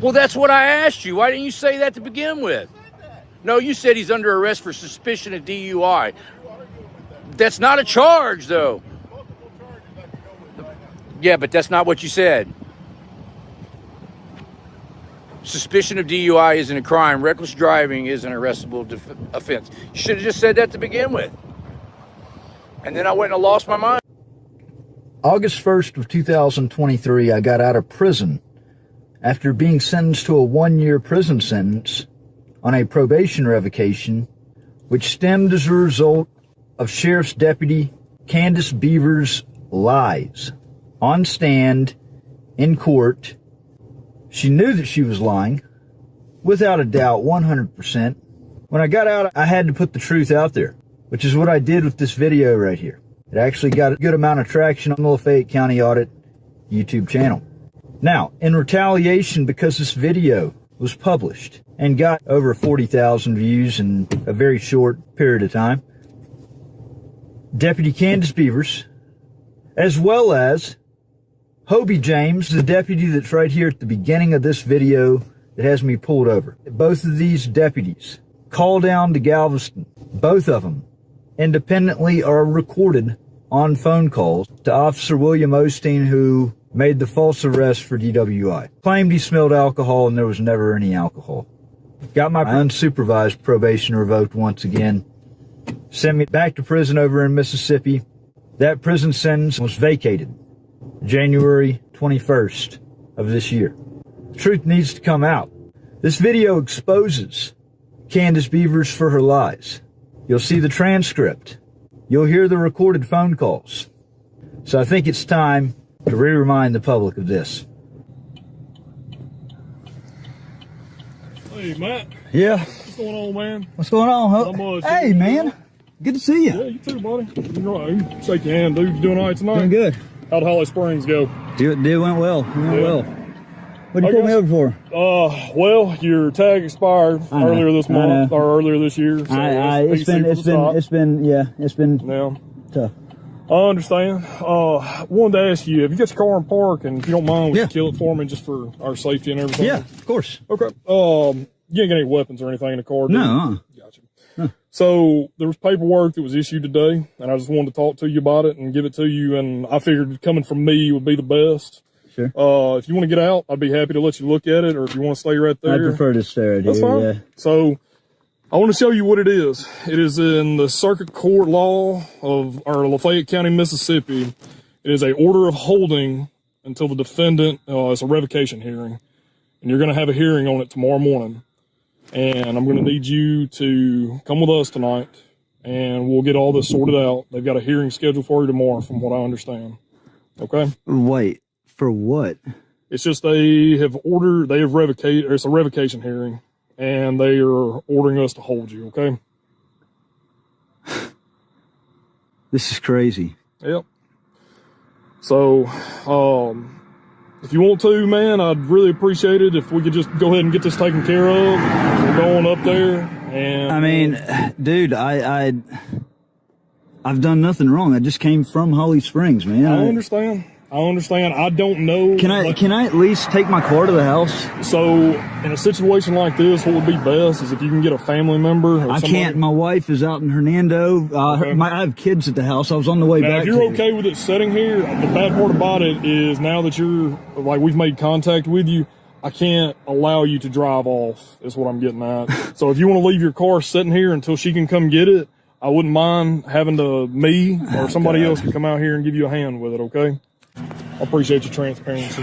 Well, that's what I asked you. Why didn't you say that to begin with? No, you said he's under arrest for suspicion of DUI. That's not a charge, though. Yeah, but that's not what you said. Suspicion of DUI isn't a crime. Reckless driving is an arrestable offense. You should have just said that to begin with. And then I went and lost my mind. August 1st of 2023, I got out of prison after being sentenced to a 1-year prison sentence on a probation revocation, which stemmed as a result of Sheriff's Deputy Candace Beaver's lies. On stand, in court, she knew that she was lying, without a doubt, 100%. When I got out, I had to put the truth out there, which is what I did with this video right here. It actually got a good amount of traction on the Lafayette County Audit YouTube channel. Now, in retaliation, because this video was published and got over 40,000 views in a very short period of time, Deputy Candace Beavers, as well as Hobie James, the deputy that's right here at the beginning of this video that has me pulled over. Both of these deputies call down to Galveston. Both of them independently are recorded on phone calls to Officer William Osteen, who made the false arrest for DWI. Claimed he smelled alcohol and there was never any alcohol. Got my unsupervised probation revoked once again. Sent me back to prison over in Mississippi. That prison sentence was vacated January 21st of this year. The truth needs to come out. This video exposes Candace Beavers for her lies. You'll see the transcript. You'll hear the recorded phone calls. So I think it's time to remind the public of this. Hey, Matt. Yeah. What's going on, man? What's going on, Not much. Hey, man. Good to see you. Yeah, you too, buddy. You're right. Shake your hand, dude. You doing all right tonight? Doing good. How'd Holly Springs go? It went well. It went well. What'd you pull me over for? Well, your tag expired earlier this month or earlier this year. So it's been tough. I understand. Wanted to ask you, have you got your car in park, and if you don't mind, would you kill it for me just for our safety and everything? Yeah, of course. Okay. You ain't got any weapons or anything in the car, do you? No. Gotcha. So there was paperwork that was issued today, and I just wanted to talk to you about it and give it to you, and I figured coming from me would be the best. Sure. If you want to get out, I'd be happy to let you look at it, or if you want to stay right there. I prefer to stay right That's here, fine. yeah. So I want to show you what it is. It is in the Circuit Court Law of our Lafayette County, Mississippi. It is a order of holding until the defendant, it's a revocation hearing, and you're going to have a hearing on it tomorrow morning. And I'm going to need you to come with us tonight, and we'll get all this sorted out. They've got a hearing scheduled for you tomorrow, from what I understand. Okay? Wait, for what? It's just they have revocated, it's a revocation hearing, and they are ordering us to hold you, okay? This is crazy. Yep. So, if you want to, man, I'd really appreciate it if we could just go ahead and get this taken care of. We're going up there, and I mean, dude, I've done nothing wrong. I just came from Holly Springs, man. I understand. I don't know. Can I at least take my car to the house? So, in a situation like this, what would be best is if you can get a family member. Or I somebody. can't. My wife is out in Hernando. Okay. I have kids at the house. I was on the way Now, back. if you're okay with it sitting here, the bad part about it is now that you're, like, we've made contact with you, I can't allow you to drive off, is what I'm getting at. So if you want to leave your car sitting here until she can come get it, I wouldn't mind having me or somebody else to come out here and give you a hand with it, okay? I appreciate your transparency.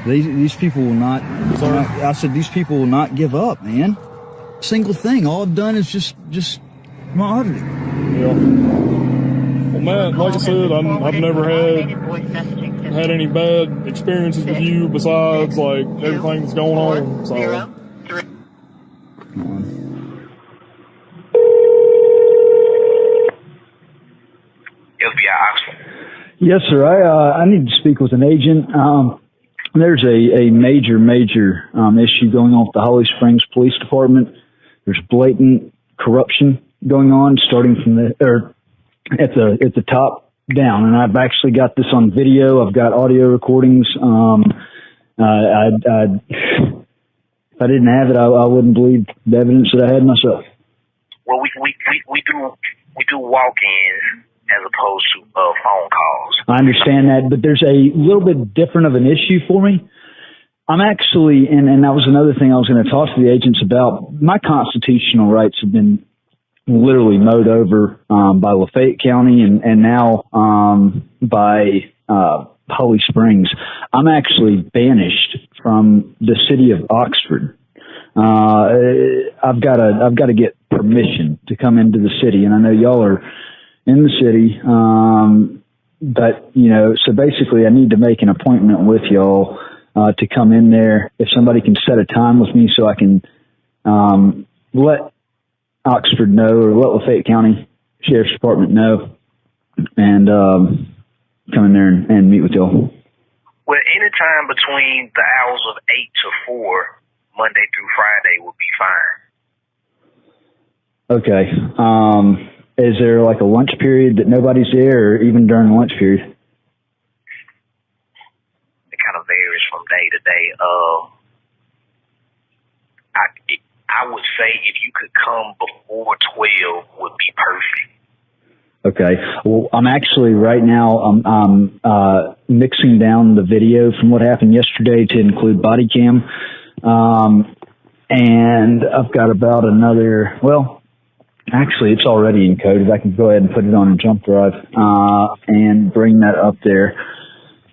These people will not. I said these people will not give up, man. Single thing. All I've done is just moderate. Yeah. Well, Matt, like I said, I've never had any bad experiences with you besides like everything that's going on. So. FBI Oxford. Yes, sir. I need to speak with an agent. There's a major issue going on with the Holly Springs Police Department. There's blatant corruption going on, starting from at the top down. And I've actually got this on video. I've got audio recordings. If I didn't have it, I wouldn't believe the evidence that I had myself. Well, we do walk-ins as opposed to phone calls. I understand that, but there's a little bit different of an issue for me. I'm actually, and that was another thing I was going to talk to the agents about. My constitutional rights have been literally mowed over by Lafayette County and now by Holly Springs. I'm actually banished from the city of Oxford. I've got to get permission to come into the city, and I know y'all are in the city, but so basically I need to make an appointment with y'all to come in there. If somebody can set a time with me so I can let Oxford know, or let Lafayette County Sheriff's Department know, and come in there and meet with y'all. Well, anytime between the hours of 8 to 4, Monday through Friday would be fine. Okay. Is there like a lunch period that nobody's there, or even during the lunch period? It kind of varies from day to day. I would say if you could come before 12 would be perfect. Okay. Well, I'm actually right now, I'm mixing down the video from what happened yesterday to include body cam. And I've got about another, actually, it's already encoded. I can go ahead and put it on a jump drive and bring that up there.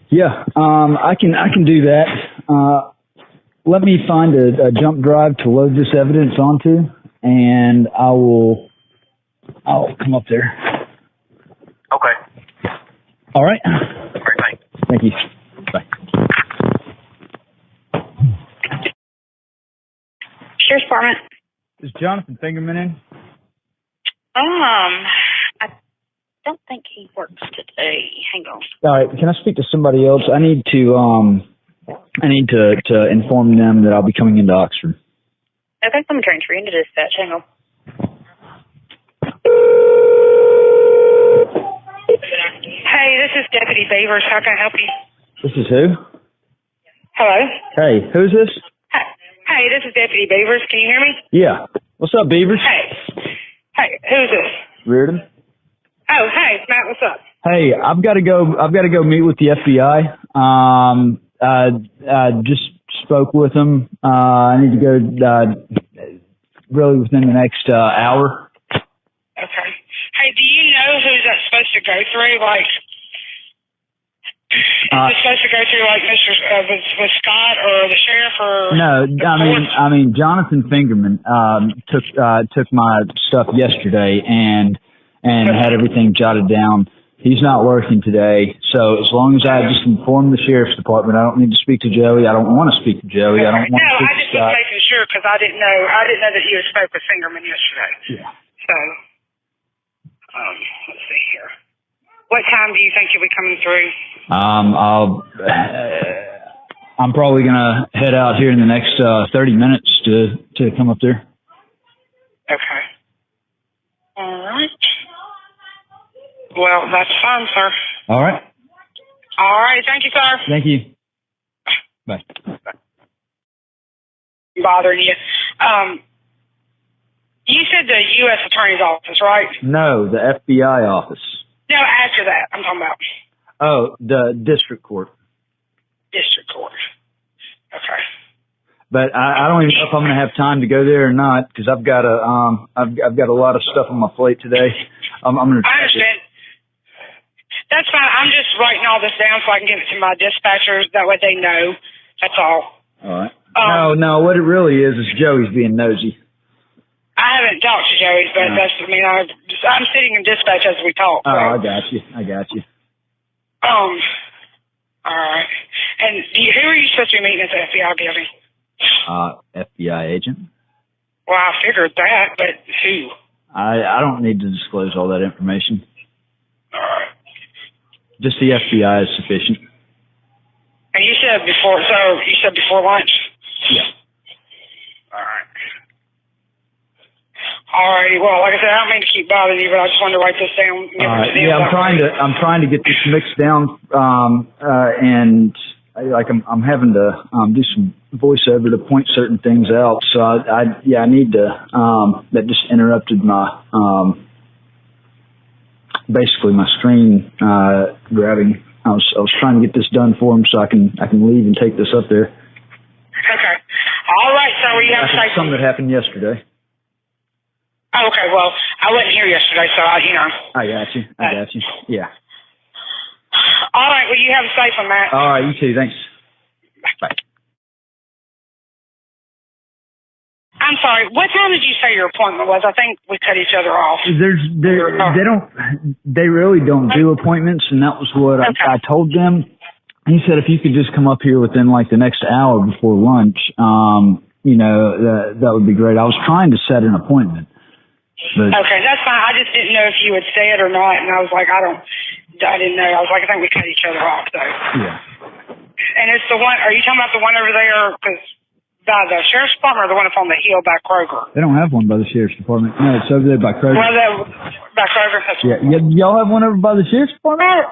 Yeah, I can do that. Let me find a jump drive to load this evidence onto, and I'll come up there. Okay. All right. Great, thanks. Thank you. Bye. Sheriff's Department. Is Jonathan Fingerman in? I don't think he works today. Hang on. All right. Can I speak to somebody else? I need to inform them that I'll be coming into Oxford. Okay, I'm transfer you into dispatch. Hang on. Hey, this is Deputy Beavers. How can I help you? This is who? Hello? Hey, who's this? Hey, this is Deputy Beavers. Can you hear me? Yeah. What's up, Beavers? Hey, who's this? Reardon. Oh, hey, Matt, what's up? Hey, I've got to go meet with the FBI. I just spoke with them. I need to go really within the next hour. Okay. Hey, do you know who that's supposed to go through? Like, is it supposed to go through like Mr. With Scott or the sheriff or? No, I mean Jonathan Fingerman took my stuff yesterday and had everything jotted down. He's not working today, so as long as I just inform the sheriff's department, I don't need to speak to Joey. I don't want to speak to Joey. I don't want to speak to Scott. No, I just was making sure because I didn't know that you had spoke with Fingerman yesterday. Yeah. So, let's see here. What time do you think you'll be coming through? I'm probably gonna head out here in the next 30 minutes to come up there. Okay. All right. Well, that's fine, sir. All right. All right. Thank you, sir. Thank you. Bye. Bothering you. You said the U.S. Attorney's Office, right? No, the FBI office. No, after that, I'm talking about Oh, the district court. District Court. Okay. But I don't even know if I'm gonna have time to go there or not because I've got I've got a lot of stuff on my plate today. I'm gonna. I understand. That's fine. I'm just writing all this down so I can give it to my dispatchers. That way they know. That's all. All right. No. What it really is Joey's being nosy. I haven't talked to Joey, but I'm sitting in dispatch as we talk. So. Oh, I got you. All right. And who are you supposed to be meeting at the FBI building? FBI agent. Well, I figured that, but who? I don't need to disclose all that information. All right. Just the FBI is sufficient. And you said before lunch? Yeah. All right. All righty. Well, like I said, I don't mean to keep bothering you, but I just wanted to write this down. Yeah, I'm trying to get this mixed down, and I'm having to do some voiceover to point certain things out. So I need to. That just interrupted my basically my screen grabbing. I was trying to get this done for him so I can leave and take this up there. Okay. All right. So you have to say something that happened yesterday. Oh, okay. Well, I wasn't here yesterday, so I got you. Yeah. All right. Well, you have a safe one, Matt. All right. You too. Thanks. Bye. I'm sorry. What time did you say your appointment was? I think we cut each other off. They really don't do appointments, and that was what I told them. He said if you could just come up here within like the next hour before lunch, that would be great. I was trying to set an appointment. But, okay, that's fine. I just didn't know if you would say it or not, and I was like, I didn't know. I was like, I think we cut each other off, though. Yeah. And it's the one. Are you talking about the one over there? Because by the sheriff's department, or the one up on the hill by Kroger? They don't have one by the sheriff's department. No, it's over there by Kroger. Well, by Kroger. Yeah. Y'all have one over by the sheriff's department?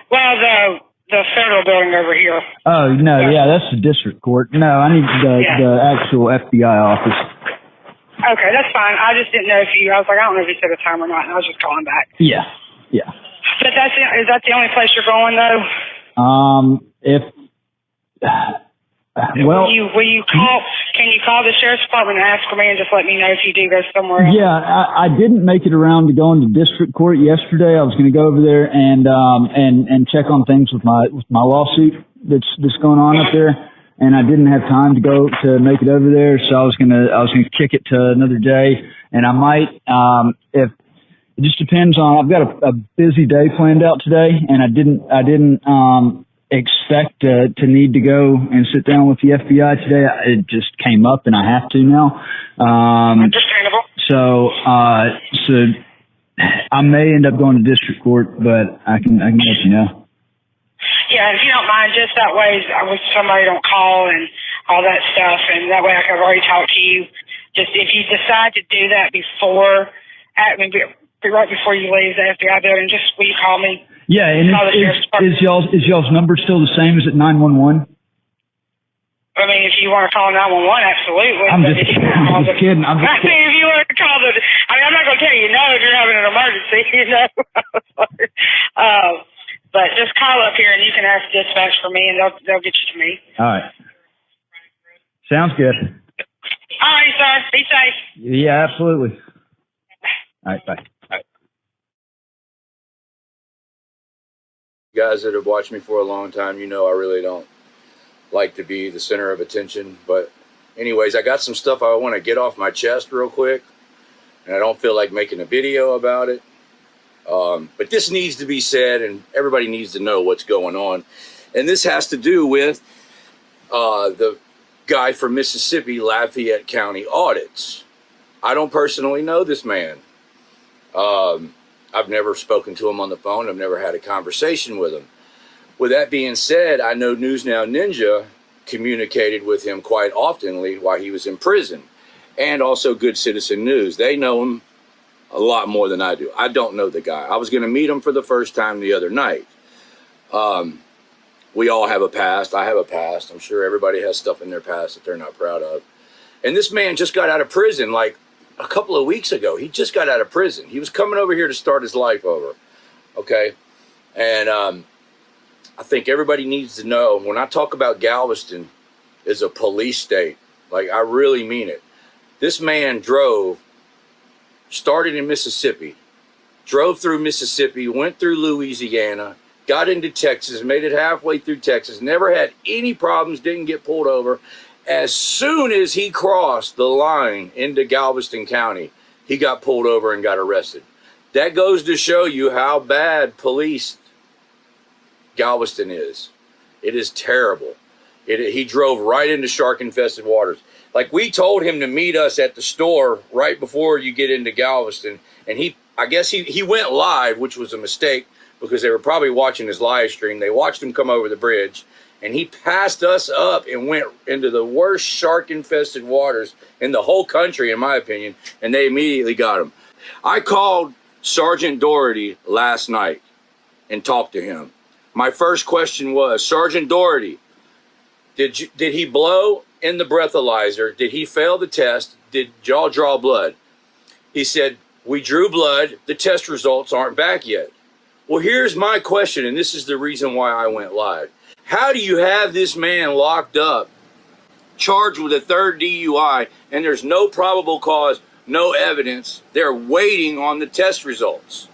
Well, the federal building over here. Oh no, yeah, that's the district court. No, I need the actual FBI office. Okay, that's fine. I just didn't know if I was like, I don't know if you said a time or not, and I was just calling back. Yeah. But is that the only place you're going, though? Will you call? Can you call the sheriff's department and ask for me and just let me know if you do go somewhere else? Yeah, I didn't make it around to going to district court yesterday. I was going to go over there and check on things with my lawsuit that's going on up there. And I didn't have time to make it over there, so I was gonna kick it to another day, and I might if it just depends on. I've got a busy day planned out today, and I didn't expect to need to go and sit down with the FBI today. It just came up, and I have to now. Understandable. So I may end up going to district court, but I can let you know. Yeah, if you don't mind, just that way, I wish somebody don't call and all that stuff, and that way I can already talk to you. Just if you decide to do that right before you leave the FBI building, just will you call me? Yeah, and is y'all's number still the same? Is it 911? I mean, if you want to call 911, absolutely. I'm just kidding. If you want to call I'm not going to tell you no if you're having an emergency, But just call up here and you can ask dispatch for me and they'll get you to me. All right. Sounds good. All right, sir. Be safe. Yeah, absolutely. All right, bye. Guys that have watched me for a long time, I really don't like to be the center of attention. But anyways, I got some stuff I want to get off my chest real quick, and I don't feel like making a video about it. But this needs to be said, and everybody needs to know what's going on. And this has to do with the guy from Mississippi, Lafayette County Audits. I don't personally know this man. I've never spoken to him on the phone. I've never had a conversation with him. With that being said, I know News Now Ninja communicated with him quite oftenly while he was in prison, and also Good Citizen News. They know him a lot more than I do. I don't know the guy. I was going to meet him for the first time the other night. We all have a past. I have a past. I'm sure everybody has stuff in their past that they're not proud of. And this man just got out of prison like a couple of weeks ago. He just got out of prison. He was coming over here to start his life over. Okay? And I think everybody needs to know, when I talk about Galveston as a police state, like I really mean it. This man started in Mississippi, drove through Mississippi, went through Louisiana, got into Texas, made it halfway through Texas, never had any problems, didn't get pulled over. As soon as he crossed the line into Galveston County, he got pulled over and got arrested. That goes to show you how bad police Galveston is. It is terrible. He drove right into shark-infested waters. Like, we told him to meet us at the store right before you get into Galveston, and I guess he went live, which was a mistake, because they were probably watching his live stream. They watched him come over the bridge, and he passed us up and went into the worst shark-infested waters in the whole country, in my opinion, and they immediately got him. I called Sergeant Doherty last night and talked to him. My first question was, Sergeant Doherty, did he blow in the breathalyzer? Did he fail the test? Did y'all draw blood? He said, we drew blood. The test results aren't back yet. Well, here's my question, and this is the reason why I went live. How do you have this man locked up, charged with a third DUI, and there's no probable cause, no evidence? They're waiting on the test results.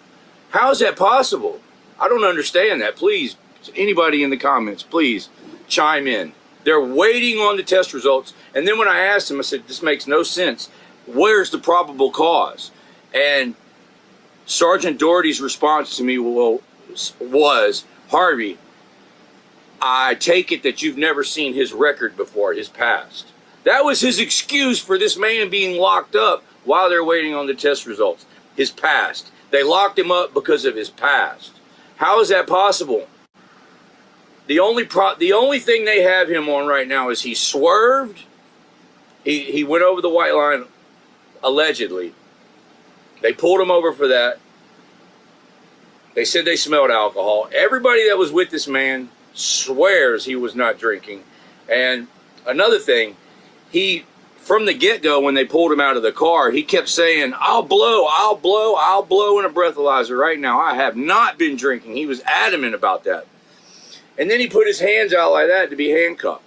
How is that possible? I don't understand that. Please, anybody in the comments, please chime in. They're waiting on the test results. And then when I asked him, I said, this makes no sense. Where's the probable cause? And Sergeant Doherty's response to me was, Harvey, I take it that you've never seen his record before, his past. That was his excuse for this man being locked up while they're waiting on the test results. His past. They locked him up because of his past. How is that possible? The only thing they have him on right now is he swerved. He went over the white line, allegedly. They pulled him over for that. They said they smelled alcohol. Everybody that was with this man swears he was not drinking. And another thing, from the get-go, when they pulled him out of the car, he kept saying, I'll blow in a breathalyzer right now. I have not been drinking. He was adamant about that. And then he put his hands out like that to be handcuffed.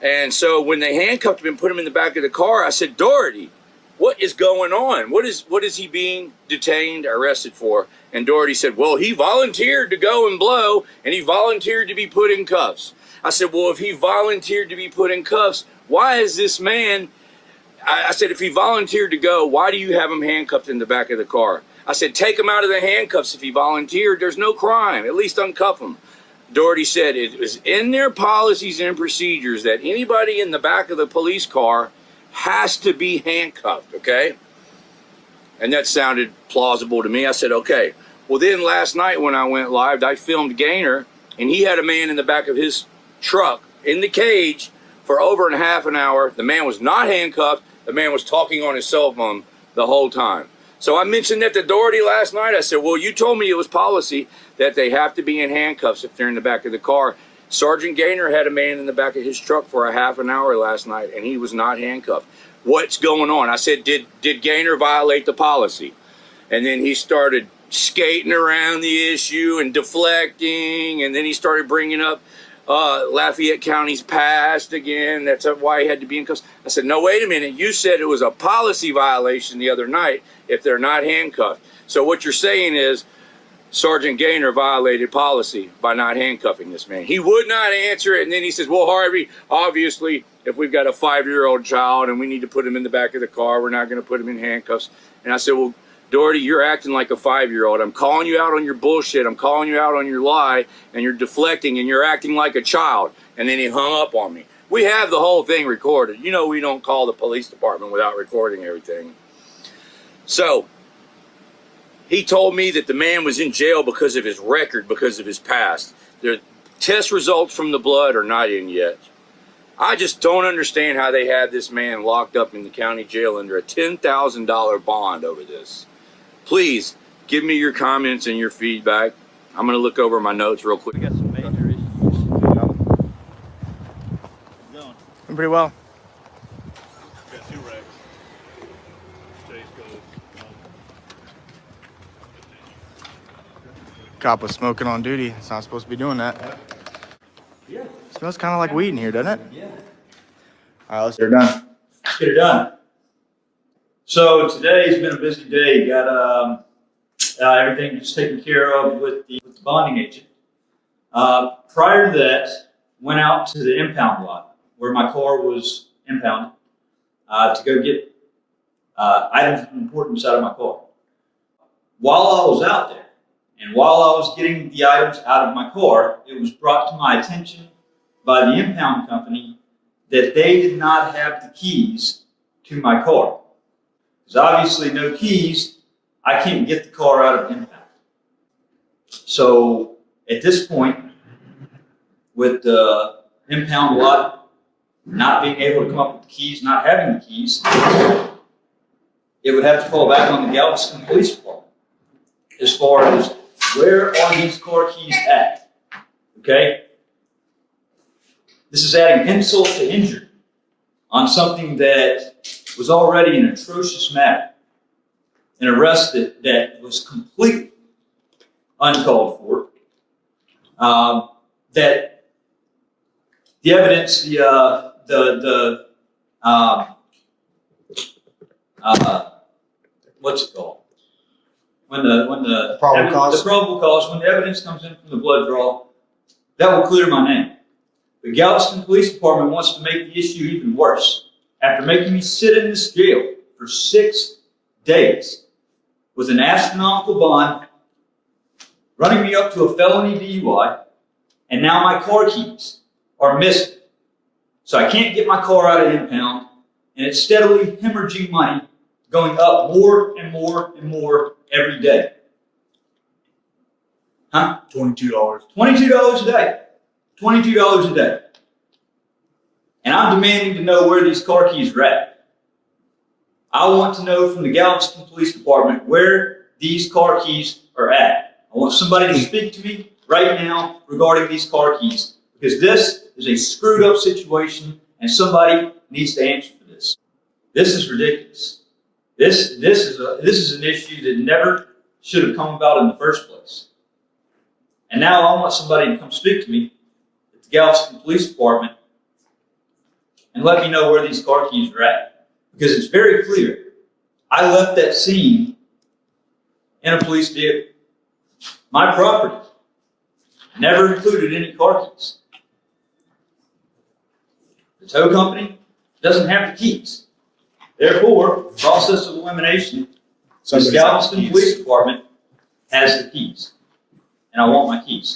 And so when they handcuffed him and put him in the back of the car, I said, Doherty, what is going on? What is he being detained, arrested for? And Doherty said, well, he volunteered to go and blow, and he volunteered to be put in cuffs. I said, well, if he volunteered to be put in cuffs, why is this man... I said, if he volunteered to go, why do you have him handcuffed in the back of the car? I said, take him out of the handcuffs. If he volunteered, there's no crime. At least uncuff him. Doherty said it was in their policies and procedures that anybody in the back of the police car has to be handcuffed, okay? And that sounded plausible to me. I said, okay. Well, then last night when I went live, I filmed Gainer, and he had a man in the back of his truck in the cage for over half an hour. The man was not handcuffed. The man was talking on his cell phone the whole time. So I mentioned that to Doherty last night. I said, well, you told me it was policy that they have to be in handcuffs if they're in the back of the car. Sergeant Gainer had a man in the back of his truck for a half an hour last night, and he was not handcuffed. What's going on? I said, did Gainer violate the policy? And then he started skating around the issue and deflecting, and then he started bringing up Lafayette County's past again. That's why he had to be in cuffs. I said, no, wait a minute. You said it was a policy violation the other night if they're not handcuffed. So what you're saying is Sergeant Gainer violated policy by not handcuffing this man. He would not answer it, and then he says, well, Harvey, obviously, if we've got a 5-year-old child and we need to put him in the back of the car, we're not going to put him in handcuffs. And I said, well, Doherty, you're acting like a 5-year-old. I'm calling you out on your bullshit. I'm calling you out on your lie, and you're deflecting, and you're acting like a child. And then he hung up on me. We have the whole thing recorded. You know we don't call the police department without recording everything. So He told me that the man was in jail because of his record, because of his past. The test results from the blood are not in yet. I just don't understand how they had this man locked up in the county jail under a $10,000 bond over this. Please give me your comments and your feedback. I'm going to look over my notes real quick. We got some major issues. Doing pretty well. Got 2 wrecks. Chase goes. Cop was smoking on duty. It's not supposed to be doing that. Yeah. Smells kind of like weed in here, doesn't it? Yeah. All right, let's get her done. Let's get it done. So today's been a busy day. Got everything just taken care of with the bonding agent. Prior to that, went out to the impound lot where my car was impounded to go get items of importance out of my car. While I was out there, and while I was getting the items out of my car, it was brought to my attention by the impound company that they did not have the keys to my car. Because obviously no keys, I can't get the car out of impound. So at this point, with the impound lot not being able to come up with the keys, not having the keys, it would have to fall back on the Galveston Police Department as far as where are these car keys at? Okay? This is adding insult to injury on something that was already an atrocious matter. An arrest that was completely uncalled for. That the evidence, what's it called? When the Probable cause. The probable cause, when the evidence comes in from the blood draw, that will clear my name. The Galveston Police Department wants to make the issue even worse. After making me sit in this jail for 6 days with an astronomical bond, running me up to a felony DUI, and now my car keys are missing. So I can't get my car out of impound, and it's steadily hemorrhaging money, going up more and more and more every day. Huh? $22. $22 a day. $22 a day. And I'm demanding to know where these car keys are at. I want to know from the Galveston Police Department where these car keys are at. I want somebody to speak to me right now regarding these car keys, because this is a screwed up situation and somebody needs to answer for this. This is ridiculous. This is an issue that never should have come about in the first place. And now I want somebody to come speak to me at the Galveston Police Department and let me know where these car keys are at. Because it's very clear. I left that scene in a police vehicle. My property never included any car keys. The tow company doesn't have the keys. Therefore, process of elimination, the Galveston Police Department has the keys. And I want my keys.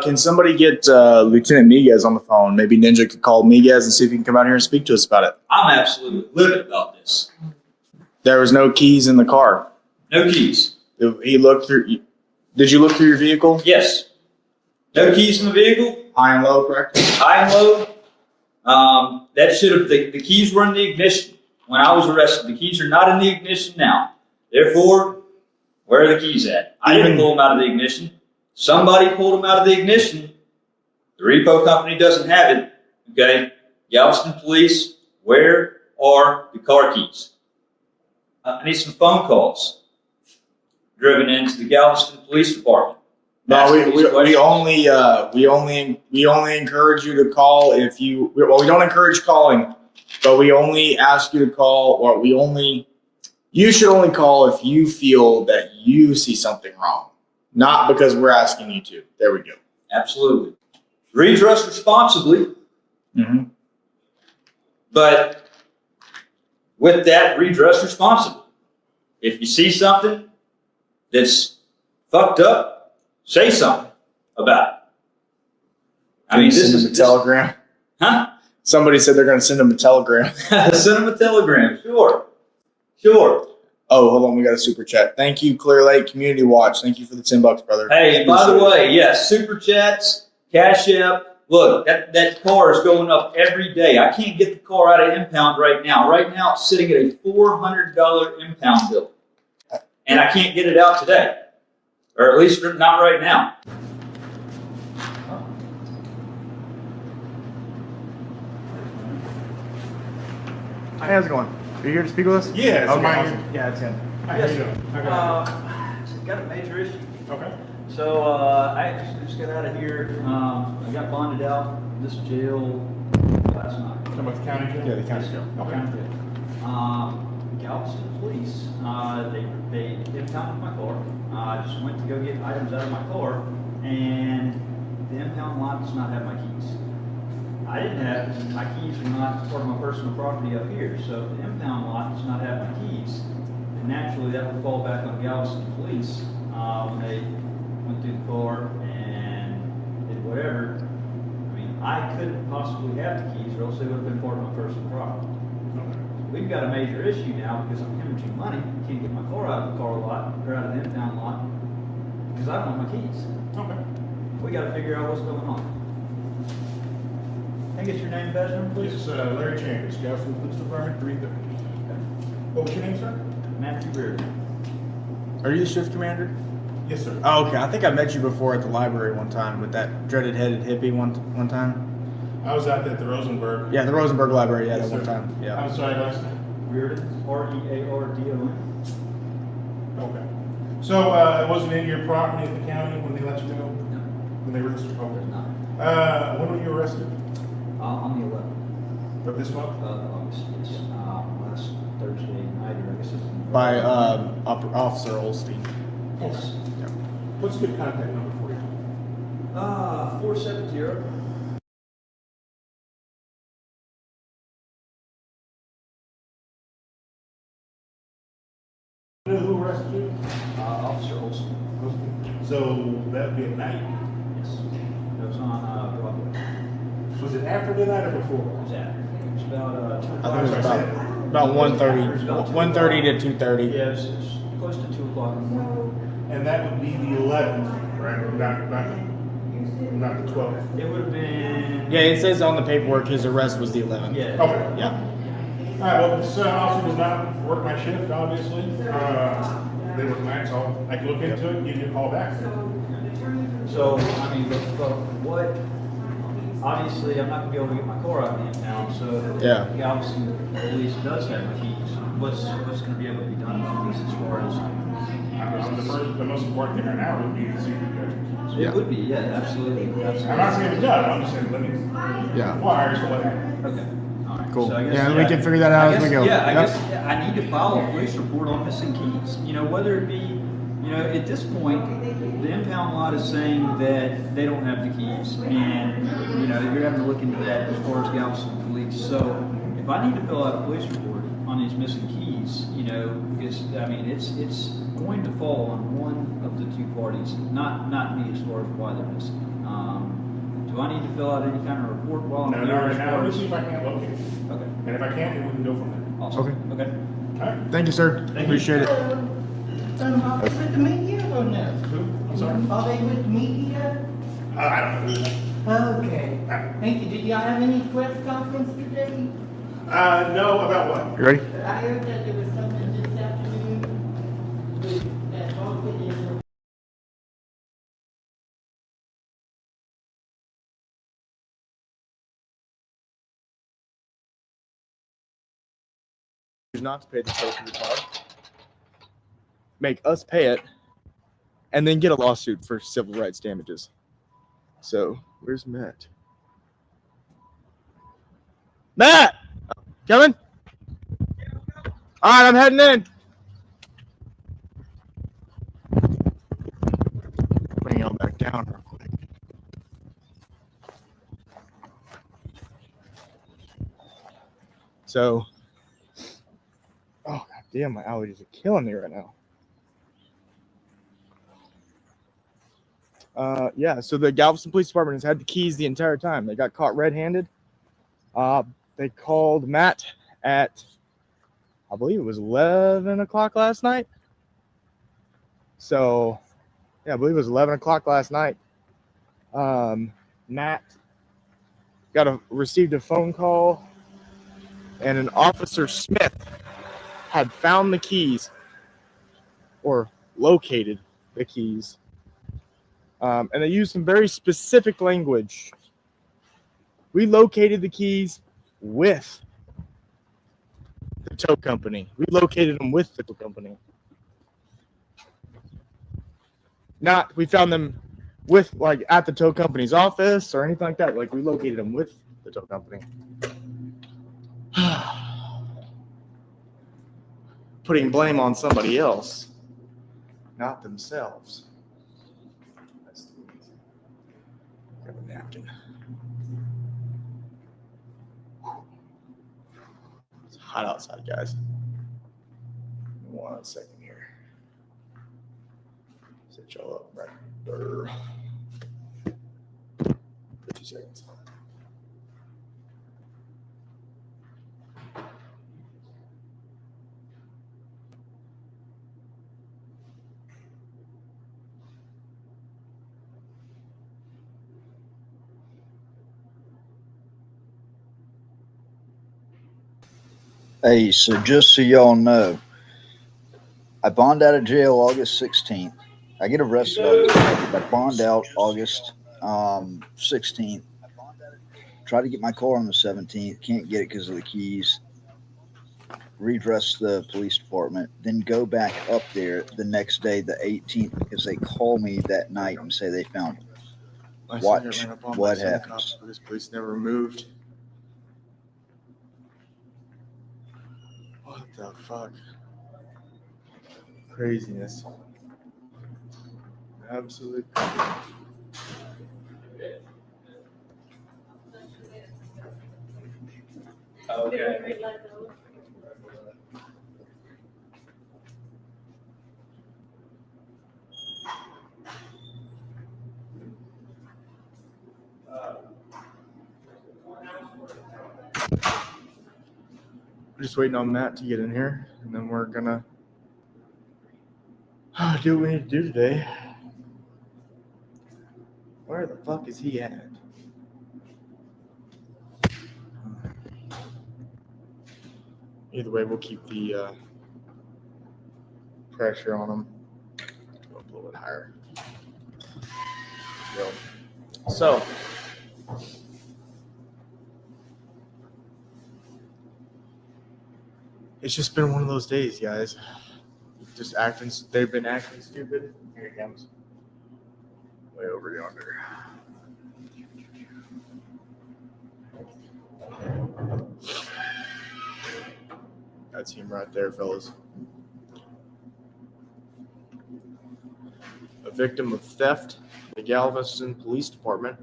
Can somebody get Lieutenant Miguez on the phone? Maybe Ninja could call Miguez and see if he can come out here and speak to us about it. I'm absolutely livid about this. There was no keys in the car. No keys. He looked through. Did you look through your vehicle? Yes. No keys in the vehicle. High and low, correct? High and low. That should have. The keys were in the ignition when I was arrested. The keys are not in the ignition now. Therefore, where are the keys at? I didn't pull them out of the ignition. Somebody pulled them out of the ignition. The repo company doesn't have it. Okay. Galveston Police, where are the car keys? I need some phone calls driven into the Galveston Police Department. No, we only encourage you to call if you. Well, we don't encourage calling, but we only ask you to call, or you should only call if you feel that you see something wrong, not because we're asking you to. There we go. Absolutely. Redress responsibly. Mm-hmm. But with that, redress responsibly. If you see something that's fucked up, say something about it. I mean, this is a telegram. Huh? Somebody said they're going to send them a telegram. Send them a telegram. Sure. Oh, hold on. We got a super chat. Thank you, Clear Lake Community Watch. Thank you for the $10, brother. Hey, and by the way, yes, super chats, Cash App. Look, that car is going up every day. I can't get the car out of impound right now. Right now, it's sitting at a $400 impound bill, and I can't get it out today, or at least not right now. Hi, how's it going? Are you here to speak with us? Yeah, it's Okay, mine. awesome. Yeah, it's him. Hi, how you doing? Got a major issue. Okay. So I actually just got out of here. I got bonded out of this jail last night. Talking about the county jail? Yeah, the county jail. Okay. County jail. Galveston Police, they impounded my car. I just went to go get items out of my car, and the impound lot does not have my keys. I didn't have, my keys were not part of my personal property up here, so if the impound lot does not have my keys, then naturally that would fall back on Galveston Police when they went through the car and did whatever. I mean, I couldn't possibly have the keys, or else they would have been part of my personal property. We've got a major issue now because I'm hemorrhaging money. I can't get my car out of the car lot, or out of the impound lot, because I don't have my keys. Okay. We got to figure out what's going on. Can I get your name, Benjamin, please? This is Larry Chambers, Galveston Police Department, 330. What was your name, sir? Matthew Reardon. Are you the shift commander? Yes, sir. Oh, okay. I think I met you before at the library one time with that dreaded-headed hippie one time. I was out at the Rosenberg. Yeah, the Rosenberg Library. Yeah, Yes, that one sir. time. Yeah. I'm sorry, last name. Reardon, R-E-A-R-D-O-N. Okay. So it wasn't in your property at the county when they let you go? No. When they arrested you? Okay. No. When were you arrested? On the 11th. Of this month? August. It's last Thursday night, or I guess it's By Officer Olstein. Yes. Yeah. What's a good contact number for you? 470. You know who arrested you? Officer Olson. So that would be at night? Yes. It was on Broadway. Was it after midnight or before? It was after. It was about 2 o'clock. I think it was about 1:30. 1:30 to 2:30. Yeah, it was close to 2 o'clock in the morning. And that would be the 11th, right? Not the 12th. It would have been. Yeah, it says on the paperwork his arrest was the 11th. Yeah. Okay. Yeah. All right, well, this officer does not work my shift, obviously. They work nights, so I can look into it and give you a call back. So, I mean, but what? Obviously, I'm not going to be able to get my car out of the impound, so Yeah. Galveston Police does have my keys. What's going to be able to be done about this as far as? The most important thing right now would be to see if you got your keys. It would be, yeah, absolutely. I'm not saying it's done, I'm just saying let me inquire so what happened. Okay. All right. Cool. So I guess, Yeah, we can figure that out I as we guess- go. Yeah, I Yep. guess I need to file a police report on missing keys. You know, whether it be, you know, at this point, the impound lot is saying that they don't have the keys, and you know, you're having to look into that as far as Galveston Police. So, if I need to fill out a police report on these missing keys, you know, because I mean, it's going to fall on one of the two parties, not me as far as why they're missing. Do I need to fill out any kind of report while I'm No, here? not right as now, far let me as- see if I can't locate it. Okay. And if I can't, then we can go from there. Awesome. Okay. Okay. All right. Thank you, sir. Appreciate it. Are they with the media or no? I'm sorry? Are they with the media? I don't know who that is. Okay. Thank you. Did y'all have any press conference today? No, about what? You ready? I heard that there was something this afternoon with that voted in. Choose not to pay the price of the car, make us pay it, and then get a lawsuit for civil rights damages. So, where's Matt? Matt! Coming? All right, I'm heading in. Bring y'all back down real quick. So, oh god damn, my allergies are killing me right now. Yeah, so the Galveston Police Department has had the keys the entire time. They got caught red-handed. They called Matt at I believe it was 11 o'clock last night. So, yeah, I believe it was 11 o'clock last night. Matt received a phone call, and an Officer Smith had found the keys, or located the keys. And they used some very specific language. We located the keys with the tow company. We located them with the tow company. Not, we found them with, like, at the tow company's office or anything like that. Like, we located them with the tow company. Putting blame on somebody else, not themselves. Grab a napkin. It's hot outside, guys. 1 second here. Set y'all up right there. 50 seconds. Hey, so just so y'all know, I bond out of jail August 16th. I get arrested August 2nd, but bond out August 16th. Try to get my car on the 17th. Can't get it because of the keys. Redress the police department. Then go back up there the next day, the 18th, because they call me that night and say they found him. Watch what happens. This police never moved. What the fuck? Craziness. Absolute crazy. Okay. We're just waiting on Matt to get in here, and then we're gonna do what we need to do today. Where the fuck is he at? Either way, we'll keep the pressure on him. Go up a little bit higher. So, it's just been one of those days, guys. They've been acting stupid. Here he comes. Way over yonder. That's him right there, fellas. A victim of theft, the Galveston Police Department.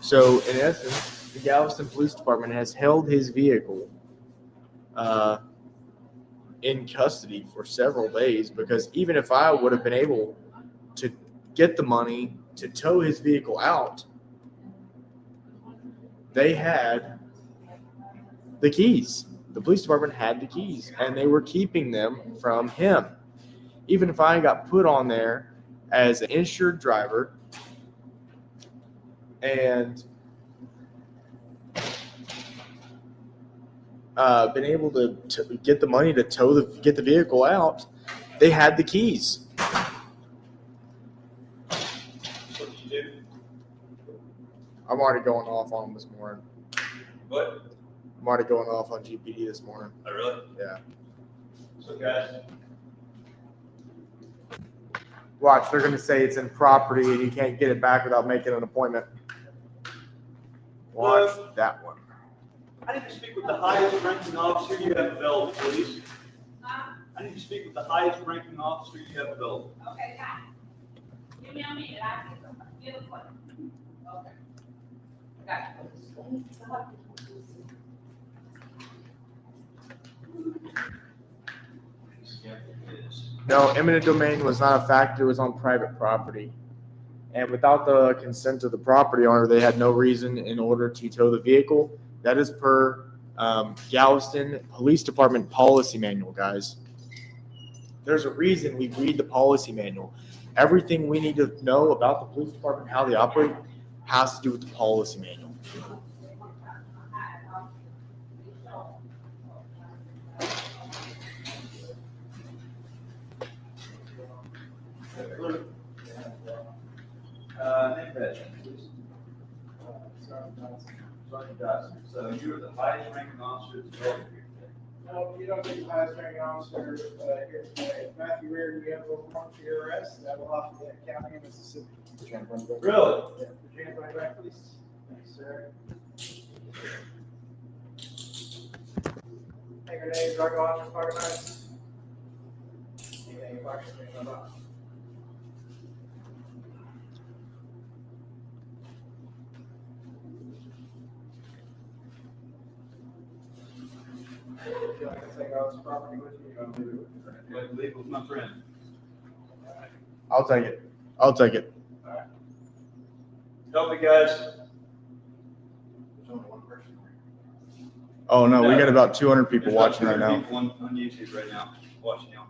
So, in essence, the Galveston Police Department has held his vehicle in custody for several days, because even if I would have been able to get the money to tow his vehicle out, they had the keys. The police department had the keys, and they were keeping them from him. Even if I got put on there as an insured driver and been able to get the money to get the vehicle out, they had the keys. I'm already going off on them this morning. What? I'm already going off on GPD this morning. Oh, really? Yeah. So, guys, Watch, they're going to say it's in property and you can't get it back without making an appointment. Watch that one. I need to speak with the highest ranking officer you have available, please. I need to speak with the highest ranking officer you have available. Okay, got it. Give me a minute. I can get a foot. Okay. Got it. No, eminent domain was not a factor. It was on private property. and without the consent of the property owner, they had no reason in order to tow the vehicle. That is per Galveston Police Department policy manual, guys. There's a reason we read the policy manual. Everything we need to know about the police department, how they operate, has to do with the policy manual. Name badge, please. Sergeant Dodson. So you're the highest ranking officer at the building here today. No, you don't get the highest ranking officer here today. Matthew Reardon, you have a warrant for your arrest at Lafayette County, Mississippi. Really? Yeah. Put your hand on your back, please. Thanks, sir. Take your name, drug launcher, pocket knives. Anything in pocket, anything in the box. Would you like to take all this property with you? You're gonna leave it with you, right? Leave with my friend. I'll take it. I'll take it. Help me, guys. Oh no, we got about 200 people There's about watching right 200 now. people on YouTube right now, watching y'all.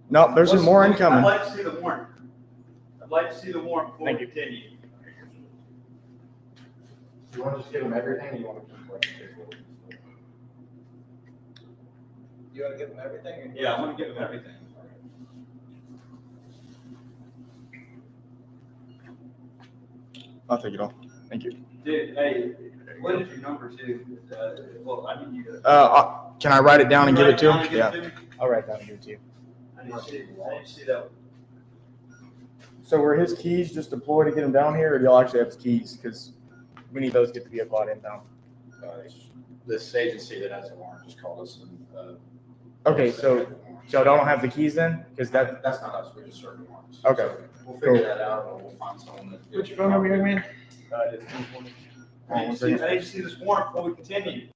No, there's some more I'd incoming. like to see the warrant. I'd like to see the warrant before we continue. You want to just give them everything, or you want to keep like You want to give them everything? Yeah, I want to give them everything. I'll take it all. Thank you. Dude, hey, what is your number two? Well, I need you to. Can I write it down and give it to Write him? it down and Yeah. give it to me? I'll write it down and give it to you. I need to see that. So were his keys just deployed to get him down here, or do y'all actually have his keys? Because we need those to get the vehicle out in town. This agency that has a warrant just called us. And, Okay, so y'all don't have the keys then? Because that's not us. We just serve the warrants. Okay. So we'll figure Cool. that out, or we'll find someone that. What's your phone number, young man? I need to see this warrant before we continue.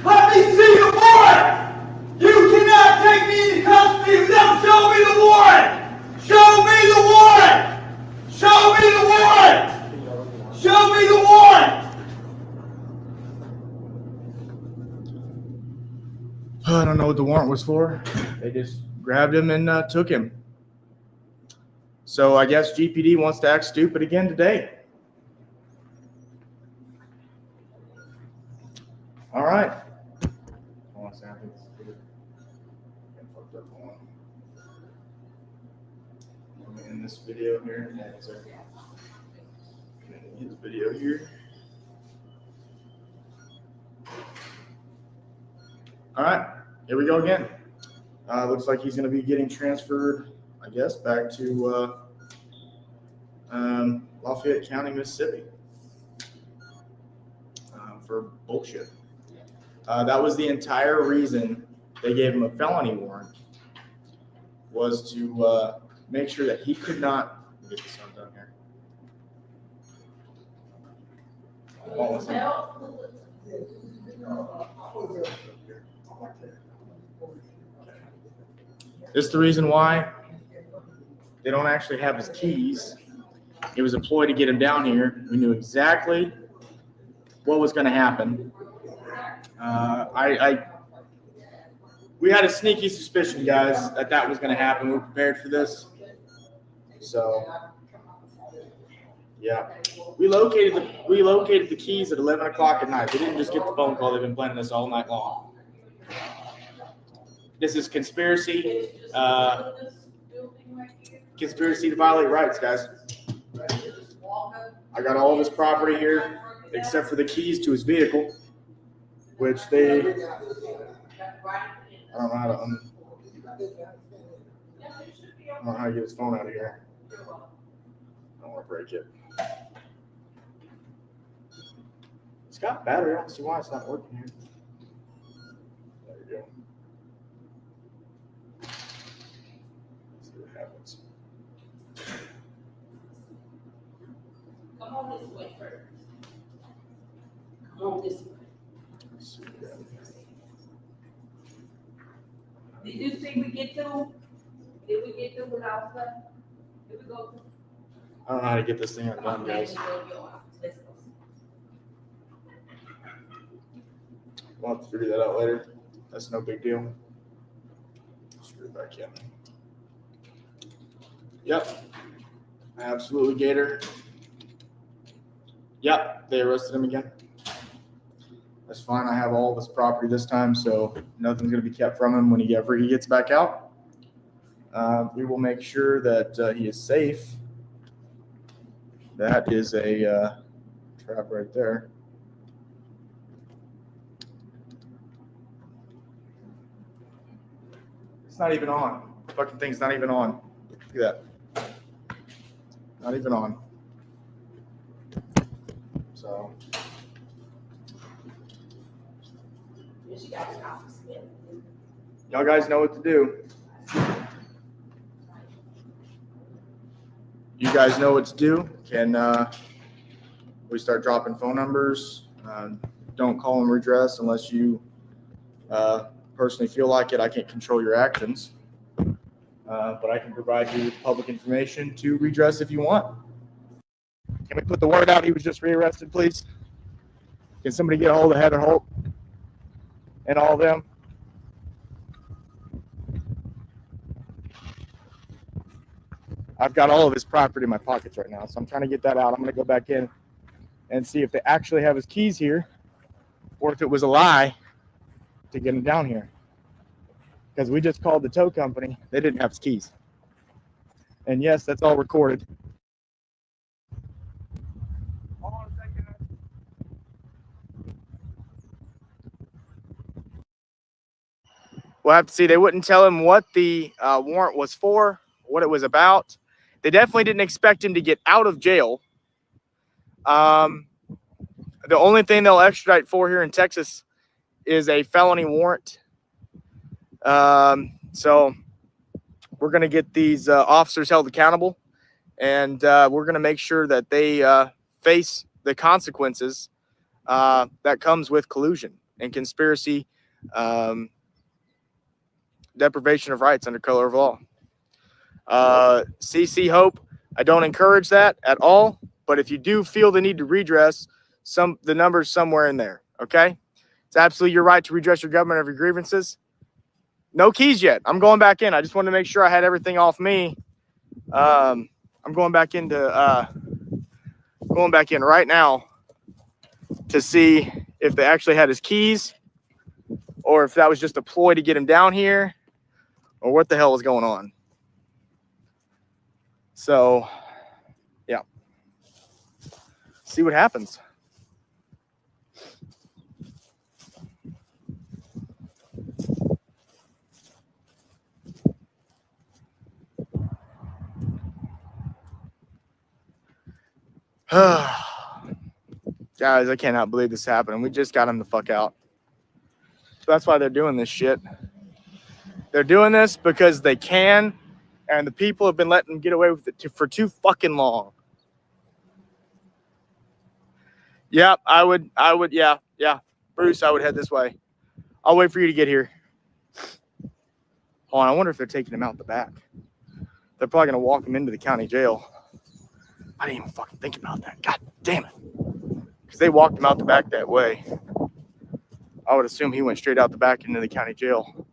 Let me see the warrant! You cannot take me into custody without showing me the warrant! Show me the warrant! Show me the warrant! Show me the warrant! I don't know what the warrant was for. They just grabbed him and took him. So I guess GPD wants to act stupid again today. All right. In this video here, his video here. All right, here we go again. Looks like he's going to be getting transferred, I guess, back to Lafayette County, Mississippi, for bullshit. That was the entire reason they gave him a felony warrant, was to make sure that he could not get this one done here. Oh, listen. This is the reason why they don't actually have his keys. It was a ploy to get him down here. We knew exactly what was going to happen. We had a sneaky suspicion, guys, that was going to happen. We were prepared for this. So, yeah, we located the keys at 11 o'clock at night. We didn't just get the phone call. They've been planning this all night long. This is conspiracy. Conspiracy to violate rights, guys. I got all of his property here, except for the keys to his vehicle, which they. I don't know how to. I don't know how to get his phone out of here. I don't want to break it. It's got battery. I don't see why it's not working here. There you go. Let's see what happens. Did you see we get through? Did we get through with our stuff? Did we go through? I don't know how to get this thing undone, guys. Let's go. We'll have to figure that out later. That's no big deal. Screw it back in. Yep. Absolutely, Gator. Yep, they arrested him again. That's fine. I have all of his property this time, so nothing's going to be kept from him whenever he gets back out. We will make sure that he is safe. That is a trap right there. It's not even on. The fucking thing's not even on. Look at that. Not even on. So. Y'all guys know what to do. You guys know what to do. Can we start dropping phone numbers? Don't call them redress unless you personally feel like it. I can't control your actions. But I can provide you with public information to redress if you want. Can we put the word out he was just rearrested, please? Can somebody get a hold of Heather Holt and all of them? I've got all of his property in my pockets right now, so I'm trying to get that out. I'm going to go back in and see if they actually have his keys here or if it was a lie to get him down here. Because we just called the tow company. They didn't have his keys. And yes, that's all recorded. We'll have to see. They wouldn't tell him what the warrant was for, what it was about. They definitely didn't expect him to get out of jail. The only thing they'll extradite for here in Texas is a felony warrant. So we're going to get these officers held accountable, and we're going to make sure that they face the consequences that comes with collusion and conspiracy, deprivation of rights under color of law. CC Hope, I don't encourage that at all, but if you do feel the need to redress, the number's somewhere in there, okay? It's absolutely your right to redress your government of your grievances. No keys yet. I'm going back in. I just wanted to make sure I had everything off me. I'm going back in right now to see if they actually had his keys or if that was just a ploy to get him down here or what the hell is going on. So, yeah. See what happens. Guys, I cannot believe this happened. We just got him the fuck out. So that's why they're doing this shit. They're doing this because they can, and the people have been letting them get away with it for too fucking long. Yeah, I would, yeah. Bruce, I would head this way. I'll wait for you to get here. Hold on, I wonder if they're taking him out the back. They're probably going to walk him into the county jail. I didn't even fucking think about that. God damn it. Because they walked him out the back that way. I would assume he went straight out the back into the county jail.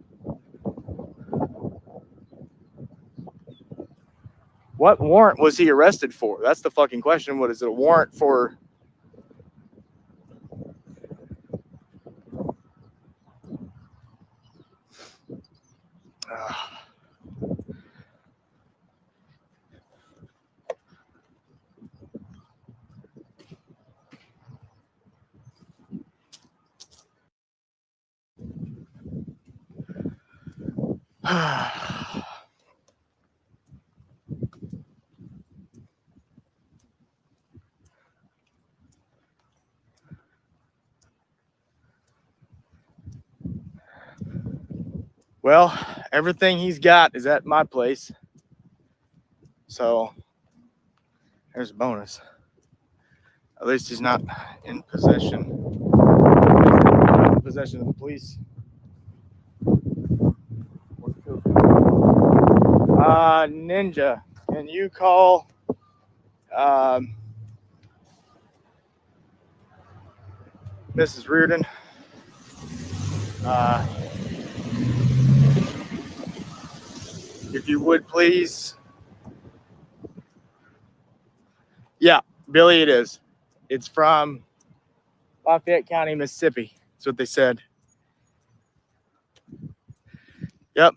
What warrant was he arrested for? That's the fucking question. What is it? A warrant for? Well, everything he's got is at my place. So there's a bonus. At least he's not in possession. Possession of the police. We're Ninja, can you call Mrs. Reardon? If you would, please. Yeah, Billy, it is. It's from Lafayette County, Mississippi. That's what they said. Yep.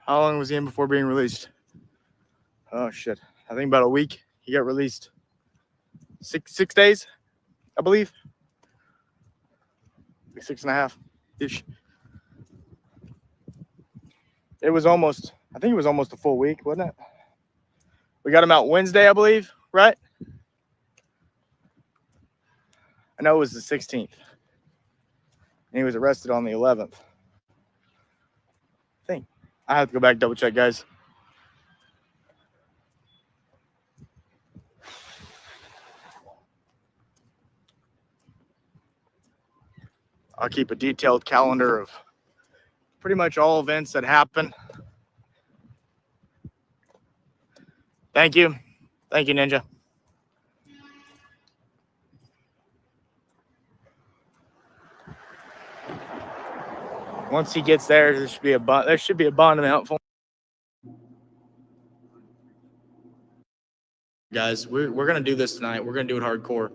How long was he in before being released? Oh, shit. I think about a week. He got released. Six days, I believe. Like 6.5-ish. It was almost, I think it was almost a full week, wasn't it? We got him out Wednesday, I believe, right? I know it was the 16th. And he was arrested on the 11th. I think. I have to go back and double check, guys. I'll keep a detailed calendar of pretty much all events that happen. Thank you. Thank you, Ninja. Once he gets there, there should be a bond amount for him. Guys, we're gonna do this tonight. We're gonna do it hardcore.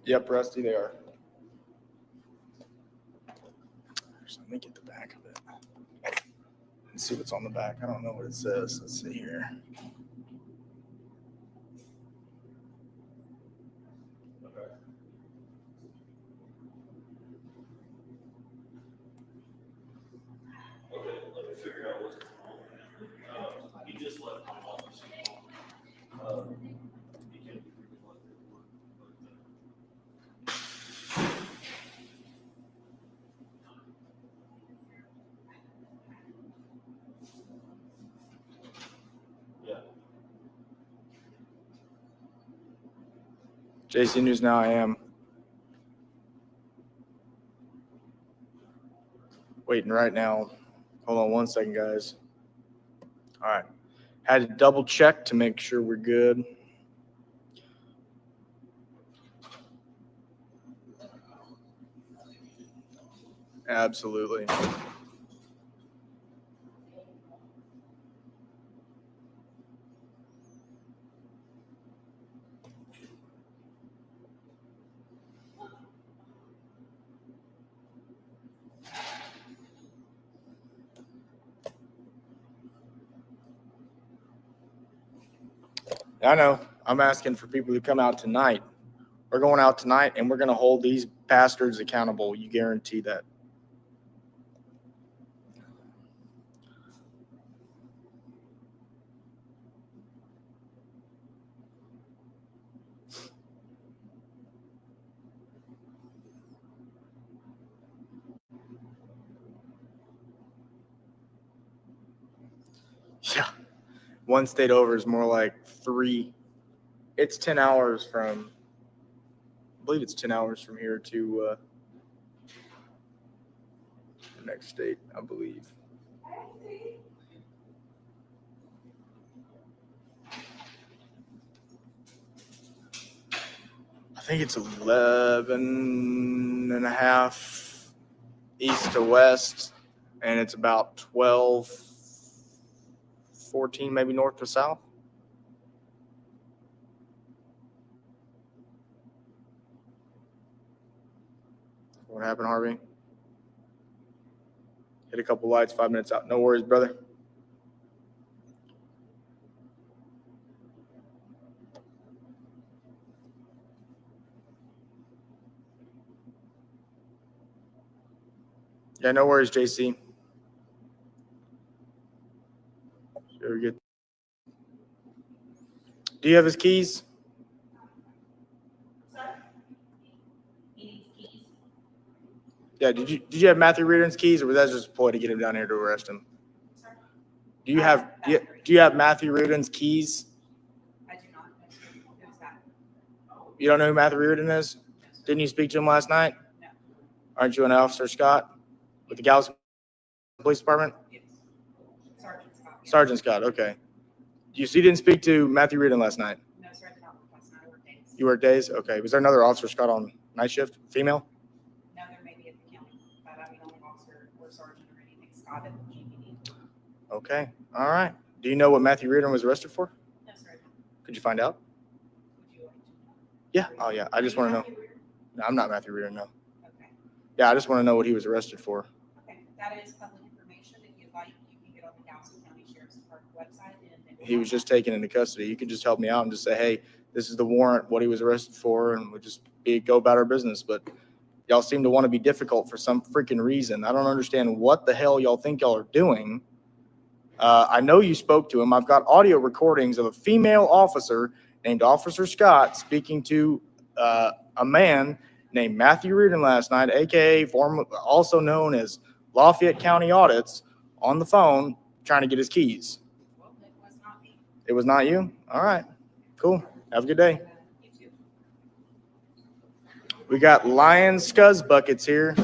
Yep, Rusty, they are. So let me get the back of it. Let's see what's on the back. I don't know what it says. Let's see here. JC News Now, I am waiting right now. Hold on one second, guys. All right. Had to double check to make sure we're good. Absolutely. I know. I'm asking for people to come out tonight. We're going out tonight, and we're going to hold these bastards accountable. You guarantee that. Yeah. One state over is more like 3. It's 10 hours from, I believe it's 10 hours from here to the next state, I believe. I think it's 11 and a half east to west, and it's about 12, 14 maybe north to south. What happened, Harvey? Hit a couple lights, 5 minutes out. No worries, brother. Yeah, no worries, JC. Very good. Do you have his keys? Yeah, did you have Matthew Reardon's keys, or was that just a ploy to get him down here to arrest him? Do you have Matthew Reardon's keys? I do not. Who's that? You don't know who Matthew Reardon is? Didn't you speak to him last night? No. Aren't you an Officer Scott with the Galveston Police Department? Yes. Sergeant Scott. Yes. Sergeant Scott, okay. You didn't speak to Matthew Reardon last night? No, sir, I did not work last night. I worked days. You worked days? Okay. Was there another Officer Scott on night shift? Female? No, there may be at the county, but I mean, only officer or sergeant or anything. Scott at the GPD. Okay. All right. Do you know what Matthew Reardon was arrested for? No, sir. Could you find out? Would you like to know? Yeah. Oh, yeah. I just want to know. Matthew Reardon? No, I'm not Matthew Reardon, no. Okay. Yeah, I just want to know what he was arrested for. Okay, that is public information. If you'd like, you can get on the Galveston County Sheriff's Department website and then. He was just taken into custody. You could just help me out and just say, hey, this is the warrant, what he was arrested for, and we'll just go about our business. But y'all seem to want to be difficult for some freaking reason. I don't understand what the hell y'all think y'all are doing. I know you spoke to him. I've got audio recordings of a female officer named Officer Scott speaking to a man named Matthew Reardon last night, aka also known as Lafayette County Audits, on the phone trying to get his keys. Well, it was not me. It was not you? All right. Cool. Have a good day. You too. We got Lion Scuzz Buckets here.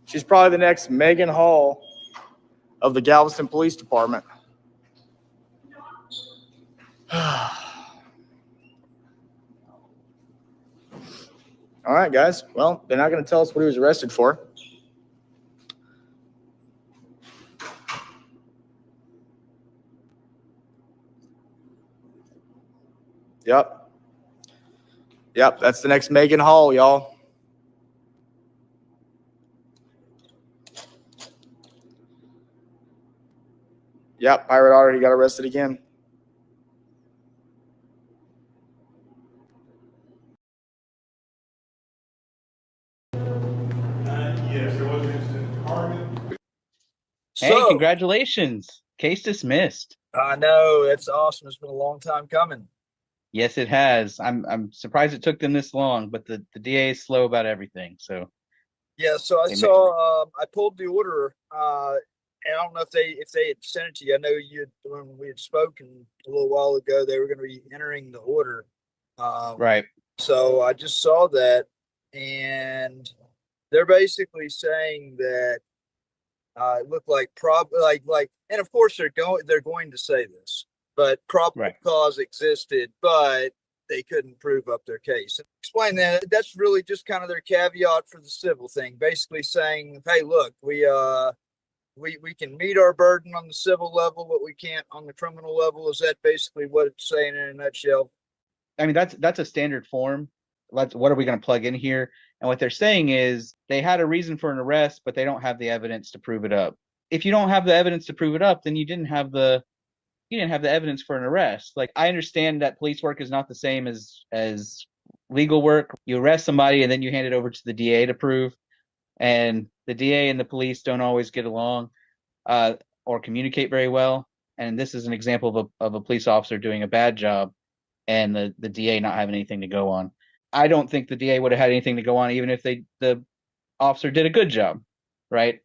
She's probably the next Megan Hall of the Galveston Police Department. All right, guys. Well, they're not going to tell us what he was arrested for. Yep. Yep, that's the next Megan Hall, y'all. Yep, Pirate Otter, he got arrested again. Yes, there was an incident in Target. Hey, congratulations. Case dismissed. I know, that's awesome. It's been a long time coming. Yes, it has. I'm surprised it took them this long, but the DA is slow about everything. So Yeah, so I saw. I pulled the order, and I don't know if they had sent it to you. I know when we had spoken a little while ago, they were going to be entering the order. right. So I just saw that, and they're basically saying that it looked like and of course they're going to say this, but probable cause existed, but they couldn't prove up their case. Explain that. That's really just kind of their caveat for the civil thing, basically saying, hey, look, we can meet our burden on the civil level, but we can't on the criminal level. Is that basically what it's saying in a nutshell? I mean, that's a standard form. What are we going to plug in here? And what they're saying is they had a reason for an arrest, but they don't have the evidence to prove it up. If you don't have the evidence to prove it up, then you didn't have the evidence for an arrest. Like, I understand that police work is not the same as legal work. You arrest somebody and then you hand it over to the DA to prove. And the DA and the police don't always get along or communicate very well. And this is an example of a police officer doing a bad job and the DA not having anything to go on. I don't think the DA would have had anything to go on even if the officer did a good job, right?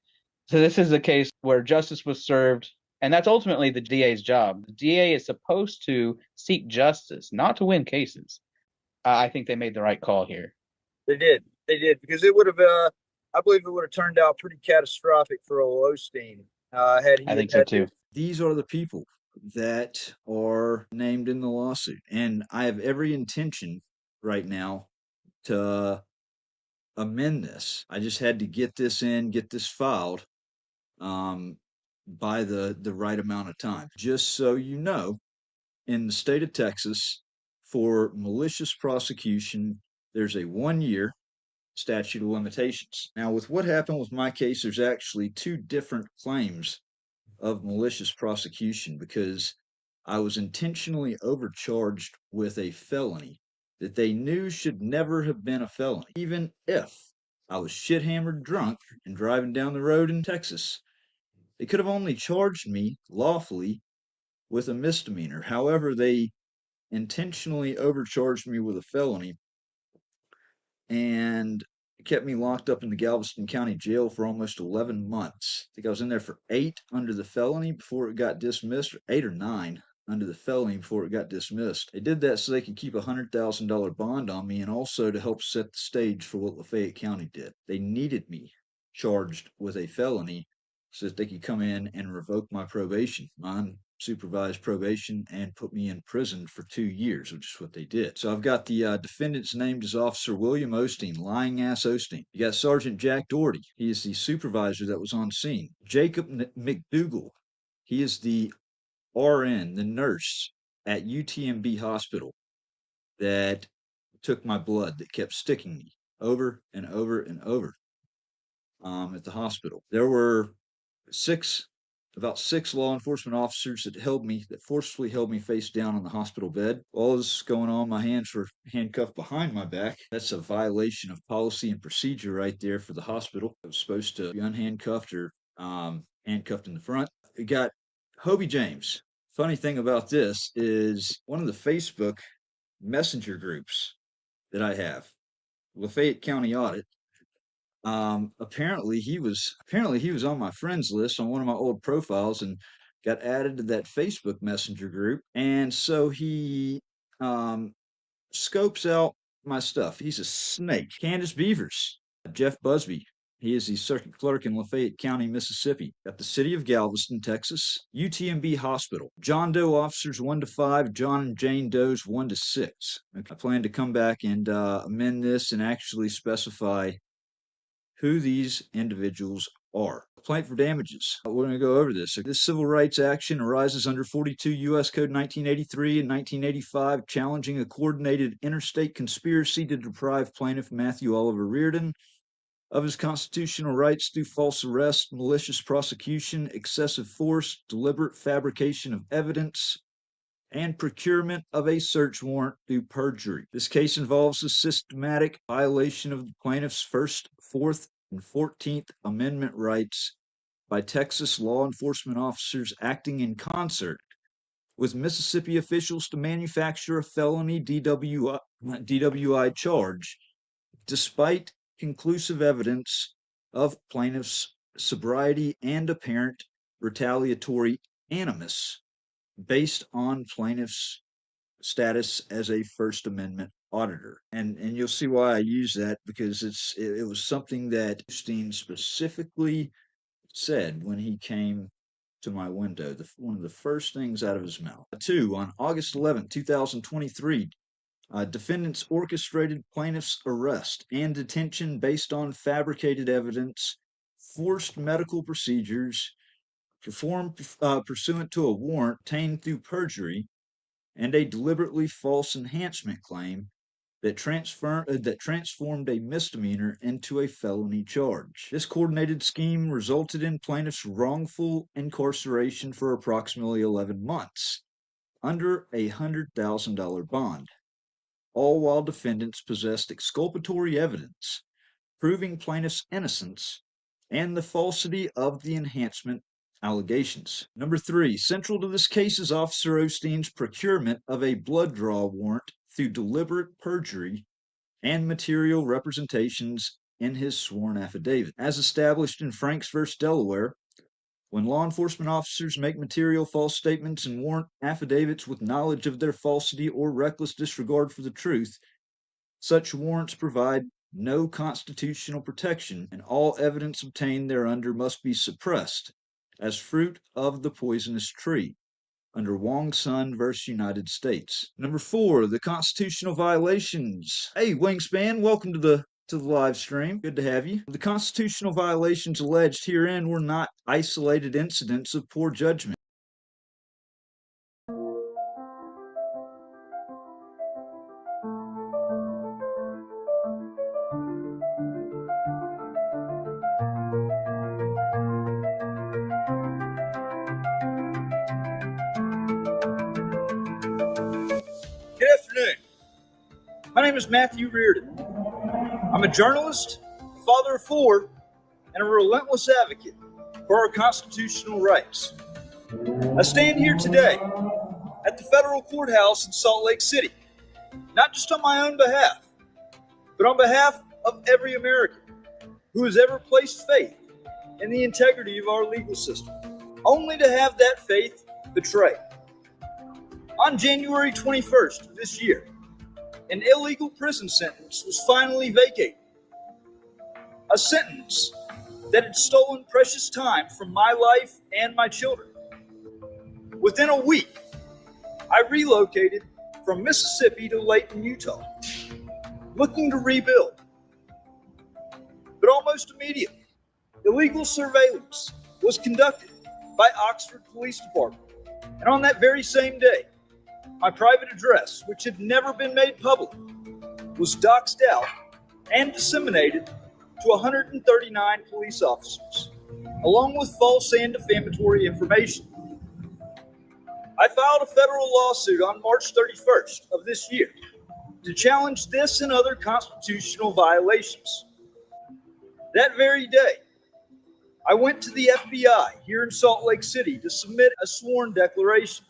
So this is a case where justice was served, and that's ultimately the DA's job. The DA is supposed to seek justice, not to win cases. I think they made the right call here. They did, because it would have, I believe it would have turned out pretty catastrophic for old Osteen. Had he I think so too. These are the people that are named in the lawsuit, and I have every intention right now to amend this. I just had to get this filed by the right amount of time. Just so you know, in the state of Texas, for malicious prosecution, there's a 1-year statute of limitations. Now, with what happened with my case, there's actually 2 different claims of malicious prosecution because I was intentionally overcharged with a felony that they knew should never have been a felony, even if I was shit-hammered drunk and driving down the road in Texas. They could have only charged me lawfully with a misdemeanor. However, they intentionally overcharged me with a felony and kept me locked up in the Galveston County Jail for almost 11 months. I think I was in there for 8 under the felony before it got dismissed, or 8 or 9 under the felony before it got dismissed. They did that so they could keep a $100,000 bond on me and also to help set the stage for what Lafayette County did. They needed me charged with a felony so that they could come in and revoke my probation, my unsupervised probation, and put me in prison for 2 years, which is what they did. So I've got the defendants named as Officer William Osteen, lying ass Osteen. You got Sergeant Jack Doherty. He is the supervisor that was on scene. Jacob McDougal. He is the RN, the nurse at UTMB Hospital that took my blood, that kept sticking me over and over and over at the hospital. There were about six law enforcement officers that forcefully held me face down on the hospital bed. While this was going on, my hands were handcuffed behind my back. That's a violation of policy and procedure right there for the hospital. I was supposed to be unhandcuffed or handcuffed in the front. We got Hobie James. Funny thing about this is one of the Facebook messenger groups that I have, Lafayette County Audit. Apparently he was on my friends list on one of my old profiles and got added to that Facebook messenger group. And so he scopes out my stuff. He's a snake. Candace Beavers, Jeff Busby. He is the circuit clerk in Lafayette County, Mississippi. Got the city of Galveston, Texas. UTMB Hospital. John Doe officers 1 to 5. John and Jane Does 1 to 6. Okay. I plan to come back and amend this and actually specify who these individuals are. Complaint for damages. We're going to go over this. This civil rights action arises under 42 U.S. Code 1983 and 1985, challenging a coordinated interstate conspiracy to deprive plaintiff Matthew Oliver Reardon of his constitutional rights through false arrest, malicious prosecution, excessive force, deliberate fabrication of evidence, and procurement of a search warrant through perjury. This case involves a systematic violation of the plaintiff's First, Fourth, and 14th Amendment rights by Texas law enforcement officers acting in concert with Mississippi officials to manufacture a felony DWI charge, despite conclusive evidence of plaintiff's sobriety and apparent retaliatory animus based on plaintiff's status as a First Amendment auditor. And you'll see why I use that, because it was something that Osteen specifically said when he came to my window. One of the first things out of his mouth. 2, on August 11, 2023, defendants orchestrated plaintiff's arrest and detention based on fabricated evidence, forced medical procedures, performed pursuant to a warrant obtained through perjury, and a deliberately false enhancement claim that transformed a misdemeanor into a felony charge. This coordinated scheme resulted in plaintiff's wrongful incarceration for approximately 11 months under a $100,000 bond, all while defendants possessed exculpatory evidence proving plaintiff's innocence and the falsity of the enhancement allegations. Number 3, central to this case is Officer Osteen's procurement of a blood draw warrant through deliberate perjury and material representations in his sworn affidavit. As established in Franks v. Delaware, when law enforcement officers make material false statements and warrant affidavits with knowledge of their falsity or reckless disregard for the truth, such warrants provide no constitutional protection, and all evidence obtained thereunder must be suppressed as fruit of the poisonous tree, under Wong Sun v. United States. Number 4, the constitutional violations. Hey, Wingspan, welcome to the live stream. Good to have you. The constitutional violations alleged herein were not isolated incidents of poor judgment. Good afternoon. My name is Matthew Reardon. I'm a journalist, father of four, and a relentless advocate for our constitutional rights. I stand here today at the federal courthouse in Salt Lake City, not just on my own behalf, but on behalf of every American who has ever placed faith in the integrity of our legal system, only to have that faith betrayed. On January 21st of this year, an illegal prison sentence was finally vacated. A sentence that had stolen precious time from my life and my children. Within a week, I relocated from Mississippi to Layton, Utah, looking to rebuild. But almost immediately, illegal surveillance was conducted by Oxford Police Department. And on that very same day, my private address, which had never been made public, was doxed out and disseminated to 139 police officers, along with false and defamatory information. I filed a federal lawsuit on March 31st of this year to challenge this and other constitutional violations. That very day, I went to the FBI here in Salt Lake City to submit a sworn declaration,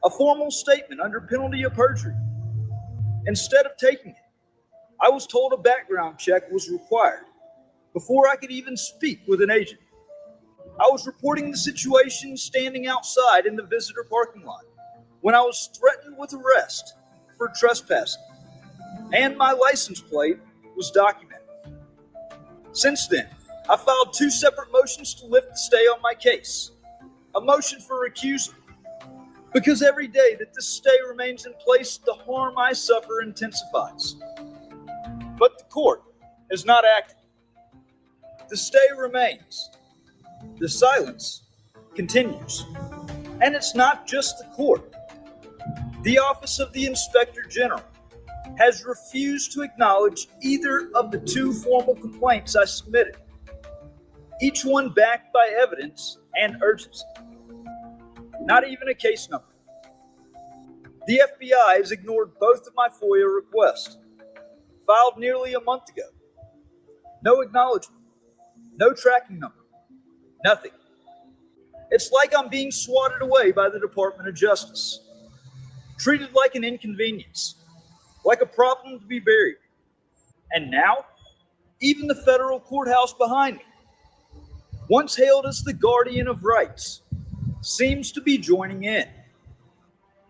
a formal statement under penalty of perjury. Instead of taking it, I was told a background check was required before I could even speak with an agent. I was reporting the situation standing outside in the visitor parking lot when I was threatened with arrest for trespassing, and my license plate was documented. Since then, I filed 2 separate motions to lift the stay on my case, a motion for recusal, because every day that this stay remains in place, the harm I suffer intensifies. But the court has not acted. The stay remains. The silence continues. And it's not just the court. The Office of the Inspector General has refused to acknowledge either of the 2 formal complaints I submitted, each one backed by evidence and urgency. Not even a case number. The FBI has ignored both of my FOIA requests, filed nearly a month ago. No acknowledgement, no tracking number, nothing. It's like I'm being swatted away by the Department of Justice, treated like an inconvenience, like a problem to be buried. And now, even the federal courthouse behind me, once hailed as the guardian of rights, seems to be joining in.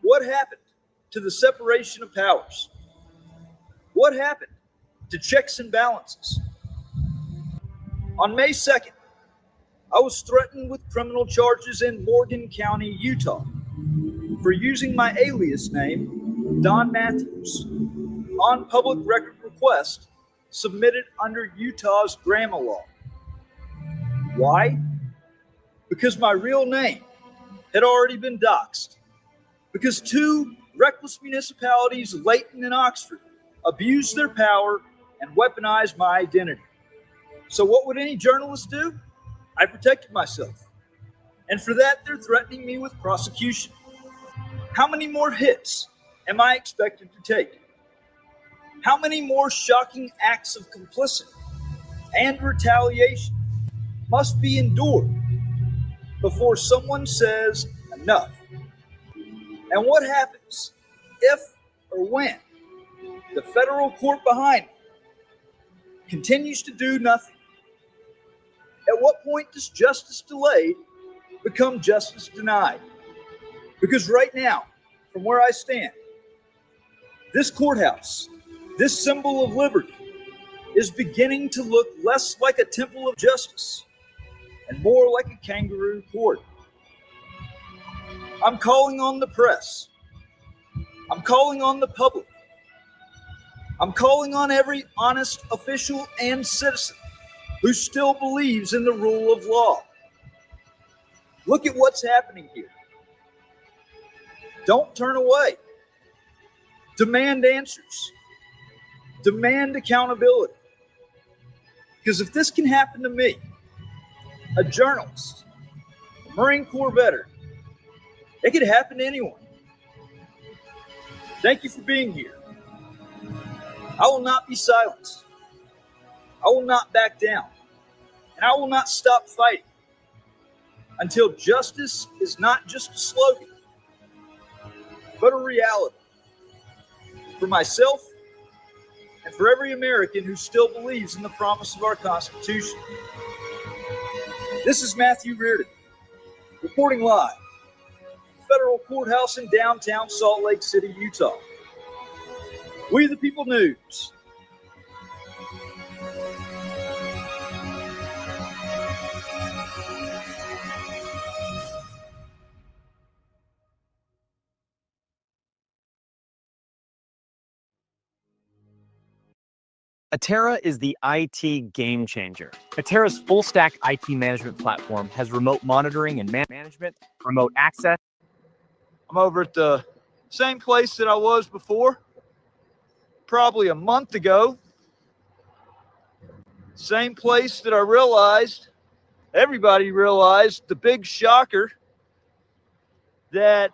What happened to the separation of powers? What happened to checks and balances? On May 2nd, I was threatened with criminal charges in Morgan County, Utah, for using my alias name, Don Matthews, on public record request submitted under Utah's GRAMA law. Why? Because my real name had already been doxed. Because 2 reckless municipalities, Layton and Oxford, abused their power and weaponized my identity. So what would any journalist do? I protected myself. And for that, they're threatening me with prosecution. How many more hits am I expected to take? How many more shocking acts of complicity and retaliation must be endured before someone says enough? And what happens if or when the federal court behind me continues to do nothing? At what point does justice delayed become justice denied? Because right now, from where I stand, this courthouse, this symbol of liberty, is beginning to look less like a temple of justice and more like a kangaroo court. I'm calling on the press. I'm calling on the public. I'm calling on every honest official and citizen who still believes in the rule of law. Look at what's happening here. Don't turn away. Demand answers. Demand accountability. Because if this can happen to me, a journalist, a Marine Corps veteran, it could happen to anyone. Thank you for being here. I will not be silenced. I will not back down, and I will not stop fighting until justice is not just a slogan, but a reality for myself and for every American who still believes in the promise of our Constitution. This is Matthew Reardon, reporting live from the Federal Courthouse in downtown Salt Lake City, Utah. We the People News. Atera is the IT game changer. Atera's full-stack IT management platform has remote monitoring and management, remote access. I'm over at the same place that I was before, probably a month ago. Same place that I realized, everybody realized, the big shocker that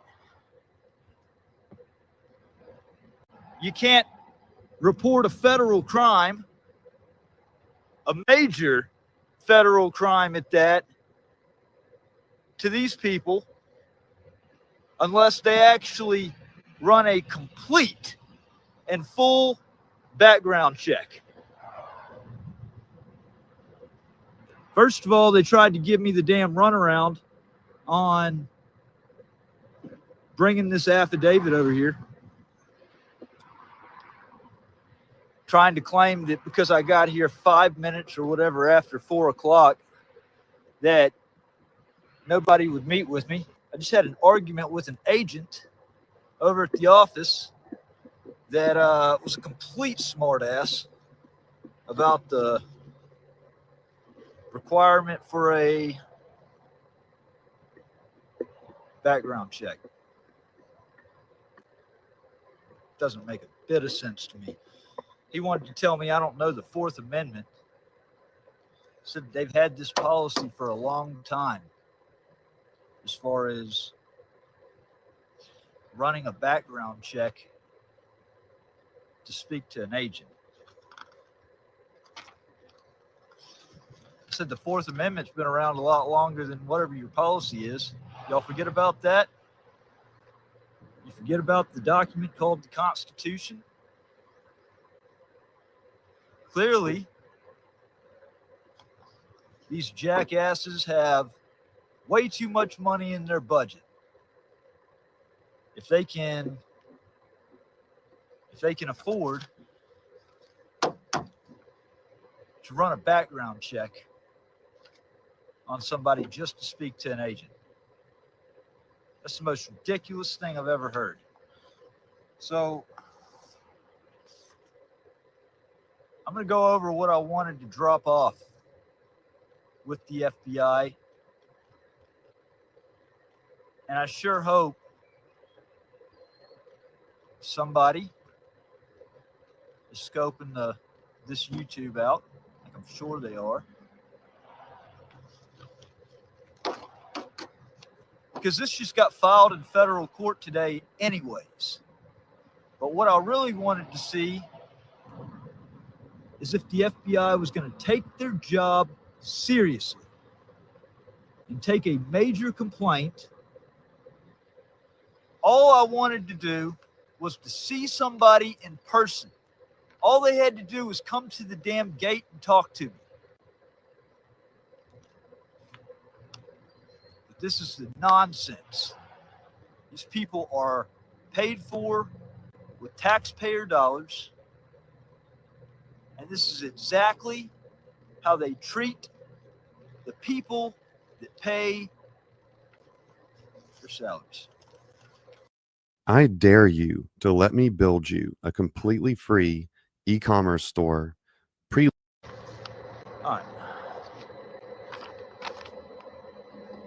you can't report a federal crime, a major federal crime at that, to these people unless they actually run a complete and full background check. First of all, they tried to give me the damn runaround on bringing this affidavit over here, trying to claim that because I got here 5 minutes or whatever after 4 o'clock that nobody would meet with me. I just had an argument with an agent over at the office that was a complete smartass about the requirement for a background check. Doesn't make a bit of sense to me. He wanted to tell me I don't know the Fourth Amendment. Said they've had this policy for a long time as far as running a background check to speak to an agent. I said the Fourth Amendment's been around a lot longer than whatever your policy is. Y'all forget about that? You forget about the document called the Constitution? Clearly, these jackasses have way too much money in their budget. If they can afford to run a background check on somebody just to speak to an agent. That's the most ridiculous thing I've ever heard. So I'm going to go over what I wanted to drop off with the FBI. And I sure hope somebody is scoping this YouTube out. Like I'm sure they are. Because this just got filed in federal court today anyways. But what I really wanted to see is if the FBI was going to take their job seriously and take a major complaint. All I wanted to do was to see somebody in person. All they had to do was come to the damn gate and talk to me. But this is the nonsense. These people are paid for with taxpayer dollars. And this is exactly how they treat the people that pay their salaries. I dare you to let me build you a completely free e-commerce store. All right.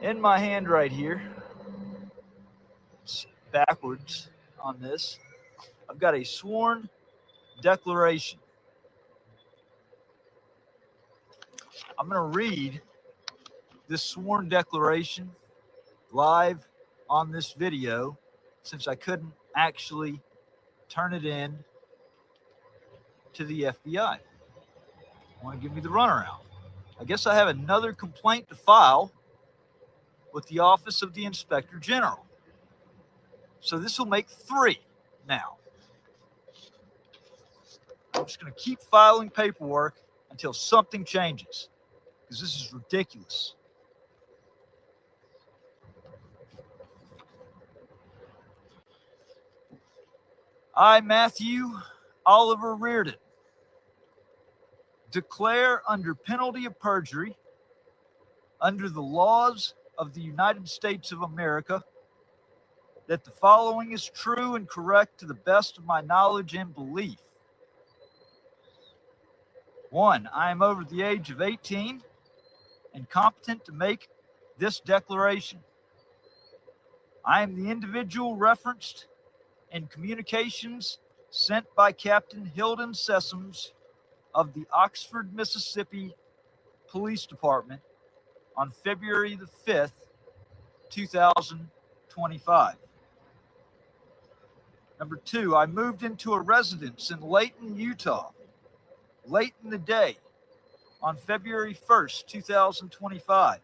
In my hand right here, it's backwards on this, I've got a sworn declaration. I'm going to read this sworn declaration live on this video since I couldn't actually turn it in to the FBI. Want to give me the runaround. I guess I have another complaint to file with the Office of the Inspector General. So this will make 3 now. I'm just going to keep filing paperwork until something changes, because this is ridiculous. I, Matthew Oliver Reardon, declare under penalty of perjury, under the laws of the United States of America, that the following is true and correct to the best of my knowledge and belief. 1, I am over the age of 18 and competent to make this declaration. I am the individual referenced in communications sent by Captain Hilden Sessoms of the Oxford, Mississippi Police Department on February the 5th, 2025. Number 2, I moved into a residence in Layton, Utah, late in the day on February 1st, 2025.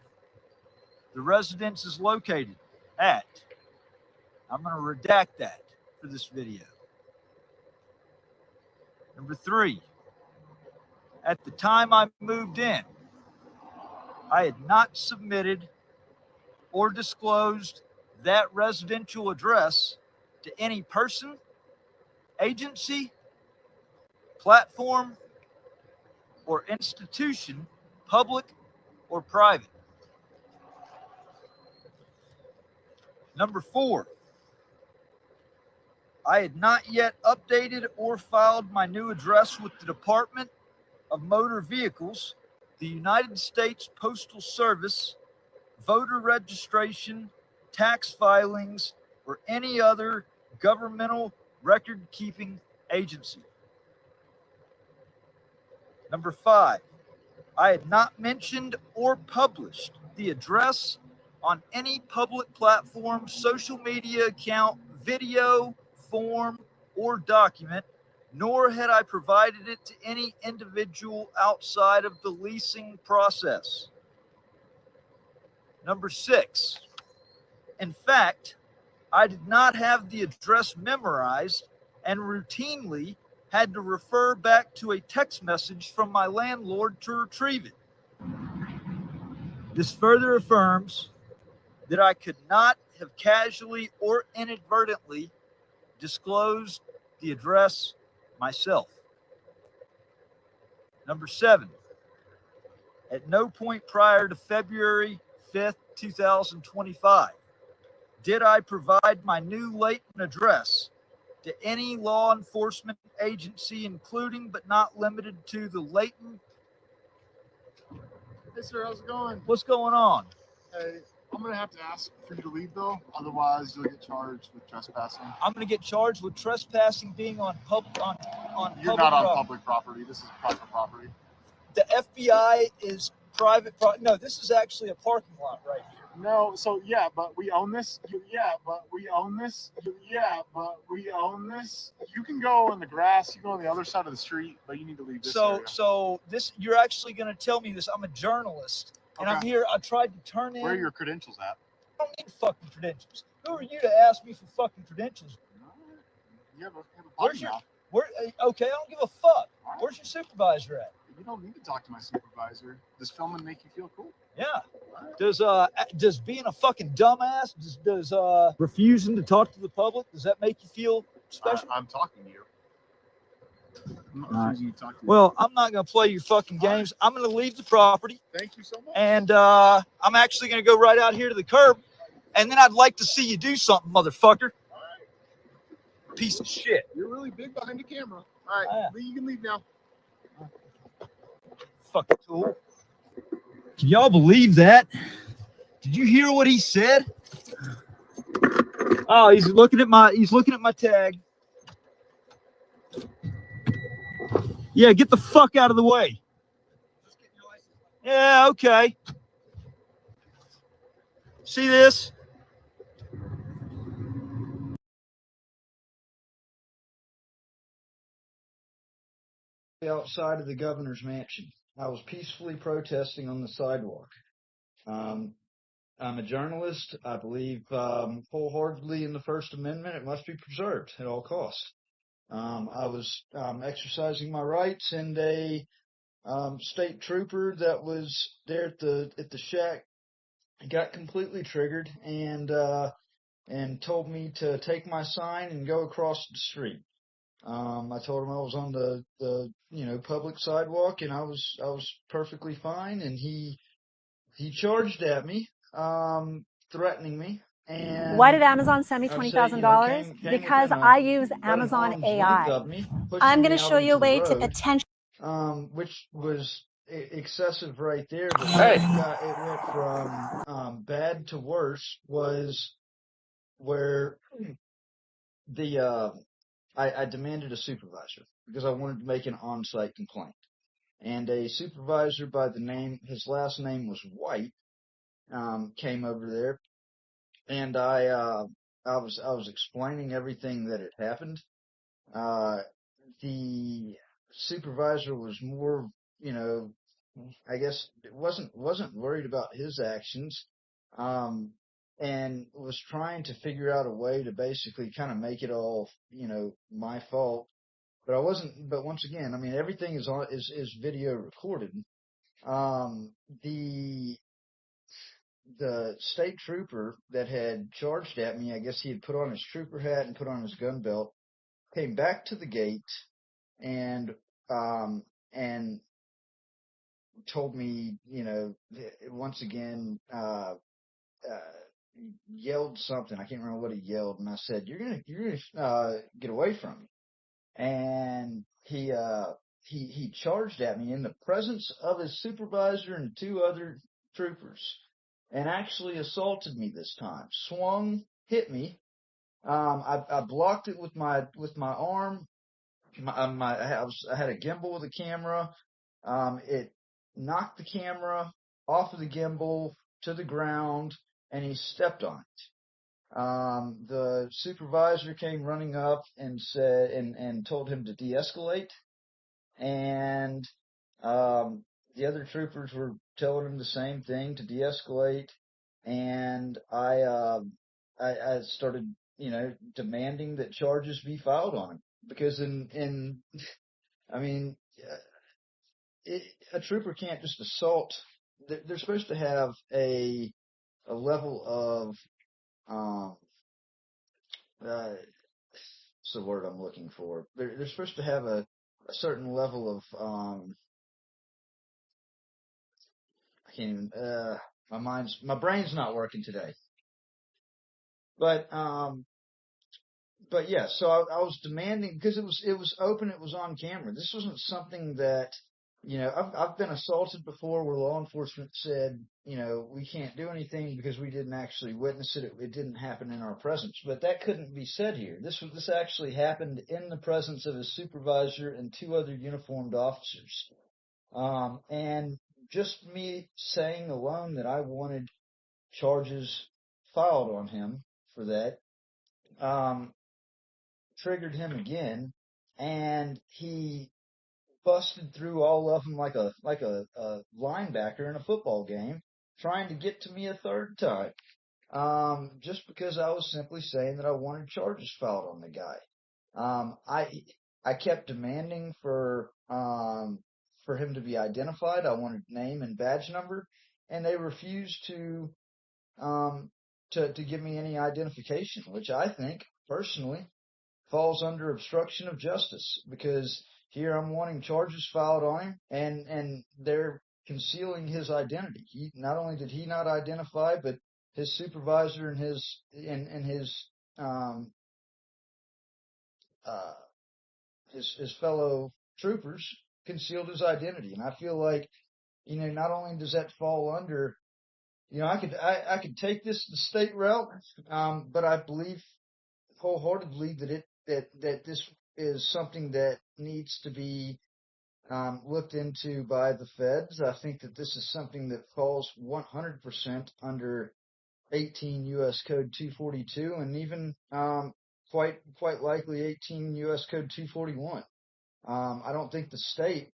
The residence is located at, I'm going to redact that for this video. Number 3, at the time I moved in, I had not submitted or disclosed that residential address to any person, agency, platform, or institution, public or private. Number 4, I had not yet updated or filed my new address with the Department of Motor Vehicles, the United States Postal Service, voter registration, tax filings, or any other governmental record-keeping agency. Number 5, I had not mentioned or published the address on any public platform, social media account, video, form, or document, nor had I provided it to any individual outside of the leasing process. Number 6, in fact, I did not have the address memorized and routinely had to refer back to a text message from my landlord to retrieve it. This further affirms that I could not have casually or inadvertently disclosed the address myself. Number 7, at no point prior to February 5th, 2025, did I provide my new Layton address to any law enforcement agency, including but not limited to the Layton. Hey sir, how's it going? What's going on? Hey, I'm gonna have to ask for you to leave though, otherwise you'll get charged with trespassing. I'm gonna get charged with trespassing, being on public You're not on public property. This is private property. The FBI is private. No, this is actually a parking lot right here. No, so yeah, but we own this. Yeah, but we own this. Yeah, but we own this. You can go in the grass. You go on the other side of the street, but you need to leave this area. So this, you're actually going to tell me this. I'm a journalist, and I'm here. I tried to turn in. Where are your credentials at? I don't need fucking credentials. Who are you to ask me for fucking credentials? You have a Where's your? Okay, I don't give a fuck. Where's your supervisor at? You don't need to talk to my supervisor. Does filming make you feel cool? Yeah. Does being a fucking dumbass, does refusing to talk to the public, does that make you feel special? I'm talking to you. I'm not refusing to talk to you. Well, I'm not going to play your fucking games. I'm going to leave the property. Thank you so much. And I'm actually going to go right out here to the curb. And then I'd like to see you do something, motherfucker. All right. Piece of shit. You're really big behind the camera. All right, you can leave now. Fucking tool. Can y'all believe that? Did you hear what he said? Oh, he's looking at my tag. Yeah, get the fuck out of the way. Yeah, okay. See this? Outside of the governor's mansion. I was peacefully protesting on the sidewalk. I'm a journalist. I believe wholeheartedly in the First Amendment. It must be preserved at all costs. I was exercising my rights, and a state trooper that was there at the shack got completely triggered and told me to take my sign and go across the street. I told him I was on the public sidewalk, and I was perfectly fine, and he charged at me, threatening me. And why did Amazon send me I would say, $20,000? came Because within I use about an Amazon arm's length AI. of me, pushing I'm going me to out show you a into the way to road, attention. which was excessive right there. But Hey. it went from bad to worse was where I demanded a supervisor because I wanted to make an on-site complaint. And a supervisor by the name, his last name was White, came over there, and I was explaining everything that had happened. The supervisor was more, I guess wasn't worried about his actions, and was trying to figure out a way to basically kind of make it all, my fault. But I wasn't. But once again, I mean, everything is video recorded. The state trooper that had charged at me, I guess he had put on his trooper hat and put on his gun belt, came back to the gate and told me, once again, yelled something. I can't remember what he yelled, and I said, "You're gonna get away from me." And he charged at me in the presence of his supervisor and two other troopers, and actually assaulted me this time. Swung, hit me. I blocked it with my arm. I had a gimbal with a camera. It knocked the camera off of the gimbal to the ground, and he stepped on it. The supervisor came running up and said, and told him to de-escalate, and the other troopers were telling him the same thing, to de-escalate, and I started, demanding that charges be filed on him, because a trooper can't just assault. They're supposed to have a level of what's the word I'm looking for? They're supposed to have a certain level of I can't even my brain's not working today. But yeah, so I was demanding, because it was open, it was on camera. This wasn't something that, I've been assaulted before where law enforcement said, we can't do anything because we didn't actually witness it. It didn't happen in our presence. But that couldn't be said here. This actually happened in the presence of his supervisor and two other uniformed officers. And just me saying alone that I wanted charges filed on him for that, triggered him again, and he busted through all of them like a linebacker in a football game, trying to get to me a third time, just because I was simply saying that I wanted charges filed on the guy. I kept demanding for him to be identified. I wanted name and badge number, and they refused to give me any identification, which I think personally falls under obstruction of justice, because here I'm wanting charges filed on him, and they're concealing his identity. He not only did he not identify, but his supervisor and his fellow troopers concealed his identity. And I feel like, not only does that fall under, I could take this the state route, but I believe wholeheartedly that this is something that needs to be looked into by the feds. I think that this is something that falls 100% under 18 U.S. Code 242, and even quite likely 18 U.S. Code 241. I don't think the state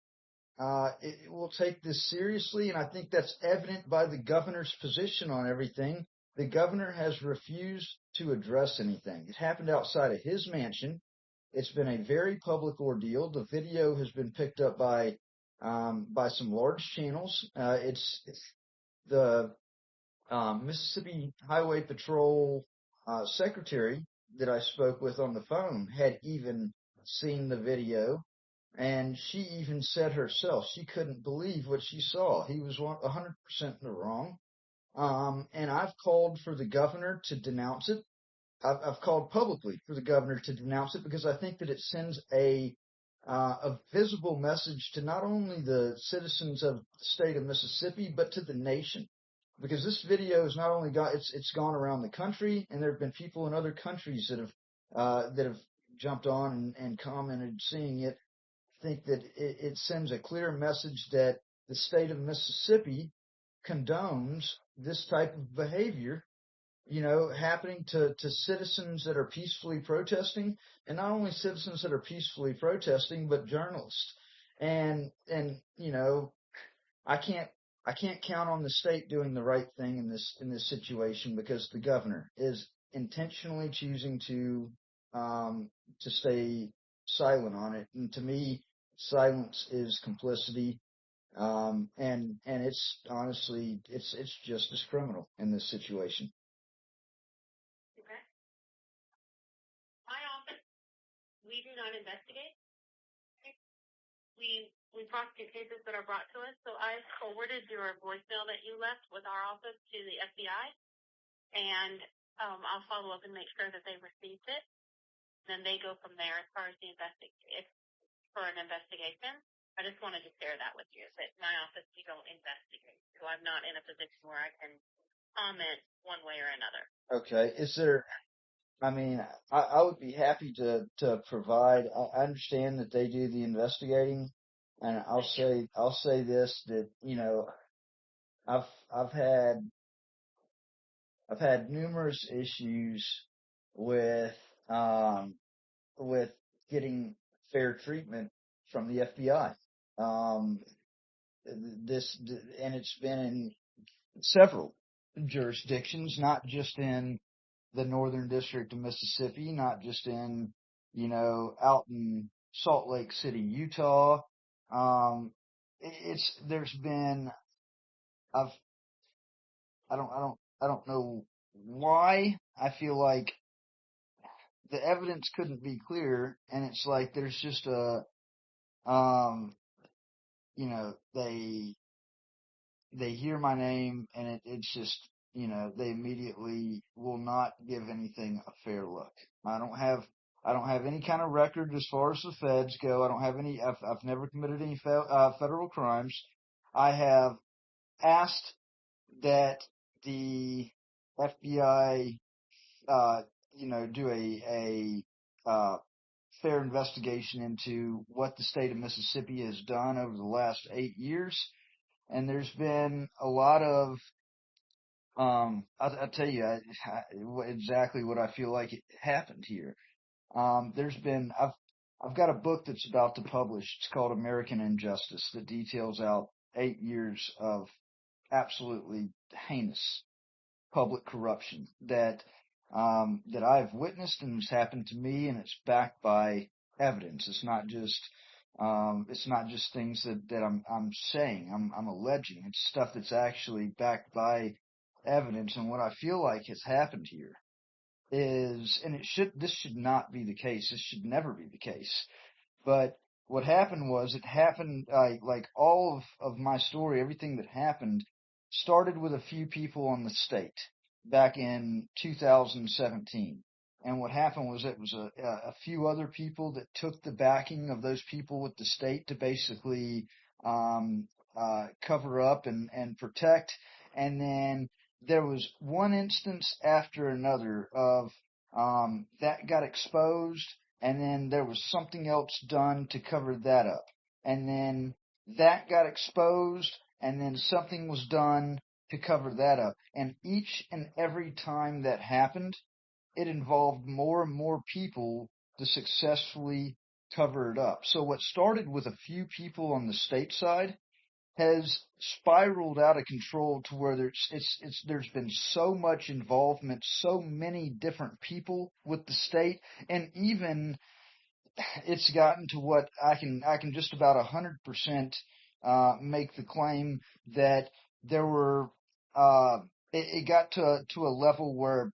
it will take this seriously, and I think that's evident by the governor's position on everything. The governor has refused to address anything. It happened outside of his mansion. It's been a very public ordeal. The video has been picked up by some large channels. It's the Mississippi Highway Patrol secretary that I spoke with on the phone had even seen the video, and she even said herself she couldn't believe what she saw. He was 100% in the wrong. And I've called for the governor to denounce it. I've called publicly for the governor to denounce it because I think that it sends a visible message to not only the citizens of the state of Mississippi, but to the nation. Because this video has not only it's gone around the country, and there have been people in other countries that have jumped on and commented seeing it. I think that it sends a clear message that the state of Mississippi condones this type of behavior, happening to citizens that are peacefully protesting, and not only citizens that are peacefully protesting, but journalists. And I can't count on the state doing the right thing in this situation because the governor is intentionally choosing to stay silent on it. And to me, silence is complicity. And it's honestly, it's just as criminal in this situation. Okay. My office, we do not investigate. We prosecute cases that are brought to us. So I forwarded your voicemail that you left with our office to the FBI, and I'll follow up and make sure that they received it. Then they go from there as far as for an investigation. I just wanted to share that with you, that my office, we don't investigate. So I'm not in a position where I can comment one way or another. Okay. I would be happy to provide. I understand that they do the investigating, and I'll say this, that I've had numerous issues with getting fair treatment from the FBI. And it's been in several jurisdictions, not just in the Northern District of Mississippi, not just in, out in Salt Lake City, Utah. I don't know why. I feel like the evidence couldn't be clearer, and it's like there's just they hear my name, and it's just, they immediately will not give anything a fair look. I don't have any kind of record as far as the feds go. I've never committed any federal crimes. I have asked that the FBI, do a fair investigation into what the state of Mississippi has done over the last 8 years. And there's been a lot of, I'll tell you exactly what I feel like it happened here. I've got a book that's about to publish. It's called American Injustice, that details out 8 years of absolutely heinous public corruption that I've witnessed and has happened to me, and it's backed by evidence. It's not just things that I'm saying. I'm alleging. It's stuff that's actually backed by evidence. And what I feel like has happened here is, and this should not be the case. This should never be the case. But what happened was, it happened like all of my story, everything that happened started with a few people on the state back in 2017. And what happened was, it was a few other people that took the backing of those people with the state to basically cover up and protect. And then there was one instance after another of that got exposed, and then there was something else done to cover that up. And then that got exposed, and then something was done to cover that up. And each and every time that happened, it involved more and more people to successfully cover it up. So what started with a few people on the state side has spiraled out of control to where there's been so much involvement, so many different people with the state, and even it's gotten to what I can just about 100% make the claim that there were it got to a level where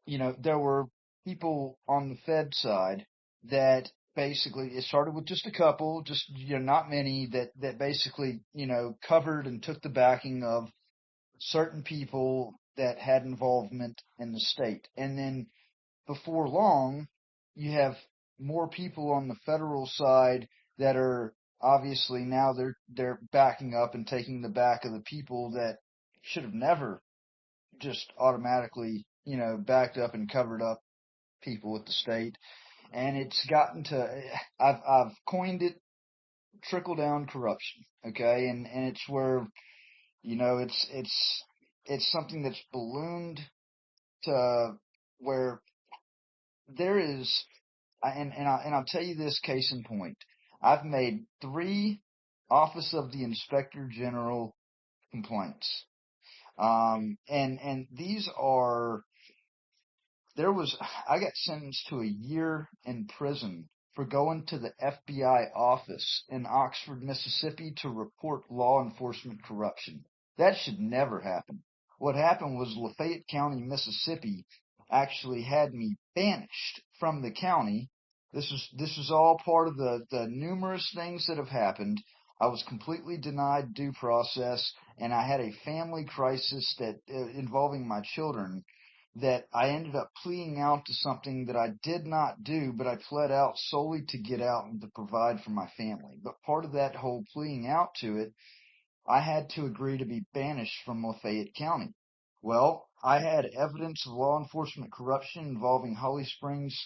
there were people on the Fed side that basically it started with just a couple, just not many that basically covered and took the backing of certain people that had involvement in the state, and then before long you have more people on the federal side that are obviously now they're backing up and taking the back of the people that should have never just automatically backed up and covered up people with the state. And it's gotten to I've coined it trickle down corruption, okay, and it's where it's something that's ballooned to where there is, and I'll tell you this case in point. I've made 3 Office of the Inspector General complaints. And these are, I got sentenced to a year in prison for going to the FBI office in Oxford, Mississippi to report law enforcement corruption. That should never happen. What happened was Lafayette County, Mississippi actually had me banished from the county. This was all part of the numerous things that have happened. I was completely denied due process, and I had a family crisis that involving my children that I ended up pleading out to something that I did not do, but I pled out solely to get out and to provide for my family. But part of that whole pleading out to it, I had to agree to be banished from Lafayette County. Well, I had evidence of law enforcement corruption involving Holly Springs,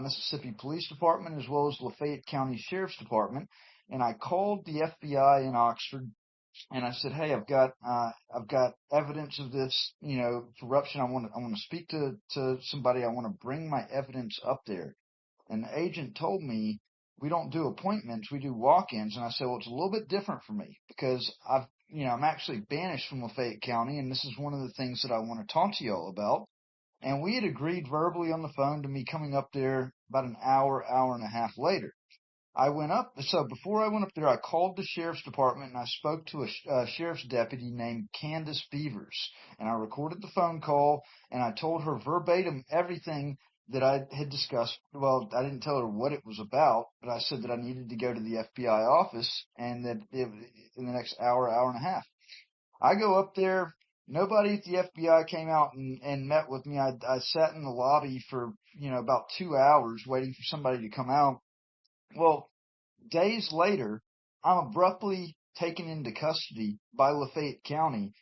Mississippi Police Department, as well as Lafayette County Sheriff's Department, and I called the FBI in Oxford, and I said, "Hey, I've got evidence of this, corruption. I want to speak to somebody. I want to bring my evidence up there." And the agent told me, "We don't do appointments, we do walk-ins." And I said, "Well, it's a little bit different for me because I'm actually banished from Lafayette County, and this is one of the things that I want to talk to y'all about." And we had agreed verbally on the phone to me coming up there about an hour and a half later. So before I went up there, I called the sheriff's department and I spoke to a sheriff's deputy named Candace Beavers, and I recorded the phone call and I told her verbatim everything that I had discussed. Well, I didn't tell her what it was about, but I said that I needed to go to the FBI office and that in the next hour and a half. I go up there. Nobody at the FBI came out and met with me. I sat in the lobby for, about 2 hours waiting for somebody to come out. Well, days later, I'm abruptly taken into custody by Lafayette County.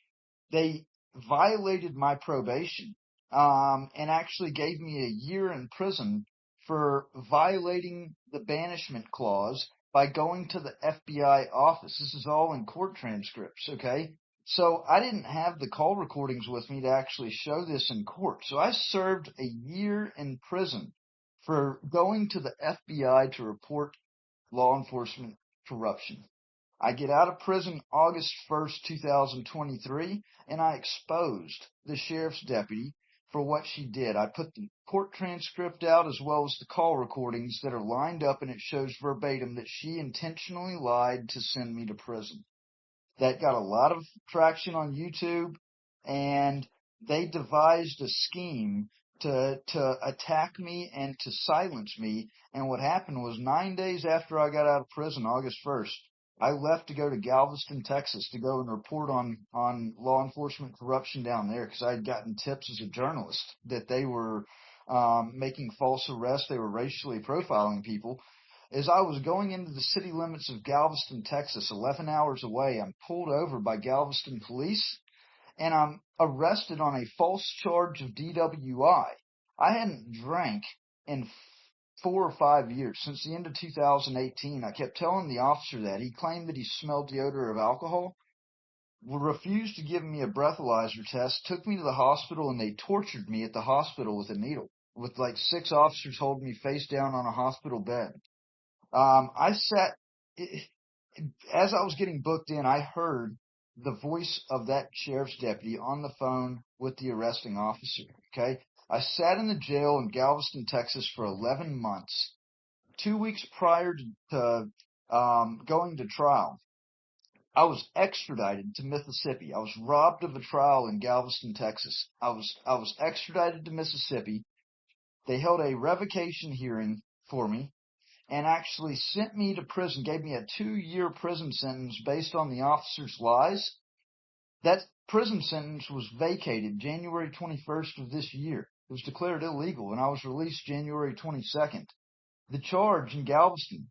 They violated my probation, and actually gave me a year in prison for violating the banishment clause by going to the FBI office. This is all in court transcripts, okay? So I didn't have the call recordings with me to actually show this in court. So I served a year in prison for going to the FBI to report law enforcement corruption. I get out of prison August 1st, 2023, and I exposed the sheriff's deputy for what she did. I put the court transcript out as well as the call recordings that are lined up, and it shows verbatim that she intentionally lied to send me to prison. That got a lot of traction on YouTube, and they devised a scheme to attack me and to silence me. And what happened was 9 days after I got out of prison, August 1st, I left to go to Galveston, Texas to go and report on law enforcement corruption down there because I had gotten tips as a journalist that they were making false arrests. They were racially profiling people. As I was going into the city limits of Galveston, Texas, 11 hours away, I'm pulled over by Galveston police, and I'm arrested on a false charge of DWI. I hadn't drank in 4 or 5 years. Since the end of 2018, I kept telling the officer that. He claimed that he smelled the odor of alcohol, refused to give me a breathalyzer test, took me to the hospital, and they tortured me at the hospital with a needle, with like 6 officers holding me face down on a hospital bed. I sat, as I was getting booked in, I heard the voice of that sheriff's deputy on the phone with the arresting officer. Okay. I sat in the jail in Galveston, Texas for 11 months, 2 weeks prior to going to trial. I was extradited to Mississippi. I was robbed of a trial in Galveston, Texas. I was extradited to Mississippi. They held a revocation hearing for me and actually sent me to prison, gave me a 2-year prison sentence based on the officer's lies. That prison sentence was vacated January 21st of this year. It was declared illegal, and I was released January 22nd. The charge in Galveston,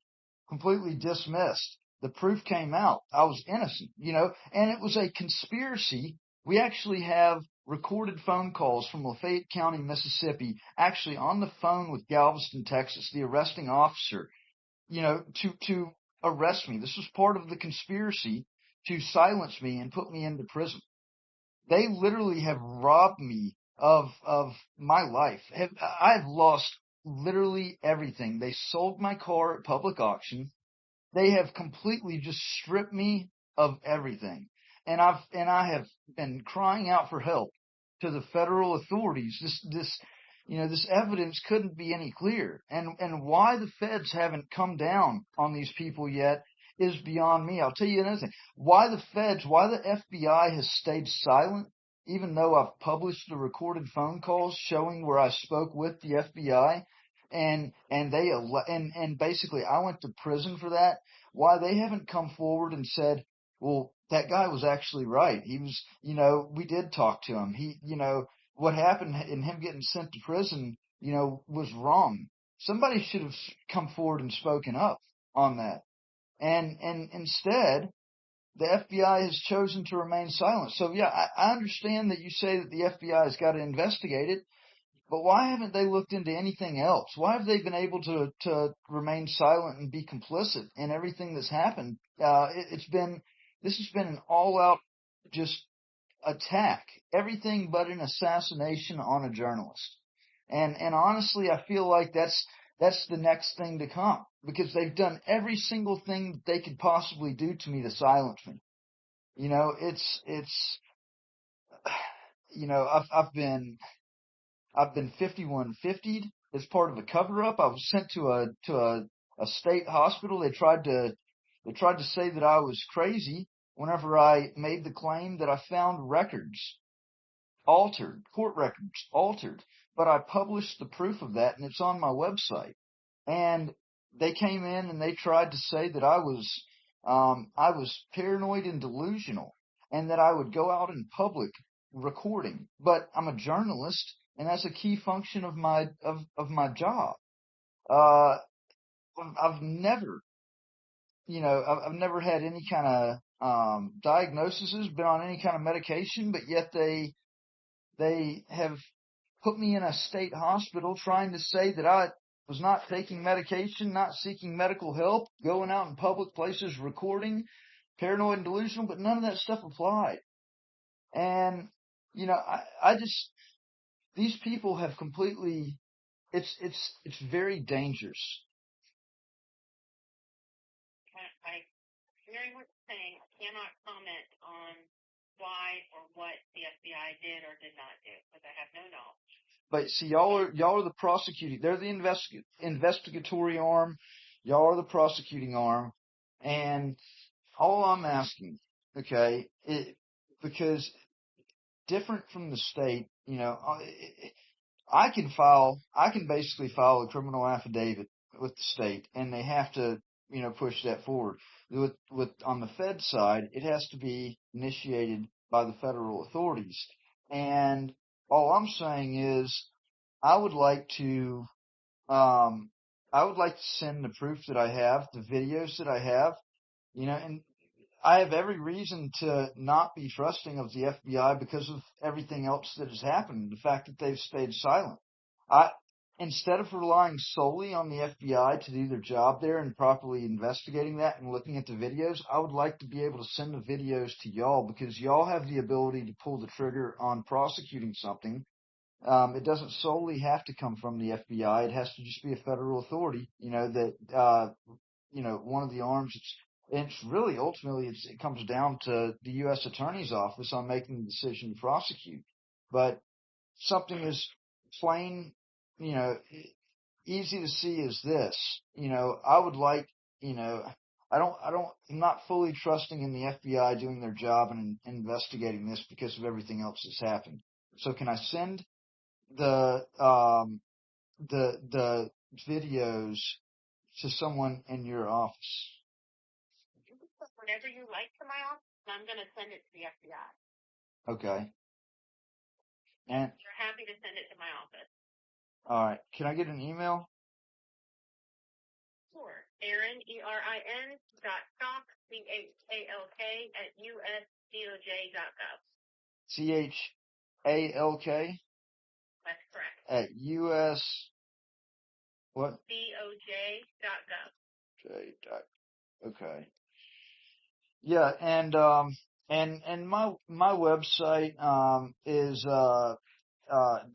completely dismissed. The proof came out. I was innocent, and it was a conspiracy. We actually have recorded phone calls from Lafayette County, Mississippi, actually on the phone with Galveston, Texas, the arresting officer, to arrest me. This was part of the conspiracy to silence me and put me into prison. They literally have robbed me of my life. I've lost literally everything. They sold my car at public auction. They have completely just stripped me of everything. And I have been crying out for help to the federal authorities. This evidence couldn't be any clearer. And why the feds haven't come down on these people yet is beyond me. I'll tell you another thing. Why the FBI has stayed silent, even though I've published the recorded phone calls showing where I spoke with the FBI, and basically I went to prison for that. Why they haven't come forward and said, well, that guy was actually right. He was, we did talk to him. What happened in him getting sent to prison, was wrong. Somebody should have come forward and spoken up on that. And instead, the FBI has chosen to remain silent. So yeah, I understand that you say that the FBI has got to investigate it, but why haven't they looked into anything else? Why have they been able to remain silent and be complicit in everything that's happened? This has been an all-out just attack, everything but an assassination on a journalist. And honestly, I feel like that's the next thing to come, because they've done every single thing that they could possibly do to me to silence me. I've been 5150'd as part of a cover-up. I was sent to a state hospital. They tried to say that I was crazy whenever I made the claim that I found records altered, court records altered, but I published the proof of that, and it's on my website. And they came in and they tried to say that I was paranoid and delusional, and that I would go out in public recording. But I'm a journalist, and that's a key function of my job. I've never had any kind of diagnosis, been on any kind of medication, but yet they have put me in a state hospital trying to say that I was not taking medication, not seeking medical help, going out in public places recording, paranoid and delusional, but none of that stuff applied. And, these people have completely, it's very dangerous. Hearing what you're saying, I cannot comment on why or what the FBI did or did not do, because I have no knowledge. But see, y'all are the prosecuting. They're the investigatory arm. Y'all are the prosecuting arm. And all I'm asking, okay, because different from the state, I can basically file a criminal affidavit with the state, and they have to, push that forward. With on the Fed side, it has to be initiated by the federal authorities. And all I'm saying is, I would like to send the proof that I have, the videos that I have, and I have every reason to not be trusting of the FBI because of everything else that has happened, the fact that they've stayed silent. Instead of relying solely on the FBI to do their job there and properly investigating that and looking at the videos, I would like to be able to send the videos to y'all, because y'all have the ability to pull the trigger on prosecuting something. It doesn't solely have to come from the FBI. It has to just be a federal authority, that one of the arms. It's really ultimately it comes down to the U.S. Attorney's Office on making the decision to prosecute. But something as plain, easy to see as this, I would like, I'm not fully trusting in the FBI doing their job and investigating this because of everything else that's happened. So can I send the videos to someone in your office? Whenever you like to my office, I'm going to send it to the FBI. Okay. And You're happy to send it to my office. all right, can I get an email? Sure. Erin, ERIN .Chalk, CHALK @USDOJ.gov. CHALK That's correct. at US what? DOJ.gov. Okay. Yeah, and my website is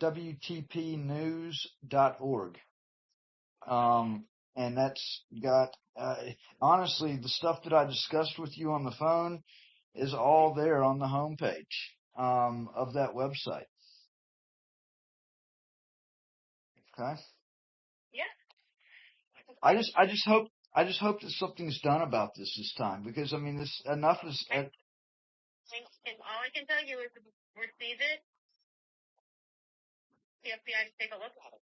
WTPnews.org. And that's got honestly the stuff that I discussed with you on the phone is all there on the homepage of that website. Okay. Yeah. I just hope that something's done about this time, because I mean this enough is. And all I can tell you is receive it. The FBI to take a look at it.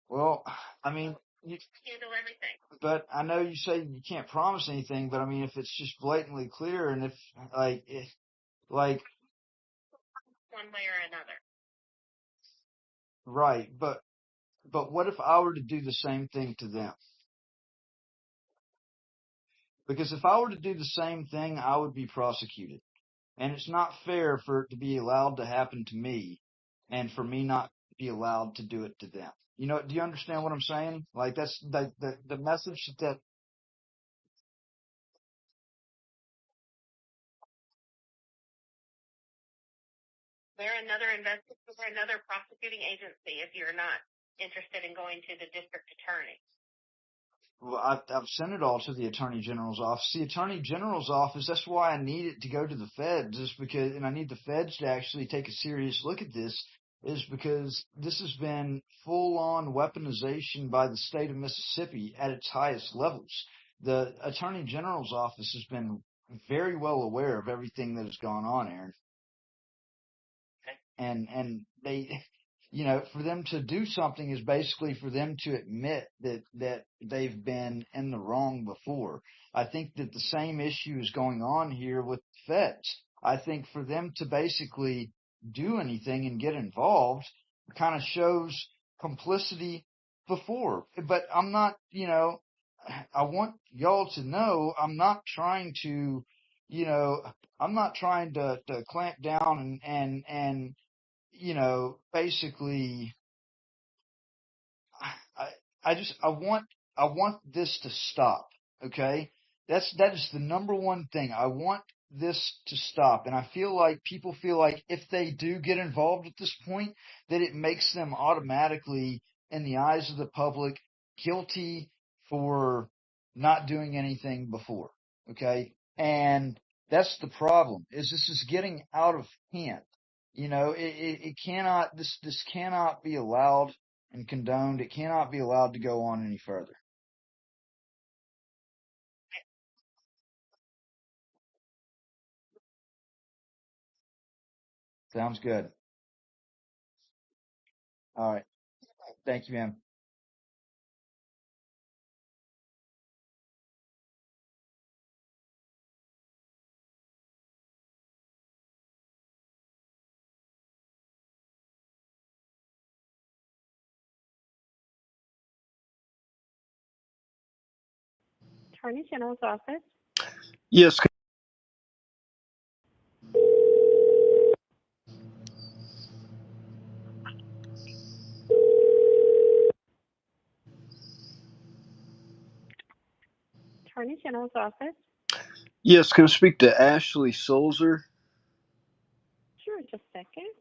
Well, I mean, Handle everything. but I know you say you can't promise anything, but I mean, if it's just blatantly clear, and if like One way or another. right, but what if I were to do the same thing to them? Because if I were to do the same thing, I would be prosecuted. And it's not fair for it to be allowed to happen to me and for me not be allowed to do it to them. Do you understand what I'm saying? Like that's the message that They're another prosecuting agency if you're not interested in going to the district attorney. well, I've sent it all to the Attorney General's office. The Attorney General's office, that's why I need it to go to the feds, and I need the feds to actually take a serious look at this, is because this has been full-on weaponization by the state of Mississippi at its highest levels. The Attorney General's office has been very well aware of everything that has gone on, Aaron. And they, for them to do something is basically for them to admit that they've been in the wrong before. I think that the same issue is going on here with the feds. I think for them to basically do anything and get involved kind of shows complicity before. But I'm not, I want y'all to know I'm not trying to, I'm not trying to clamp down and basically, I want this to stop. Okay. That is the number one thing. I want this to stop. And I feel like people feel like if they do get involved at this point, that it makes them automatically, in the eyes of the public, guilty for not doing anything before. Okay. And that's the problem, is this is getting out of hand. It cannot, this cannot be allowed and condoned. It cannot be allowed to go on any further. Sounds good. All right. Thank you, ma'am. Attorney General's office. Yes. Attorney General's office. Yes. Can I speak to Ashley Sulzer? Sure, just a second.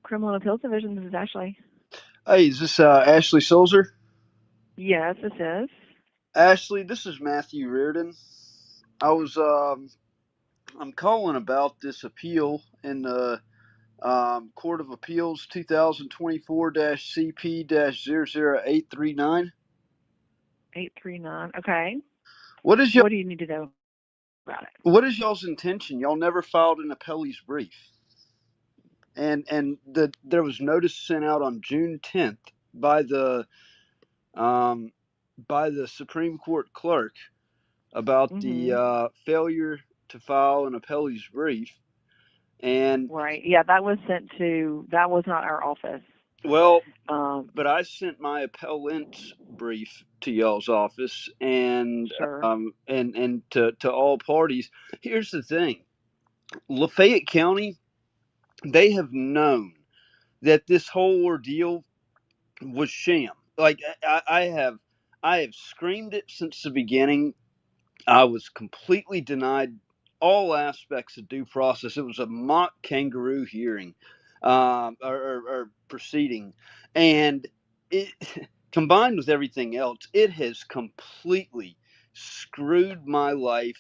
Criminal Appeals Division. This is Ashley. Hey, is this Ashley Sulzer? Yes, this is. Ashley, this is Matthew Reardon. I'm calling about this appeal in the Court of Appeals 2024-CP-00839. 839. Okay. What do you need to know about it? What is y'all's intention? Y'all never filed an appellee's brief. And there was notice sent out on June 10th by the Supreme Court clerk about the failure to file an appellee's brief. And Right. Yeah, that was sent to. That was not our office. well, but I sent my appellant's brief to y'all's office and and to all parties. Here's the thing: Lafayette County, they have known that this whole ordeal was sham. Like I have screamed it since the beginning. I was completely denied all aspects of due process. It was a mock kangaroo hearing or proceeding, and it combined with everything else, it has completely screwed my life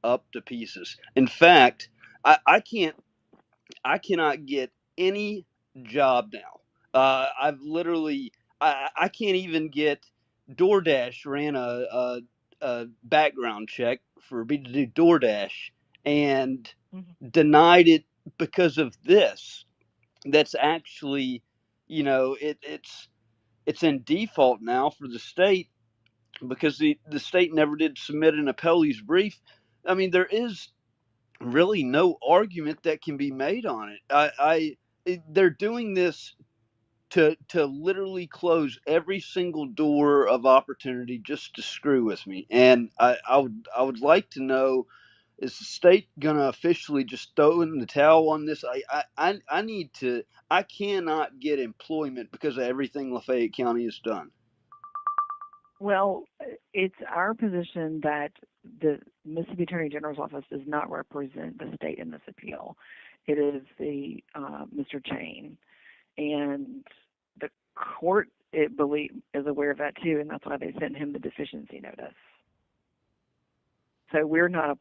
up to pieces. In fact, I cannot get any job now. I've literally I can't even get DoorDash ran a background check for me to do DoorDash and denied it because of this. That's actually, it's in default now for the state because the state never did submit an appellee's brief. I mean, there is really no argument that can be made on it. They're doing this to literally close every single door of opportunity just to screw with me. And I would like to know, is the state gonna officially just throw in the towel on this? I cannot get employment because of everything Lafayette County has done. Well, it's our position that the Mississippi Attorney General's office does not represent the state in this appeal. It is the Mr. Chain, and the court is aware of that too, and that's why they sent him the deficiency notice. So we're not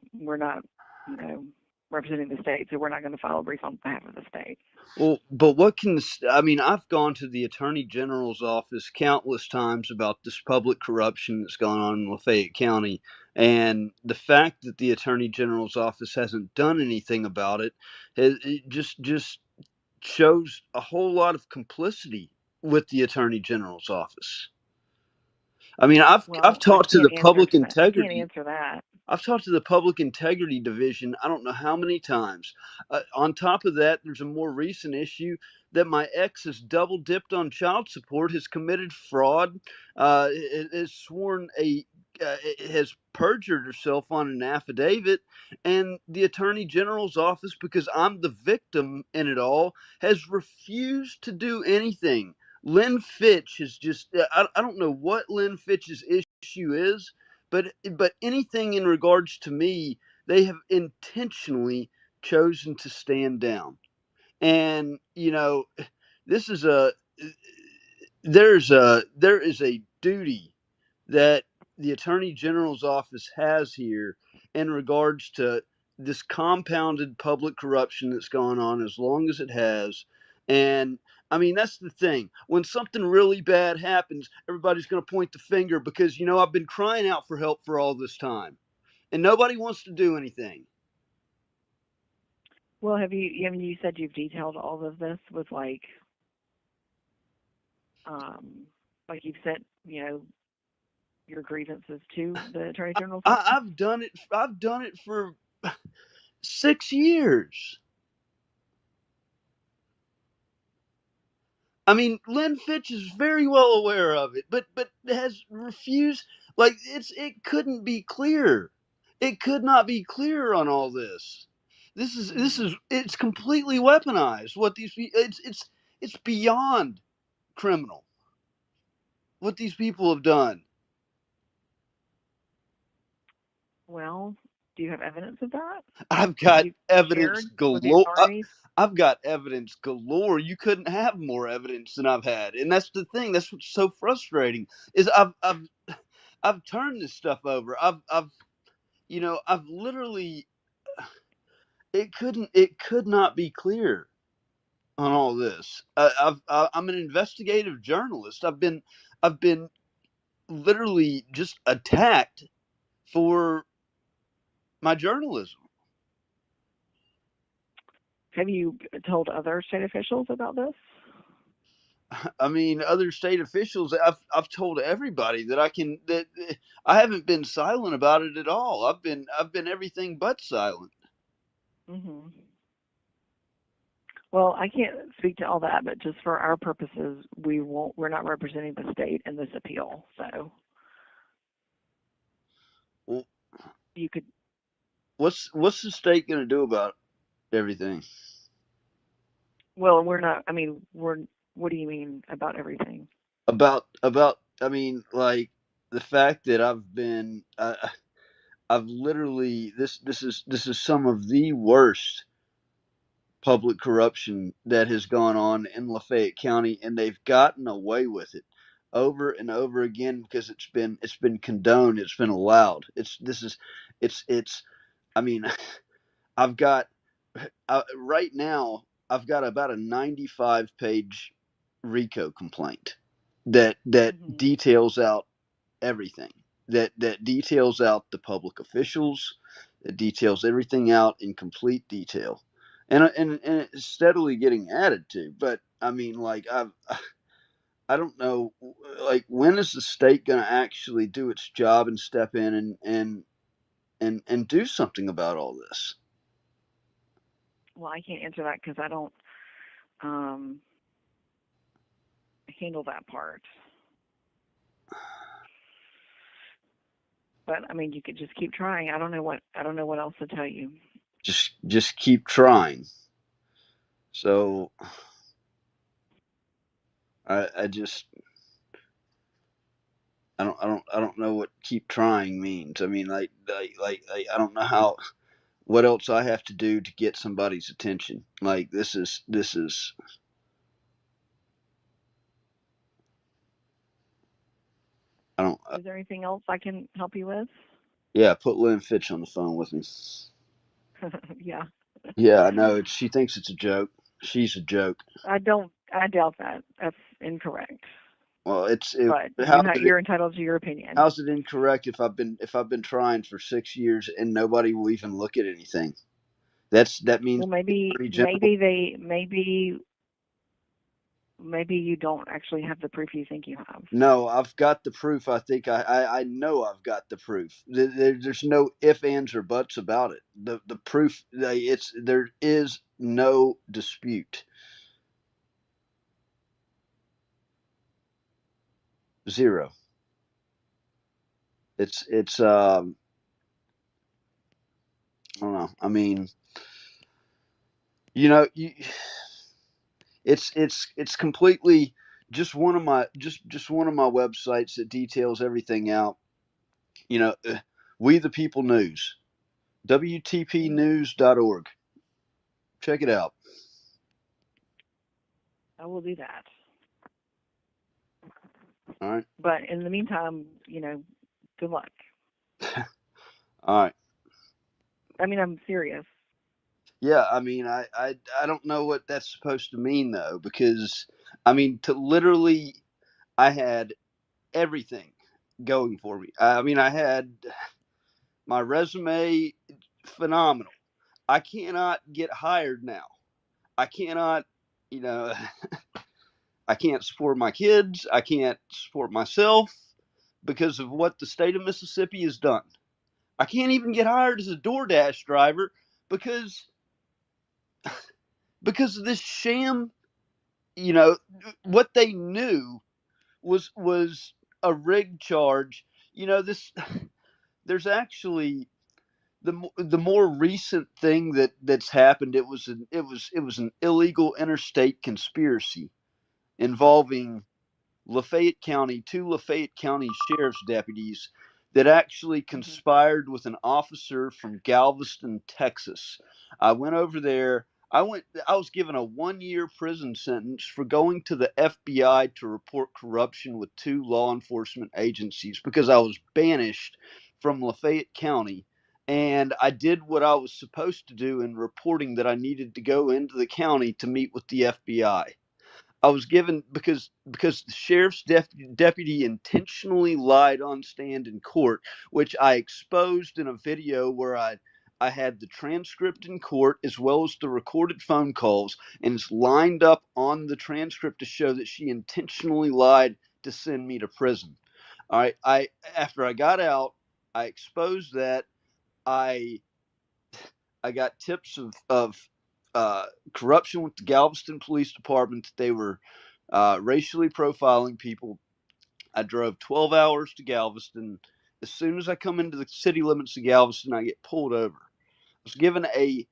representing the state, so we're not going to file a brief on behalf of the state. Well, but I've gone to the Attorney General's office countless times about this public corruption that's going on in Lafayette County, and the fact that the Attorney General's office hasn't done anything about it just shows a whole lot of complicity with the Attorney General's office. I mean, I've talked to the Public Integrity. I can't answer that. I've talked to the Public Integrity Division I don't know how many times. On top of that, there's a more recent issue that my ex has double dipped on child support, has committed fraud, has has perjured herself on an affidavit, and the Attorney General's office, because I'm the victim in it all, has refused to do anything. Lynn Fitch is just, I don't know what Lynn Fitch's issue is, but anything in regards to me, they have intentionally chosen to stand down. And, this is there is a duty that the Attorney General's office has here in regards to this compounded public corruption that's going on as long as it has. And I mean, that's the thing. When something really bad happens, everybody's going to point the finger because, I've been crying out for help for all this time and nobody wants to do anything. Well, you said you've detailed all of this with like you've sent, your grievances to the Attorney General's office? I've done it for 6 years. I mean, Lynn Fitch is very well aware of it, but has refused. Like it couldn't be clearer. It could not be clearer on all this. It's completely weaponized. What these it's beyond criminal. What these people have done. Well, do you have evidence of that? I've got evidence galore. I've got evidence galore. You couldn't have more evidence than I've had, and that's the thing. That's what's so frustrating is I've turned this stuff over. I've literally it could not be clear on all this. I'm an investigative journalist. I've been literally just attacked for my journalism. Have you told other state officials about this? I mean, other state officials. I've told everybody that I haven't been silent about it at all. I've been everything but silent. Hmm. Well, I can't speak to all that, but just for our purposes, we're not representing the state in this appeal. So Well, you could. what's the state going to do about everything? Well, we're not. I mean, we're. What do you mean about everything? About I mean, like the fact that I've literally this is some of the worst public corruption that has gone on in Lafayette County, and they've gotten away with it over and over again because it's been condoned, it's been allowed. I mean, I've got right now I've got about a 95-page RICO complaint that details out everything, that details out the public officials, that details everything out in complete detail, and it's steadily getting added to. But I mean, like I don't know, like when is the state going to actually do its job and step in and do something about all this? Well, I can't answer that because I don't handle that part. But I mean, you could just keep trying. I don't know what else to tell you. Just keep trying. So I just I don't know what keep trying means. I mean, like I don't know what else I have to do to get somebody's attention. Like this is I don't. Is there anything else I can help you with? Yeah, put Lynn Fitch on the phone with me. Yeah. Yeah, I know. She thinks it's a joke. She's a joke. I doubt that. That's incorrect. Well, But you're entitled to your opinion. How's it incorrect if I've been trying for 6 years and nobody will even look at anything? That means Well, maybe you don't actually have the proof you think you have. No, I've got the proof. I think I know I've got the proof. There's no ifs, ands, or buts about it. The proof, there is no dispute. Zero. It's I don't know. I mean, it's completely just one of my one of my websites that details everything out. We the People News, WTPnews.org. Check it out. I will do that. All right. But in the meantime, good luck. All right. I mean, I'm serious. Yeah, I mean, I don't know what that's supposed to mean though, because I mean, I had everything going for me. I mean, I had my resume phenomenal. I cannot get hired now. I cannot, I can't support my kids. I can't support myself because of what the state of Mississippi has done. I can't even get hired as a DoorDash driver because of this sham. What they knew was a rigged charge. There's actually the more recent thing that's happened. It was an illegal interstate conspiracy involving two Lafayette County sheriff's deputies that actually conspired with an officer from Galveston, Texas. I went over there. I was given a 1-year prison sentence for going to the FBI to report corruption with 2 law enforcement agencies because I was banished from Lafayette County. And I did what I was supposed to do in reporting that I needed to go into the county to meet with the FBI. I was given because the sheriff's deputy intentionally lied on stand in court, which I exposed in a video where I had the transcript in court as well as the recorded phone calls, and it's lined up on the transcript to show that she intentionally lied to send me to prison. All right, after I got out, I exposed that. I got tips of corruption with the Galveston Police Department. They were racially profiling people. I drove 12 hours to Galveston. As soon as I come into the city limits of Galveston, I get pulled over. I was given it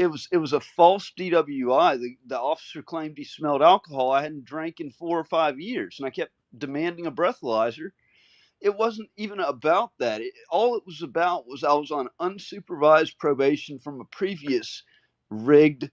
was a false DWI. The officer claimed he smelled alcohol. I hadn't drank in 4 or 5 years, and I kept demanding a breathalyzer. It wasn't even about that. All it was about was I was on unsupervised probation from a previous rigged,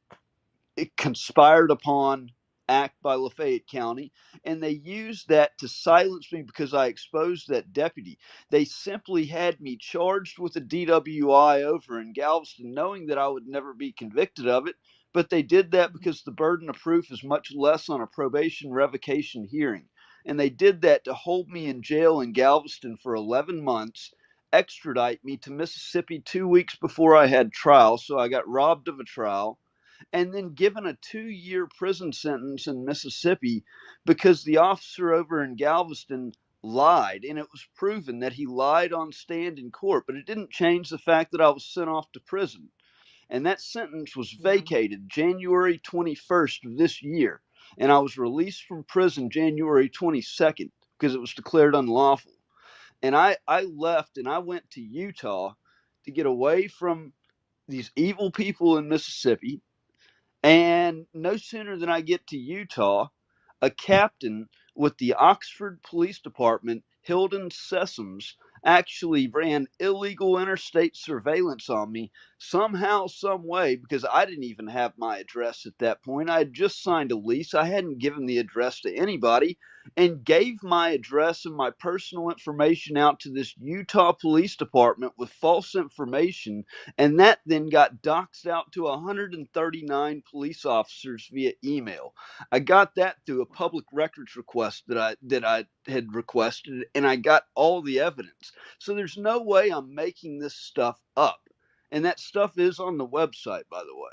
conspired upon act by Lafayette County, and they used that to silence me because I exposed that deputy. They simply had me charged with a DWI over in Galveston, knowing that I would never be convicted of it, but they did that because the burden of proof is much less on a probation revocation hearing. And they did that to hold me in jail in Galveston for 11 months, extradite me to Mississippi 2 weeks before I had trial, so I got robbed of a trial, and then given a 2-year prison sentence in Mississippi because the officer over in Galveston lied, and it was proven that he lied on stand in court, but it didn't change the fact that I was sent off to prison. And that sentence was vacated January 21st of this year, and I was released from prison January 22nd because it was declared unlawful. And I left and I went to Utah to get away from these evil people in Mississippi. And no sooner than I get to Utah, a captain with the Oxford Police Department, Hilden Sessoms, actually ran illegal interstate surveillance on me somehow, some way, because I didn't even have my address at that point. I had just signed a lease. I hadn't given the address to anybody, and gave my address and my personal information out to this Utah Police Department with false information. And that then got doxed out to 139 police officers via email. I got that through a public records request that I had requested, and I got all the evidence. So there's no way I'm making this stuff up. And that stuff is on the website, by the way.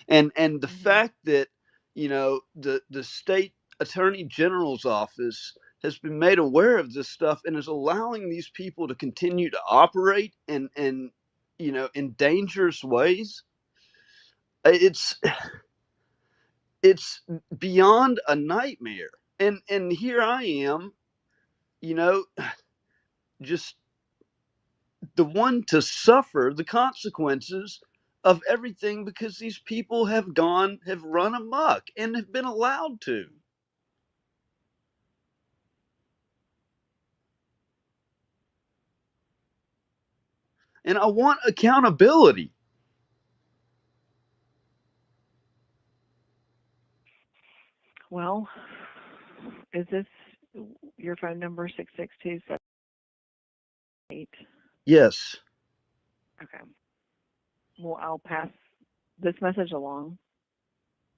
And the fact that, the state attorney general's office has been made aware of this stuff and is allowing these people to continue to operate in dangerous ways. It's beyond a nightmare. And here I am, just the one to suffer the consequences of everything because these people have run amok and have been allowed to. And I want accountability. Well, is this your phone number, 662-78? Yes. Okay. Well, I'll pass this message along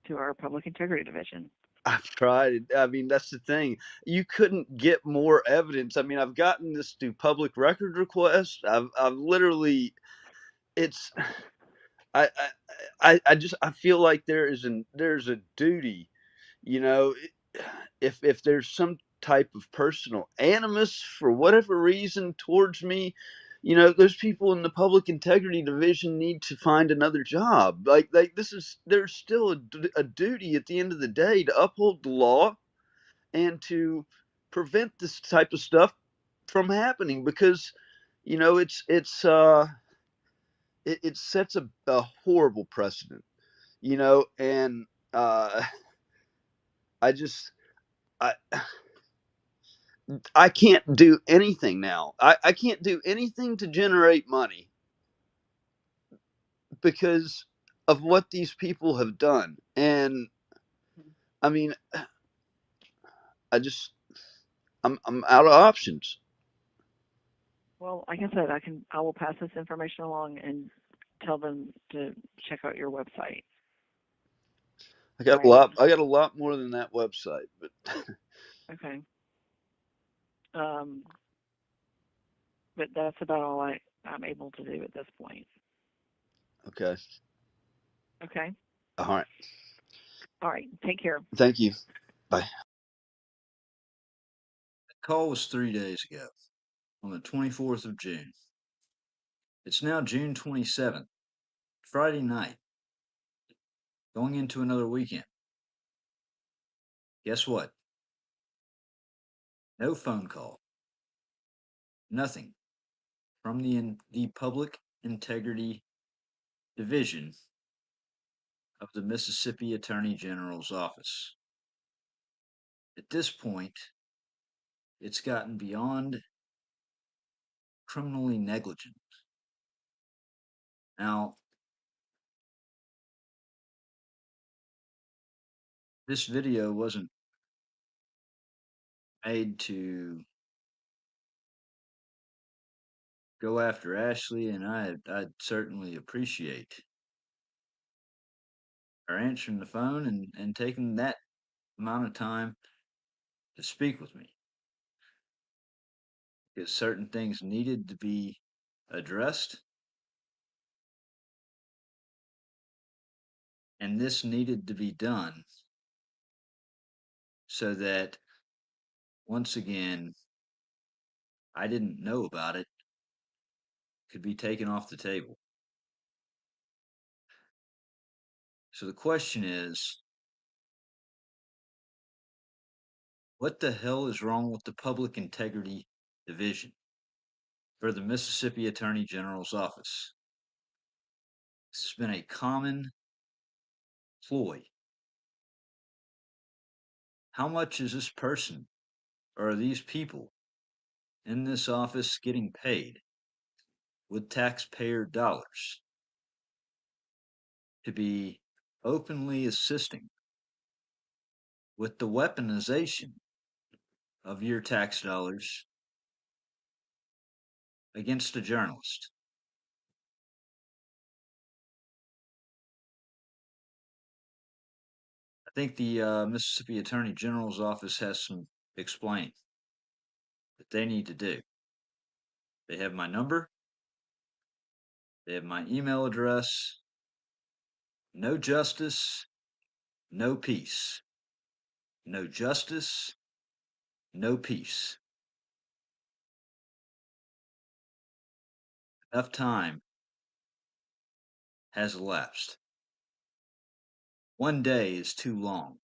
to our Public Integrity Division. I've tried. I mean, that's the thing. You couldn't get more evidence. I mean, I've gotten this through public record requests. I've literally, I feel like there's a duty, if there's some type of personal animus for whatever reason towards me, those people in the Public Integrity Division need to find another job. There's still a duty at the end of the day to uphold the law and to prevent this type of stuff from happening, because it sets a horrible precedent, and I can't do anything now. I can't do anything to generate money because of what these people have done. And I mean, I'm out of options. Well, like I said, I will pass this information along and tell them to check out your website. I got a lot more than that website, but Okay. But that's about all I'm able to do at this point. okay. Okay. All right. All right. Take care. Thank you. Bye. The call was 3 days ago, on the 24th of June. It's now June 27th, Friday night, going into another weekend. Guess what? No phone call. Nothing from the Public Integrity Division of the Mississippi Attorney General's office. At this point, it's gotten beyond criminally negligent. Now, this video wasn't made to go after Ashley, and I'd certainly appreciate her answering the phone and taking that amount of time to speak with me. Because certain things needed to be addressed, and this needed to be done so that, once again, I didn't know about it, could be taken off the table. So the question is, what the hell is wrong with the Public Integrity Division for the Mississippi Attorney General's office? This has been a common ploy. How much is this person, or are these people in this office getting paid with taxpayer dollars to be openly assisting with the weaponization of your tax dollars against a journalist? I think the Mississippi Attorney General's office has some explaining that they need to do. They have my number. They have my email address. No justice, no peace. No justice, no peace. Enough time has elapsed. One day is too long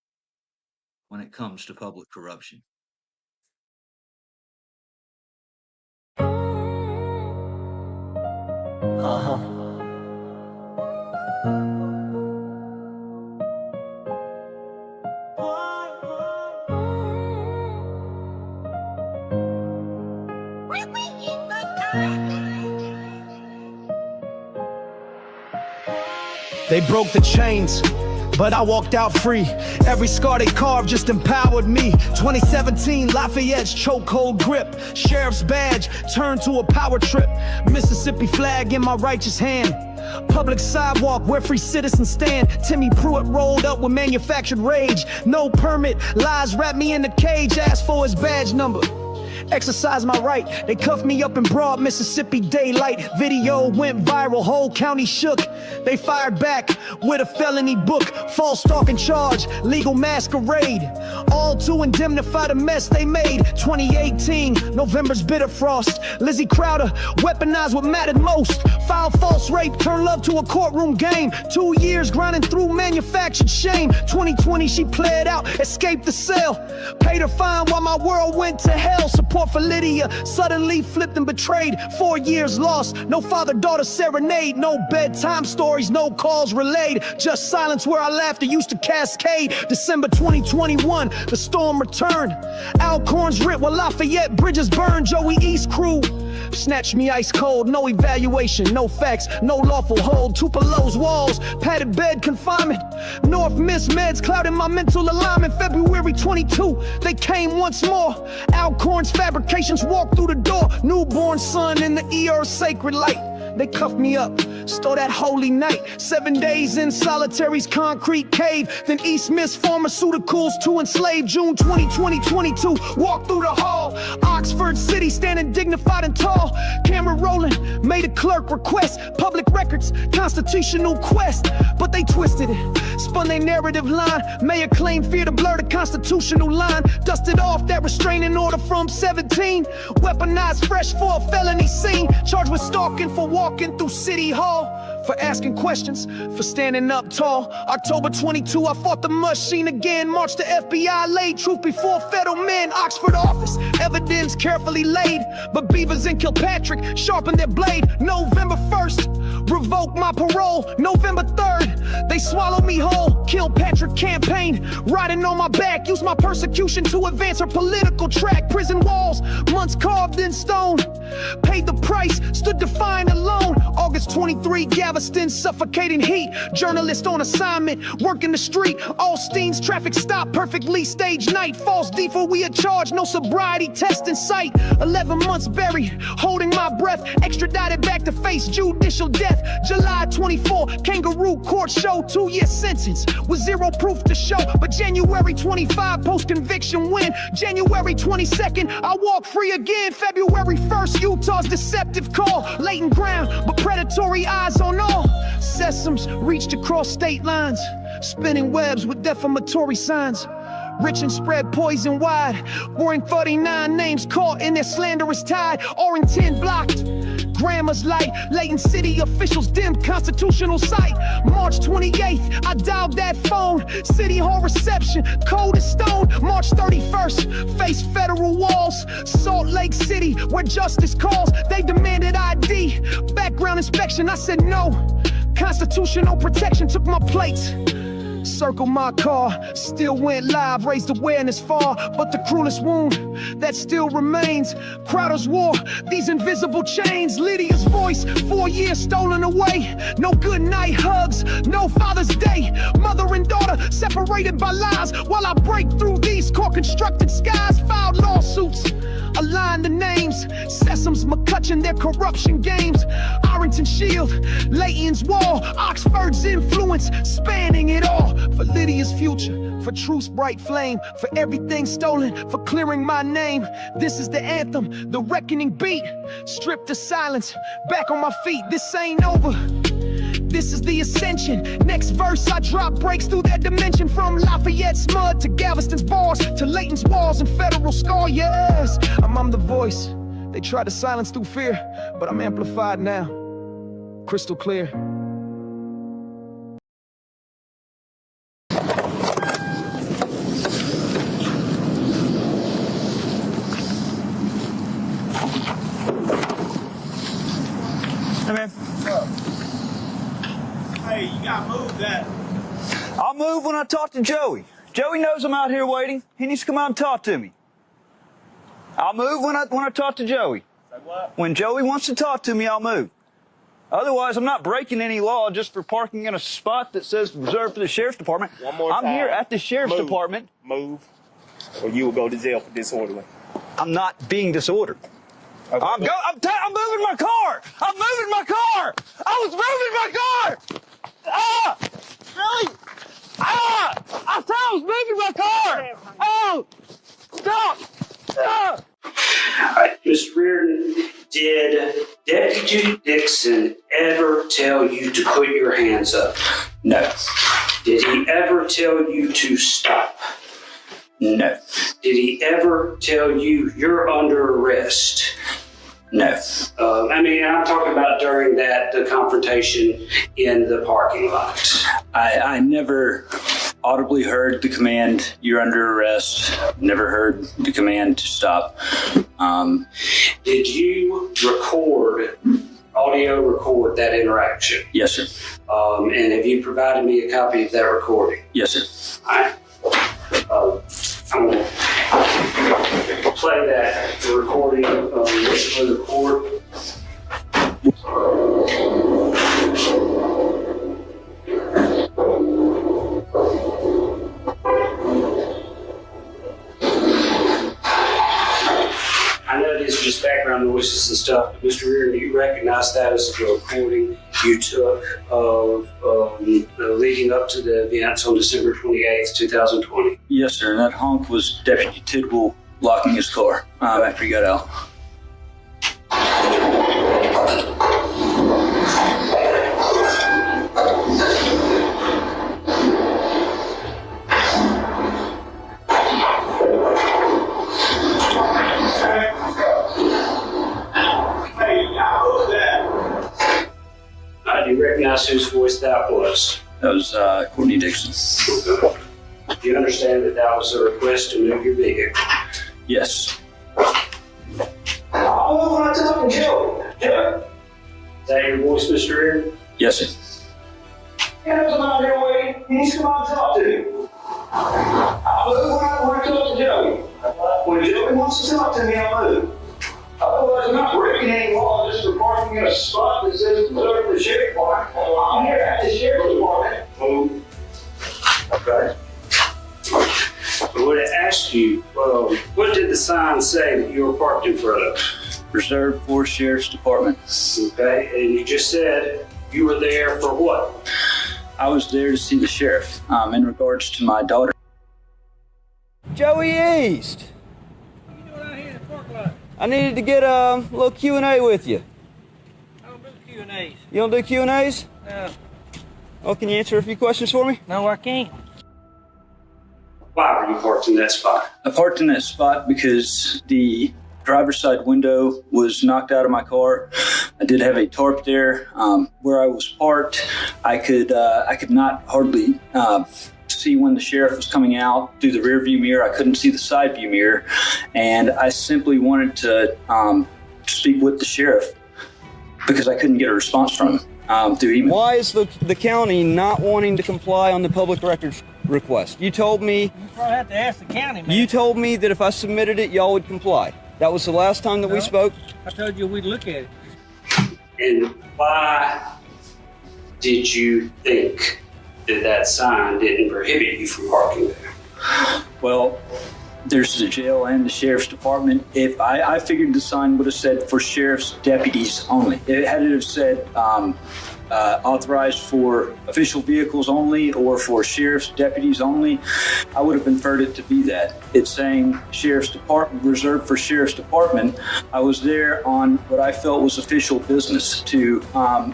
when it comes to public corruption. They broke the chains, but I walked out free. Every scar they carved just empowered me. 2017, Lafayette's chokehold grip. Sheriff's badge turned to a power trip. Mississippi flag in my righteous hand. Public sidewalk where free citizens stand. Timmy Pruitt rolled up with manufactured rage. No permit, lies wrapped me in a cage. Asked for his badge number, exercise my right. They cuffed me up in broad Mississippi daylight. Video went viral, whole county shook. They fired back with a felony book. False stalking charge, legal masquerade. All to indemnify the mess they made. 2018, November's bitter frost. Lizzie Crowder weaponized what mattered most. Filed false rape, turned love to a courtroom game. 2 years grinding through manufactured shame. 2020 she pled out, escaped the cell. Paid her fine while my world went to hell. Support for Lydia suddenly flipped and betrayed. 4 years lost, no father-daughter serenade. No bedtime stories, no calls relayed. Just silence where our laughter used to cascade. December 2021, the storm returned. Alcorns ripped while Lafayette bridges burned. Joey East crew Snatch me ice cold, no evaluation, no facts, no lawful hold. Tupelo's walls, padded bed confinement. North Miss meds clouding my mental alignment. February 22, they came once more. Alcorn's fabrications walked through the door. Newborn son in the ER sacred light. They cuffed me up, stole that holy night. 7 days in solitary's concrete cave. Then East Miss Pharmaceuticals to enslave. June 2020, 22, walk through the hall. Oxford City standing dignified and tall. Camera rolling, made a clerk request. Public records, constitutional quest. But they twisted it, spun their narrative line. Mayor claimed fear to blur the constitutional line. Dusted off that restraining order from 17. Weaponized fresh for a felony scene. Charged with stalking for walking through City Hall. For asking questions, for standing up tall. October 22, I fought the machine again. Marched the FBI, laid truth before federal men. Oxford office, evidence carefully laid. But Beavers and Kilpatrick sharpened their blade. November 1st, revoke my parole. November 3rd, they swallowed me whole. Kilpatrick campaign, riding on my back. Used my persecution to advance her political track. Prison walls, months carved in stone. Paid the price, stood defiant alone. August 23, Galveston, suffocating heat. Journalist on assignment, working the street. Allstein's traffic stop, perfectly staged night. False default, we are charged, no sobriety test in sight. 11 months buried, holding my breath. Extradited back to face judicial death. July 24, kangaroo court show. 2-year sentence with zero proof to show. But January 25, post-conviction win. January 22nd, I walk free again. February 1st, Utah's deceptive call. Latent ground, but predatory eyes on all. Sesams reached across state lines, spinning webs with defamatory signs. Rich and spread poison wide. Roaring 39 names caught in their slanderous tide. Orrington blocked, Grammar's light. Layton City officials dimmed constitutional sight. March 28th, I dialed that phone. City Hall reception, cold as stone. March 31st, faced federal walls. Salt Lake City, where justice calls. They demanded ID, background inspection. I said no. Constitutional protection took my plates. Circle my car, still went live, raised awareness far. But the cruelest wound that still remains. Crowder's war, these invisible chains. Lydia's voice, 4 years stolen away. No good night hugs, no Father's Day. Mother and daughter separated by lies. While I break through these court-constructed skies. Filed lawsuits, align the names. Sesams, McCutcheon, their corruption games. Arrington Shield, Layton's wall. Oxford's influence, spanning it all. For Lydia's future, for truth's bright flame. For everything stolen, for clearing my name. This is the anthem, the reckoning beat. Stripped to silence, back on my feet. This ain't over, this is the ascension. Next verse I drop breaks through that dimension. From Lafayette's mud to Galveston's bars, to Layton's walls and federal scar. Yes, I'm the voice they try to silence through fear, but I'm amplified now, crystal clear. Hey, man. Hey, you gotta move that. I'll move when I talk to Joey. Joey knows I'm out here waiting. He needs to come out and talk to me. I'll move when I talk to Joey. Say what? When Joey wants to talk to me, I'll move. Otherwise, I'm not breaking any law just for parking in a spot that says reserved for the sheriff's department. One more time. I'm here at the sheriff's department. Move, or you will go to jail for disorderly. I'm not being disordered. Okay. I'm moving my car. I'm moving my car. I was moving my car. Ah! Really? Ah! I said I was moving my car. Oh! Stop! Ah! Mr. Reardon, did Deputy Dixon ever tell you to put your hands up? No. Did he ever tell you to stop? No. Did he ever tell you you're under arrest? No. I'm talking about during the confrontation in the parking lot. I never audibly heard the command, you're under arrest. Never heard the command to stop. Did you audio record that interaction? Yes, sir. And have you provided me a copy of that recording? Yes, sir. All right. I'm going to play that recording, listen to the record. background noises and stuff. But Mr. Reardon, you recognize that as a recording you took of leading up to the events on December 28th, 2020? Yes, sir. And that honk was Deputy Tidwell locking his car after he got out. Do you recognize whose voice that was? That was Courtney Dixon. Okay. Do you understand that that was a request to move your vehicle? Yes. Oh, when I talk to Joe. Joe? Is that your voice, Mr. Reardon? Yes, sir. Get up on your way. He needs to come out and talk to you. I'll move when I talk to Joey. When Joey wants to talk to me, I'll move. Otherwise, I'm not breaking any law just for parking in a spot that says reserved for the sheriff's department. I'm here at the sheriff's department. Move. Okay. I would have asked you, what did the sign say that you were parked in front of? Reserved for Sheriff's Department. Okay, and you just said you were there for what? I was there to see the sheriff in regards to my daughter. Joey East. I needed to get a little Q&A with you. I don't do Q&As. You don't do Q&As? No. Well, can you answer a few questions for me? No, I can't. Why were you parked in that spot? I parked in that spot because the driver's side window was knocked out of my car. I did have a tarp there. Where I was parked, I could not hardly see when the sheriff was coming out through the rear view mirror. I couldn't see the side view mirror, and I simply wanted to speak with the sheriff because I couldn't get a response from him through email. Why is the county not wanting to comply on the public records request? You told me. You probably have to ask the county, man. You told me that if I submitted it, y'all would comply. That was the last time that we spoke. I told you we'd look at it. And why did you think that sign didn't prohibit you from parking there? Well, there's the jail and the sheriff's department. If I figured the sign would have said for sheriff's deputies only. It had to have said authorized for official vehicles only or for sheriff's deputies only. I would have inferred it to be that. It's saying sheriff's department, reserved for sheriff's department. I was there on what I felt was official business to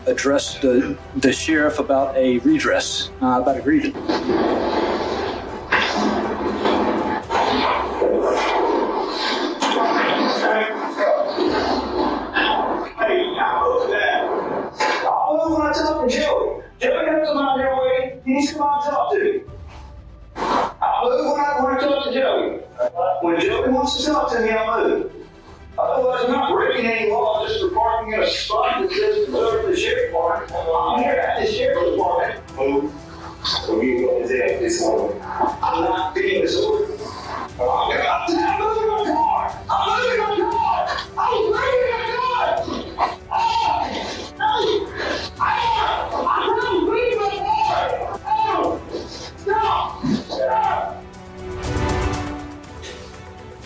address the sheriff about a redress, about a grievance. Joey comes on your way, he needs to come out and talk to you. I'll move when I talk to Joey. When Joey wants to talk to me, I'll move. Otherwise, I'm not breaking any law just for parking in a spot that says reserved for the sheriff's department. I'm here at the sheriff's department. Move. So you go to this one. I'm not being disorderly. I'm moving my car. I'm moving my car. I'm moving my car.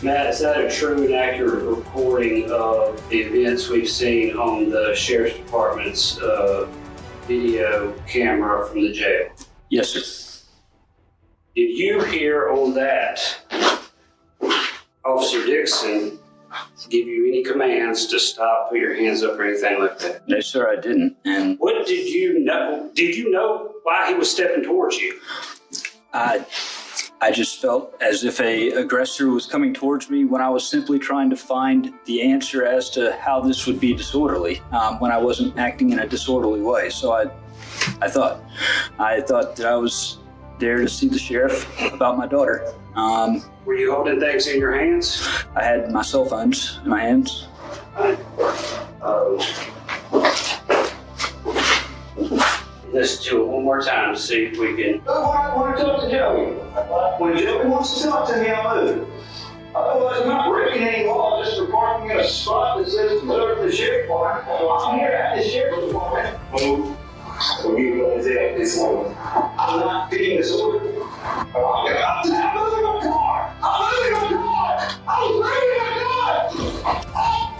Matt, is that a true and accurate reporting of the events we've seen on the Sheriff's Department's video camera from the jail? Yes, sir. Did you hear on that Officer Dixon give you any commands to stop, put your hands up, or anything like that? No, sir, I didn't. And what did you know? Did you know why he was stepping towards you? I just felt as if a aggressor was coming towards me when I was simply trying to find the answer as to how this would be disorderly when I wasn't acting in a disorderly way. So I thought that I was there to see the sheriff about my daughter. Were you holding things in your hands? I had my cell phones in my hands. Listen to it one more time to see if we can. I want to talk to Joey. When Joey wants to talk to me, I'll move. Otherwise, I'm not breaking any law just for parking in a spot that says reserved for the sheriff's department. I'm here at the sheriff's department. Move. So you go to this one. I'm not being disorderly. I'm moving my car. I'm moving my car. I'm moving my car.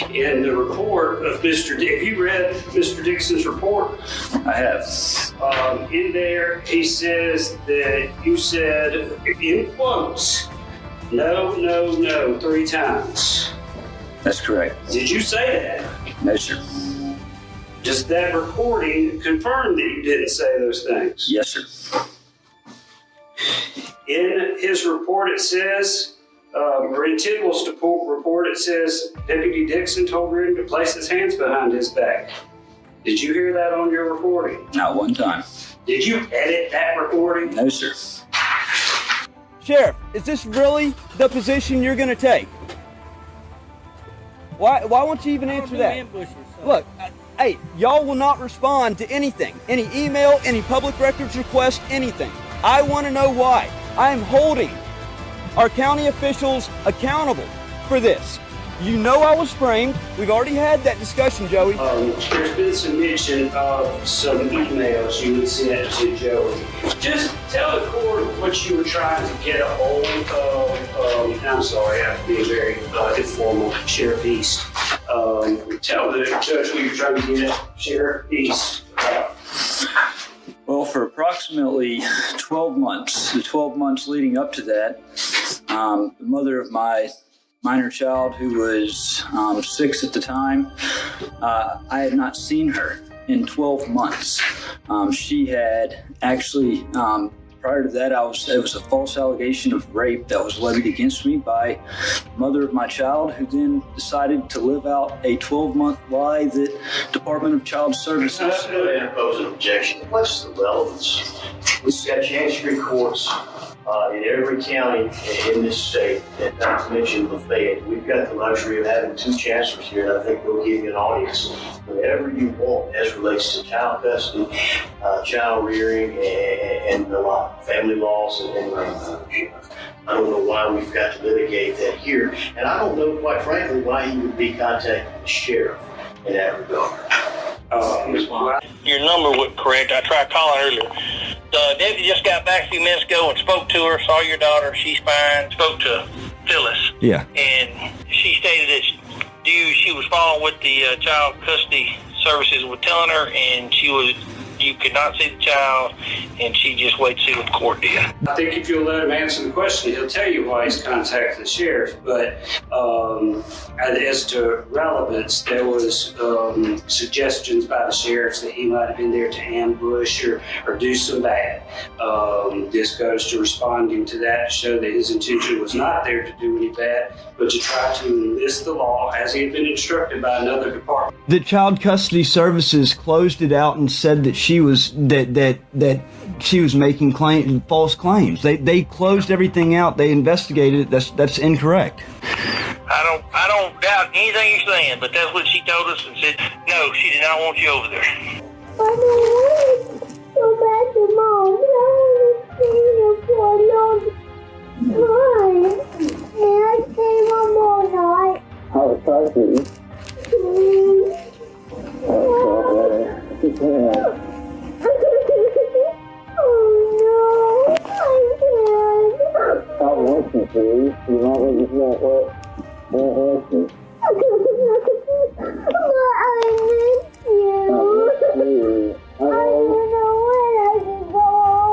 In the report of Mr. Have you read Mr. Dixon's report? I have. In there, he says that you said, in quotes, no, no, no, 3 times. That's correct. Did you say that? No, sir. Does that recording confirm that you didn't say those things? Yes, sir. In his report, it says, or in Tidwell's report, it says Deputy Dixon told Reardon to place his hands behind his back. Did you hear that on your recording? Not one time. Did you edit that recording? No, sir. Sheriff, is this really the position you're going to take? Why won't you even answer that? Look, hey, y'all will not respond to anything. Any email, any public records request, anything. I want to know why. I am holding our county officials accountable for this. You know I was framed. We've already had that discussion, Joey. There's been some mention of some emails you would send to Joey. Just tell the court what you were trying to get a hold of. I'm sorry, I'm being very informal, Sheriff East. Tell the judge what you're trying to get at, Sheriff East. Well, for approximately 12 months, the 12 months leading up to that, the mother of my minor child, who was 6 at the time, I had not seen her in 12 months. She had actually, prior to that, it was a false allegation of rape that was levied against me by the mother of my child, who then decided to live out a 12-month lie that Department of Child Services. I'm going to impose an objection. What's the relevance? We've got chancery courts in every county in this state, and not to mention Lafayette. We've got the luxury of having 2 chancellors here, and I think we'll give you an audience whatever you want as relates to child custody, child rearing, and the law, family laws, and I don't know why we've got to litigate that here, and I don't know, quite frankly, why he would be contacting the sheriff in that regard. Your number was correct. I tried calling earlier. The deputy just got back a few minutes ago and spoke to her, saw your daughter. She's fine. Spoke to Phyllis. Yeah. And she stated that she was following what the child custody services were telling her, and you could not see the child, and she just waited to see what the court did. I think if you'll let him answer the question, he'll tell you why he's contacted the sheriff. But as to relevance, there was suggestions by the sheriffs that he might have been there to ambush or do some bad. This goes to responding to that to show that his intention was not there to do any bad, but to try to enlist the law as he had been instructed by another department. The Child Custody Services closed it out and said that she was she was making false claims. They closed everything out. They investigated it. That's incorrect. I don't doubt anything you're saying, but that's what she told us and said, no, she did not want you over there. I don't want to go back to Mom. I want to stay here for a long time. May I stay one more night? I was talking to you. Oh no, I can't. Stop listening to you. You won't listen. But I miss you. I don't know when I can go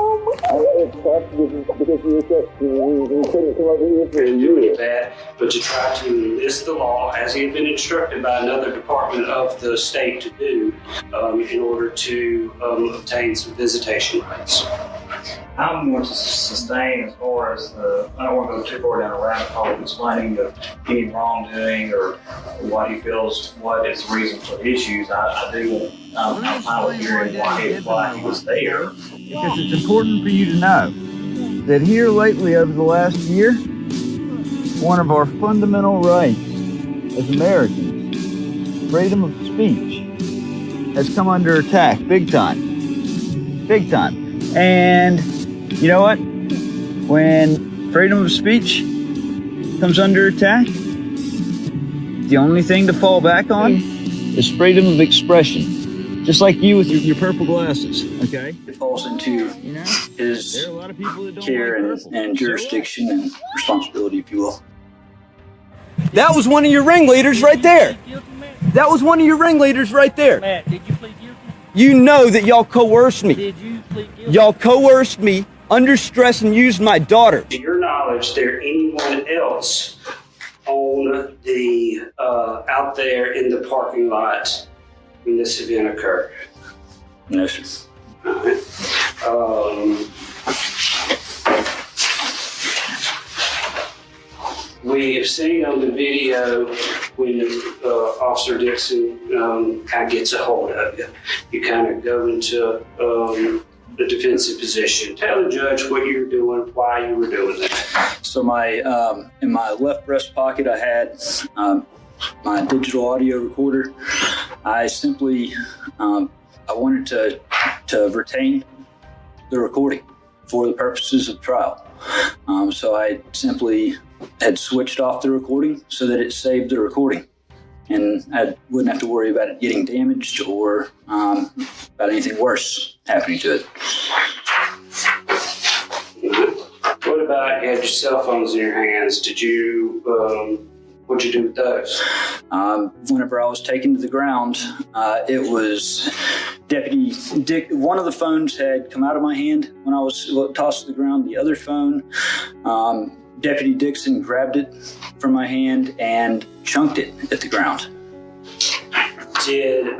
home. Because you couldn't come over here for a year. That, but to try to enlist the law as he had been instructed by another department of the state to do in order to obtain some visitation rights. I'm going to sustain as far as I don't want to go too far down a rabbit hole of explaining any wrongdoing or what he feels, what is the reason for the issues. I'm fine with hearing why he was there. Because it's important for you to know that here lately over the last year, one of our fundamental rights as Americans, freedom of speech, has come under attack big time. Big time. And you know what? When freedom of speech comes under attack, the only thing to fall back on is freedom of expression. Just like you with your purple glasses, okay? It falls into his care and jurisdiction and responsibility, if you will. That was one of your ringleaders right there. That was one of your ringleaders right there. Matt, did you plead guilty? You know that y'all coerced me. Did you plead guilty? Y'all coerced me under stress and used my daughter. To your knowledge, there anyone else on the out there in the parking lot when this event occurred? No, sir. All right. We have seen on the video when Officer Dixon kind of gets a hold of you, you kind of go into the defensive position. Tell the judge what you were doing, why you were doing that. So in my left breast pocket, I had my digital audio recorder. I simply I wanted to retain the recording for the purposes of trial. So I simply had switched off the recording so that it saved the recording, and I wouldn't have to worry about it getting damaged or about anything worse happening to it. What about you had your cell phones in your hands? Did you what'd you do with those? Whenever I was taken to the ground, it was Deputy Dick. One of the phones had come out of my hand when I was tossed to the ground. The other phone, Deputy Dixon grabbed it from my hand and chunked it at the ground. Did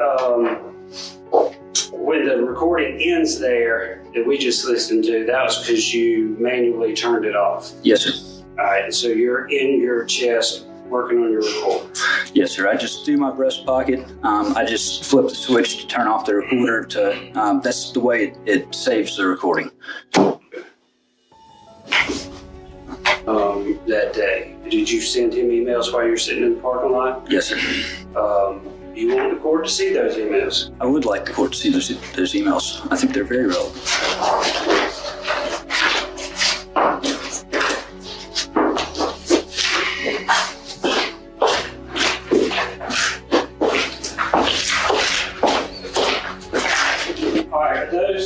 when the recording ends there that we just listened to, that was because you manually turned it off? Yes, sir. All right, so you're in your chest working on your recorder? Yes, sir. I just do my breast pocket. I just flip the switch to turn off the recorder. That's the way it saves the recording. That day, did you send him emails while you're sitting in the parking lot? Yes, sir. You want the court to see those emails? I would like the court to see those emails. I think they're very relevant.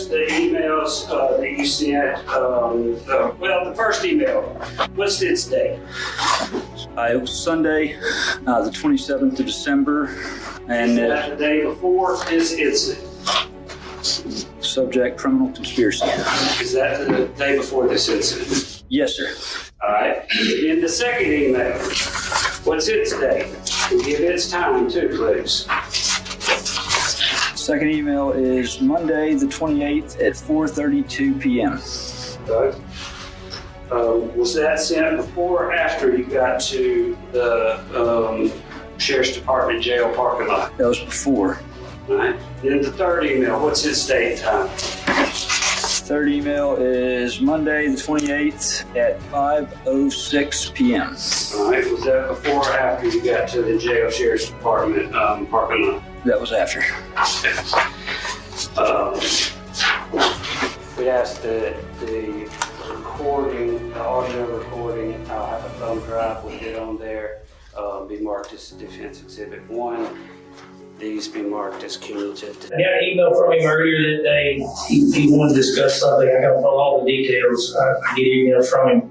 The emails that you sent, well, the first email, what's its date? It was Sunday, the 27th of December, and is that the day before this incident? Subject criminal conspiracy. Is that the day before this incident? Yes, sir. All right. In the second email, what's its date? And give its time too, please. Second email is Monday, the 28th at 4:32 p.m. Okay. Was that sent before or after you got to the Sheriff's Department jail parking lot? That was before. All right. Then the third email, what's its date time? Third email is Monday, the 28th at 5:06 p.m. All right. Was that before or after you got to the jail Sheriff's Department parking lot? That was after. We asked that the recording, the audio recording, I'll have a thumb drive with it on there, be marked as Defense Exhibit 1. These be marked as cumulative. I got an email from him earlier that day. He wanted to discuss something. I don't know all the details. I get emails from him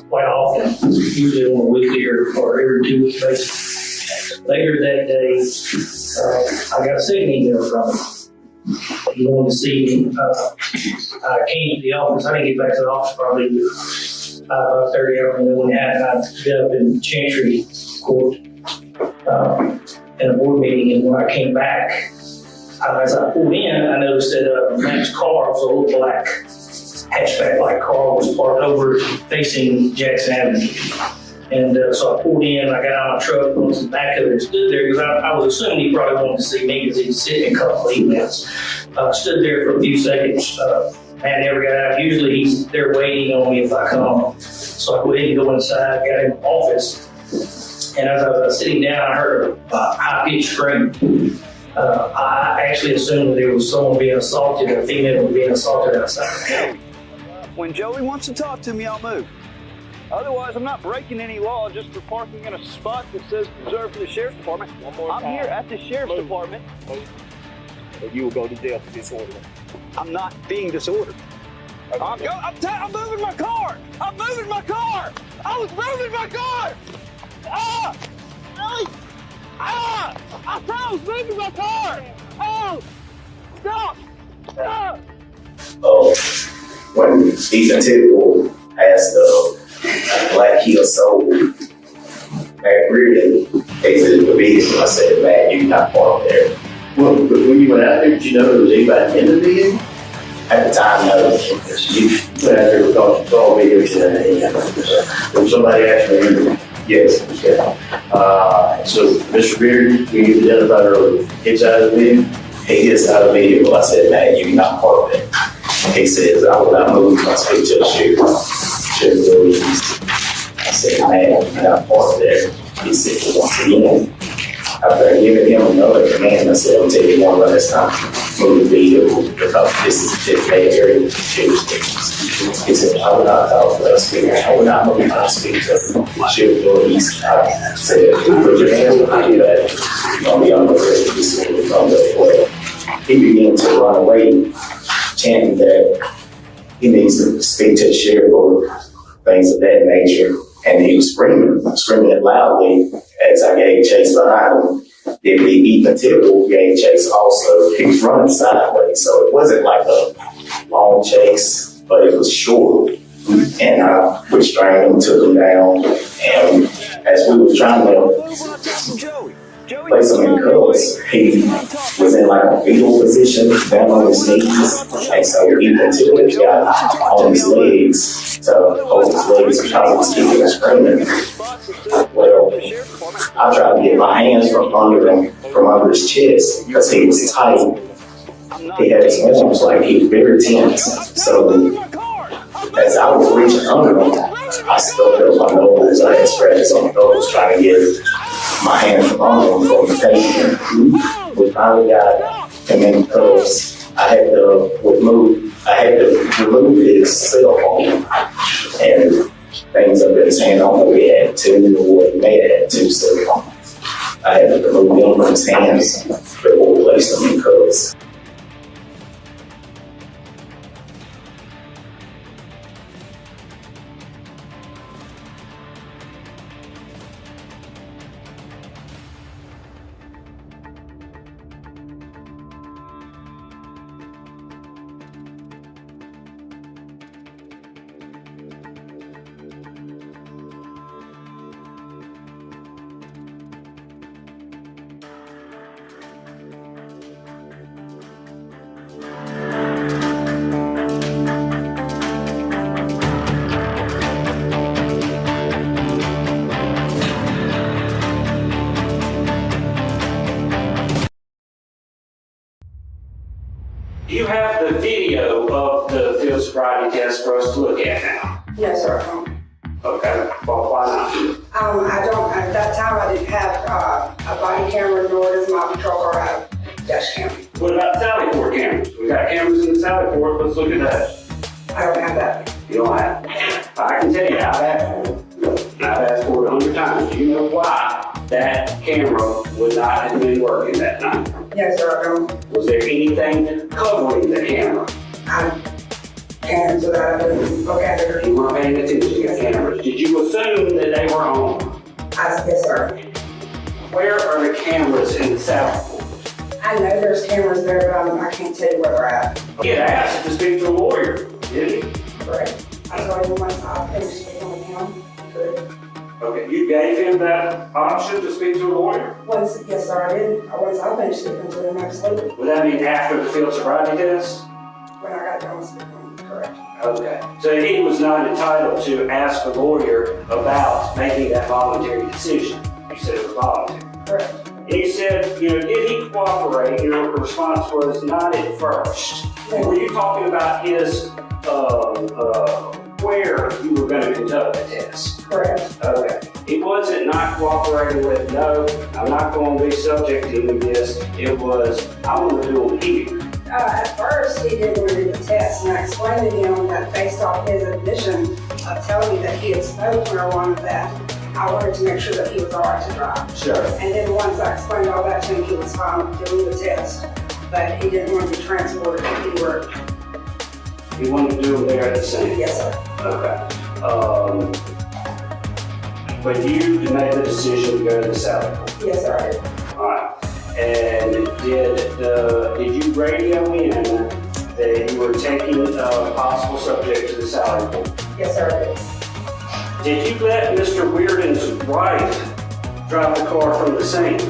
quite often, usually on a weekly or every 2 week basis. Later that day, I got a second email from him. He wanted to see me. I came to the office. I didn't get back to the office probably 5:30 hours, and then when I got up in Chancery Court in a board meeting, and when I came back, as I pulled in, I noticed that Matt's car was a little black hatchback-like car was parked over facing Jackson Avenue. And so I pulled in, I got out of my truck, went to the back of it, and stood there because I was assuming he probably wanted to see me because he was sitting in a couple of emails. Stood there for a few seconds. Matt never got out. Usually he's there waiting on me if I come. So I went ahead and go inside, got in the office. And as I was sitting down, I heard a high-pitched scream. I actually assumed that there was someone being assaulted, a female was being assaulted outside. When Joey wants to talk to me, I'll move. Otherwise, I'm not breaking any law just for parking in a spot that says reserved for the Sheriff's Department. I'm here at the Sheriff's Department. Or you will go to jail for disorder. I'm not being disordered. I'm moving my car! I'm moving my car! I was moving my car! Ah! Wait! Ah! I thought I was moving my car! Oh! Stop! Stop! Oh, when Ethan Tidwell asked Black Hill Soul, Matt Reardon exited the vehicle, I said, man, you're not parked there. Well, but when you went out there, did you know there was anybody in the vehicle? At the time, no. You went out there because you saw me there. Was somebody actually in there? Yes. Yeah. So, Mr. Beard, when you identified earlier, gets out of the vehicle? He gets out of the vehicle, I said, man, you're not parked there. He says, I will not move my speak to the sheriff. I said, man, you're not parked there. He said, once again, after giving him another command, I said, I'll tell you one last time, move the vehicle because this is a designated area with jurisdictions. He said, I will not talk to us speaker. I will not move my speak to my sheriff or east. I said, put your hands behind your back. You're going to be on the rest of this one from the well. He began to run away, chanting that he needs to speak to the sheriff or things of that nature. And he was screaming it loudly as I gave chase behind him. Deputy Ethan Tidwell gave chase also. He was running sideways, so it wasn't like a long chase, but it was short. And I restrained him, took him down, and as we were trying to place him in cuffs, he was in like a fetal position, down on his knees, and so Ethan Tidwell got on his legs to hold his legs because I was kicking and screaming. Well, I tried to get my hands from under his chest because he was tight. He had his arms like he was very tense. So as I was reaching under him, I stuck up my nose. I had scratches on my nose trying to get my hands from under him from the patient. We finally got him in cuffs. I had to remove his cell phone and things up in his hand. I don't know if he had two or he may have had two cell phones. I had to remove them from his hands before we placed them in cuffs. Do you have the video of the field sobriety test for us to look at now? Yes, sir. Okay, well, why not? I don't, at that time I didn't have a body camera, nor does my patrol car have dash cam. What about Sally Port cameras? We got cameras in the Sally Port, let's look at that. I don't have that. You don't have it? I can tell you, I've asked for it. I've asked for it 100 times. Do you know why that camera would not have been working that night? Yes, sir, I don't. Was there anything covering the camera? I can't answer that. I didn't look at it or You weren't paying attention to the cameras. Did you assume that they were on? Yes, sir. Where are the cameras in the Sally Port? I know there's cameras there, but I can't tell you where they're at. He had asked to speak to a lawyer, didn't he? Correct. I told him once I finished speaking with him. Good. Okay, you gave him that option to speak to a lawyer? Yes, sir, I did. Once I finished speaking to him, absolutely. Would that mean after the field sobriety test? When I got done speaking, correct. Okay. So he was not entitled to ask a lawyer about making that voluntary decision. You said it was voluntary. Correct. And you said, did he cooperate? Your response was not at first. Yeah. Were you talking about his, where you were going to conduct the test? Correct. Okay. It wasn't not cooperating with, no, I'm not going to be subject to this. It was, I want to do them here. At first, he didn't want to do the test, and I explained to him that based off his admission of telling me that he had smoked marijuana, that I wanted to make sure that he was all right to drive. Sure. And then once I explained all that to him, he was fine with doing the test, but he didn't want to be transported anywhere. You wanted to do them there at the scene? Yes, sir. Okay. but you made the decision to go to the Sally Port. Yes, sir, I did. All right. And did you radio in that you were taking a possible subject to the Sally Port? Yes, sir, I did. Did you let Mr. Weirden's wife drive the car from the scene?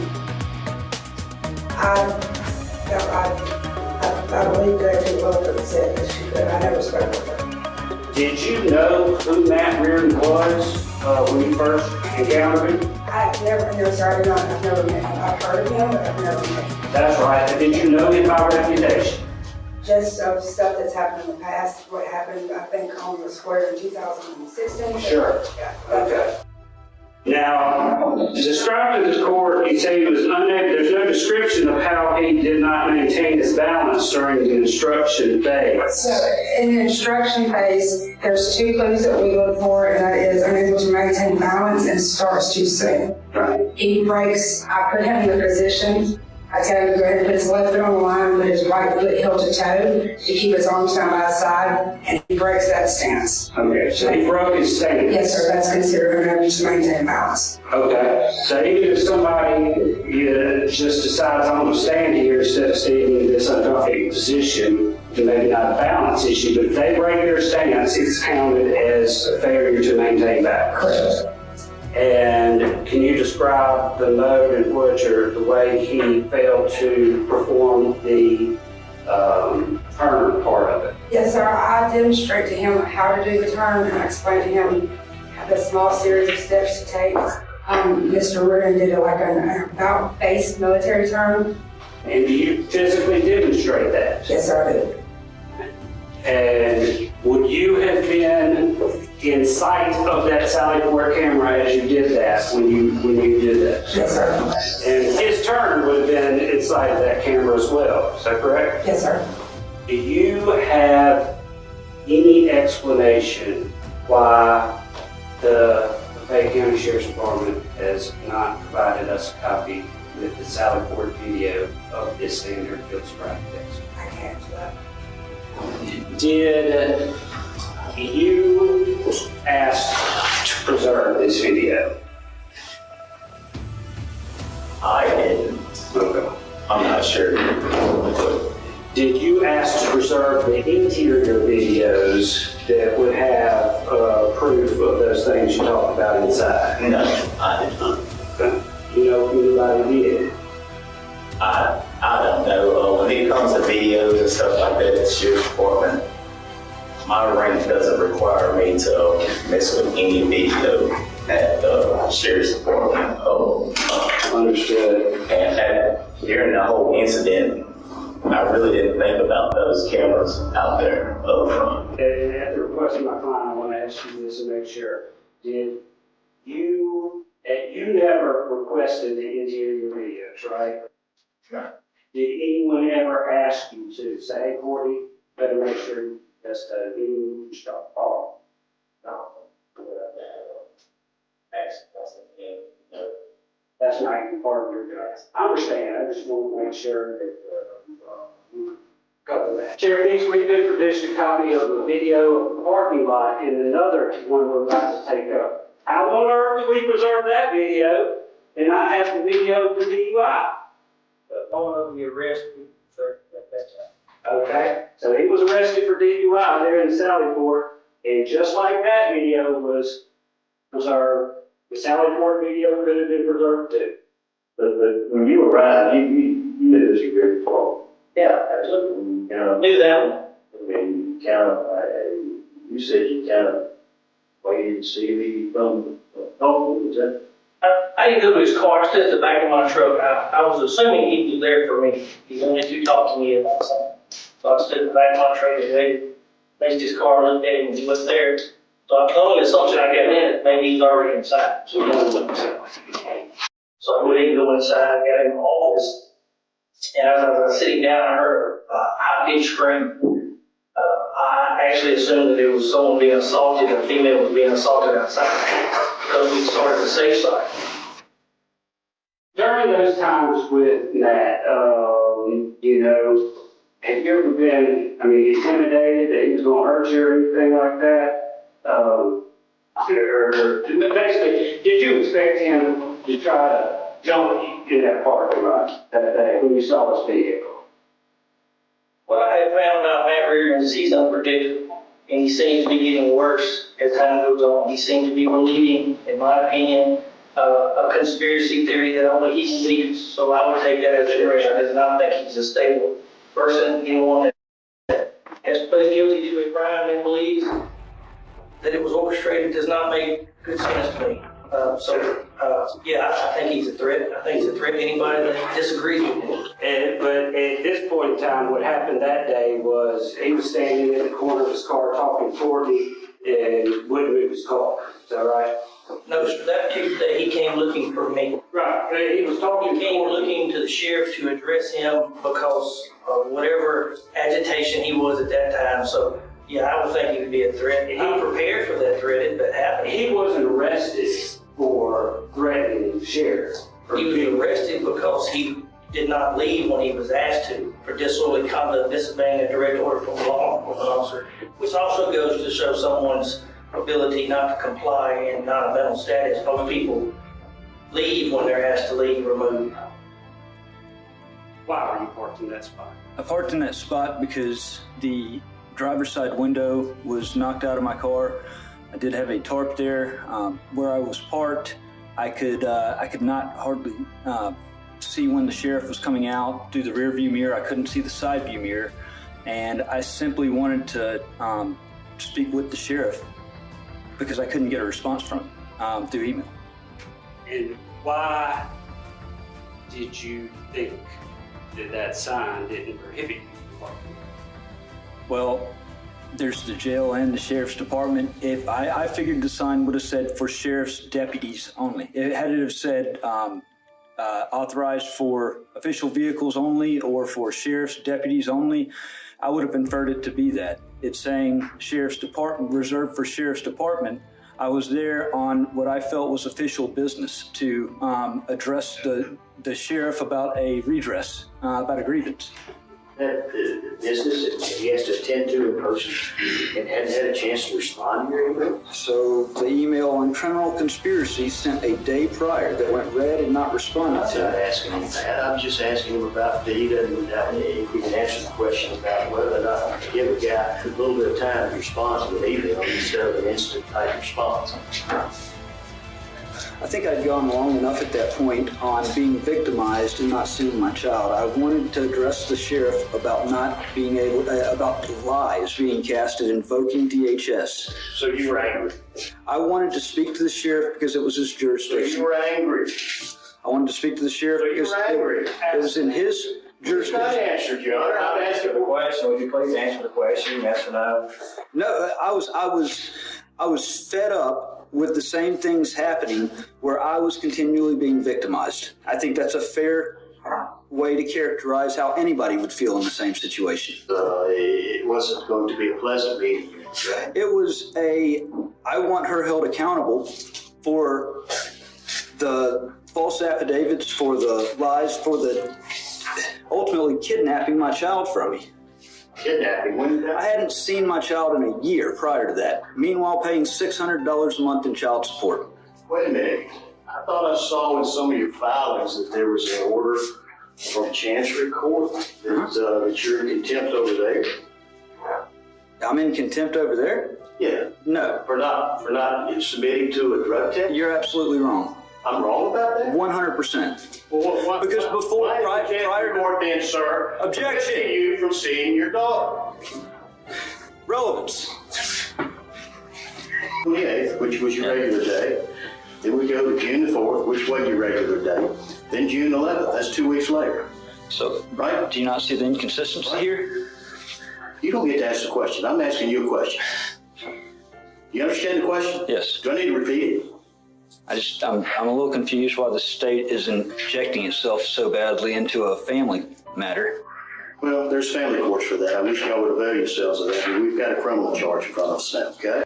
I believe that she both said that she could. I never spoke with her. Did you know who Matt Reardon was when you first encountered him? I've never, no, sir, I did not. I've never met him. I've heard of him, but I've never met him. That's right. And did you know him by reputation? Just of stuff that's happened in the past, what happened, I think, on the square in 2016. Sure. Yeah. Okay. Now, described to the court, you say he was unable, there's no description of how he did not maintain his balance during the instruction phase. So, in the instruction phase, there's two clues that we look for, and that is unable to maintain balance and starts too soon. Right. He breaks, I put him in the position. I tell him to go ahead and put his left foot on the line, put his right foot heel to toe to keep his arms down by his side, and he breaks that stance. Okay, so he broke his stance. Yes, sir, that's considered unable to maintain balance. Okay, so even if somebody just decides I'm going to stand here instead of standing in this uncomfortable position, then maybe not a balance issue, but if they break their stance, it's counted as a failure to maintain balance. Correct. And can you describe the mode in which, or the way he failed to perform the turn part of it? Yes, sir. I demonstrate to him how to do the turn, and I explain to him the small series of steps to take. Mr. Reardon did like an about-face military turn. And do you physically demonstrate that? Yes, sir, I did. And would you have been in sight of that Sally Port camera as you did that when you did that? Yes, sir. And his turn would have been in sight of that camera as well. Is that correct? Yes, sir. Do you have any explanation why the Fayette County Sheriff's Department has not provided us a copy with the Sally Port video of this standard field sobriety test? I can't do that. Did you ask to preserve this video? I didn't. Okay. I'm not sure. Did you ask to preserve the interior videos that would have proof of those things you talked about inside? No, I did not. Okay. You know if anybody did? I don't know. When it comes to videos and stuff like that, it's Sheriff's Department. My rank doesn't require me to mess with any video at the Sheriff's Department. Understood. And during the whole incident, I really didn't think about those cameras out there up front. And at the request of my client, I want to ask you this to make sure. Did you never requested the interior videos, right? Sure. Did anyone ever ask you to say, hey, Courtney, better make sure that's the video stop off? No. That's not part of your job. I understand. I just want to make sure that we cover that. Chair, next week did produce a copy of the video of the parking lot in another one we're about to take up. How on earth do we preserve that video and not have the video for DUI? Going over the arrest, sir, that's right. Okay, so he was arrested for DUI there in Sally Port, and just like that video was preserved, the Sally Port video could have been preserved too. But when you were riding, you knew this was your fault. Yeah, absolutely. Knew that one. I mean, you said you kind of waited to see me from was that? I didn't go to his car, I stood at the back of my truck. I was assuming he was there for me. He wanted to talk to me about something. So I stood at the back of my truck and they faced his car, looked at him, and he wasn't there. So I only assumption I got in, maybe he's already inside. So I went in, go inside, got in the office. And as I was sitting down, I heard a high-pitched scream. I actually assumed that it was someone being assaulted, a female was being assaulted outside. Because we started the safe side. During those times with that, have you ever been, intimidated that he was going to hurt you or anything like that? Or basically, did you expect him to try to jump in that parking lot that day when you saw his vehicle? What I have found about Matt Reardon is he's unpredictable, and he seems to be getting worse as time goes on. He seems to be believing, in my opinion, a conspiracy theory that only he believes. So I would take that as a threat. I do not think he's a stable person, anyone that has pled guilty to a crime and believes that it was orchestrated does not make good sense to me. Yeah, I think he's a threat. I think he's a threat to anybody that disagrees with him. But at this point in time, what happened that day was he was standing in the corner of his car talking to Courtney and wouldn't move his car. Is that right? No, sir, that particular day he came looking for me. Right. He was talking. He came looking to the sheriff to address him because of whatever agitation he was at that time. So, yeah, I would think he would be a threat. I'm prepared for that threat if it happened. He wasn't arrested for threatening the sheriff. He was arrested because he did not leave when he was asked to for disorderly conduct, disobeying a direct order from a law enforcement officer, which also goes to show someone's ability not to comply and not a mental status. Most people leave when they're asked to leave or move. Why were you parked in that spot? I parked in that spot because the driver's side window was knocked out of my car. I did have a tarp there. Where I was parked, I could not hardly see when the sheriff was coming out through the rear view mirror. I couldn't see the side view mirror, and I simply wanted to speak with the sheriff because I couldn't get a response from him through email. And why did you think that sign didn't prohibit you from parking? Well, there's the jail and the sheriff's department. If I figured the sign would have said for sheriff's deputies only. Had it have said authorized for official vehicles only or for sheriff's deputies only, I would have inferred it to be that. It's saying sheriff's department, reserved for sheriff's department. I was there on what I felt was official business to address the sheriff about a redress, about a grievance. That business that he has to attend to in person and hadn't had a chance to respond to your email? So the email on criminal conspiracy sent a day prior that went read and not responded I'm to. not asking him that. I'm just asking him about data and if we can answer the question about whether or not to give a guy a little bit of time to respond to an email instead of an instant type response. I think I'd gone long enough at that point on being victimized and not seeing my child. I wanted to address the sheriff about not being able, about lies being casted invoking DHS. So you were angry? I wanted to speak to the sheriff because it was his jurisdiction. So you were angry? I wanted to speak to the sheriff because it was in his jurisdiction. Not answered, Your Honor. I'm asking the question. Would you please answer the question? Yes or no? No, I was fed up with the same things happening where I was continually being victimized. I think that's a fair way to characterize how anybody would feel in the same situation. It wasn't going to be a pleasant meeting, right? It was I want her held accountable for the false affidavits, for the lies, for the ultimately kidnapping my child from me. Kidnapping? When did that? I hadn't seen my child in a year prior to that. Meanwhile, paying $600 a month in child support. Wait a minute. I thought I saw in some of your filings that there was an order from Chancery Court that you're in contempt over there. I'm in contempt over there? Yeah. No. For not submitting to a drug test? You're absolutely wrong. I'm wrong about that? 100%. Well, because before, prior to court, then, sir, objection, preventing you from seeing your daughter. Relevance. 28th, which was your regular day. Then we go to June the 4th, which was your regular day. Then June 11th. That's 2 weeks later. So, right? Do you not see the inconsistency here? You don't get to ask the question. I'm asking you a question. You understand the question? Yes. Do I need to repeat it? I'm a little confused why the state is injecting itself so badly into a family matter. Well, there's family courts for that. I wish y'all would avail yourselves of that. We've got a criminal charge in front of us now, okay?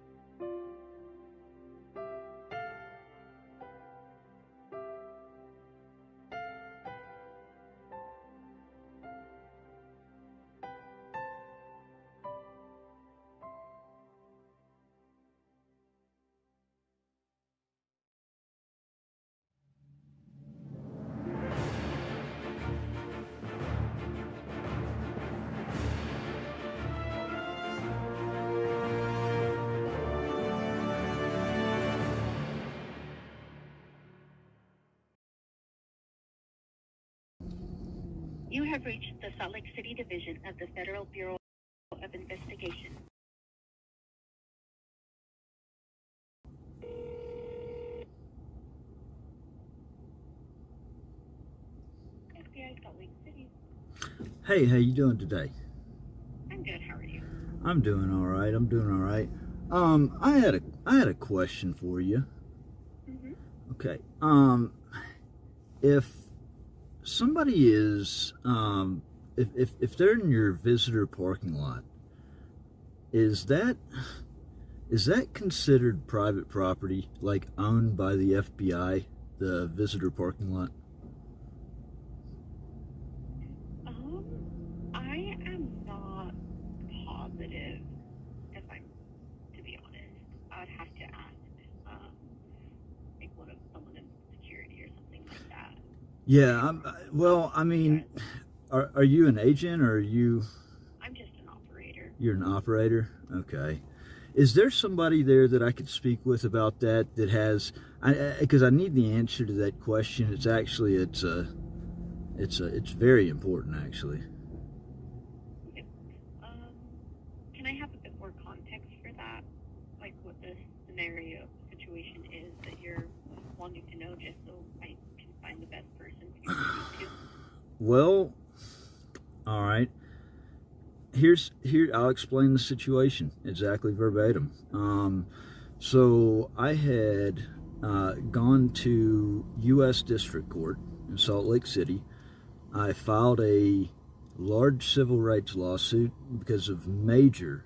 You have reached the Salt Lake City Division of the Federal Bureau of Investigation. FBI Salt Lake City. Hey, how you doing today? I'm good. How are you? I'm doing all right. I'm doing all right. I had a question for you. Okay. If somebody is, if they're in your visitor parking lot, is that considered private property, like owned by the FBI, the visitor parking lot? I am not positive, if I'm to be honest. I'd have to ask, like someone in security or something like that. Yeah. Well, I mean, are you an agent or are you? I'm just an operator. You're an operator? Okay. Is there somebody there that I could speak with about that has, because I need the answer to that question. It's actually, it's very important actually. Can I have a bit more context for that? Like what the scenario situation is that you're wanting to know, just so I can find the best person for you to speak to? Well, all right. Here, I'll explain the situation exactly verbatim. So I had gone to U.S. District Court in Salt Lake City. I filed a large civil rights lawsuit because of major.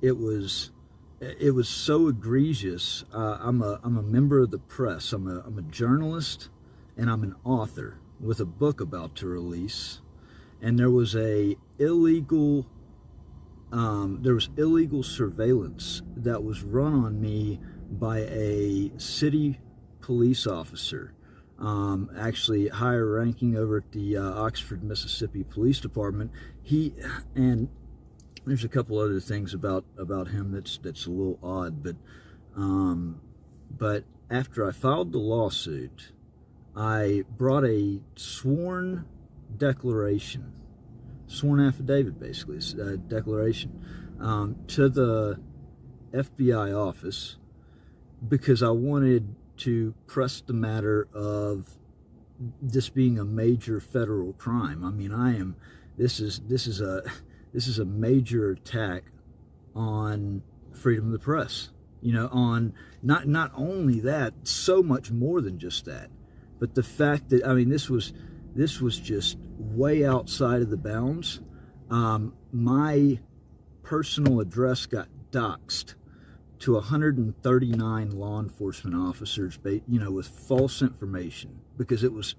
It was so egregious. I'm a member of the press. I'm a journalist, and I'm an author with a book about to release. And there was illegal surveillance that was run on me by a city police officer, actually higher ranking over at the Oxford, Mississippi Police Department. And there's a couple other things about him that's a little odd, but after I filed the lawsuit, I brought a sworn affidavit, basically, a declaration, to the FBI office because I wanted to press the matter of this being a major federal crime. I mean, this is a major attack on freedom of the press. You know, on not only that, so much more than just that, but the fact that, I mean, this was just way outside of the bounds. My personal address got doxed to 139 law enforcement officers, with false information, because it was,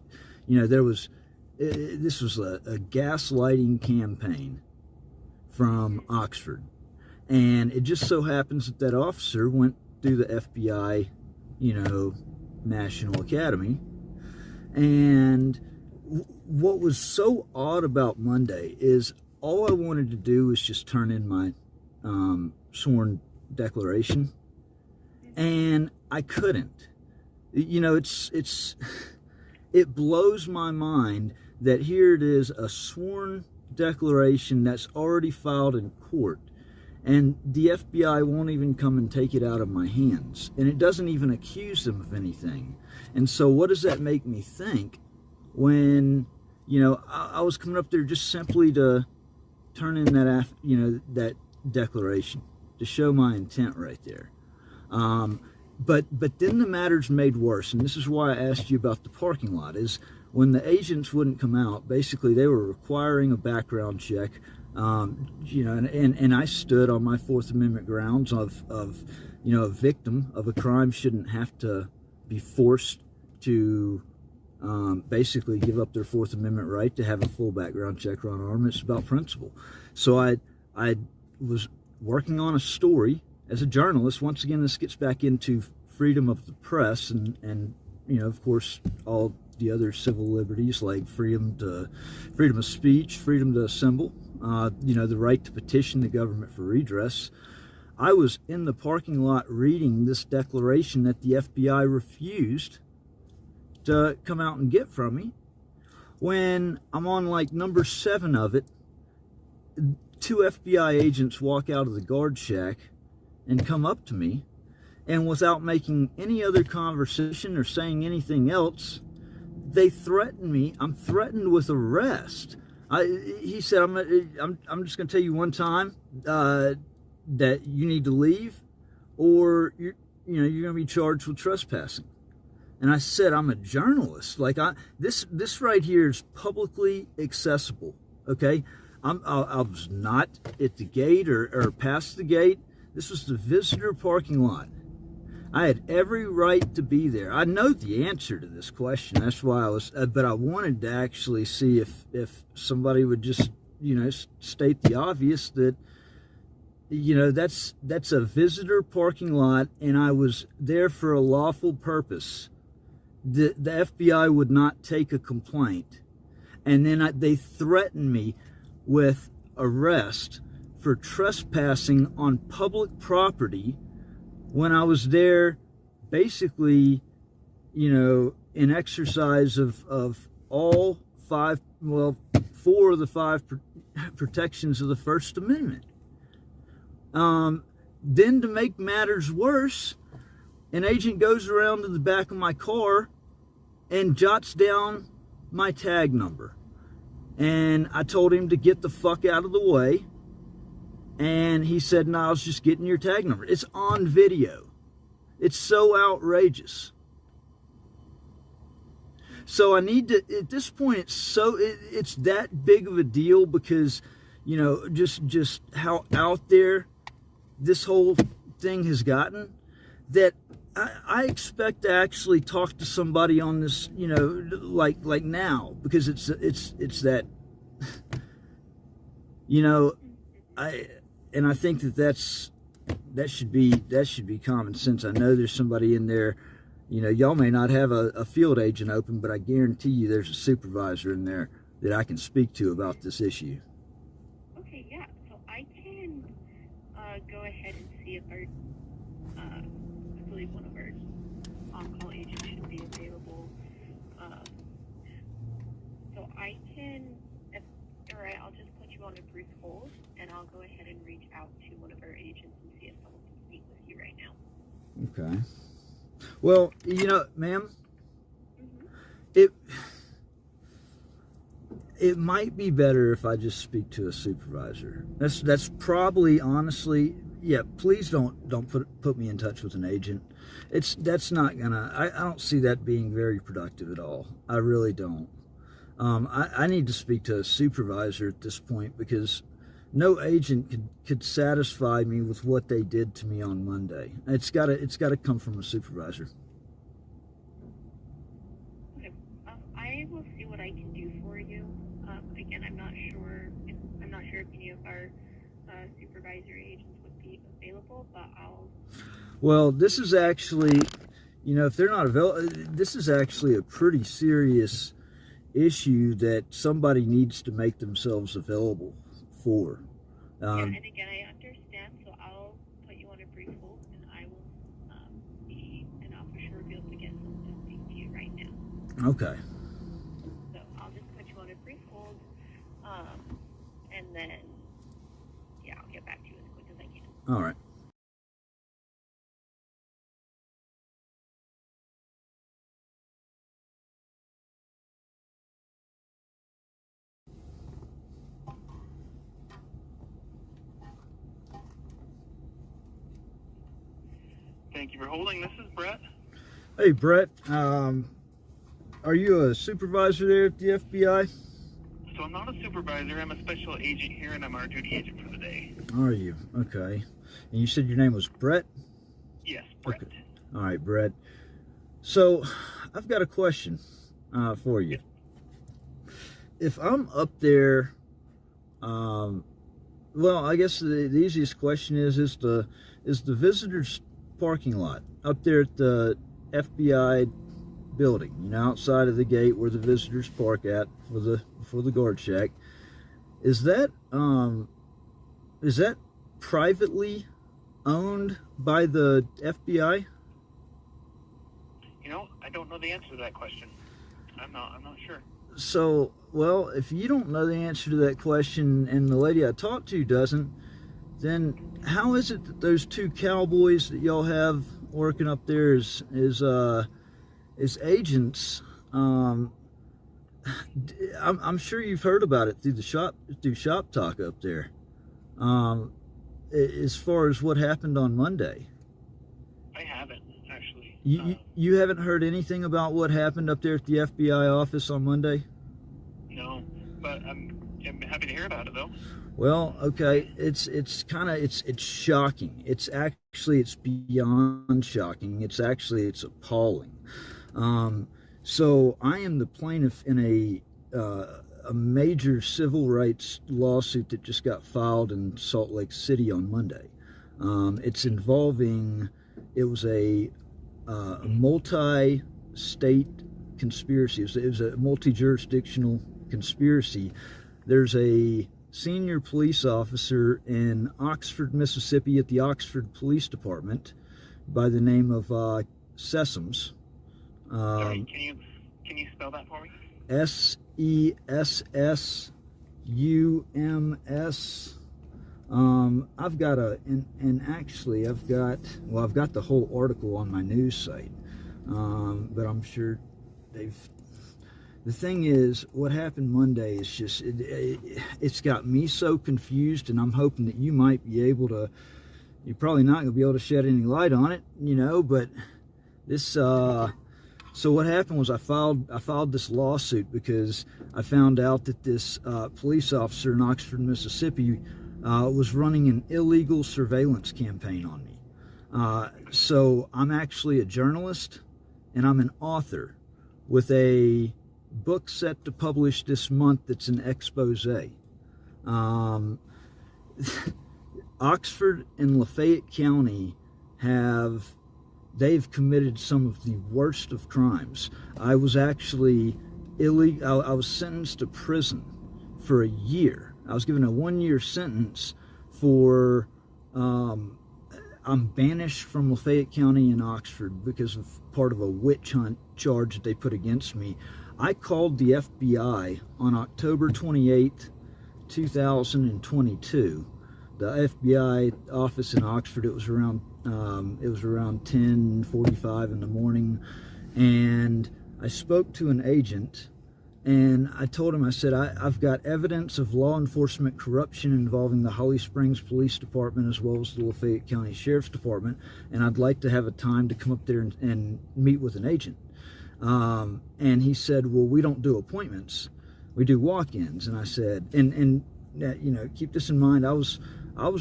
this was a gaslighting campaign from Oxford. And it just so happens that officer went through the FBI, National Academy. And what was so odd about Monday is all I wanted to do was just turn in my sworn declaration, and I couldn't. It blows my mind that here it is, a sworn declaration that's already filed in court, and the FBI won't even come and take it out of my hands, and it doesn't even accuse them of anything. And so what does that make me think when, I was coming up there just simply to turn in that declaration, to show my intent right there. But then the matter's made worse, and this is why I asked you about the parking lot, is when the agents wouldn't come out, basically they were requiring a background check, and I stood on my Fourth Amendment grounds of a victim of a crime shouldn't have to be forced to basically give up their Fourth Amendment right to have a full background check run on them. It's about principle. So I was working on a story as a journalist. Once again, this gets back into freedom of the press and of course, all the other civil liberties like freedom of speech, freedom to assemble, the right to petition the government for redress. I was in the parking lot reading this declaration that the FBI refused to come out and get from me, When I'm on like number 7 of it, 2 FBI agents walk out of the guard shack and come up to me, and without making any other conversation or saying anything else, they threaten me. I'm threatened with arrest. He said, I'm just going to tell you one time that you need to leave, or you're going to be charged with trespassing. And I said, I'm a journalist. Like this right here is publicly accessible. Okay, I was not at the gate or past the gate. This was the visitor parking lot. I had every right to be there. I know the answer to this question. That's why I was, but I wanted to actually see if somebody would just, state the obvious that, that's a visitor parking lot, and I was there for a lawful purpose. The FBI would not take a complaint, and then they threatened me with arrest for trespassing on public property when I was there, basically, in exercise of all 4 of the 5 protections of the First Amendment. Then to make matters worse, an agent goes around to the back of my car and jots down my tag number. And I told him to get the fuck out of the way. And he said, no, I was just getting your tag number. It's on video. It's so outrageous. So I need to, at this point, it's that big of a deal because, just how out there this whole thing has gotten, that I expect to actually talk to somebody on this, like now, because it's that, I think that should be common sense. I know there's somebody in there, y'all may not have a field agent open, but I guarantee you there's a supervisor in there that I can speak to about this issue. Okay, yeah. So I can go ahead and see if our, I believe one of our on-call agents should be available. So I can, all right, I'll just put you on a brief hold, and I'll go ahead and reach out to one of our agents and see if someone can speak with you right now. Okay. Well, ma'am, it might be better if I just speak to a supervisor. That's probably, honestly, yeah, please don't put me in touch with an agent. That's not gonna, I don't see that being very productive at all. I really don't. I need to speak to a supervisor at this point, because no agent could satisfy me with what they did to me on Monday. It's gotta come from a supervisor. Okay. I will see what I can do for you. Again, I'm not sure if any of our supervisory agents would be available, but I'll. Well, this is actually, if they're not available, this is actually a pretty serious issue that somebody needs to make themselves available for. And again, I understand, so I'll put you on a brief hold, and I will and I'll for sure be able to get someone to speak to you right now. Okay. So I'll just put you on a brief hold, and then, yeah, I'll get back to you as quick as I can. All right. Thank you for holding. This is Brett. Hey, Brett. Are you a supervisor there at the FBI? So I'm not a supervisor. I'm a special agent here, and I'm our duty agent for the day. Are you? Okay. And you said your name was Brett? Yes, Brett. Okay. All right, Brett. So I've got a question for you. If I'm up there, well, I guess the easiest question is the visitors parking lot up there at the FBI building, outside of the gate where the visitors park at for the guard shack, is that privately owned by the FBI? I don't know the answer to that question. I'm not sure. well, if you don't know the answer to that question and the lady I talked to doesn't, then how is it that those two cowboys that y'all have working up there as agents, I'm sure you've heard about it through shop talk up there, as far as what happened on Monday? I haven't, actually. You haven't heard anything about what happened up there at the FBI office on Monday? No, but I'm happy to hear about it, though. Well, okay, it's shocking. It's beyond shocking. It's appalling. So I am the plaintiff in a major civil rights lawsuit that just got filed in Salt Lake City on Monday. It was a multi-state conspiracy. It was a multi-jurisdictional conspiracy. There's a senior police officer in Oxford, Mississippi at the Oxford Police Department by the name of Sessoms. Sorry, can you spell that for me? Sessums. I've got I've got the whole article on my news site, but I'm sure the thing is, what happened Monday is just, it's got me so confused, and I'm hoping that you might be able to, you're probably not going to be able to shed any light on it, but this, so what happened was I filed this lawsuit because I found out that this police officer in Oxford, Mississippi was running an illegal surveillance campaign on me. So I'm actually a journalist, and I'm an author with a book set to publish this month that's an expose. Oxford and Lafayette County they've committed some of the worst of crimes. I was actually illegal. I was sentenced to prison for a year. I was given a 1-year sentence for I'm banished from Lafayette County and Oxford because of part of a witch hunt charge that they put against me. I called the FBI on October 28th, 2022. The FBI office in Oxford, it was around 10:45 in the morning, and I spoke to an agent, and I told him, I said, I've got evidence of law enforcement corruption involving the Holly Springs Police Department as well as the Lafayette County Sheriff's Department, and I'd like to have a time to come up there and meet with an agent. And he said, well, we don't do appointments, we do walk-ins. And I said, and keep this in mind, I was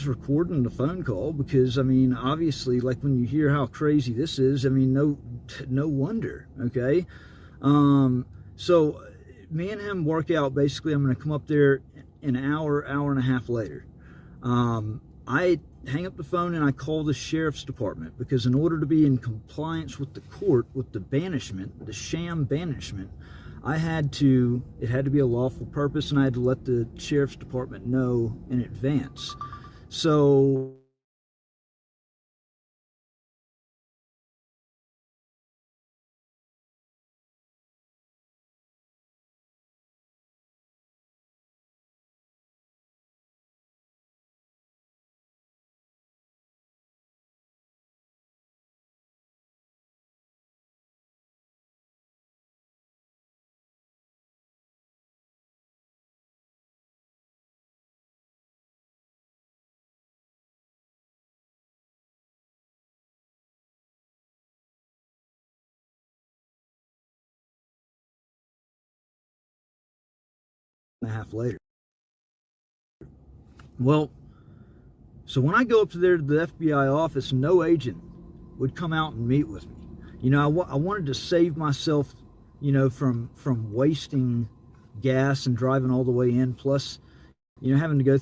recording the phone call because, obviously, like when you hear how crazy this is, no wonder, okay? So me and him work out, basically, I'm going to come up there an hour and a half later. I hang up the phone and I call the sheriff's department because in order to be in compliance with the court, with the banishment, the sham banishment, it had to be a lawful purpose, and I had to let the sheriff's department know in advance. So a half later. Well, so when I go up to the FBI office, no agent would come out and meet with me. I wanted to save myself, from wasting gas and driving all the way in, plus, having to go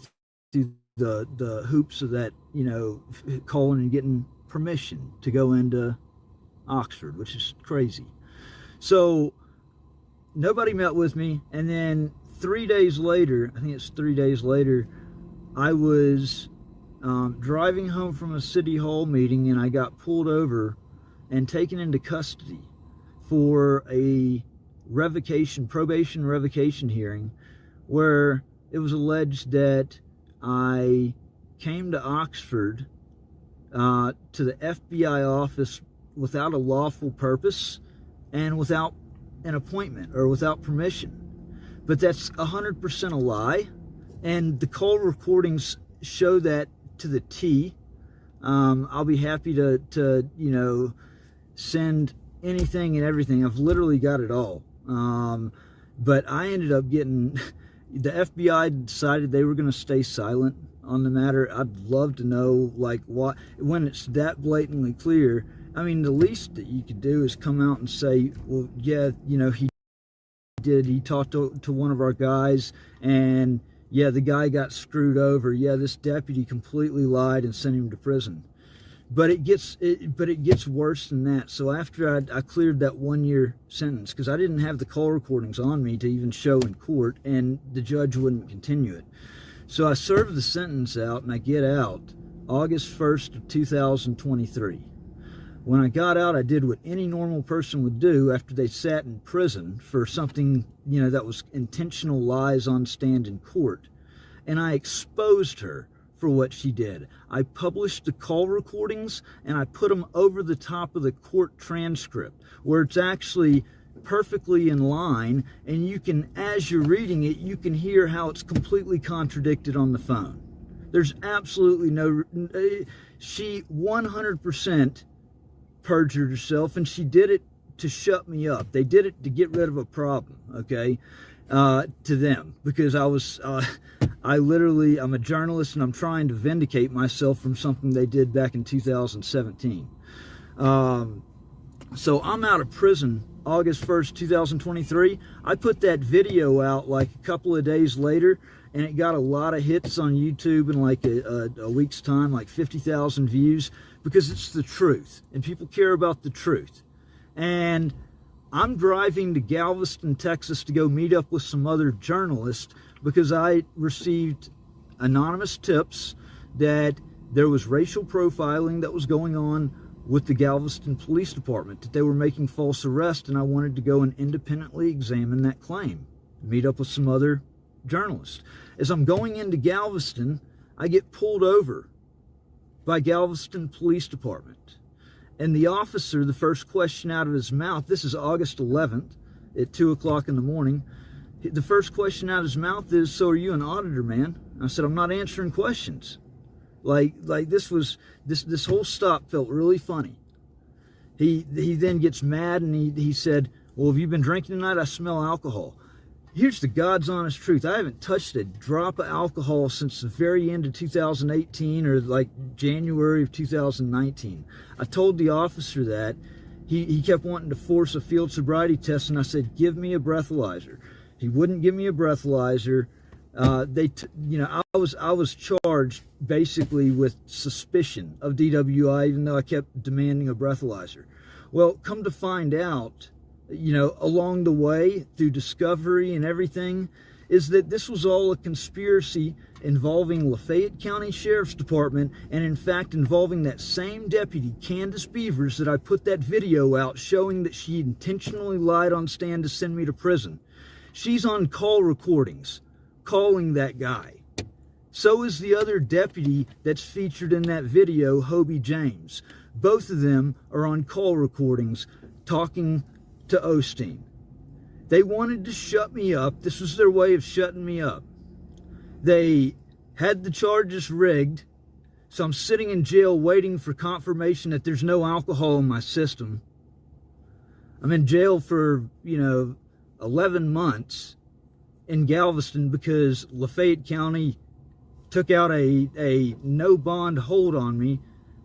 through the hoops of that, calling and getting permission to go into Oxford, which is crazy. So nobody met with me, and then 3 days later, I think it's 3 days later, I was driving home from a city hall meeting, and I got pulled over and taken into custody for a probation revocation hearing, where it was alleged that I came to Oxford to the FBI office without a lawful purpose and without an appointment or without permission. But that's 100% a lie, and the call recordings show that to the T. I'll be happy to you know, send anything and everything. I've literally got it all. But I ended up getting, the FBI decided they were going to stay silent on the matter. I'd love to know, like, what, when it's that blatantly clear. I mean, the least that you could do is come out and say, well, yeah, you know, he talked to one of our guys, and yeah, the guy got screwed over. Yeah, this deputy completely lied and sent him to prison. But it gets worse than that. So after I cleared that 1-year sentence, because I didn't have the call recordings on me to even show in court, and the judge wouldn't continue it. So I served the sentence out, and I get out August 1st of 2023. When I got out, I did what any normal person would do after they sat in prison for something, you know, that was intentional lies on stand in court. And I exposed her for what she did. I published the call recordings, and I put them over the top of the court transcript, where it's actually perfectly in line, and you can, as you're reading it, you can hear how it's completely contradicted on the phone. There's absolutely no, she 100% perjured herself, and she did it to shut me up. They did it to get rid of a problem, okay, to them, because I'm a journalist, and I'm trying to vindicate myself from something they did back in 2017. So I'm out of prison August 1st, 2023. I put that video out like a couple of days later, and it got a lot of hits on YouTube in like a week's time, like 50,000 views, because it's the truth, and people care about the truth. And I'm driving to Galveston, Texas to go meet up with some other journalists, because I received anonymous tips that there was racial profiling that was going on with the Galveston Police Department, that they were making false arrests, and I wanted to go and independently examine that claim, meet up with some other journalists. As I'm going into Galveston, I get pulled over by Galveston Police Department. And the officer, the first question out of his mouth, this is August 11th at 2 o'clock in the morning, the first question out of his mouth is, "So are you an auditor, man?" I said, "I'm not answering questions." Like this whole stop felt really funny. He then gets mad, and he said, "Well, have you been drinking tonight? I smell alcohol." Here's the God's honest truth. I haven't touched a drop of alcohol since the very end of 2018 or like January of 2019. I told the officer that. He kept wanting to force a field sobriety test, and I said, "Give me a breathalyzer." He wouldn't give me a breathalyzer. I was charged basically with suspicion of DWI, even though I kept demanding a breathalyzer. Well, come to find out, you know, along the way, through discovery and everything, is that this was all a conspiracy involving Lafayette County Sheriff's Department, and in fact involving that same deputy, Candace Beavers, that I put that video out showing that she intentionally lied on stand to send me to prison. She's on call recordings calling that guy. So is the other deputy that's featured in that video, Hobie James. Both of them are on call recordings talking to Osteen. They wanted to shut me up. This was their way of shutting me up. They had the charges rigged, so I'm sitting in jail waiting for confirmation that there's no alcohol in my system. I'm in jail for, 11 months in Galveston because Lafayette County took out a no bond hold on me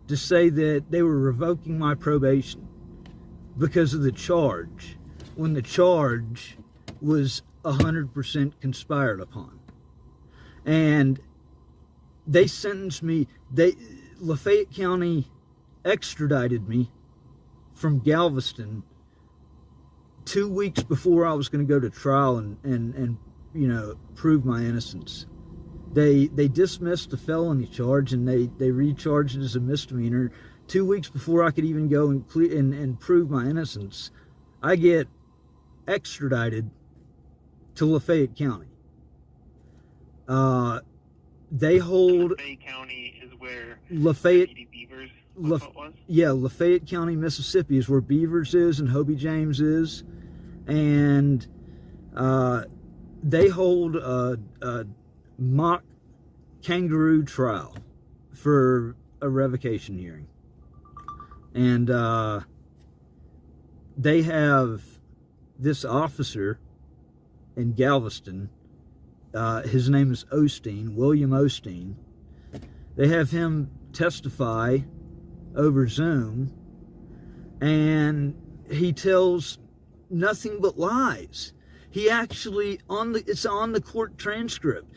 to say that they were revoking my probation because of the charge, when the charge was 100% conspired upon. And they sentenced me, Lafayette County extradited me from Galveston 2 weeks before I was going to go to trial and prove my innocence. They dismissed the felony charge, and they recharged it as a misdemeanor 2 weeks before I could even go and prove my innocence. I get extradited to Lafayette County. They hold Lafayette County is where Lafayette. Beavers Lafayette County, Mississippi is where Beavers is and Hobie James is, and they hold a mock kangaroo trial for a revocation hearing, and they have this officer in Galveston. His name is Osteen, William Osteen. They have him testify over Zoom, and he tells nothing but lies. He actually, it's on the court transcript.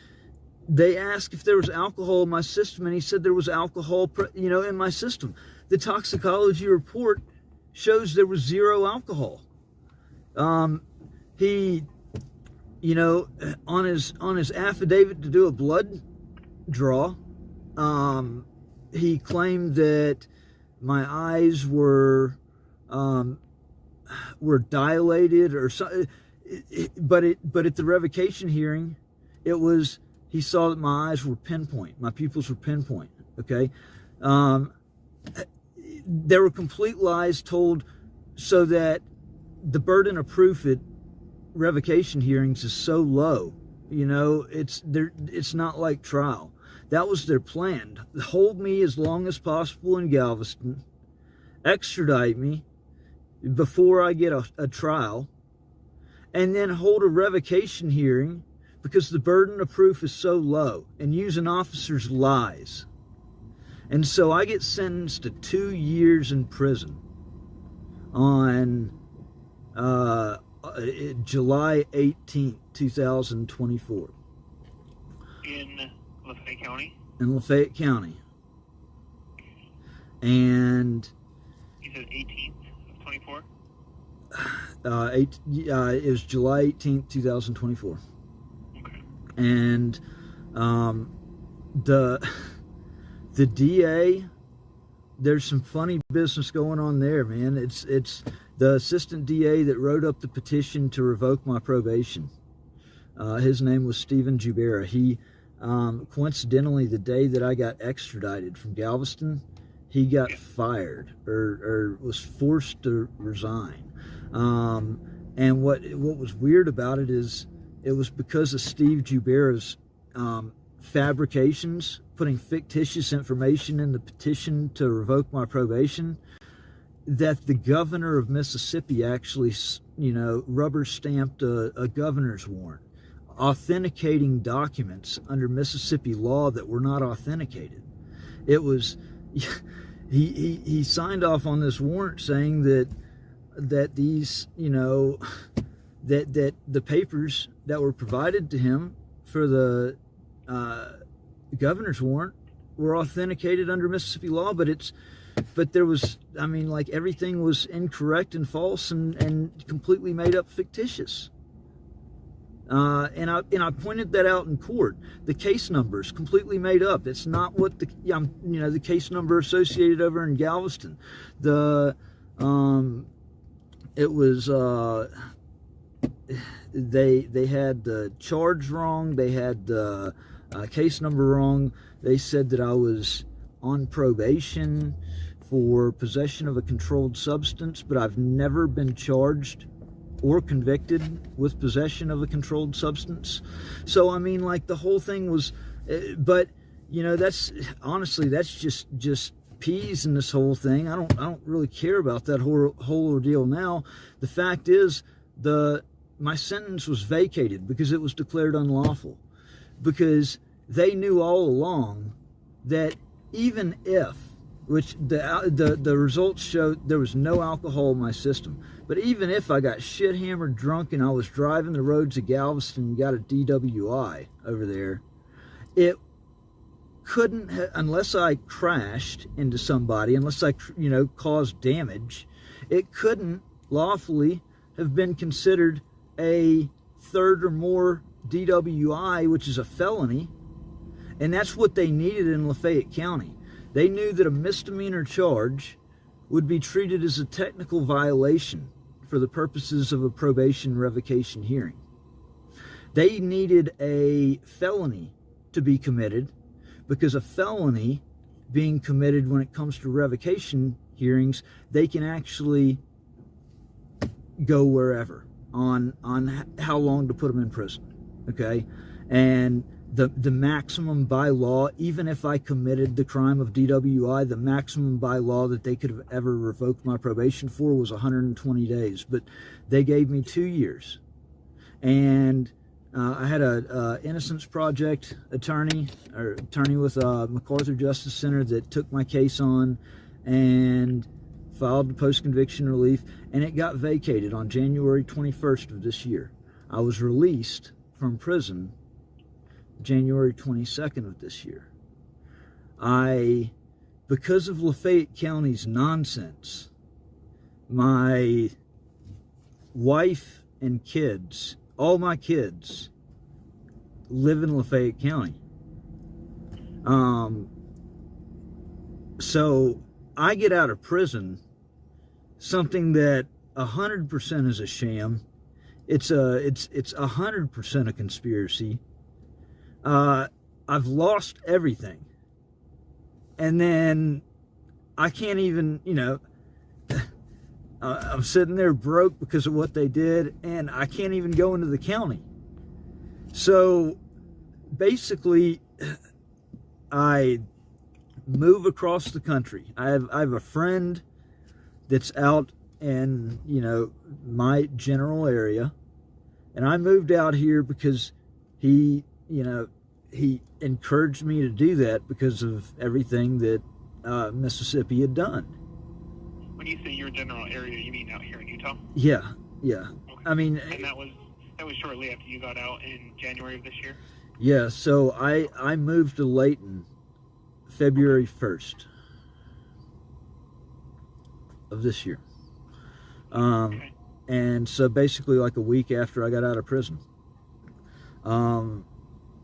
They asked if there was alcohol in my system, and he said there was alcohol, in my system. The toxicology report shows there was 0 alcohol. He, on his affidavit to do a blood draw, he claimed that my eyes were dilated or so, but at the revocation hearing, he saw that my eyes were pinpoint, my pupils were pinpoint. Okay, there were complete lies told, so that the burden of proof at revocation hearings is so low. It's not like trial. That was their plan. Hold me as long as possible in Galveston, extradite me before I get a trial, and then hold a revocation hearing because the burden of proof is so low, and use an officer's lies. And so I get sentenced to 2 years in prison on July 18th, 2024. in Lafayette County. In Lafayette County. And You said 18th of 24. It was July 18th, 2024. Okay. And the DA, there's some funny business going on there, man. It's the assistant DA that wrote up the petition to revoke my probation. His name was Stephen Jubera. He coincidentally, the day that I got extradited from Galveston, he got fired or was forced to resign. And what was weird about it is it was because of Steve Jubera's fabrications, putting fictitious information in the petition to revoke my probation, that the governor of Mississippi actually, rubber stamped a governor's warrant, authenticating documents under Mississippi law that were not authenticated. It was, he signed off on this warrant saying that these, that the papers that were provided to him for the governor's warrant were authenticated under Mississippi law, but there was, everything was incorrect and false and completely made up, fictitious. And I pointed that out in court. The case number is completely made up. It's not what the case number associated over in Galveston. It was they had the charge wrong. They had the case number wrong. They said that I was on probation for possession of a controlled substance, but I've never been charged or convicted with possession of a controlled substance. So the whole thing was, but that's honestly, that's just peas in this whole thing. I don't really care about that whole ordeal now. The fact is, my sentence was vacated because it was declared unlawful, because they knew all along that even if, which the results showed there was no alcohol in my system, but even if I got shit hammered drunk and I was driving the roads of Galveston and got a DWI over there, it couldn't unless I crashed into somebody, unless I caused damage, it couldn't lawfully have been considered a third or more DWI, which is a felony. And that's what they needed in Lafayette County. They knew that a misdemeanor charge would be treated as a technical violation for the purposes of a probation revocation hearing. They needed a felony to be committed, because a felony being committed when it comes to revocation hearings, they can actually go wherever on how long to put them in prison. Okay, and the maximum by law, even if I committed the crime of DWI, the maximum by law that they could have ever revoked my probation for was 120 days. But they gave me 2 years. And I had a Innocence Project attorney with MacArthur Justice Center that took my case on and filed the post-conviction relief, and it got vacated on January 21st of this year. I was released from prison January 22nd of this year. Because of Lafayette County's nonsense, my wife and kids, all my kids, live in Lafayette County. So I get out of prison, something that 100% is a sham. It's 100% a conspiracy. I've lost everything. And then I can't even, I'm sitting there broke because of what they did, and I can't even go into the county. So basically, I move across the country. I have a friend that's out in, my general area, and I moved out here because he encouraged me to do that because of everything that Mississippi had done. When you say your general area, you mean out here in Utah? Yeah. Okay. I mean, and that was shortly after you got out in January of this year? Yeah, so I moved to Layton February 1st of this year. Okay. And so basically like a week after I got out of prison.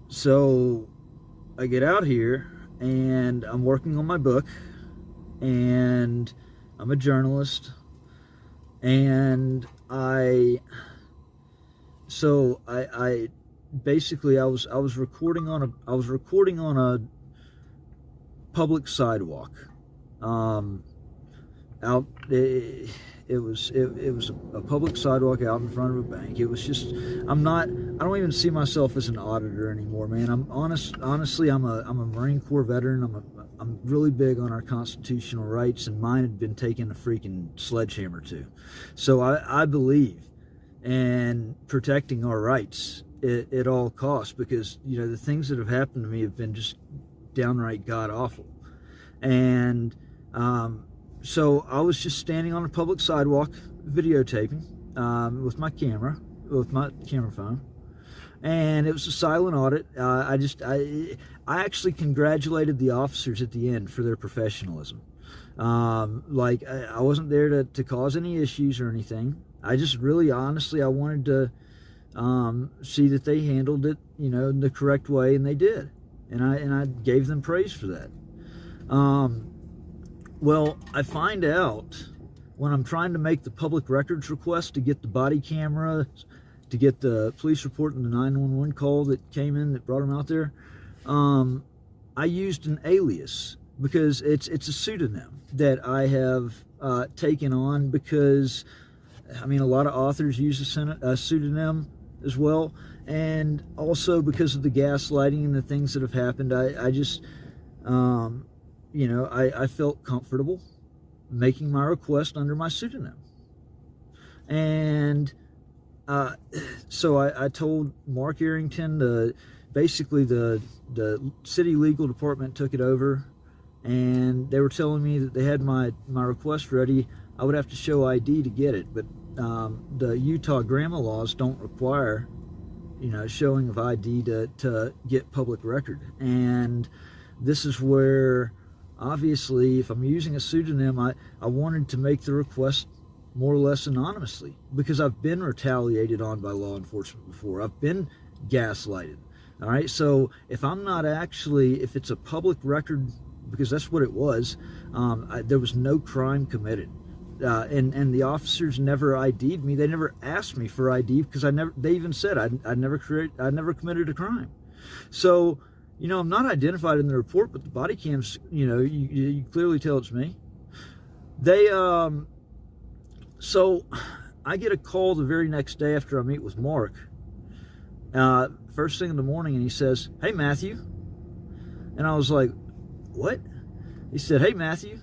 So I get out here and I'm working on my book, and I'm a journalist, and I basically I was recording on a public sidewalk. It was a public sidewalk out in front of a bank. It was just, I don't even see myself as an auditor anymore, man. Honestly, I'm a Marine Corps veteran. I'm really big on our constitutional rights, and mine had been taken a freaking sledgehammer to. So I believe in protecting our rights at all costs, because, the things that have happened to me have been just downright god awful. And, so I was just standing on a public sidewalk videotaping with my camera phone, and it was a silent audit. I actually congratulated the officers at the end for their professionalism. I wasn't there to cause any issues or anything. I just really honestly I wanted to see that they handled it, in the correct way, and they did, and I gave them praise for that. Well, I find out when I'm trying to make the public records request to get the body camera, to get the police report and the 911 call that came in that brought them out there, I used an alias because it's a pseudonym that I have taken on, because, a lot of authors use a pseudonym as well, and also because of the gaslighting and the things that have happened. I just... I felt comfortable making my request under my pseudonym. And so I told Mark Arrington, basically the city legal department took it over, and they were telling me that they had my request ready. I would have to show ID to get it, but the Utah grandma laws don't require, showing of ID to get public record. And this is where, obviously, if I'm using a pseudonym, I wanted to make the request more or less anonymously, because I've been retaliated on by law enforcement before. I've been gaslighted. All right, so if it's a public record, because that's what it was, there was no crime committed. and the officers never ID'd me. They never asked me for ID because they even said I never committed a crime. So, you know, I'm not identified in the report, but the body cams, you know, you clearly tell it's me. They, so I get a call the very next day after I meet with Mark, first thing in the morning, and he says, "Hey, Matthew." And I was like, "What?" He said, "Hey, Matthew."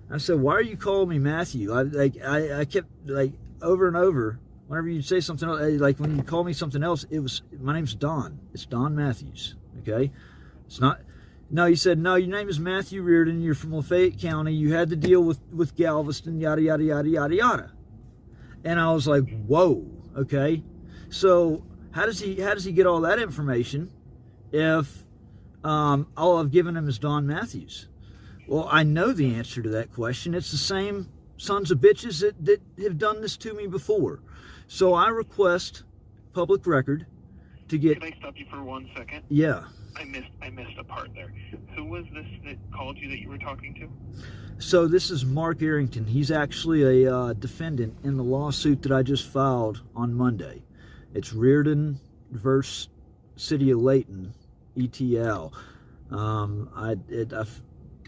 I said, "Why are you calling me Matthew?" I kept, like, over and over, whenever you'd say something else, like when you call me something else, my name's Don. It's Don Matthews, okay? It's not, no, he said, "No, your name is Matthew Reardon. You're from Lafayette County. You had to deal with Galveston, yada, yada, yada, yada, yada." And I was like, whoa, okay? So how does he get all that information if all I've given him is Don Matthews? Well, I know the answer to that question. It's the same sons of bitches that have done this to me before. So I request public record to get... Can I stop you for 1 second? Yeah. I missed a part there. Who was this that called you that you were talking to? So this is Mark Arrington. He's actually a defendant in the lawsuit that I just filed on Monday. It's Reardon versus City of Layton, ETL.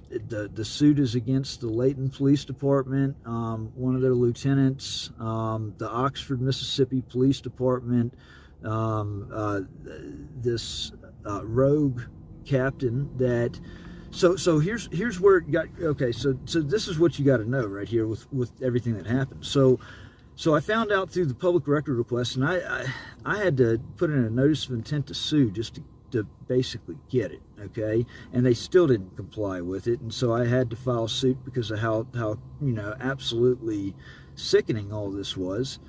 The suit is against the Layton Police Department, one of their lieutenants, the Oxford, Mississippi Police Department, this rogue captain that... So here's where it got... Okay, so this is what you got to know right here with everything that happened. So I found out through the public record request, and I had to put in a notice of intent to sue just to basically get it, okay? And they still didn't comply with it, and so I had to file suit because of how you know, absolutely sickening all this was.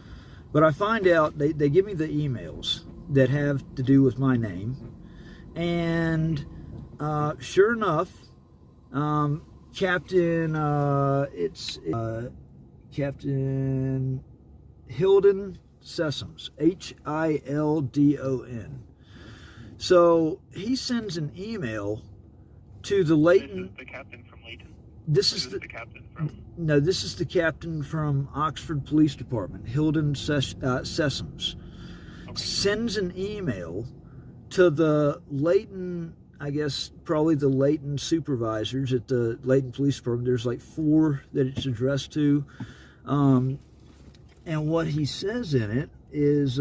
But I find out they give me the emails that have to do with my name, and sure enough, Captain Hildon Sessoms, Hildon. So he sends an email to the Layton. This is the captain from Layton? This is the captain from... No, this is the captain from Oxford Police Department, Hildon Sessoms. Okay. Sends an email to the Layton, I guess probably the Layton supervisors at the Layton Police Department. There's like 4 that it's addressed to. And what he says in it is...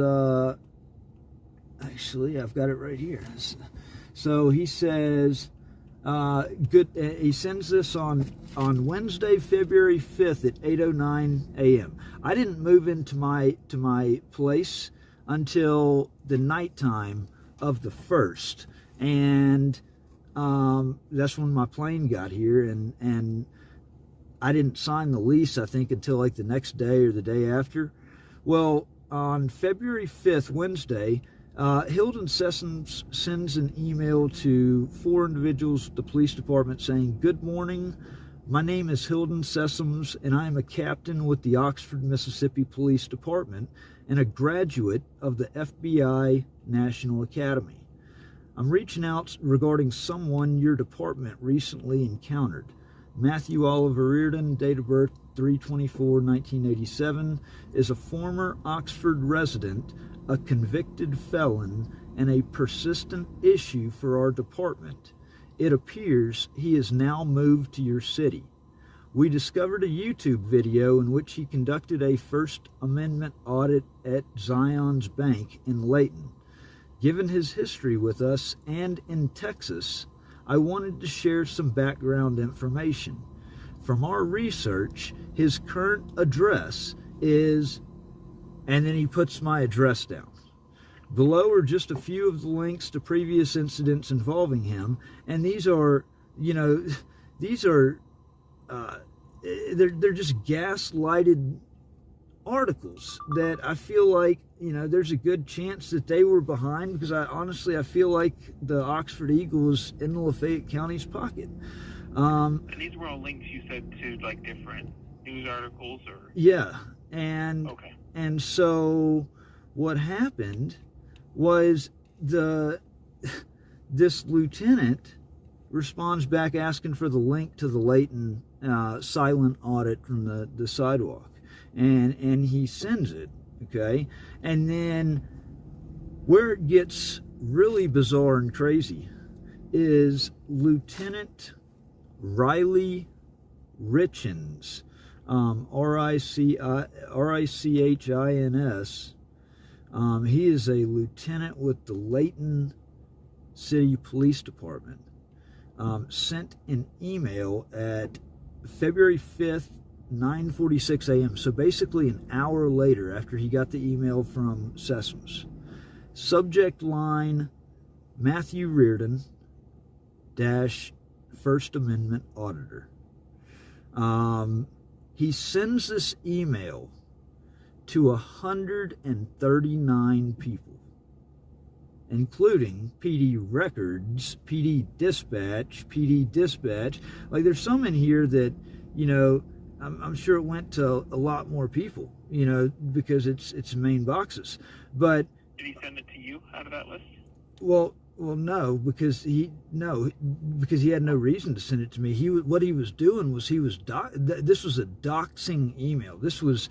actually, I've got it right here. So he says, he sends this on Wednesday, February 5th at 8:09 a.m. I didn't move into my place until the nighttime of the 1st, and that's when my plane got here, and I didn't sign the lease, I think, until like the next day or the day after. Well, on February 5th, Wednesday, Hildon Sessoms sends an email to 4 individuals at the police department saying, "Good morning, my name is Hildon Sessoms, and I am a captain with the Oxford, Mississippi Police Department and a graduate of the FBI National Academy. I'm reaching out regarding someone your department recently encountered. Matthew Oliver Reardon, date of birth 3/24/1987, is a former Oxford resident, a convicted felon, and a persistent issue for our department. It appears he is now moved to your city. We discovered a YouTube video in which he conducted a First Amendment audit at Zion's Bank in Layton. Given his history with us and in Texas, I wanted to share some background information. From our research, his current address is..." And then he puts my address down. Below are just a few of the links to previous incidents involving him, and these are, you know, these are, they're just gaslighted articles that I feel like, you know, there's a good chance that they were behind, because I feel like the Oxford Eagle is in the Lafayette County's pocket. And these were all links you said to like different news articles, or... Yeah, and... Okay. And so what happened was this lieutenant responds back asking for the link to the Layton silent audit from the sidewalk, and he sends it. Okay, and then where it gets really bizarre and crazy is Lieutenant Riley Richins, Richins. He is a lieutenant with the Layton City Police Department. Sent an email at February 5th, 9:46 a.m. So basically an hour later after he got the email from Sessoms. Subject line, Matthew Reardon - First Amendment Auditor. He sends this email to 139 people, including PD records, PD dispatch. Like, there's some in here that, you know, I'm sure it went to a lot more people, you know, because it's main boxes. But did he send it to you out of that list? Well, no, because he had no reason to send it to me. What he was doing was this was a doxing email. This was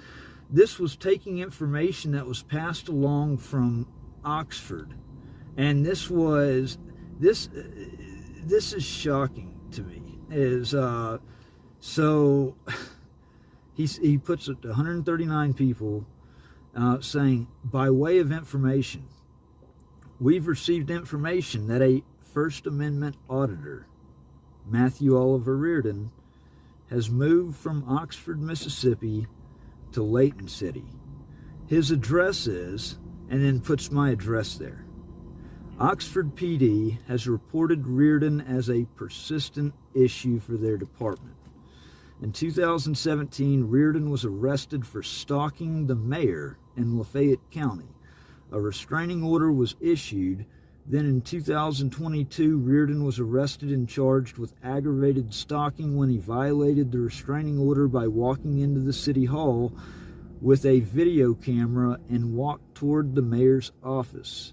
taking information that was passed along from Oxford, and this is shocking to me. So he puts it to 139 people, saying, by way of information, we've received information that a First Amendment auditor, Matthew Oliver Reardon, has moved from Oxford, Mississippi to Layton City. His address is, and then puts my address there. Oxford PD has reported Reardon as a persistent issue for their department. In 2017, Reardon was arrested for stalking the mayor in Lafayette County. A restraining order was issued. Then in 2022, Reardon was arrested and charged with aggravated stalking when he violated the restraining order by walking into the city hall with a video camera and walked toward the mayor's office.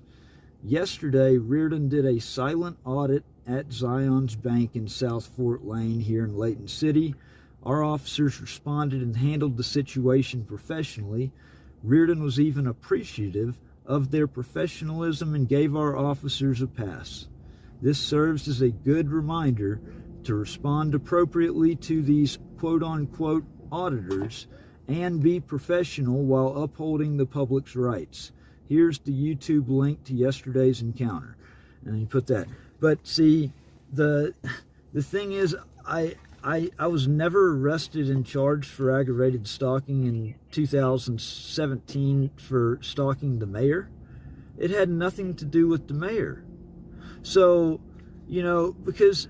Yesterday, Reardon did a silent audit at Zion's Bank in South Fort Lane here in Layton City. Our officers responded and handled the situation professionally. Reardon was even appreciative of their professionalism and gave our officers a pass. This serves as a good reminder to respond appropriately to these quote-unquote auditors and be professional while upholding the public's rights. Here's the YouTube link to yesterday's encounter. And you put that. But see, the thing is, I was never arrested and charged for aggravated stalking in 2017 for stalking the mayor. It had nothing to do with the mayor. So, you know, because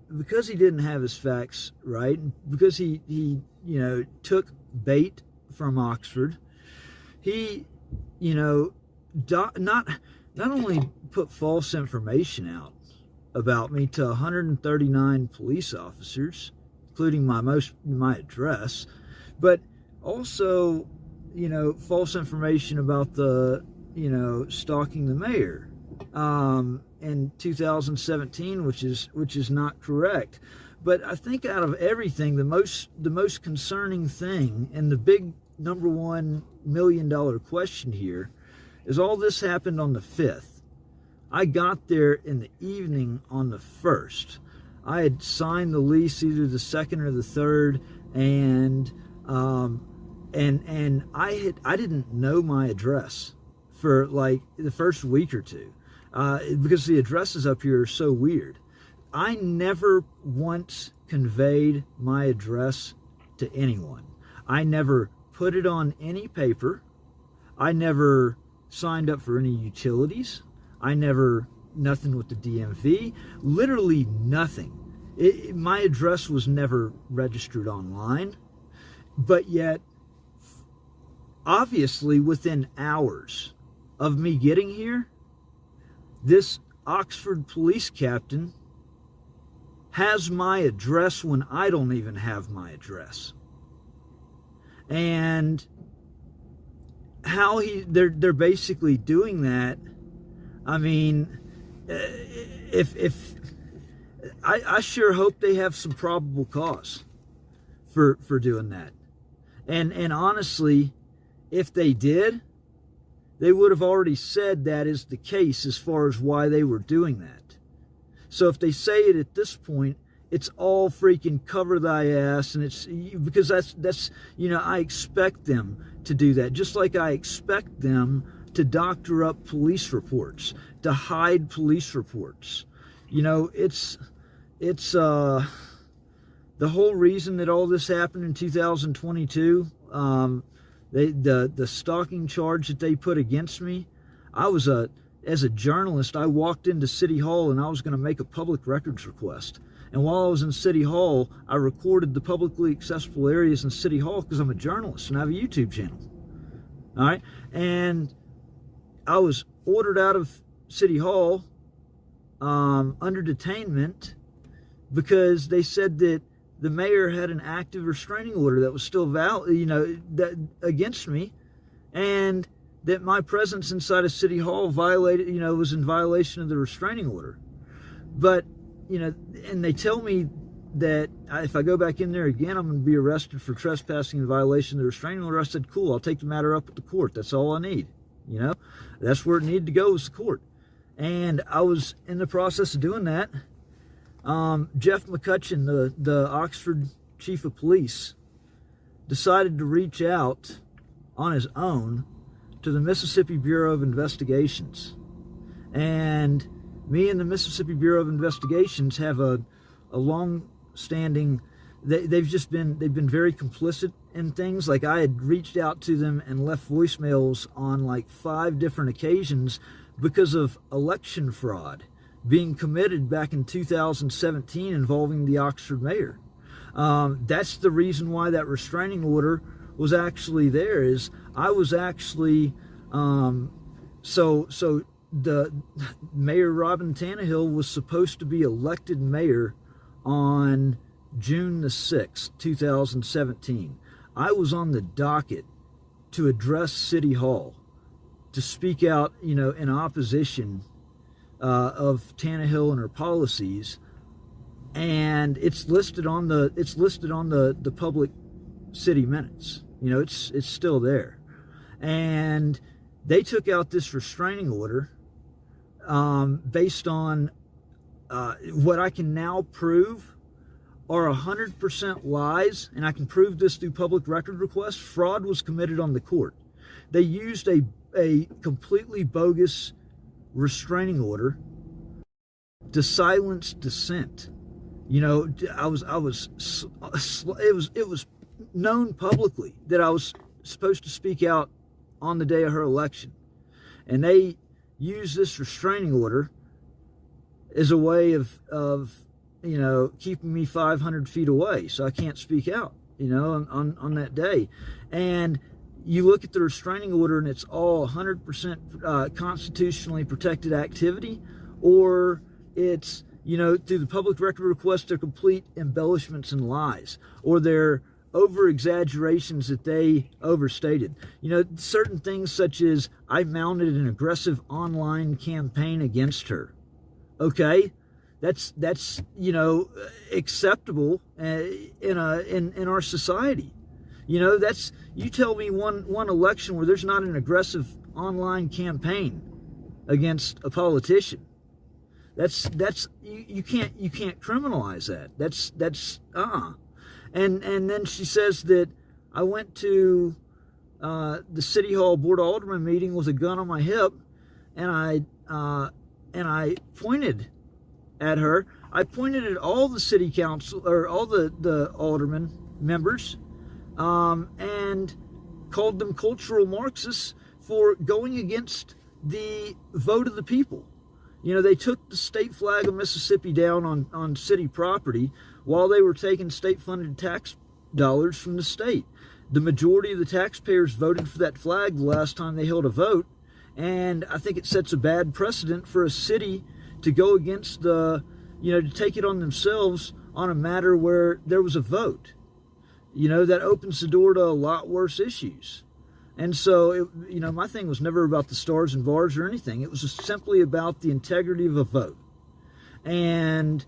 he didn't have his facts right, because he you know, took bait from Oxford, he, you know, not only put false information out about me to 139 police officers, including my address, but also, you know, false information about the, you know, stalking the mayor in 2017, which is not correct. But I think out of everything, the most concerning thing and the big number $1 million question here is all this happened on the 5th. I got there in the evening on the 1st. I had signed the lease either the 2nd or the 3rd, and I didn't know my address for like the first week or two, because the addresses up here are so weird. I never once conveyed my address to anyone. I never put it on any paper. I never signed up for any utilities. Nothing with the DMV, literally nothing. My address was never registered online, but yet, obviously within hours of me getting here, this Oxford police captain has my address when I don't even have my address. And how they're basically doing that, I mean, if I sure hope they have some probable cause. for doing that. And honestly, if they did, they would have already said that is the case as far as why they were doing that. So if they say it at this point, it's all freaking cover thy ass, and it's because that's I expect them to do that, just like I expect them to doctor up police reports, to hide police reports. It's the whole reason that all this happened in 2022. The stalking charge that they put against me, as a journalist, I walked into City Hall and I was going to make a public records request. And while I was in City Hall, I recorded the publicly accessible areas in City Hall because I'm a journalist and I have a YouTube channel. All right. And I was ordered out of City Hall under detainment because they said that the mayor had an active restraining order that was still valid, that against me, and that my presence inside of City Hall violated, was in violation of the restraining order. But, and they tell me that if I go back in there again, I'm going to be arrested for trespassing in violation of the restraining order. I said, cool, I'll take the matter up with the court. That's all I need. That's where it needed to go, was the court. And I was in the process of doing that. Jeff McCutcheon, the Oxford chief of police, decided to reach out on his own to the Mississippi Bureau of Investigations. And me and the Mississippi Bureau of Investigations have a long-standing, they've been very complicit in things. Like, I had reached out to them and left voicemails on like 5 different occasions because of election fraud being committed back in 2017 involving the Oxford mayor. That's the reason why that restraining order was actually there. Is I was actually so the Mayor Robin Tannehill was supposed to be elected mayor on June the 6th, 2017. I was on the docket to address City Hall, to speak out, in opposition of Tannehill and her policies, and it's listed on the public city minutes. It's still there, and they took out this restraining order based on what I can now prove are 100% lies, and I can prove this through public record requests. Fraud was committed on the court. They used a completely bogus restraining order to silence dissent. It was known publicly that I was supposed to speak out on the day of her election, and they used this restraining order as a way of keeping me 500 feet away, so I can't speak out on that day. And you look at the restraining order and it's all 100% constitutionally protected activity, or it's, through the public record request, they're complete embellishments and lies, or they're over exaggerations that they overstated. Certain things such as I mounted an aggressive online campaign against her. Okay? That's acceptable in our society. That's, you tell me one election where there's not an aggressive online campaign against a politician. That's you can't criminalize that. That's And then she says that I went to the City Hall Board of Aldermen meeting with a gun on my hip, and I pointed at her. I pointed at all the city council, or all the aldermen members, and called them cultural Marxists for going against the vote of the people. They took the state flag of Mississippi down on city property while they were taking state-funded tax dollars from the state. The majority of the taxpayers voted for that flag the last time they held a vote, and I think it sets a bad precedent for a city to go against to take it on themselves on a matter where there was a vote. That opens the door to a lot worse issues. And so, my thing was never about the stars and bars or anything. It was just simply about the integrity of a vote. And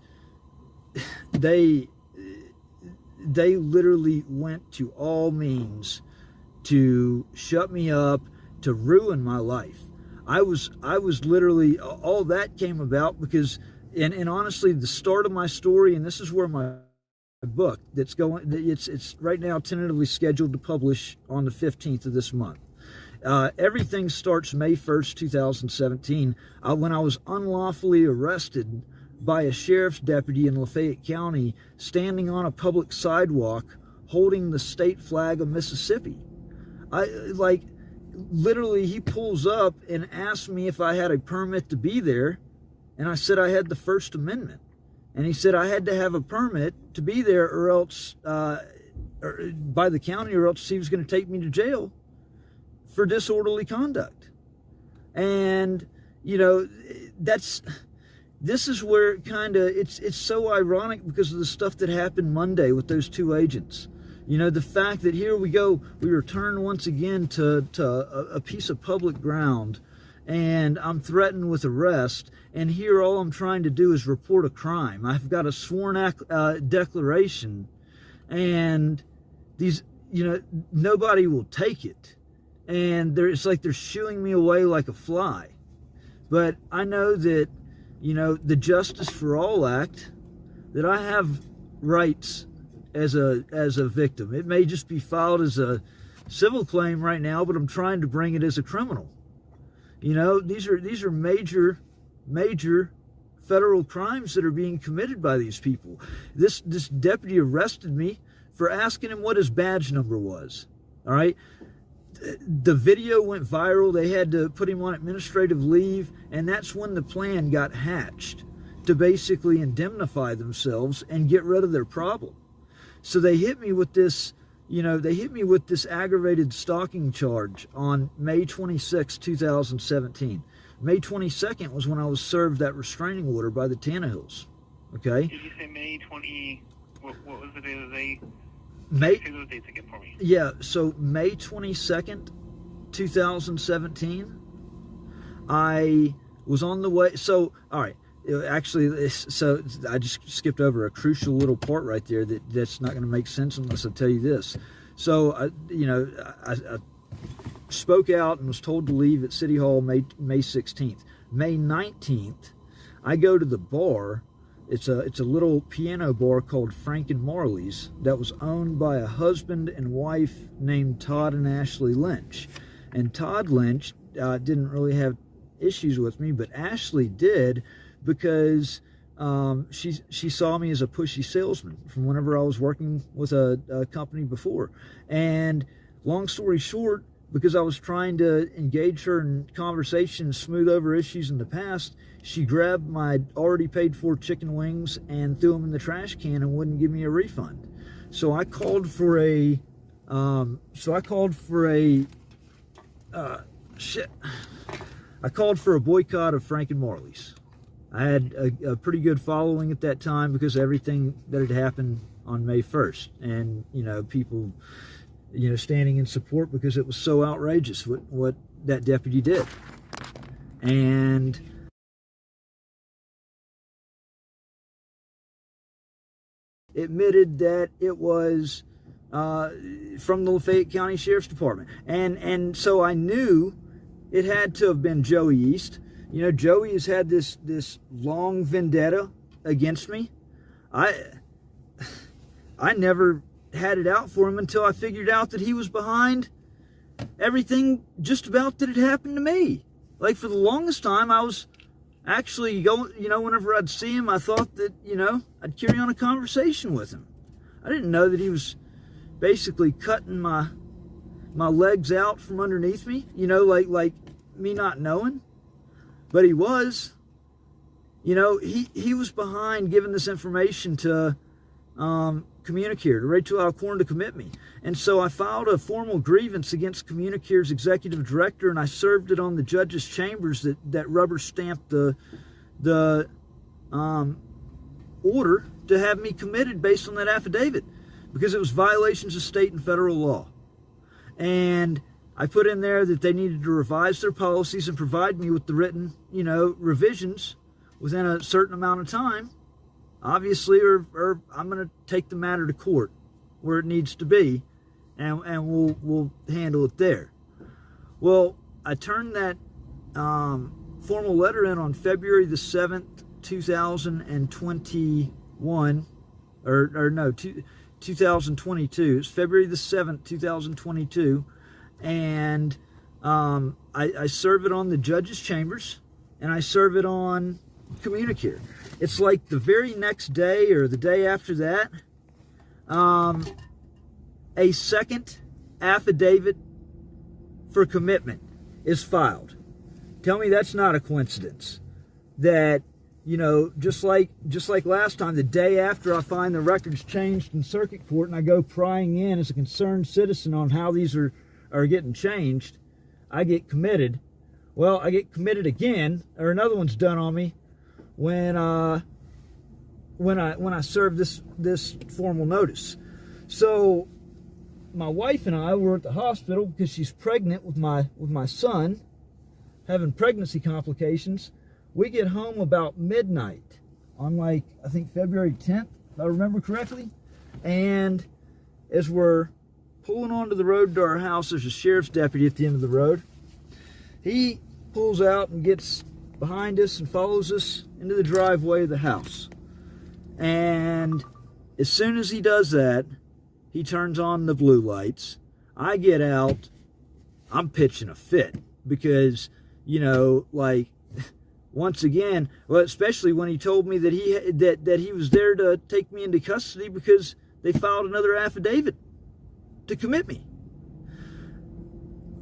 they they literally went to all means to shut me up, to ruin my life. I was literally, all that came about because, and honestly, the start of my story, and this is where my book that's going, it's right now tentatively scheduled to publish on the 15th of this month. Everything starts May 1st, 2017, when I was unlawfully arrested by a sheriff's deputy in Lafayette County, standing on a public sidewalk holding the state flag of Mississippi. Literally, he pulls up and asks me if I had a permit to be there, and I said I had the First Amendment. And he said I had to have a permit to be there or else, by the county, or else he was going to take me to jail for disorderly conduct. And, you know, this is where it's so ironic because of the stuff that happened Monday with those two agents. You know, the fact that here we go, we return once again to a piece of public ground, and I'm threatened with arrest, and here all I'm trying to do is report a crime. I've got a sworn declaration, and these, you know, nobody will take it. And it's like they're shooing me away like a fly. But I know that, you know, the Justice for All Act, that I have rights as a victim. It may just be filed as a civil claim right now, but I'm trying to bring it as a criminal. You know, these are major federal crimes that are being committed by these people. This deputy arrested me for asking him what his badge number was. All right. The video went viral. They had to put him on administrative leave, and that's when the plan got hatched to basically indemnify themselves and get rid of their problem. So they hit me with this, you know, aggravated stalking charge on May 26, 2017. May 22nd was when I was served that restraining order by the Tannehills. Okay? Did you say May 20, what was the day of the day? May, say those dates again for me. Yeah, so May 22nd, 2017, I was on the way. So, all right, actually, so I just skipped over a crucial little part right there that's not going to make sense unless I tell you this. So, I spoke out and was told to leave at City Hall May 16th. May 19th, I go to the bar. It's a little piano bar called Frank and Marley's that was owned by a husband and wife named Todd and Ashley Lynch. And Todd Lynch didn't really have issues with me, but Ashley did, because she saw me as a pushy salesman from whenever I was working with a company before. And long story short, because I was trying to engage her in conversation, smooth over issues in the past, she grabbed my already paid for chicken wings and threw them in the trash can and wouldn't give me a refund. So I called for a boycott of Frank and Marley's. I had a pretty good following at that time because of everything that had happened on May 1st, and, you know, people, you know, standing in support because it was so outrageous what that deputy did. And admitted that it was from the Lafayette County Sheriff's Department. And so I knew it had to have been Joey East. You know, Joey has had this long vendetta against me. I never had it out for him until I figured out that he was behind everything just about that had happened to me. Like, for the longest time, I was actually going, you know, whenever I'd see him, I thought that, you know, I'd carry on a conversation with him. I didn't know that he was basically cutting my legs out from underneath me, you know, like me not knowing. But he was. You know, he was behind giving this information to Communicare, to Rachel Alcorn, to commit me. And so I filed a formal grievance against Communicare's executive director, and I served it on the judge's chambers that rubber stamped the order to have me committed based on that affidavit, because it was violations of state and federal law. And I put in there that they needed to revise their policies and provide me with the written, you know, revisions within a certain amount of time, obviously, or I'm going to take the matter to court where it needs to be, and we'll handle it there. Well, I turned that formal letter in on February the 7th, 2021, or no, 2022. It's February the 7th, 2022, and I serve it on the judge's chambers, and I serve it on Communicare. It's like the very next day or the day after that, a second affidavit for commitment is filed. Tell me that's not a coincidence. That, you know, just like last time, the day after I find the records changed in circuit court and I go prying in as a concerned citizen on how these are getting changed, I get committed. Well, I get committed again, or another one's done on me when I serve this formal notice. So my wife and I were at the hospital because she's pregnant with my son, having pregnancy complications. We get home about midnight on, like, I think February 10th, if I remember correctly. And as we're pulling onto the road to our house, there's a sheriff's deputy at the end of the road. He pulls out and gets behind us and follows us into the driveway of the house. And as soon as he does that, he turns on the blue lights. I get out. I'm pitching a fit because, you know, like, once again, well, especially when he told me that he was there to take me into custody because they filed another affidavit to commit me.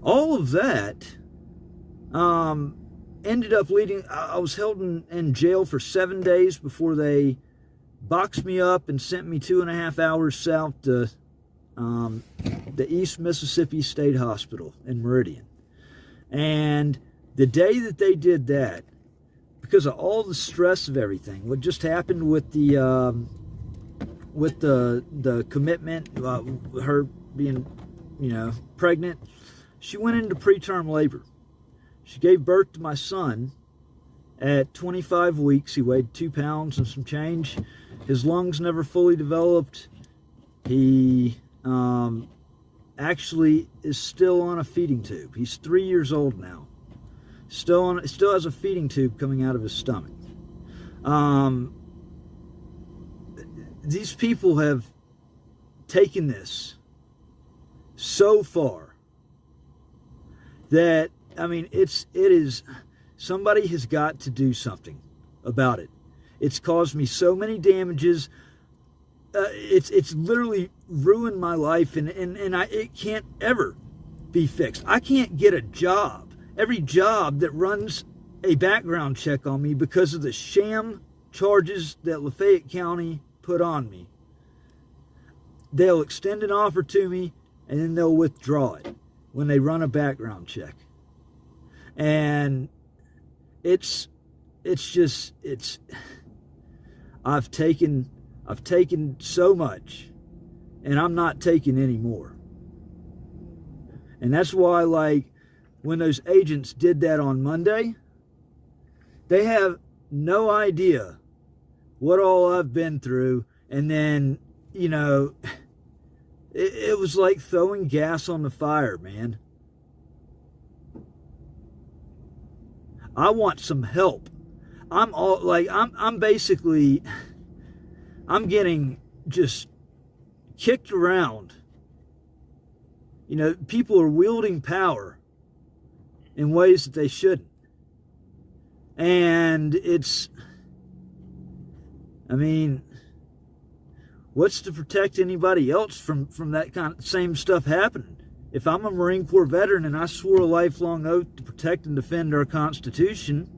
All of that ended up leading. I was held in jail for 7 days before they boxed me up and sent me 2.5 hours south to the East Mississippi State Hospital in Meridian. And the day that they did that, because of all the stress of everything, what just happened with the commitment, her being, you know, pregnant, she went into preterm labor. She gave birth to my son at 25 weeks. He weighed 2 pounds and some change. His lungs never fully developed. He actually is still on a feeding tube. He's 3 years old now. Still has a feeding tube coming out of his stomach. These people have taken this so far that, I mean, it is, somebody has got to do something about it. It's caused me so many damages. It's literally ruined my life, and it can't ever be fixed. I can't get a job. Every job that runs a background check on me because of the sham charges that Lafayette County put on me, they'll extend an offer to me and then they'll withdraw it when they run a background check. And I've taken so much, and I'm not taking any more. And that's why, like, when those agents did that on Monday, they have no idea what all I've been through. And then, you know, it was like throwing gas on the fire, man. I want some help. I'm basically, I'm getting just kicked around. You know, people are wielding power in ways that they shouldn't. And it's, I mean, what's to protect anybody else from that kind of same stuff happening? If I'm a Marine Corps veteran and I swore a lifelong oath to protect and defend our Constitution,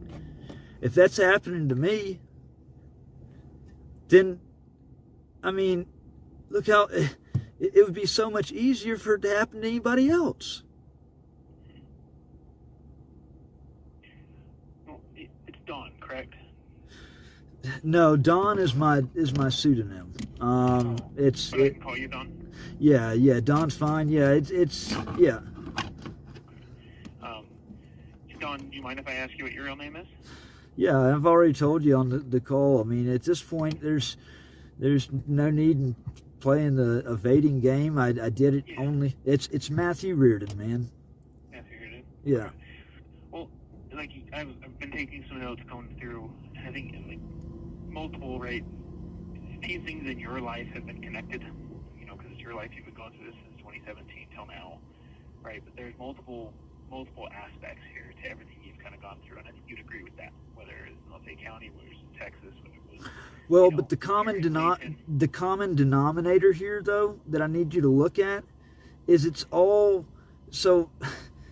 if that's happening to me, then, I mean, look how it would be so much easier for it to happen to anybody else. It's Dawn, correct? No, Dawn is my pseudonym. But I can call you Dawn? Yeah, Dawn's fine. Yeah, it's yeah. Dawn, do you mind if I ask you what your real name is? Yeah, I've already told you on the call. I mean, at this point, there's no need in playing the evading game. I did it only. It's Matthew Reardon, man. Matthew Reardon. Yeah. Well, like I've been taking some notes going through. I think like multiple few things in your life have been connected. You know, because it's your life. You've been going through this since 2017 till now, right? But there's multiple aspects here to everything you've kind of gone through, and I think you'd agree with that. Whether it's Lafayette County, whether it's in Texas, whether it was. Well, but the common denominator here, though, that I need you to look at, is it's all. So,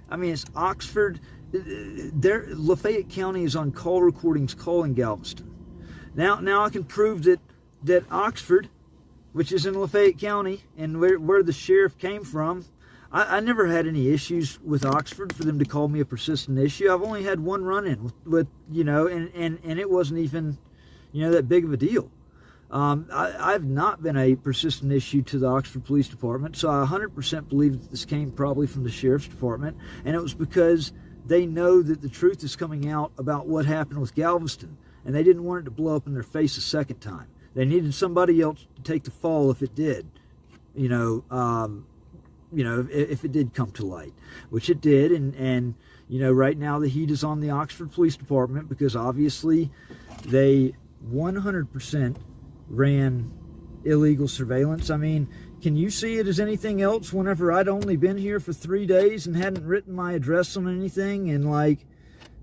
I mean, it's Oxford. Lafayette County is on call recordings calling Galveston. Now I can prove that Oxford, which is in Lafayette County, and where the sheriff came from, I never had any issues with Oxford for them to call me a persistent issue. I've only had one run-in with and it wasn't even, that big of a deal. I've not been a persistent issue to the Oxford Police Department, so I 100% believe that this came probably from the Sheriff's Department, and it was because they know that the truth is coming out about what happened with Galveston, and they didn't want it to blow up in their face a second time. They needed somebody else to take the fall if it did, if it did come to light, which it did, and right now the heat is on the Oxford Police Department because obviously they 100% ran illegal surveillance. I mean, can you see it as anything else whenever I'd only been here for 3 days and hadn't written my address on anything? And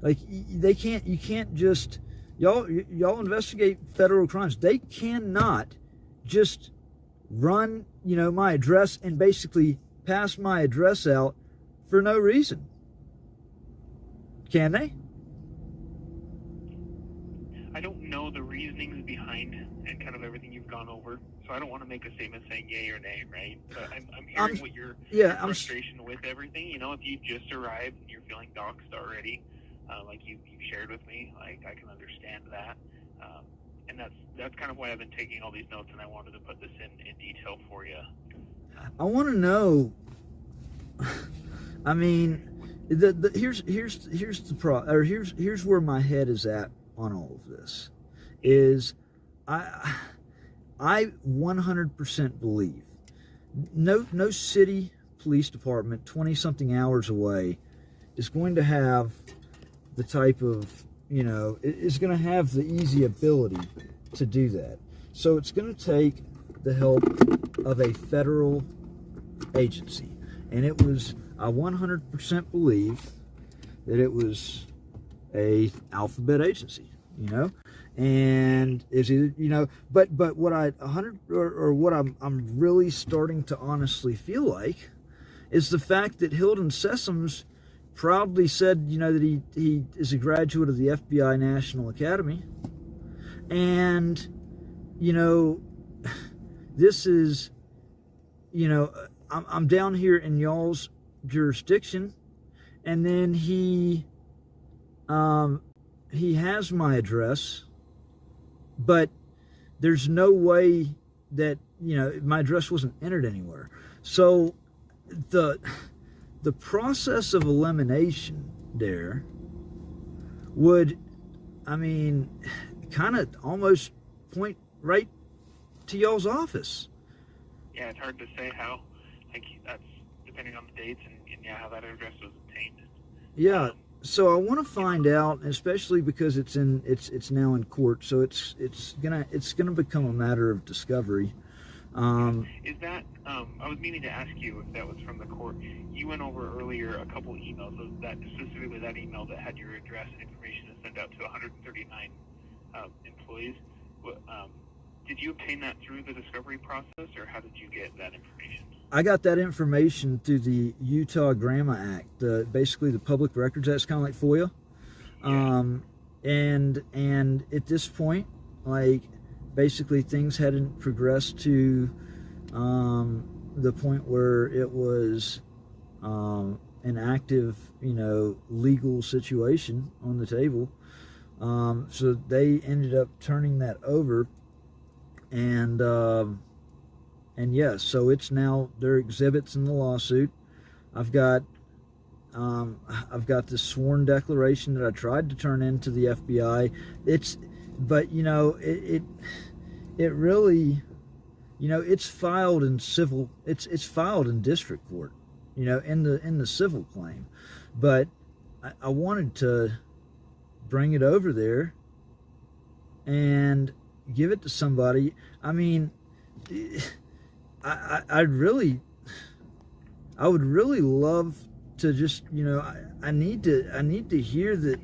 you can't just, y'all investigate federal crimes. They cannot just run, my address and basically pass my address out for no reason. Can they? I don't know the reasonings behind and kind of everything you've gone over, so I don't want to make a statement saying yay or nay, right? But I'm hearing what your frustration with everything. If you just arrived and you're feeling doxxed already, like you've shared with me, like I can understand that, and that's kind of why I've been taking all these notes, and I wanted to put this in detail for you. I want to know. I mean, here's where my head is at on all of this. Is I 100% believe no city police department 20-something hours away is going to have the type of is going to have the easy ability to do that. So it's going to take the help of a federal agency, and I 100% believe that it was a alphabet agency, and is either but what I 100 or what I'm really starting to honestly feel like is the fact that Hilton Sessoms proudly said that he is a graduate of the FBI National Academy, and this is I'm down here in y'all's jurisdiction, and then he has my address, but there's no way that my address wasn't entered anywhere. So the process of elimination there would, kind of almost point right to y'all's office. Yeah, it's hard to say how. That's depending on the dates and how that address was obtained. Yeah. So I want to find out, especially because it's now in court, so it's gonna become a matter of discovery. Is that I was meaning to ask you if that was from the court. You went over earlier a couple emails of that, specifically that email that had your address and information to send out to 139 employees. Did you obtain that through the discovery process, or how did you get that information? I got that information through the Utah GRAMA Act, basically the Public Records Act. It's kind of like FOIA. And at this point, basically things hadn't progressed to the point where it was an active, legal situation on the table. So they ended up turning that over, and yes, so it's now their exhibits in the lawsuit. I've got this sworn declaration that I tried to turn into the FBI. It really, it's filed in civil, it's filed in district court, in the civil claim. But I wanted to bring it over there and give it to somebody. I mean, I would really love to just, I need to hear that.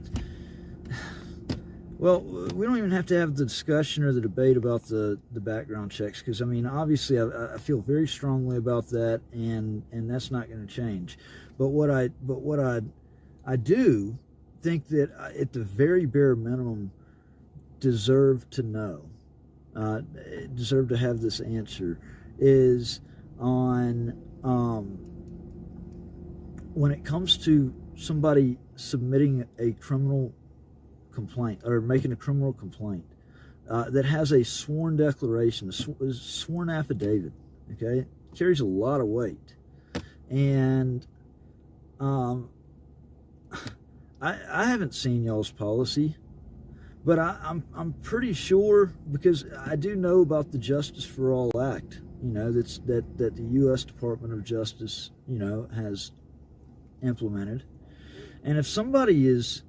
Well, we don't even have to have the discussion or the debate about the background checks, because I mean, obviously, I feel very strongly about that, and that's not going to change. But what I do think that at the very bare minimum deserve to know, deserve to have this answer, is on when it comes to somebody submitting a criminal complaint or making a criminal complaint that has a sworn declaration, a sworn affidavit, okay, it carries a lot of weight. And I haven't seen y'all's policy, but I'm pretty sure, because I do know about the Justice for All Act, that the U.S. Department of Justice, has implemented. And if somebody is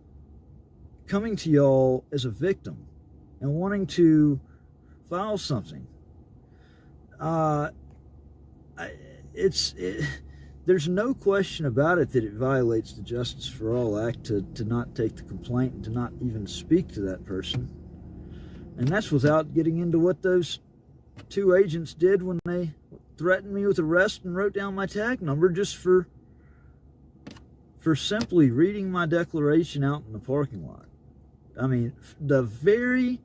coming to y'all as a victim and wanting to file something, there's no question about it that it violates the Justice for All Act to not take the complaint and to not even speak to that person. And that's without getting into what those two agents did when they threatened me with arrest and wrote down my tag number just for simply reading my declaration out in the parking lot. I mean, the very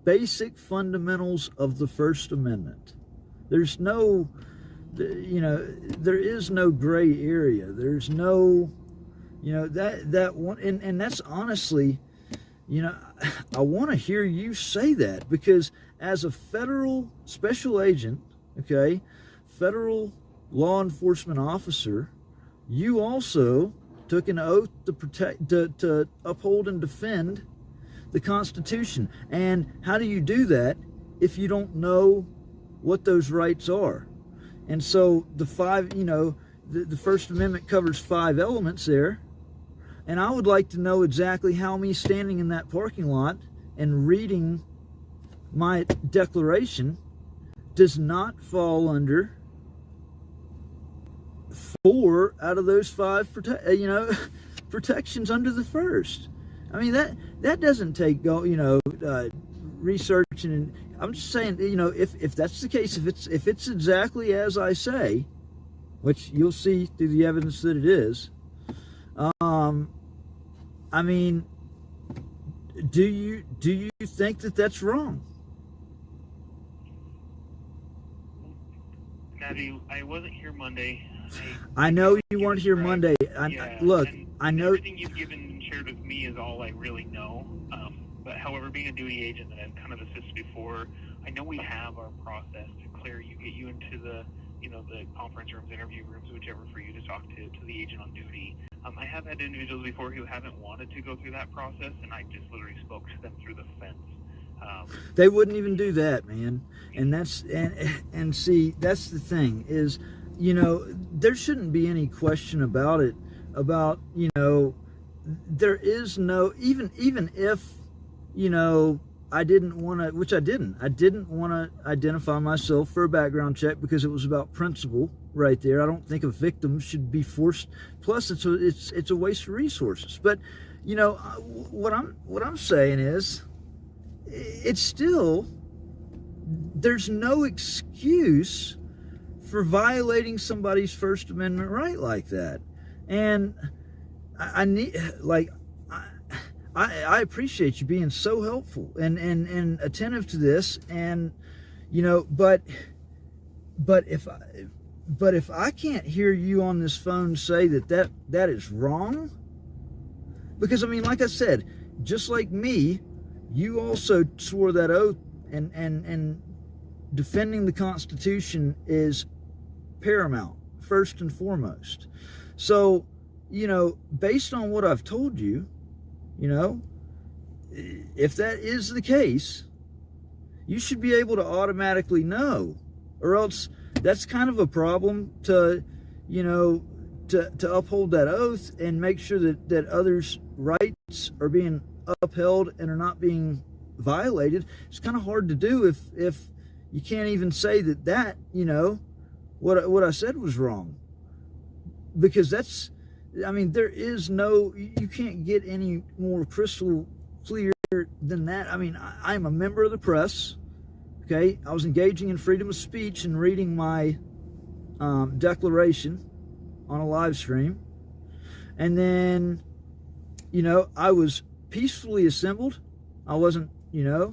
basic fundamentals of the First Amendment. There's no, there is no gray area. There's no, that one, and that's honestly, I want to hear you say that, because as a federal special agent, okay, federal law enforcement officer, you also took an oath to protect, to uphold and defend the Constitution. And how do you do that if you don't know what those rights are? And so the First Amendment covers 5 elements there. And I would like to know exactly how me standing in that parking lot and reading my declaration does not fall under 4 out of those 5 protections under the First. I mean, that doesn't take research, and I'm just saying, if that's the case, if it's exactly as I say, which you'll see through the evidence that it is, I mean, do you think that that's wrong? Natty, I wasn't here Monday. I know you weren't here Monday. Look, I know everything you've given and shared with me is all I really know. But however, being a duty agent that I've kind of assisted before, I know we have our process to clear you, get you into the the conference rooms, interview rooms, whichever, for you to talk to the agent on duty. I have had individuals before who haven't wanted to go through that process, and I just literally spoke to them through the fence. They wouldn't even do that, man. And that's and see, that's the thing is, there shouldn't be any question about it. About there is no, even if I didn't want to, which I didn't want to identify myself for a background check, because it was about principle right there. I don't think a victim should be forced. Plus, it's a waste of resources. But what I'm saying is, it's still, there's no excuse for violating somebody's First Amendment right like that. And I need, like, I appreciate you being so helpful and attentive to this, and but if I can't hear you on this phone say that is wrong, because I mean, like I said, just like me, you also swore that oath, and defending the Constitution is paramount, first and foremost. So, based on what I've told you, if that is the case, you should be able to automatically know, or else that's kind of a problem to, you know, to uphold that oath and make sure that others' rights are being upheld and are not being violated. It's kind of hard to do if you can't even say that you know, what I said was wrong. Because that's, I mean, there is no, you can't get any more crystal clear than that. I mean, I'm a member of the press, okay? I was engaging in freedom of speech and reading my declaration on a live stream. And then, you know, I was peacefully assembled. I wasn't, you know,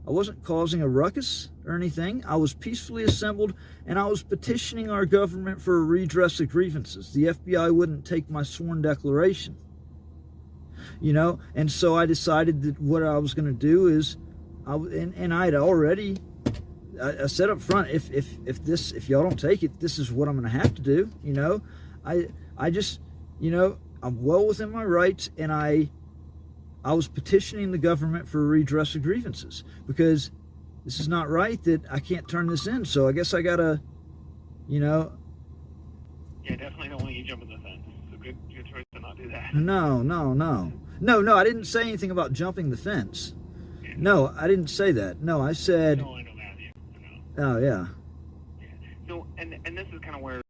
I wasn't causing a ruckus or anything. I was peacefully assembled, and I was petitioning our government for a redress of grievances. The FBI wouldn't take my sworn declaration, you know, and so I decided that what I was going to do is, and I had already, I said up front, if y'all don't take it, this is what I'm going to have to do, you know. I just, you know, I'm well within my rights, and I was petitioning the government for a redress of grievances, because this is not right that I can't turn this in. So I guess I gotta, you know. Yeah, definitely don't want you jumping the fence. So good choice to not do that. No, I didn't say anything about jumping the fence. Yeah. No, I didn't say that. No, I said. No, I know, Matthew. I Oh know. yeah. So, and this is kind of where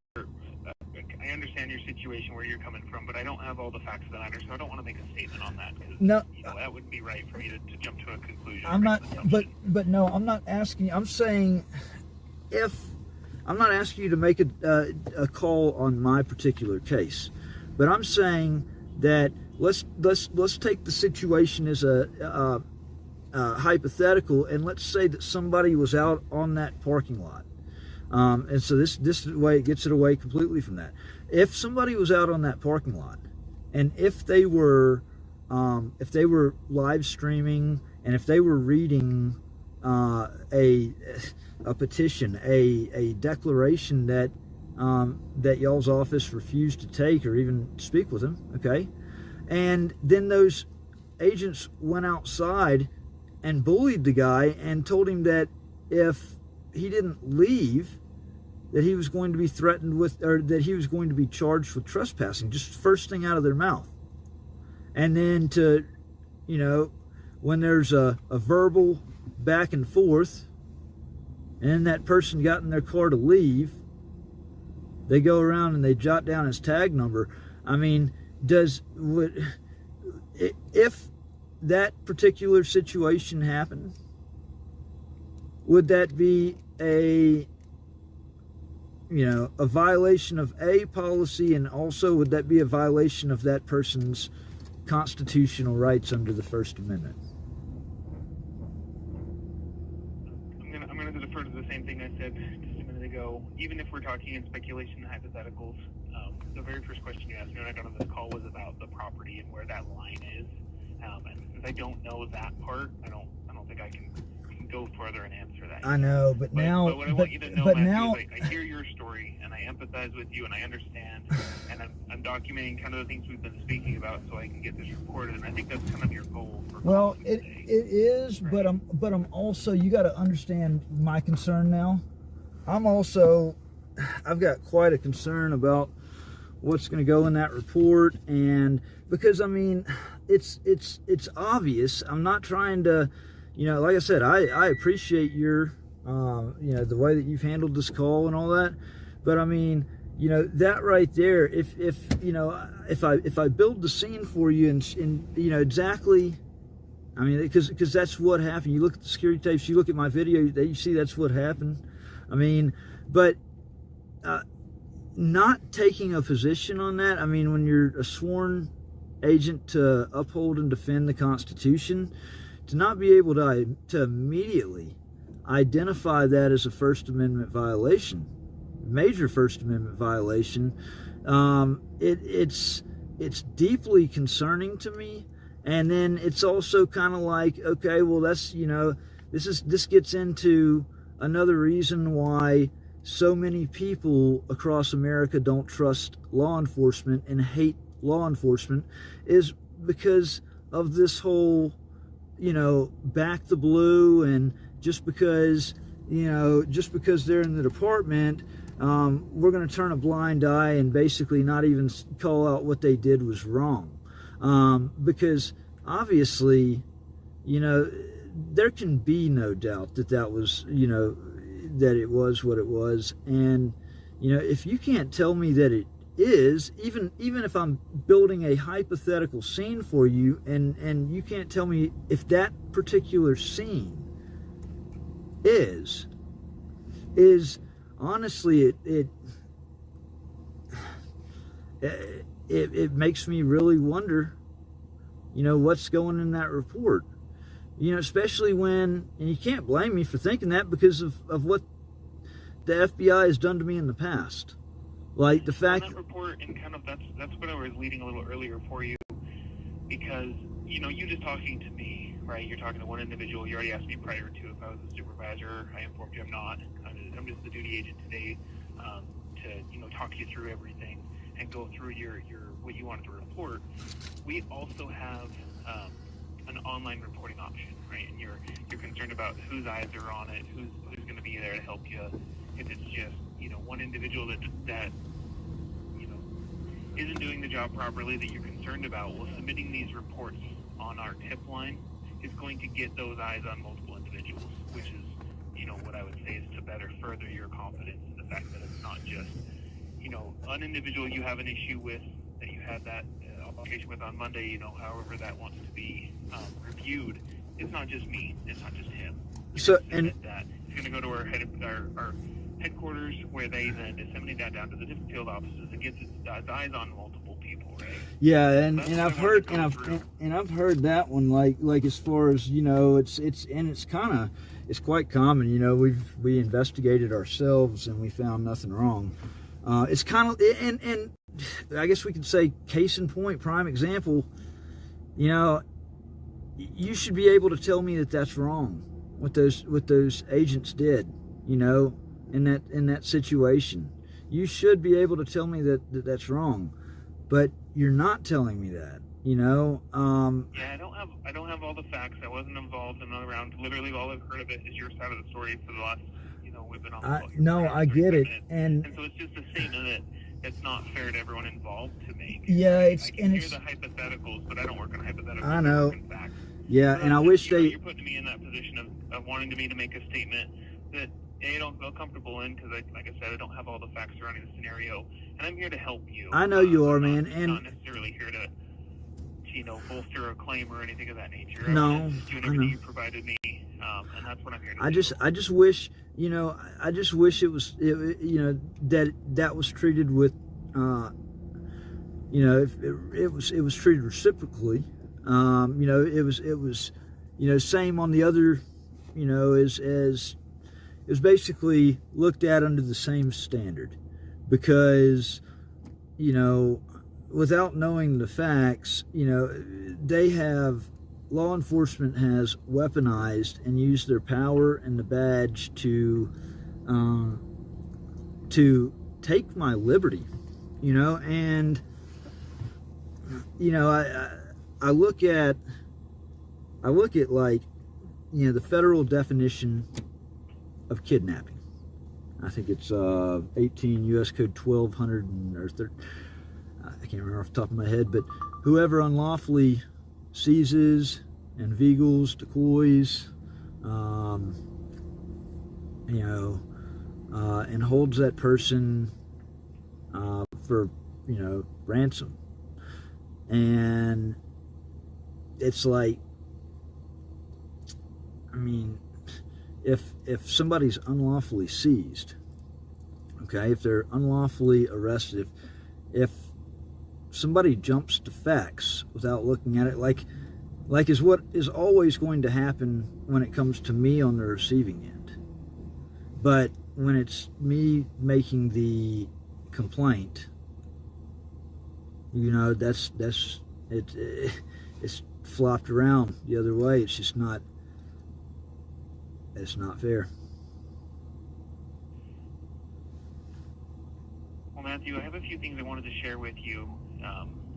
I understand your situation, where you're coming from, but I don't have all the facts that I understand, so I don't want to make a statement on that, because no, you know, that wouldn't be right for me to jump to a conclusion. I'm not, but no, I'm not asking. I'm saying, if I'm not asking you to make a call on my particular case, but I'm saying that let's take the situation as a hypothetical, and let's say that somebody was out on that parking lot. And so this way it gets it away completely from that. If somebody was out on that parking lot, and if they were live streaming, and if they were reading a petition, a declaration that y'all's office refused to take or even speak with them, okay, and then those agents went outside and bullied the guy and told him that if he didn't leave, that he was going to be threatened with, or that he was going to be charged with trespassing, just first thing out of their mouth. And then to, you know, when there's a verbal back and forth, and then that person got in their car to leave, they go around and they jot down his tag number. I mean, if that particular situation happened, would that be a violation of a policy, and also would that be a violation of that person's constitutional rights under the First Amendment? I'm going to defer to the same thing I said just a minute ago. Even if we're talking in speculation and hypotheticals, the very first question you asked me when I got on this call was about the property and where that line is. And since I don't know that part, I don't think I can go further and answer that. I know, but now, but what I want you to know, Matthew, is I hear your story and I empathize with you and I understand, and I'm documenting kind of the things we've been speaking about so I can get this recorded, and I think that's kind of your goal. Well, it is, right? but I'm also, you got to understand my concern now. I've got quite a concern about what's going to go in that report, and because I mean, it's obvious. I'm not trying to, like I said, I appreciate your, the way that you've handled this call and all that. But I mean, that right there, if I build the scene for you and exactly, I mean, because that's what happened. You look at the security tapes, you look at my video, you see that's what happened. I mean, but not taking a position on that, I mean, when you're a sworn agent to uphold and defend the Constitution, to not be able to immediately identify that as a First Amendment violation, major First Amendment violation, it's deeply concerning to me. And then it's also kind of like, okay, well, that's, this gets into another reason why so many people across America don't trust law enforcement and hate law enforcement, is because of this whole, back the blue and just because they're in the department, we're going to turn a blind eye and basically not even call out what they did was wrong. Because obviously, there can be no doubt that was, that it was what it was. And, if you can't tell me that it is, even if I'm building a hypothetical scene for you, and you can't tell me if that particular scene is honestly, it makes me really wonder, what's going in that report. Especially when, and you can't blame me for thinking that because of what the FBI has done to me in the past. Like the fact that report, and kind of that's what I was leading a little earlier for you, because you just talking to me, right? You're talking to one individual. You already asked me prior to if I was a supervisor. I informed you I'm not. I'm just the duty agent today to talk you through everything and go through your what you wanted to report. We also have an online reporting option, right? And you're concerned about whose eyes are on it, who's going to be there to help you. If it's just one individual that isn't doing the job properly that you're concerned about, well, submitting these reports on our tip line is going to get those eyes on multiple individuals, which is what I would say is to better further your confidence in the fact that it's not just an individual you have an issue with that you had that application with on Monday, however that wants to be reviewed. It's not just me. It's not just him. So and that it's going to go to our headquarters, where they then disseminate that down to the different field offices and gets its eyes on multiple people, right? Yeah, and I've heard I've heard that one, like as far as it's quite common. We investigated ourselves and we found nothing wrong. It's kind of, and I guess we could say case in point, prime example. You should be able to tell me that that's wrong. What those agents did, in that situation. You should be able to tell me that's wrong, but you're not telling me that. Yeah, I don't have all the facts. I wasn't involved in another round. Literally, all I've heard of it is your side of the story for the last, we've been on the phone. No, I get it, and so it's just a statement that it's not fair to everyone involved to make. Yeah, I can hear the hypotheticals, but I don't work on hypotheticals. I know. I work in facts. Yeah, and I wish you're putting me in that position of wanting me to make a statement that I don't feel comfortable in, because like I said, I don't have all the facts surrounding the scenario, and I'm here to help you. I know you are, man, and not necessarily here to bolster a claim or anything of that nature. No, I'm just doing everything you provided me, and that's what I'm here to do. I just wish, I just wish it was, that was treated with, if it was treated reciprocally. It was, same on the other, as it was basically looked at under the same standard, because, without knowing the facts, law enforcement has weaponized and used their power and the badge to take my liberty, and, I look at like, the federal definition of kidnapping. I think it's 18 U.S. Code 1200 I can't remember off the top of my head, but whoever unlawfully seizes, inveigles, decoys, and holds that person for ransom. And it's like, if somebody's unlawfully seized, okay, if they're unlawfully arrested, if somebody jumps to facts without looking at it, like is what is always going to happen when it comes to me on the receiving end. But when it's me making the complaint, it's flopped around the other way. It's just not, it's not fair. Well, Matthew, I have a few things I wanted to share with you,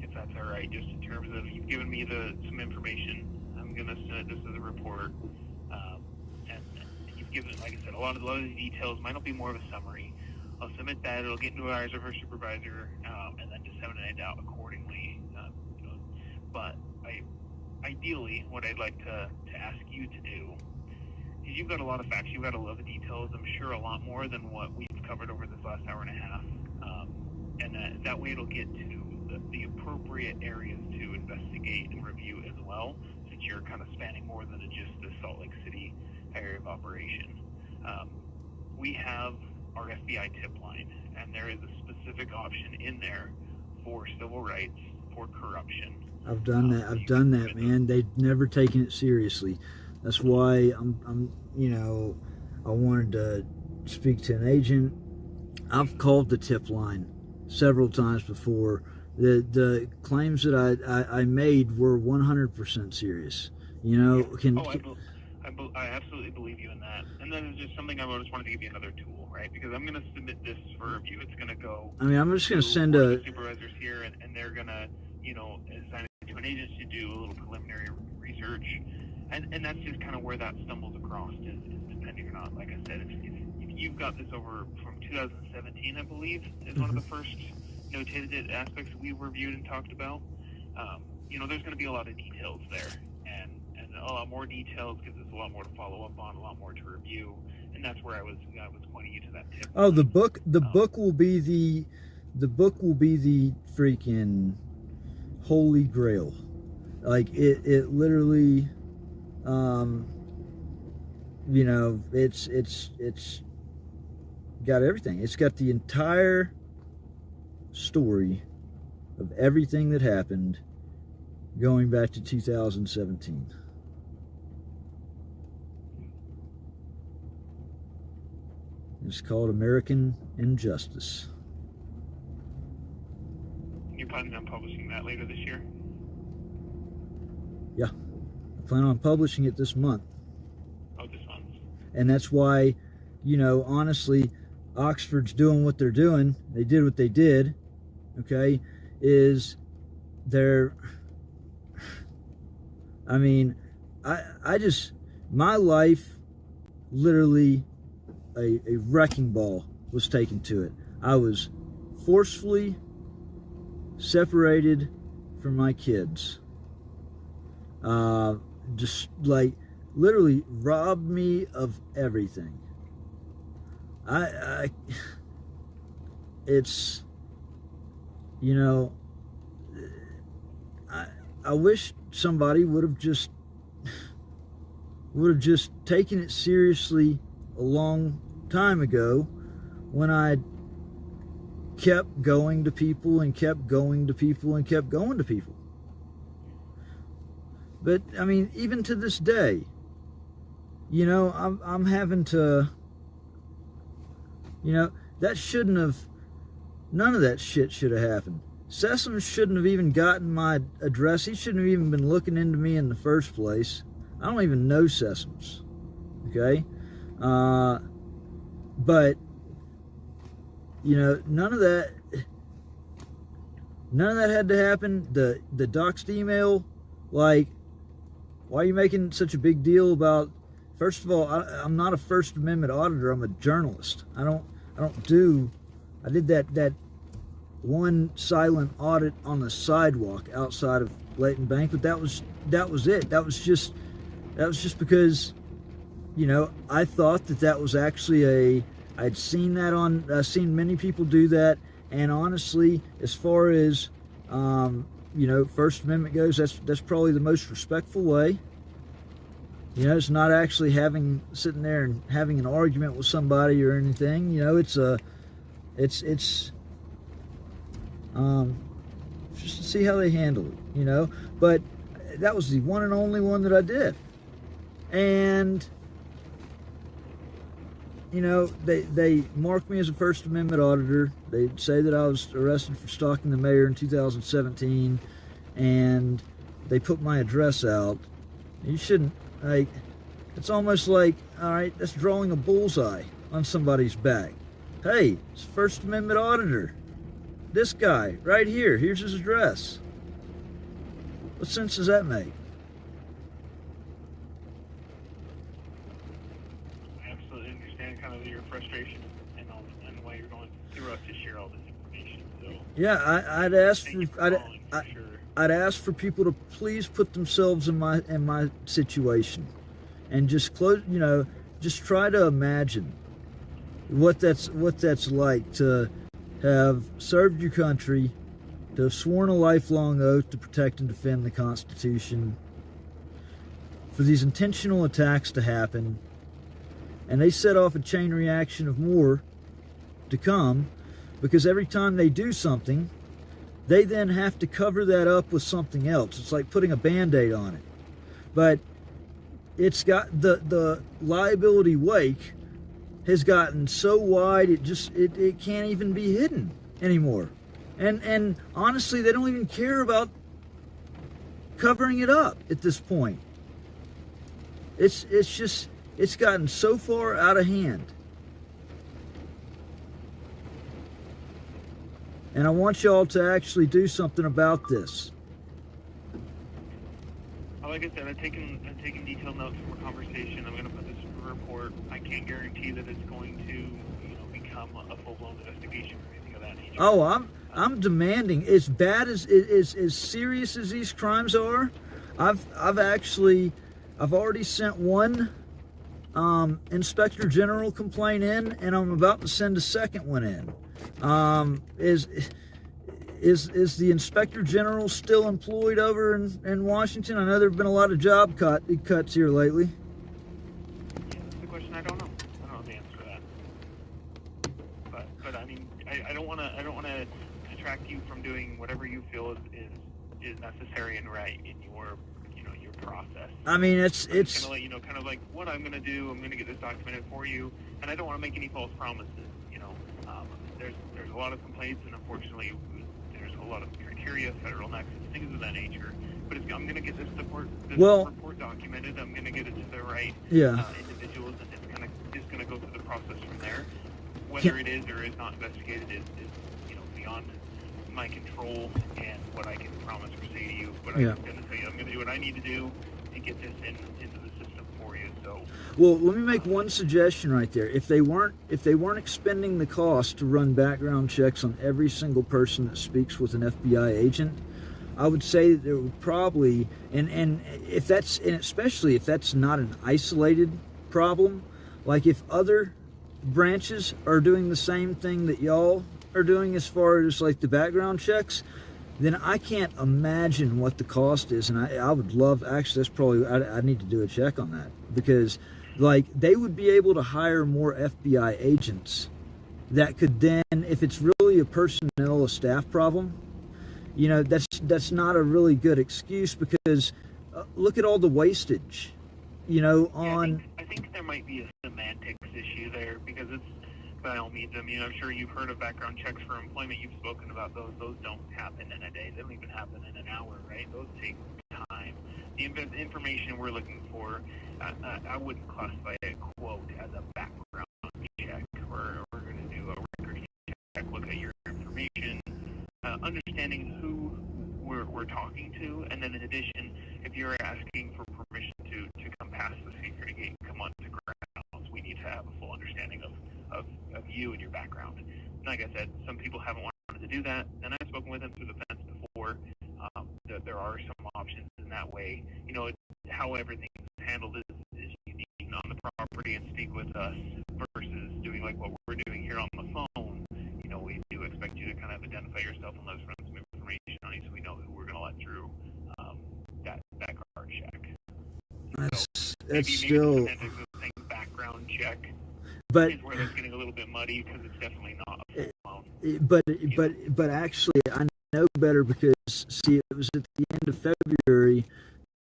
if that's all right, just in terms of, you've given me some information. I'm going to send this as a report. And given, like I said, a lot of the details might not be more of a summary. I'll submit that. It'll get into the eyes of her supervisor, and then disseminate it out accordingly. But ideally, what I'd like to ask you to do is, you've got a lot of facts, you've got a lot of details. I'm sure a lot more than what we've covered over this last hour and a half, and that way it'll get to the appropriate areas to investigate and review as well, since you're kind of spanning more than just the Salt Lake City area of operation. We have our FBI tip line, and there is a specific option in there for civil rights, for corruption. I've done that, man. They've never taken it seriously. That's why I wanted to speak to an agent. I've called the tip line several times before. The claims that I made were 100% serious. I absolutely believe you in that. And then it's just something I just wanted to give you another tool, right? Because I'm going to submit this for review. It's going to go. I'm just going to send the supervisors here, and they're going to, assign it to an agent to do a little preliminary research, and that's just kind of where that stumbles across is depending or not. Like I said, if you've got this over from 2017, I believe, is one of the first notated aspects we reviewed and talked about. There's going to be a lot of details there, and a lot more details gives us a lot more to follow up on, a lot more to review, and that's where I was pointing you to that tip. Oh, the book will be the freaking Holy Grail. Like it literally, it's got everything. It's got the entire story of everything that happened going back to 2017. It's called American Injustice. You're planning on publishing that later this year? Yeah, I plan on publishing it this month. Oh, this month. And that's why, honestly, Oxford's doing what they're doing. They did what they did, okay, my life, literally, a wrecking ball was taken to it. I was forcefully separated from my kids. Just like literally robbed me of everything. I wish somebody would have just taken it seriously a long time ago, when I kept going to people and kept going to people and kept going to people. But even to this day, I'm having to, that shouldn't have, none of that shit should have happened. Sessoms shouldn't have even gotten my address. He shouldn't have even been looking into me in the first place. I don't even know Sessoms, okay? But none of that had to happen. The doxed email, like, why are you making such a big deal about? First of all, I'm not a First Amendment auditor. I'm a journalist. I did that one silent audit on the sidewalk outside of Layton Bank, but that was it. That was just because, I thought that was actually I'd seen that seen many people do that, and honestly, as far as First Amendment goes, that's probably the most respectful way. It's not actually sitting there and having an argument with somebody or anything. It's just to see how they handle it. But that was the one and only one that I did, and they marked me as a First Amendment auditor. They say that I was arrested for stalking the mayor in 2017, and they put my address out. You shouldn't, it's almost like, all right, that's drawing a bullseye on somebody's back. Hey, it's First Amendment auditor. This guy, right here, here's his address. What sense does that make? frustration and why you're going through us to share all this information. So yeah, I'd ask for people to please put themselves in my situation, and just just try to imagine what that's like to have served your country, to have sworn a lifelong oath to protect and defend the Constitution, for these intentional attacks to happen, and they set off a chain reaction of more to come, because every time they do something, they then have to cover that up with something else. It's like putting a Band-Aid on it. But it's got the liability wake has gotten so wide it can't even be hidden anymore. And honestly, they don't even care about covering it up at this point. It's gotten so far out of hand. And I want y'all to actually do something about this. Like I said, I'm taking detailed notes from our conversation. I'm going to put this in a report. I can't guarantee that it's going to become a full-blown investigation or anything of that nature. Oh, I'm demanding, as bad as serious as these crimes are. I've already sent one Inspector General complaint in, and I'm about to send a second one in. Is the Inspector General still employed over in Washington? I know there have been a lot of job cuts here lately. Yeah, that's the question. I don't know. I don't know the answer to that. But I mean, I don't want to distract you from doing whatever you feel is necessary and right in your process. I mean, it's going to let you know kind of like what I'm going to do. I'm going to get this documented for you, and I don't want to make any false promises. There's a lot of complaints, and unfortunately, there's a lot of criteria, federal nexus, things of that nature. But I'm going to get this report documented. I'm going to get it to the right individuals, and it's just going to go through the process from there. Whether it is or is not investigated is beyond my control and what I can promise or say to you. But I'm going to tell you, I'm going to do what I need to do to get this into the system for you. So. Well, let me make one suggestion right there. If they weren't expending the cost to run background checks on every single person that speaks with an FBI agent, I would say that there would probably, and especially if that's not an isolated problem, like if other branches are doing the same thing that y'all are doing as far as like the background checks, then I can't imagine what the cost is. And I would love, actually, that's probably, I need to do a check on that, because like they would be able to hire more FBI agents that could then, if it's really a personnel or staff problem, that's not a really good excuse, because look at all the wastage, on. I think there might be a semantics issue there, because it's, by all means, I mean, I'm sure you've heard of background checks for employment. You've spoken about those. Those don't happen in a day. They don't even happen in an hour, right? Those take time. The information we're looking for, I wouldn't classify a quote as a background check. We're going to do a record check, look at your information, understanding who we're talking to, and then in addition, if you're asking for permission to come past the security gate and come onto grounds, we need to have a full understanding of you and your background. Like I said, some people haven't wanted to do that, and I've spoken with them through the fence before. There are some options in that way. How everything's handled is unique on the property and speak with us versus doing like what we're doing here on the phone. We do expect you to kind of identify yourself and let us run some information on you so we know who we're going to let through that background check. That's still background check. But is where it's getting a little bit muddy, because it's definitely not a full blown. But actually, I know better, because see, it was at the end of February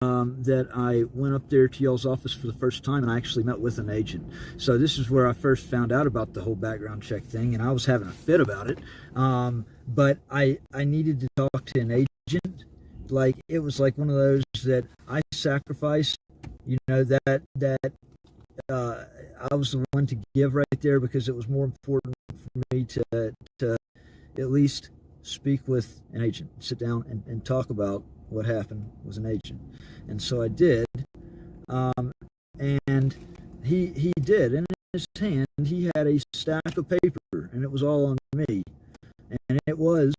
that I went up there to y'all's office for the first time, and I actually met with an agent. So this is where I first found out about the whole background check thing, and I was having a fit about it. But I needed to talk to an agent. Like, it was like one of those that I sacrificed, that I was the one to give right there, because it was more important for me to at least speak with an agent, sit down and talk about what happened with an agent. And so I did, and he did, and his hand, he had a stack of paper, and it was all on me. And it was,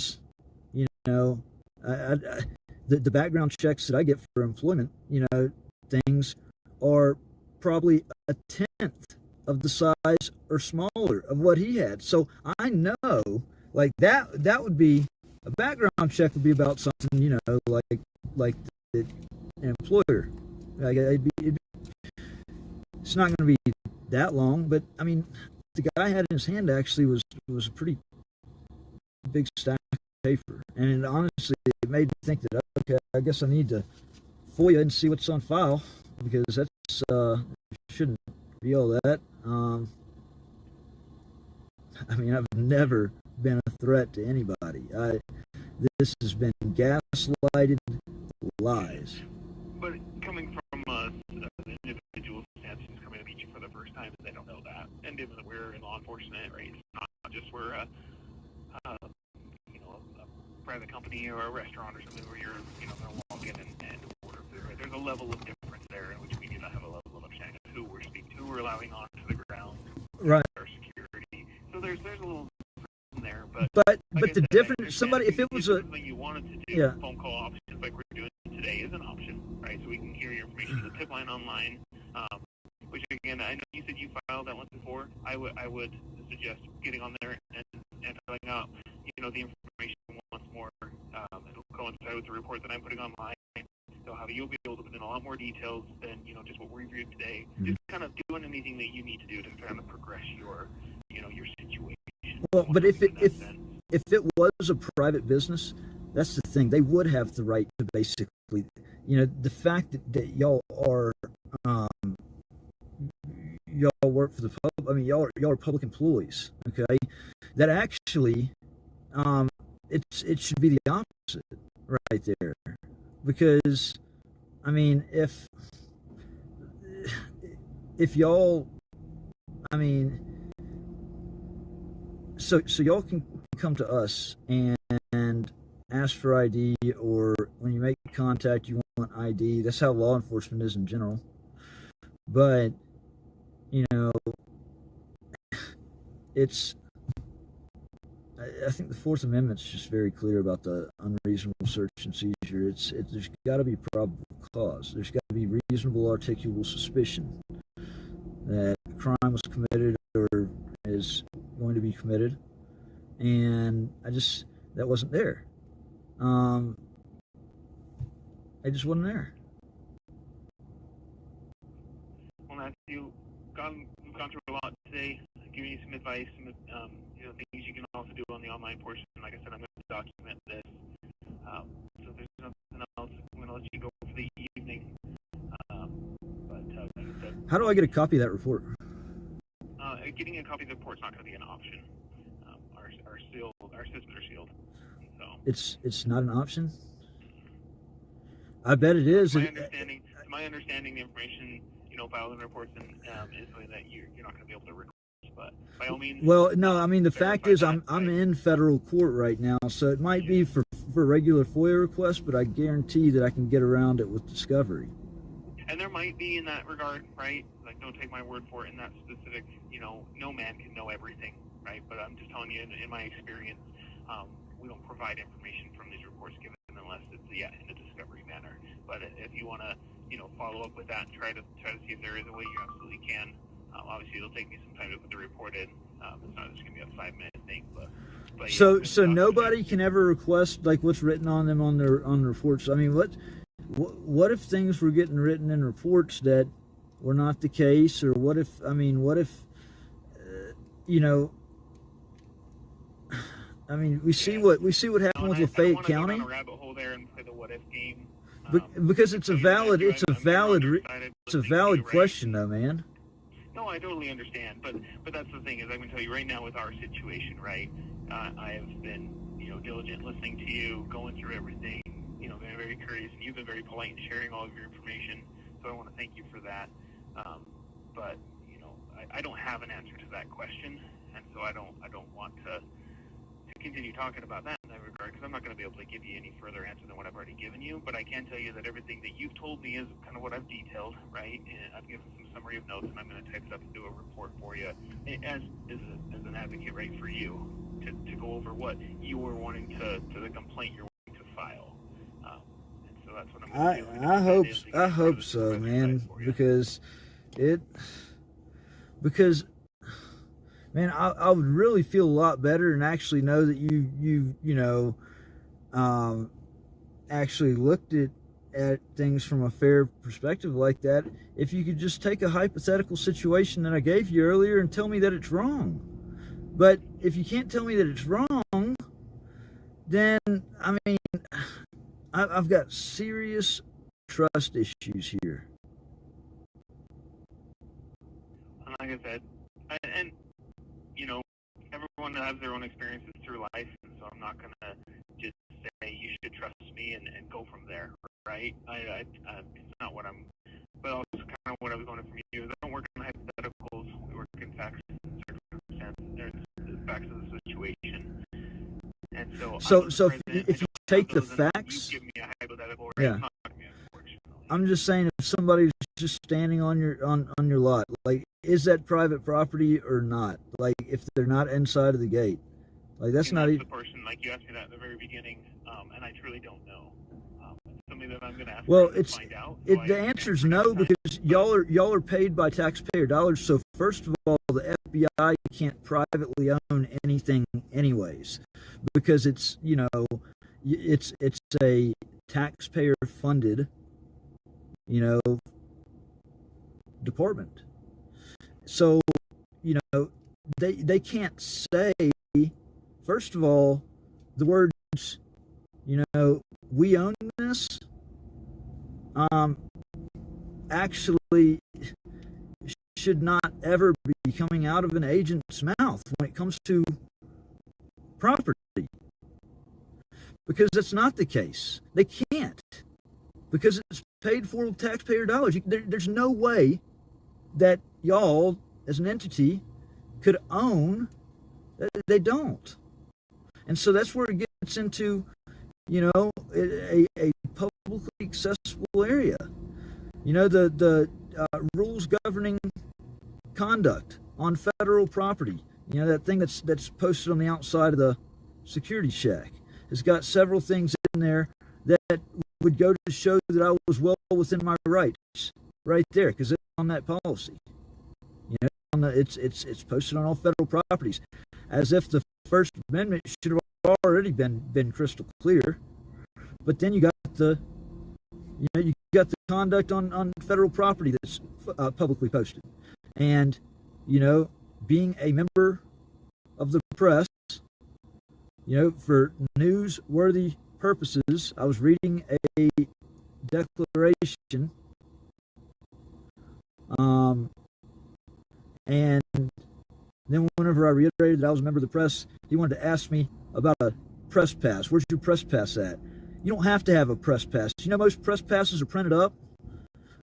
you know, the background checks that I get for employment, you know, things are probably a tenth of the size or smaller of what he had. So I know, like, that would be, a background check would be about something, you know, like the employer. Like, it's not going to be that long, but I mean, the guy had in his hand actually was a pretty big stack of paper, and honestly, it made me think that, okay, I guess I need to FOIA and see what's on file, because that's shouldn't be all that. I mean, I've never been a threat to anybody. This has been gaslighted lies. But coming from an individual stance who's coming to meet you for the first time, they don't know that. And given that we're in law enforcement, right, it's not just we're a private company or a restaurant or something where you're, you know, going to walk in and order food, right? There's a level of difference there in which we need to have a level of understanding of who we're speaking to, who we're allowing onto the ground, right? Our security. So there's a little difference there, but the difference, somebody, if it was a something you wanted to do, phone call options like we're doing today is an option, right? So we can hear your information. The tip line online, which again, I know you said you filed that once before. I would suggest getting on there and filling out, you know, the information once more. It'll coincide with the report that I'm putting online. You'll be able to put in a lot more details than, you know, just what we reviewed today. Mm-hmm. Just kind of doing anything that you need to do to kind of progress your, you know, your situation. Well, but if it was a private business, that's the thing. They would have the right to basically, you know, the fact that y'all are, y'all work for the public. I mean, y'all are public employees. Okay, that actually, it should be the opposite right there, because, I mean, if y'all, I mean, so y'all can come to us and ask for ID, or when you make contact, you want ID. That's how law enforcement is in general. But, you know, I think the Fourth Amendment's just very clear about the unreasonable search and seizure. There's got to be probable cause. There's got to be reasonable, articulable suspicion that a crime was committed or is going to be committed, and that wasn't there. It just wasn't there. Well, Matthew, we've gone through a lot today, giving you some advice, some you know, things you can also do on the online portion. Like I said, I'm going to document this. So there's nothing else. I'm going to let you go for the evening. But like I said, how do I get a copy of that report? Getting a copy of the report's not going to be an option. Our systems are sealed. So it's not an option. I bet it is. To my understanding, the information, you know, filed in reports is something that you're not going to be able to request. But by all means. Well, no, I mean, the fact is, I'm in federal court right now, so it might be for regular FOIA requests, but I guarantee that I can get around it with discovery. And there might be in that regard, right? Like, don't take my word for it in that specific, you know, no man can know everything, right? But I'm just telling you, in my experience, we don't provide information from these reports given unless it's, in a discovery manner. But if you want to, you know, follow up with that and try to see if there is a way, you absolutely can. Obviously, it'll take me some time to put the report in. It's not just going to be a 5-minute thing, but so nobody can ever request like what's written on them on the reports. I mean, what if things were getting written in reports that were not the case, or what if you know, I mean, we see what happened with Lafayette County. I don't want to go down a rabbit hole there and play the what if game. Because it's a valid question, though, man. No, I totally understand, but that's the thing is I'm going to tell you right now with our situation, right? I have been, you know, diligent listening to you, going through everything, you know, being very curious, and you've been very polite in sharing all of your information. So I want to thank you for that. But you know, I don't have an answer to that question, and so I don't want to continue talking about that. that regard because I'm not going to be able to give you any further answer than what I've already given you. But I can tell you that everything that you've told me is kind of what I've detailed, right? And I've given some summary of notes, and I'm going to type it up and do a report for you as an advocate, right, for you to go over what you were wanting to the complaint you're wanting to file. And so that's what I'm going to do. I hope so, man, because man, I would really feel a lot better and actually know that you actually looked at things from a fair perspective like that. If you could just take a hypothetical situation that I gave you earlier and tell me that it's wrong. But if you can't tell me that it's wrong, then, I mean, I've got serious trust issues here. Like I said, and everyone has their own experiences through life, and so I'm not going to just say you should trust me and go from there, right? It's not what I'm, but also kind of what I was going from you is I don't work in hypotheticals. We work in facts and circumstances. There's the facts of the situation, and so if you take the facts, you give me a hypothetical, right? yeah. It's not going to be, unfortunately. I'm just saying, if somebody's just standing on your lot, like, is that private property or not? Like, if they're not inside of the gate, like, that's not even the person. Like, you asked me that at the very beginning, and I truly don't know. It's something that I'm going to ask. Well, to find out. The answer is no, because y'all are paid by taxpayer dollars. So first of all, the FBI can't privately own anything, anyways, because it's it's a taxpayer funded department. So, they can't say, first of all, the words, we own this, actually should not ever be coming out of an agent's mouth when it comes to property. Because that's not the case. They can't. Because it's paid for with taxpayer dollars. There's no way that y'all, as an entity, could own. They don't. And so that's where it gets into, a publicly accessible area. The rules governing conduct on federal property. That thing that's posted on the outside of the security shack has got several things in there that would go to show that I was well within my rights, right there, because it's on that policy. It's posted on all federal properties, as if the First Amendment should have already been crystal clear. But then you got the conduct on federal property that's publicly posted, and being a member of the press, for newsworthy purposes, I was reading a declaration, and then whenever I reiterated that I was a member of the press, he wanted to ask me about a press pass. Where's your press pass at? You don't have to have a press pass. Most press passes are printed up.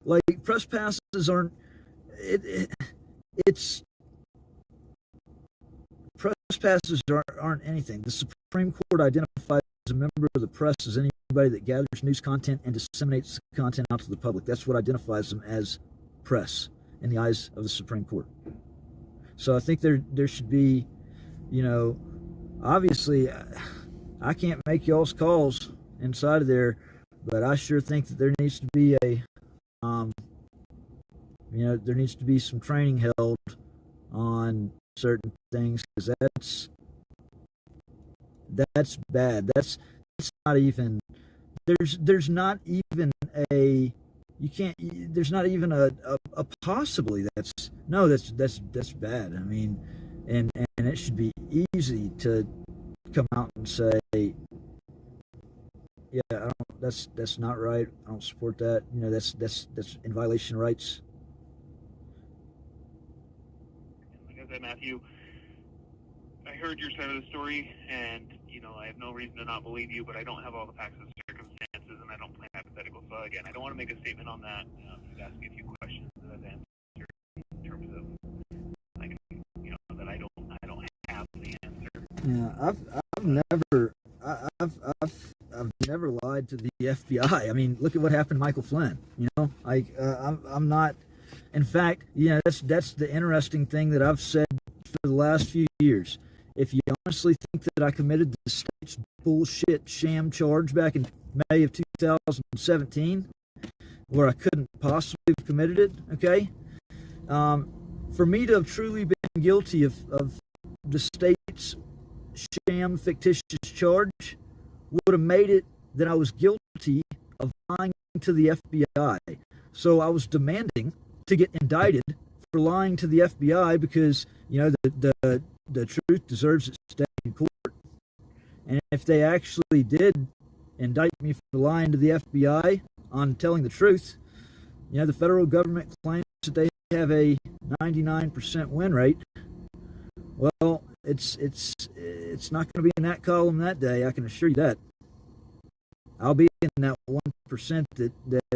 Like, press passes aren't. It's press passes aren't anything. The Supreme Court identifies a member of the press as anybody that gathers news content and disseminates the content out to the public. That's what identifies them as press in the eyes of the Supreme Court. So I think there should be, obviously, I can't make y'all's calls inside of there, but I sure think that there needs to be there needs to be some training held on certain things, because that's bad. That's not even. There's not even a. You can't. There's not even a possibly. That's bad. I mean, and it should be easy to come out and say, yeah, that's not right. I don't support that. That's in violation of rights. Like I said, Matthew, I heard your side of the story, and I have no reason to not believe you, but I don't have all the facts and circumstances, and I don't play hypotheticals. So again, I don't want to make a statement on that. You've asked me a few questions that I've answered in terms of, that I don't have the answer. Yeah, I've never. lied to the FBI. I mean, look at what happened to Michael Flynn. You know, I'm not. In fact, that's the interesting thing that I've said for the last few years. If you honestly think that I committed the state's bullshit sham charge back in May of 2017, where I couldn't possibly have committed it, okay? For me to have truly been guilty of the state's sham fictitious charge would have made it that I was guilty of lying to the FBI. So I was demanding to get indicted for lying to the FBI because, the truth deserves its day in court. And if they actually did indict me for lying to the FBI on telling the truth, the federal government claims that they have a 99% win rate. Well, it's not going to be in that column that day, I can assure you that. I'll be in that 1% that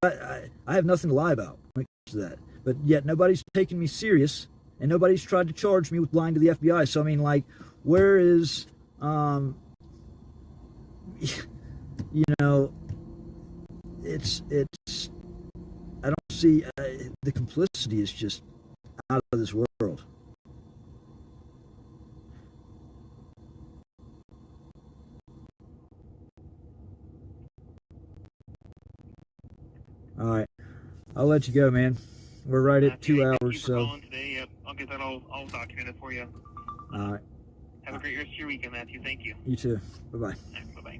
I have nothing to lie about when it comes to that. But yet nobody's taken me serious, and nobody's tried to charge me with lying to the FBI. So I mean, like, where is it's I don't see the complicity is just out of this world. All right, I'll let you go, man. We're right at 2 hours, so. Today. Yep. I'll get that all documented for you. All right. Have a great rest of your weekend, Matthew. Thank you. You too. Bye-bye. Bye-bye.